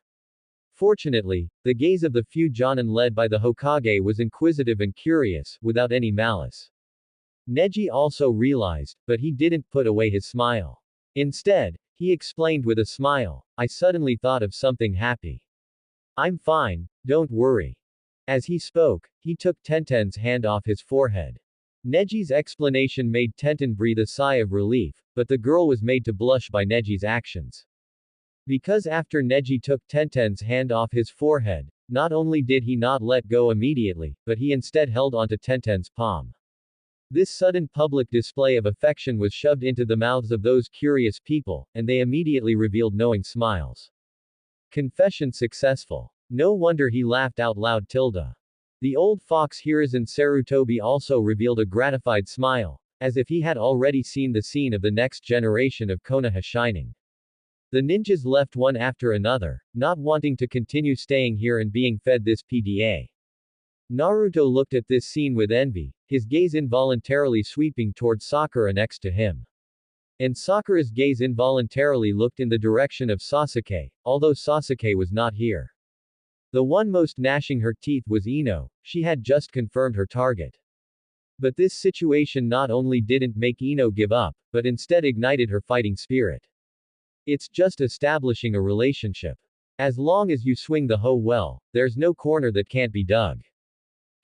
B: Fortunately, the gaze of the few Jonin led by the Hokage was inquisitive and curious, without any malice. Neji also realized, but he didn't put away his smile. Instead, he explained with a smile, I suddenly thought of something happy. I'm fine, don't worry. As he spoke, he took Tenten's hand off his forehead. Neji's explanation made Tenten breathe a sigh of relief, but the girl was made to blush by Neji's actions. Because after Neji took Tenten's hand off his forehead, not only did he not let go immediately, but he instead held onto Tenten's palm. This sudden public display of affection was shoved into the mouths of those curious people, and they immediately revealed knowing smiles. Confession successful. No wonder he laughed out loud. The old fox Hiruzen Sarutobi also revealed a gratified smile, as if he had already seen the scene of the next generation of Konoha shining. The ninjas left one after another, not wanting to continue staying here and being fed this PDA. Naruto looked at this scene with envy, his gaze involuntarily sweeping towards Sakura next to him. And Sakura's gaze involuntarily looked in the direction of Sasuke, although Sasuke was not here. The one most gnashing her teeth was Ino, she had just confirmed her target. But this situation not only didn't make Ino give up, but instead ignited her fighting spirit. It's just establishing a relationship. As long as you swing the hoe well, there's no corner that can't be dug.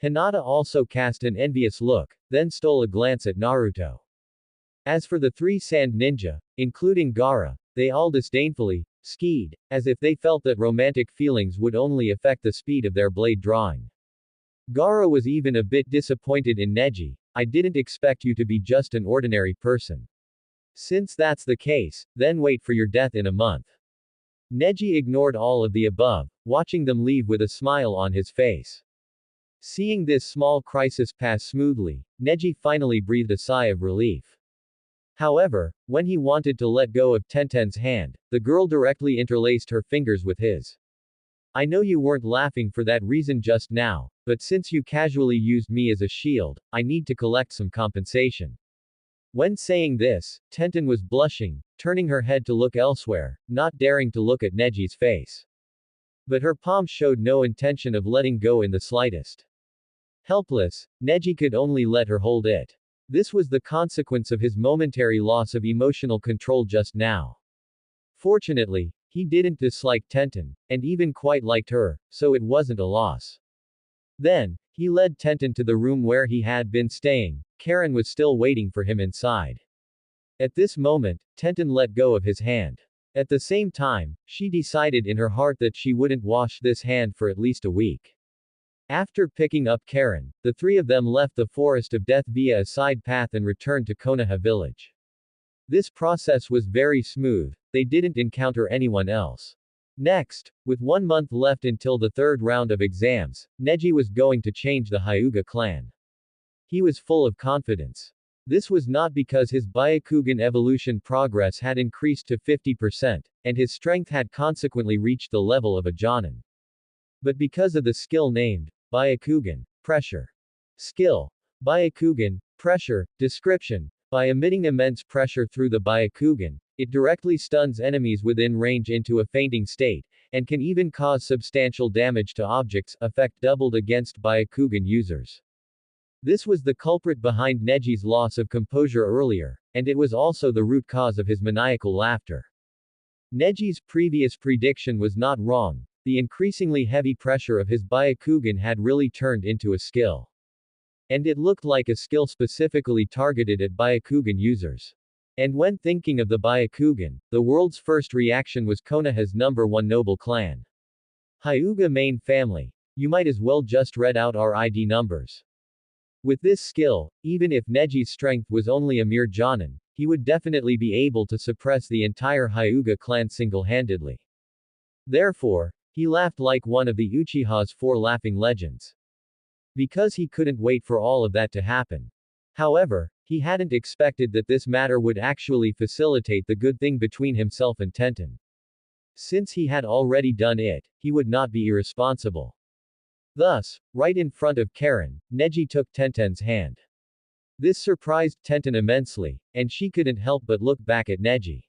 B: Hinata also cast an envious look, then stole a glance at Naruto. As for the three sand ninja, including Gaara, they all disdainfully skied, as if they felt that romantic feelings would only affect the speed of their blade drawing. Gaara was even a bit disappointed in Neji. I didn't expect you to be just an ordinary person. Since that's the case, then wait for your death in a month. Neji ignored all of the above, watching them leave with a smile on his face. Seeing this small crisis pass smoothly, Neji finally breathed a sigh of relief. However, when he wanted to let go of Tenten's hand, the girl directly interlaced her fingers with his. I know you weren't laughing for that reason just now, but since you casually used me as a shield, I need to collect some compensation. When saying this, Tenten was blushing, turning her head to look elsewhere, not daring to look at Neji's face. But her palm showed no intention of letting go in the slightest. Helpless, Neji could only let her hold it. This was the consequence of his momentary loss of emotional control just now. Fortunately, he didn't dislike Tenten, and even quite liked her, so it wasn't a loss. Then, he led Tenten to the room where he had been staying. Karen was still waiting for him inside. At this moment, Tenten let go of his hand. At the same time, she decided in her heart that she wouldn't wash this hand for at least a week. After picking up Karen, the three of them left the Forest of Death via a side path and returned to Konoha village. This process was very smooth, they didn't encounter anyone else. Next, with 1 month left until the third round of exams, Neji was going to change the Hyuga clan. He was full of confidence. This was not because his Byakugan evolution progress had increased to 50%, and his strength had consequently reached the level of a Jonin. But because of the skill named Byakugan pressure. Skill. Byakugan pressure. Description. By emitting immense pressure through the Byakugan, it directly stuns enemies within range into a fainting state, and can even cause substantial damage to objects, effect doubled against Byakugan users. This was the culprit behind Neji's loss of composure earlier, and it was also the root cause of his maniacal laughter. Neji's previous prediction was not wrong. The increasingly heavy pressure of his Byakugan had really turned into a skill. And it looked like a skill specifically targeted at Byakugan users. And when thinking of the Byakugan, the world's first reaction was Konoha's #1 noble clan. Hyuga main family. You might as well just read out our ID numbers. With this skill, even if Neji's strength was only a mere Jonin, he would definitely be able to suppress the entire Hyuga clan single-handedly. Therefore, he laughed like one of the Uchiha's 4 laughing legends. Because he couldn't wait for all of that to happen. However, he hadn't expected that this matter would actually facilitate the good thing between himself and Tenten. Since he had already done it, he would not be irresponsible. Thus, right in front of Karen, Neji took Tenten's hand. This surprised Tenten immensely, and she couldn't help but look back at Neji.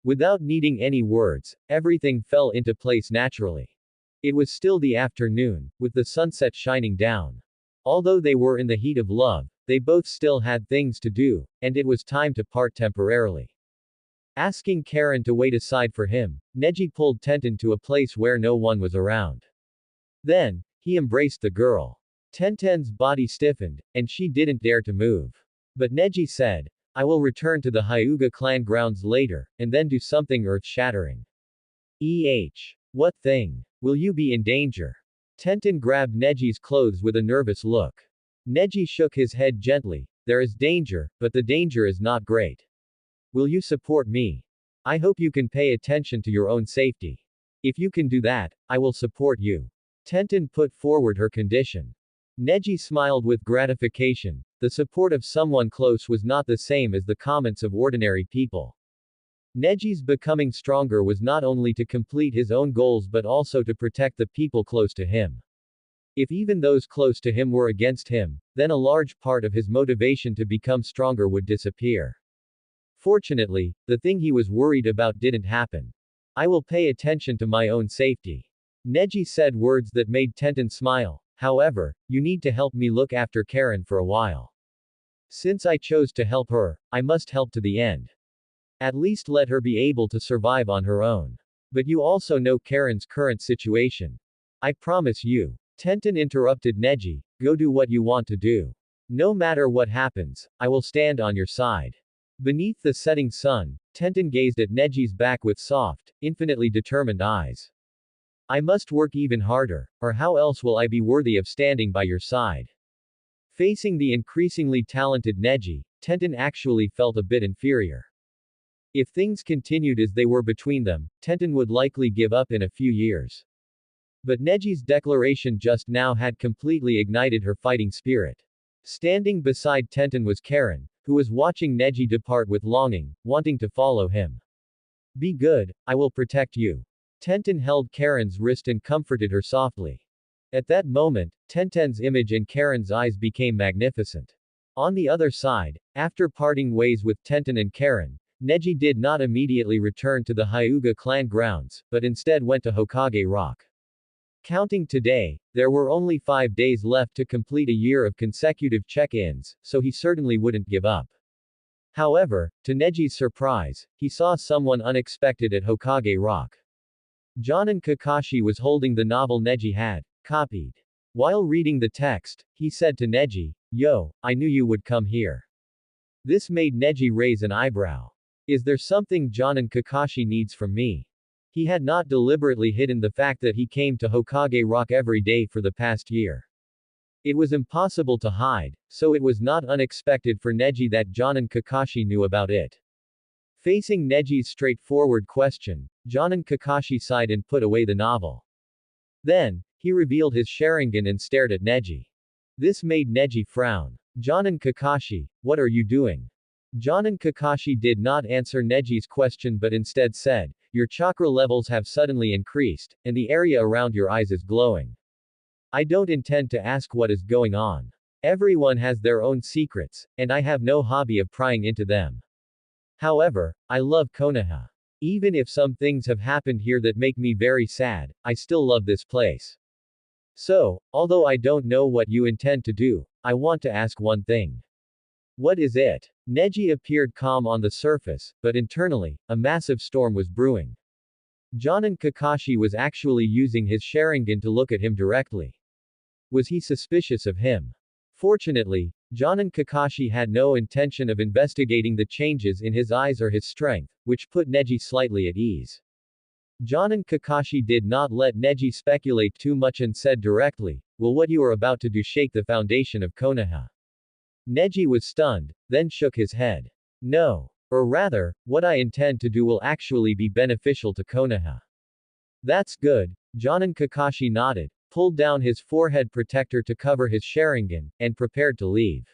B: Without needing any words, everything fell into place naturally. It was still the afternoon, with the sunset shining down. Although they were in the heat of love, they both still had things to do, and it was time to part temporarily. Asking Karen to wait aside for him, Neji pulled Tenten to a place where no one was around. Then, he embraced the girl. Tenten's body stiffened, and she didn't dare to move. But Neji said, I will return to the Hyuga clan grounds later, and then do something earth-shattering. What thing? Will you be in danger? Tenten grabbed Neji's clothes with a nervous look. Neji shook his head gently. There is danger, but the danger is not great. Will you support me? I hope you can pay attention to your own safety. If you can do that, I will support you. Tenten put forward her condition. Neji smiled with gratification. The support of someone close was not the same as the comments of ordinary people. Neji's becoming stronger was not only to complete his own goals but also to protect the people close to him. If even those close to him were against him, then a large part of his motivation to become stronger would disappear. Fortunately, the thing he was worried about didn't happen. I will pay attention to my own safety. Neji said words that made Tenten smile. However, you need to help me look after Karen for a while. Since I chose to help her, I must help to the end. At least let her be able to survive on her own. But you also know Karen's current situation. I promise you. Tenten interrupted Neji, go do what you want to do. No matter what happens, I will stand on your side. Beneath the setting sun, Tenten gazed at Neji's back with soft, infinitely determined eyes. I must work even harder, or how else will I be worthy of standing by your side? Facing the increasingly talented Neji, Tenten actually felt a bit inferior. If things continued as they were between them, Tenten would likely give up in a few years. But Neji's declaration just now had completely ignited her fighting spirit. Standing beside Tenten was Karen, who was watching Neji depart with longing, wanting to follow him. Be good, I will protect you. Tenten held Karen's wrist and comforted her softly. At that moment, Tenten's image in Karen's eyes became magnificent. On the other side, after parting ways with Tenten and Karen, Neji did not immediately return to the Hyuga clan grounds, but instead went to Hokage Rock. Counting today, there were only 5 days left to complete a year of consecutive check-ins, so he certainly wouldn't give up. However, to Neji's surprise, he saw someone unexpected at Hokage Rock. Jonin Kakashi was holding the novel Neji had copied. While reading the text, he said to Neji, "Yo, I knew you would come here." This made Neji raise an eyebrow. Is there something Jonin Kakashi needs from me? He had not deliberately hidden the fact that he came to Hokage Rock every day for the past year. It was impossible to hide, so it was not unexpected for Neji that Jonin Kakashi knew about it. Facing Neji's straightforward question, Jonin Kakashi sighed and put away the novel. Then, he revealed his Sharingan and stared at Neji. This made Neji frown. Jonin Kakashi, what are you doing? Jonin Kakashi did not answer Neji's question but instead said, your chakra levels have suddenly increased, and the area around your eyes is glowing. I don't intend to ask what is going on. Everyone has their own secrets, and I have no hobby of prying into them. However, I love Konoha. Even if some things have happened here that make me very sad, I still love this place. So, although I don't know what you intend to do, I want to ask one thing. What is it? Neji appeared calm on the surface, but internally, a massive storm was brewing. Jonin Kakashi was actually using his Sharingan to look at him directly. Was he suspicious of him? Fortunately, Jonin Kakashi had no intention of investigating the changes in his eyes or his strength, which put Neji slightly at ease. Jonin Kakashi did not let Neji speculate too much and said directly, will what you are about to do shake the foundation of Konoha? Neji was stunned, then shook his head. No. Or rather, what I intend to do will actually be beneficial to Konoha. That's good. Jonin Kakashi nodded, pulled down his forehead protector to cover his Sharingan, and prepared to leave.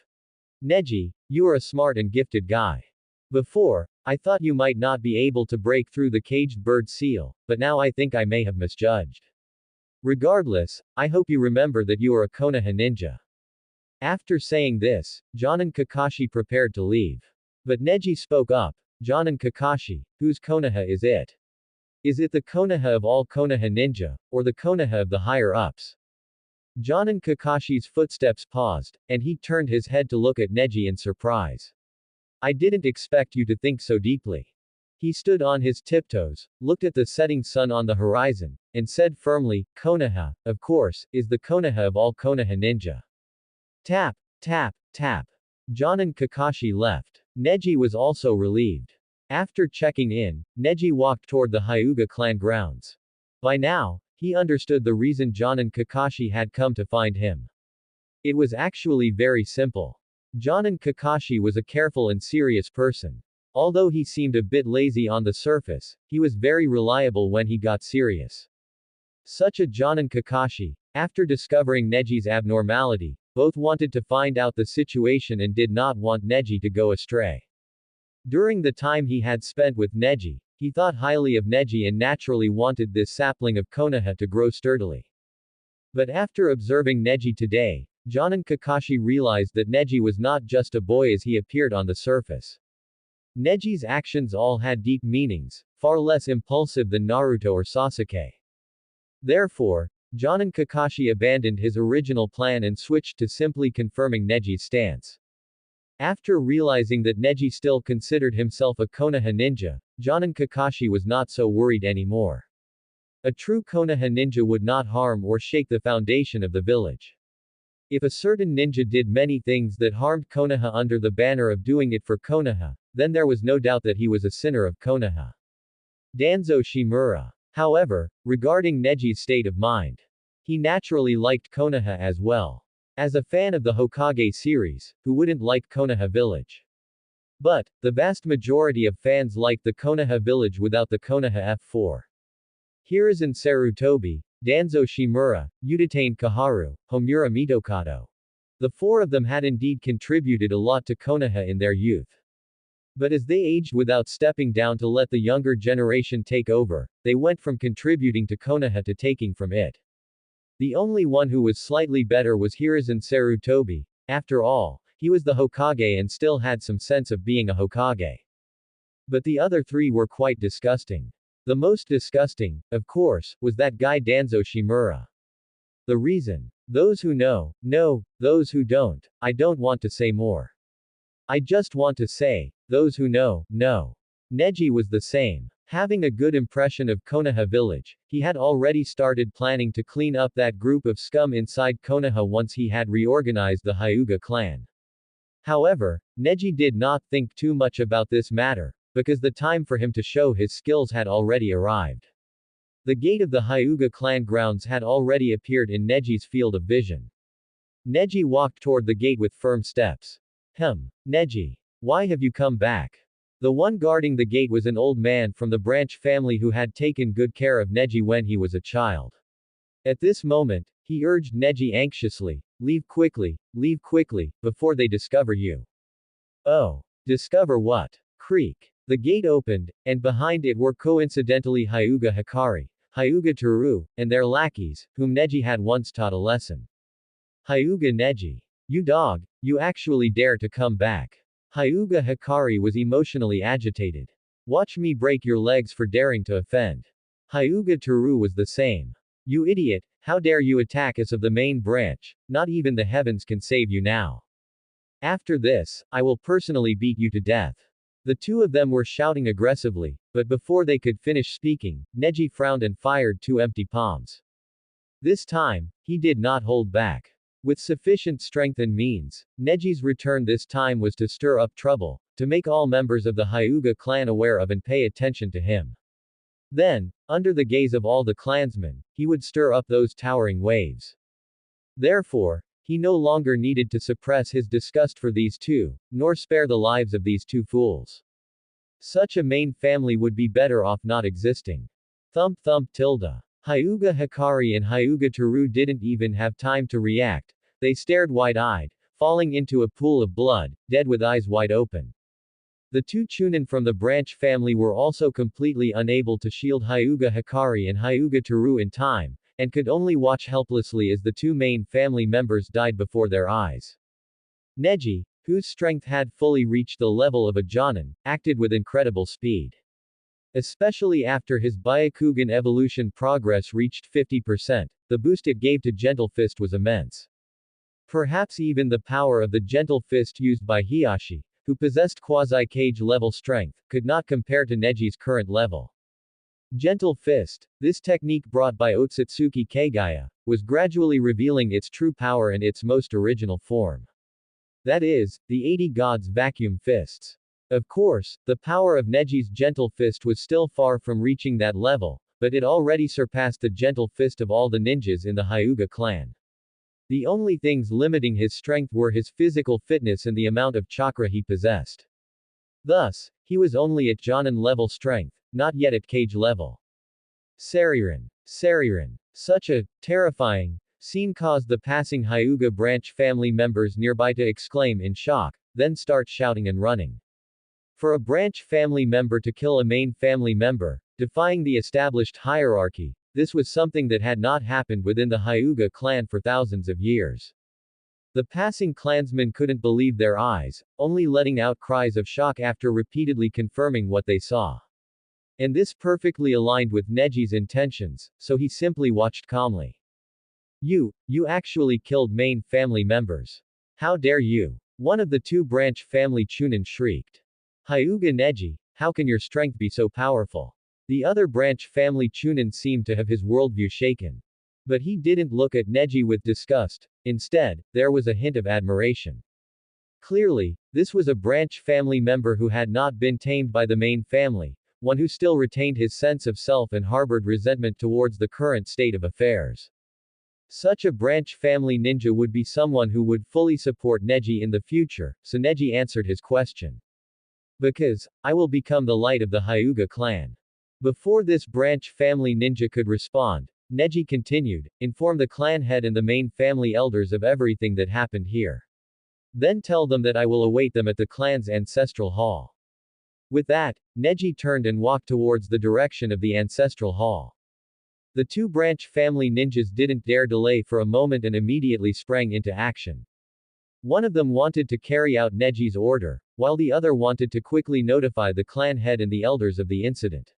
B: Neji, you are a smart and gifted guy. Before, I thought you might not be able to break through the caged bird seal, but now I think I may have misjudged. Regardless, I hope you remember that you are a Konoha ninja. After saying this, Jonin Kakashi prepared to leave. But Neji spoke up, Jonin Kakashi, whose Konoha is it? Is it the Konoha of all Konoha ninja, or the Konoha of the higher-ups? Jonin Kakashi's footsteps paused, and he turned his head to look at Neji in surprise. I didn't expect you to think so deeply. He stood on his tiptoes, looked at the setting sun on the horizon, and said firmly, Konoha, of course, is the Konoha of all Konoha ninja. Tap, tap, tap. Jonin Kakashi left. Neji was also relieved. After checking in, Neji walked toward the Hyuga clan grounds. By now, he understood the reason Jonin Kakashi had come to find him. It was actually very simple. Jonin Kakashi was a careful and serious person. Although he seemed a bit lazy on the surface, he was very reliable when he got serious. Such a Jonin Kakashi, after discovering Neji's abnormality, both wanted to find out the situation and did not want Neji to go astray. During the time he had spent with Neji, he thought highly of Neji and naturally wanted this sapling of Konoha to grow sturdily. But after observing Neji today, Jonin Kakashi realized that Neji was not just a boy as he appeared on the surface. Neji's actions all had deep meanings, far less impulsive than Naruto or Sasuke. Therefore, Jonin Kakashi abandoned his original plan and switched to simply confirming Neji's stance. After realizing that Neji still considered himself a Konoha ninja, Jonin Kakashi was not so worried anymore. A true Konoha ninja would not harm or shake the foundation of the village. If a certain ninja did many things that harmed Konoha under the banner of doing it for Konoha, then there was no doubt that he was a sinner of Konoha. Danzo Shimura. However, regarding Neji's state of mind, he naturally liked Konoha as well. As a fan of the Hokage series, who wouldn't like Konoha village? But, the vast majority of fans liked the Konoha village without the Konoha F4. Hiruzen Sarutobi, Danzo Shimura, Udatane Kaharu, Homura Mitokado. The four of them had indeed contributed a lot to Konoha in their youth. But as they aged without stepping down to let the younger generation take over, they went from contributing to Konoha to taking from it. The only one who was slightly better was Hiruzen Sarutobi. After all, he was the Hokage and still had some sense of being a Hokage. But the other three were quite disgusting. The most disgusting, of course, was that guy Danzo Shimura. The reason? Those who know, know, those who don't, I don't want to say more. I just want to say, those who know, know. Neji was the same. Having a good impression of Konoha village, he had already started planning to clean up that group of scum inside Konoha once he had reorganized the Hyuga clan. However, Neji did not think too much about this matter, because the time for him to show his skills had already arrived. The gate of the Hyuga clan grounds had already appeared in Neji's field of vision. Neji walked toward the gate with firm steps. Neji. Why have you come back? The one guarding the gate was an old man from the Branch family who had taken good care of Neji when he was a child. At this moment, he urged Neji anxiously, leave quickly, before they discover you. Oh. Discover what? Creak. The gate opened, and behind it were coincidentally Hyuga Hikari, Hyuga Toru, and their lackeys, whom Neji had once taught a lesson. Hyuga Neji. You dog, you actually dare to come back. Hyuga Hikari was emotionally agitated. Watch me break your legs for daring to offend. Hyuga Toru was the same. You idiot, how dare you attack us of the main branch, not even the heavens can save you now. After this, I will personally beat you to death. The two of them were shouting aggressively, but before they could finish speaking, Neji frowned and fired two empty palms. This time, he did not hold back. With sufficient strength and means, Neji's return this time was to stir up trouble, to make all members of the Hyuga clan aware of and pay attention to him. Then, under the gaze of all the clansmen, he would stir up those towering waves. Therefore, he no longer needed to suppress his disgust for these two, nor spare the lives of these two fools. Such a main family would be better off not existing. Thump thump tilde. Hyuga Hikari and Hyuga Toru didn't even have time to react. They stared wide-eyed, falling into a pool of blood, dead with eyes wide open. The two Chunin from the Branch family were also completely unable to shield Hyuga Hikari and Hyuga Toru in time, and could only watch helplessly as the two main family members died before their eyes. Neji, whose strength had fully reached the level of a Jonin, acted with incredible speed. Especially after his Byakugan evolution progress reached 50%, the boost it gave to Gentle Fist was immense. Perhaps even the power of the Gentle Fist used by Hiashi, who possessed quasi-cage level strength, could not compare to Neji's current level. Gentle Fist, this technique brought by Otsutsuki Kagaya, was gradually revealing its true power and its most original form. That is, the 80 gods' vacuum fists. Of course, the power of Neji's Gentle Fist was still far from reaching that level, but it already surpassed the Gentle Fist of all the ninjas in the Hyuga clan. The only things limiting his strength were his physical fitness and the amount of chakra he possessed. Thus, he was only at Jonin level strength, not yet at cage level. Sariran. Such a terrifying scene caused the passing Hyuga branch family members nearby to exclaim in shock, then start shouting and running. For a branch family member to kill a main family member, defying the established hierarchy, this was something that had not happened within the Hyuga clan for thousands of years. The passing clansmen couldn't believe their eyes, only letting out cries of shock after repeatedly confirming what they saw. And this perfectly aligned with Neji's intentions, so he simply watched calmly. You actually killed main family members. How dare you? One of the two branch family Chunin shrieked. Hyuga Neji, how can your strength be so powerful? The other branch family Chunin seemed to have his worldview shaken. But he didn't look at Neji with disgust, instead, there was a hint of admiration. Clearly, this was a branch family member who had not been tamed by the main family, one who still retained his sense of self and harbored resentment towards the current state of affairs. Such a branch family ninja would be someone who would fully support Neji in the future, so Neji answered his question. Because, I will become the light of the Hyuga clan. Before this branch family ninja could respond, Neji continued, inform the clan head and the main family elders of everything that happened here. Then tell them that I will await them at the clan's ancestral hall. With that, Neji turned and walked towards the direction of the ancestral hall. The two branch family ninjas didn't dare delay for a moment and immediately sprang into action. One of them wanted to carry out Neji's order, while the other wanted to quickly notify the clan head and the elders of the incident.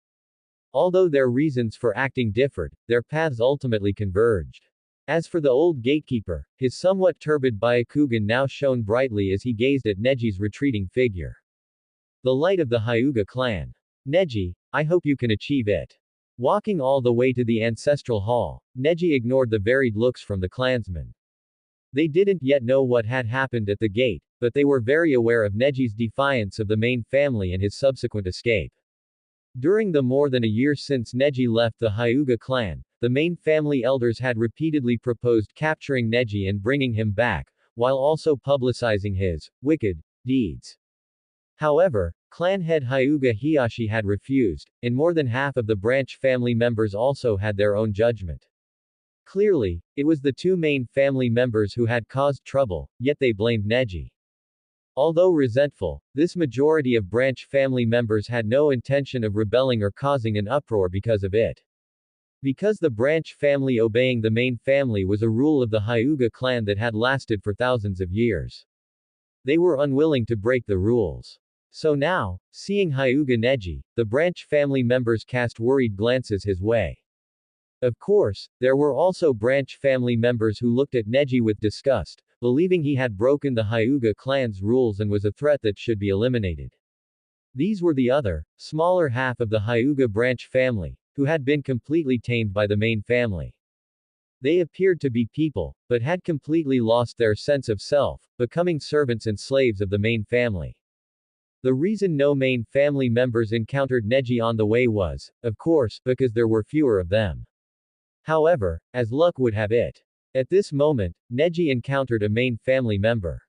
B: Although their reasons for acting differed, their paths ultimately converged. As for the old gatekeeper, his somewhat turbid Byakugan now shone brightly as he gazed at Neji's retreating figure. The light of the Hyuga clan. Neji, I hope you can achieve it. Walking all the way to the ancestral hall, Neji ignored the varied looks from the clansmen. They didn't yet know what had happened at the gate, but they were very aware of Neji's defiance of the main family and his subsequent escape. During the more than a year since Neji left the Hyuga clan, the main family elders had repeatedly proposed capturing Neji and bringing him back, while also publicizing his wicked deeds. However, clan head Hyuga Hiyashi had refused, and more than half of the branch family members also had their own judgment. Clearly, it was the two main family members who had caused trouble, yet they blamed Neji. Although resentful, this majority of branch family members had no intention of rebelling or causing an uproar because of it. Because the branch family obeying the main family was a rule of the Hyuga clan that had lasted for thousands of years. They were unwilling to break the rules. So now, seeing Hyuga Neji, the branch family members cast worried glances his way. Of course, there were also branch family members who looked at Neji with disgust, believing he had broken the Hyuga clan's rules and was a threat that should be eliminated. These were the other, smaller half of the Hyuga branch family, who had been completely tamed by the main family. They appeared to be people, but had completely lost their sense of self, becoming servants and slaves of the main family. The reason no main family members encountered Neji on the way was, of course, because there were fewer of them. However, as luck would have it, at this moment, Neji encountered a main family member.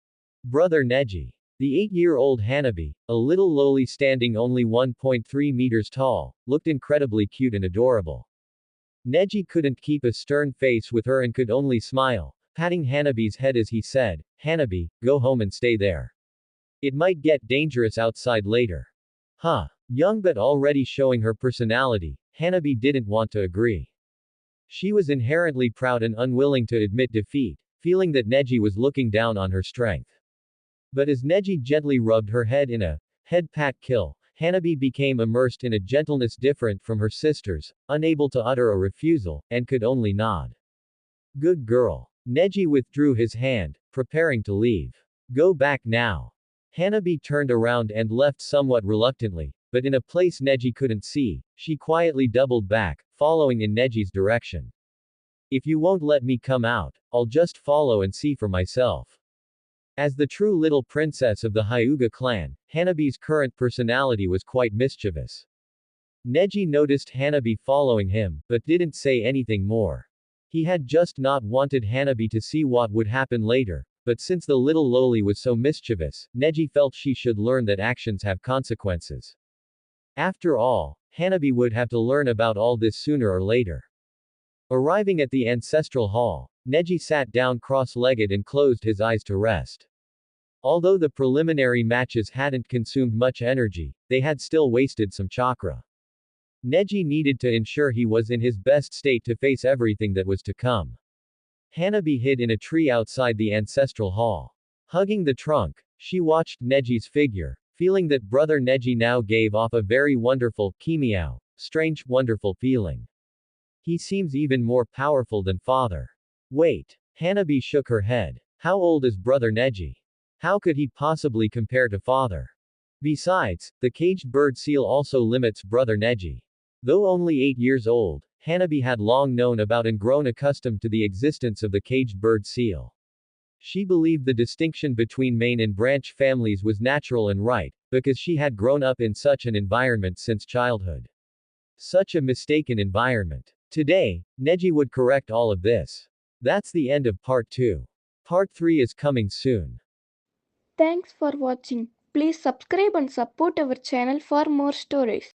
B: Brother Neji. The 8-year-old Hanabi, a little lowly standing only 1.3 meters tall, looked incredibly cute and adorable. Neji couldn't keep a stern face with her and could only smile, patting Hanabi's head as he said, Hanabi, go home and stay there. It might get dangerous outside later. Huh. Young but already showing her personality, Hanabi didn't want to agree. She was inherently proud and unwilling to admit defeat, feeling that Neji was looking down on her strength. But as Neji gently rubbed her head in a head pat kill, Hanabi became immersed in a gentleness different from her sisters, unable to utter a refusal, and could only nod. Good girl. Neji withdrew his hand, preparing to leave. Go back now. Hanabi turned around and left somewhat reluctantly, but in a place Neji couldn't see, she quietly doubled back, following in Neji's direction. If you won't let me come out, I'll just follow and see for myself. As the true little princess of the Hyuga clan, Hanabi's current personality was quite mischievous. Neji noticed Hanabi following him, but didn't say anything more. He had just not wanted Hanabi to see what would happen later, but since the little loli was so mischievous, Neji felt she should learn that actions have consequences. After all, Hanabi would have to learn about all this sooner or later. Arriving at the ancestral hall, Neji sat down cross-legged and closed his eyes to rest. Although the preliminary matches hadn't consumed much energy, they had still wasted some chakra. Neji needed to ensure he was in his best state to face everything that was to come. Hanabi hid in a tree outside the ancestral hall. Hugging the trunk, she watched Neji's figure, feeling that brother Neji now gave off a very wonderful, kimiao, strange, wonderful feeling. He seems even more powerful than father. Wait. Hanabi shook her head. How old is brother Neji? How could he possibly compare to father? Besides, the caged bird seal also limits brother Neji. Though only 8 years old, Hanabi had long known about and grown accustomed to the existence of the caged bird seal. She believed the distinction between main and branch families was natural and right, because she had grown up in such an environment since childhood. Such a mistaken environment. Today, Neji would correct all of this. That's the end of part 2. Part 3 is coming soon.
A: Thanks for watching. Please subscribe and support our channel for more stories.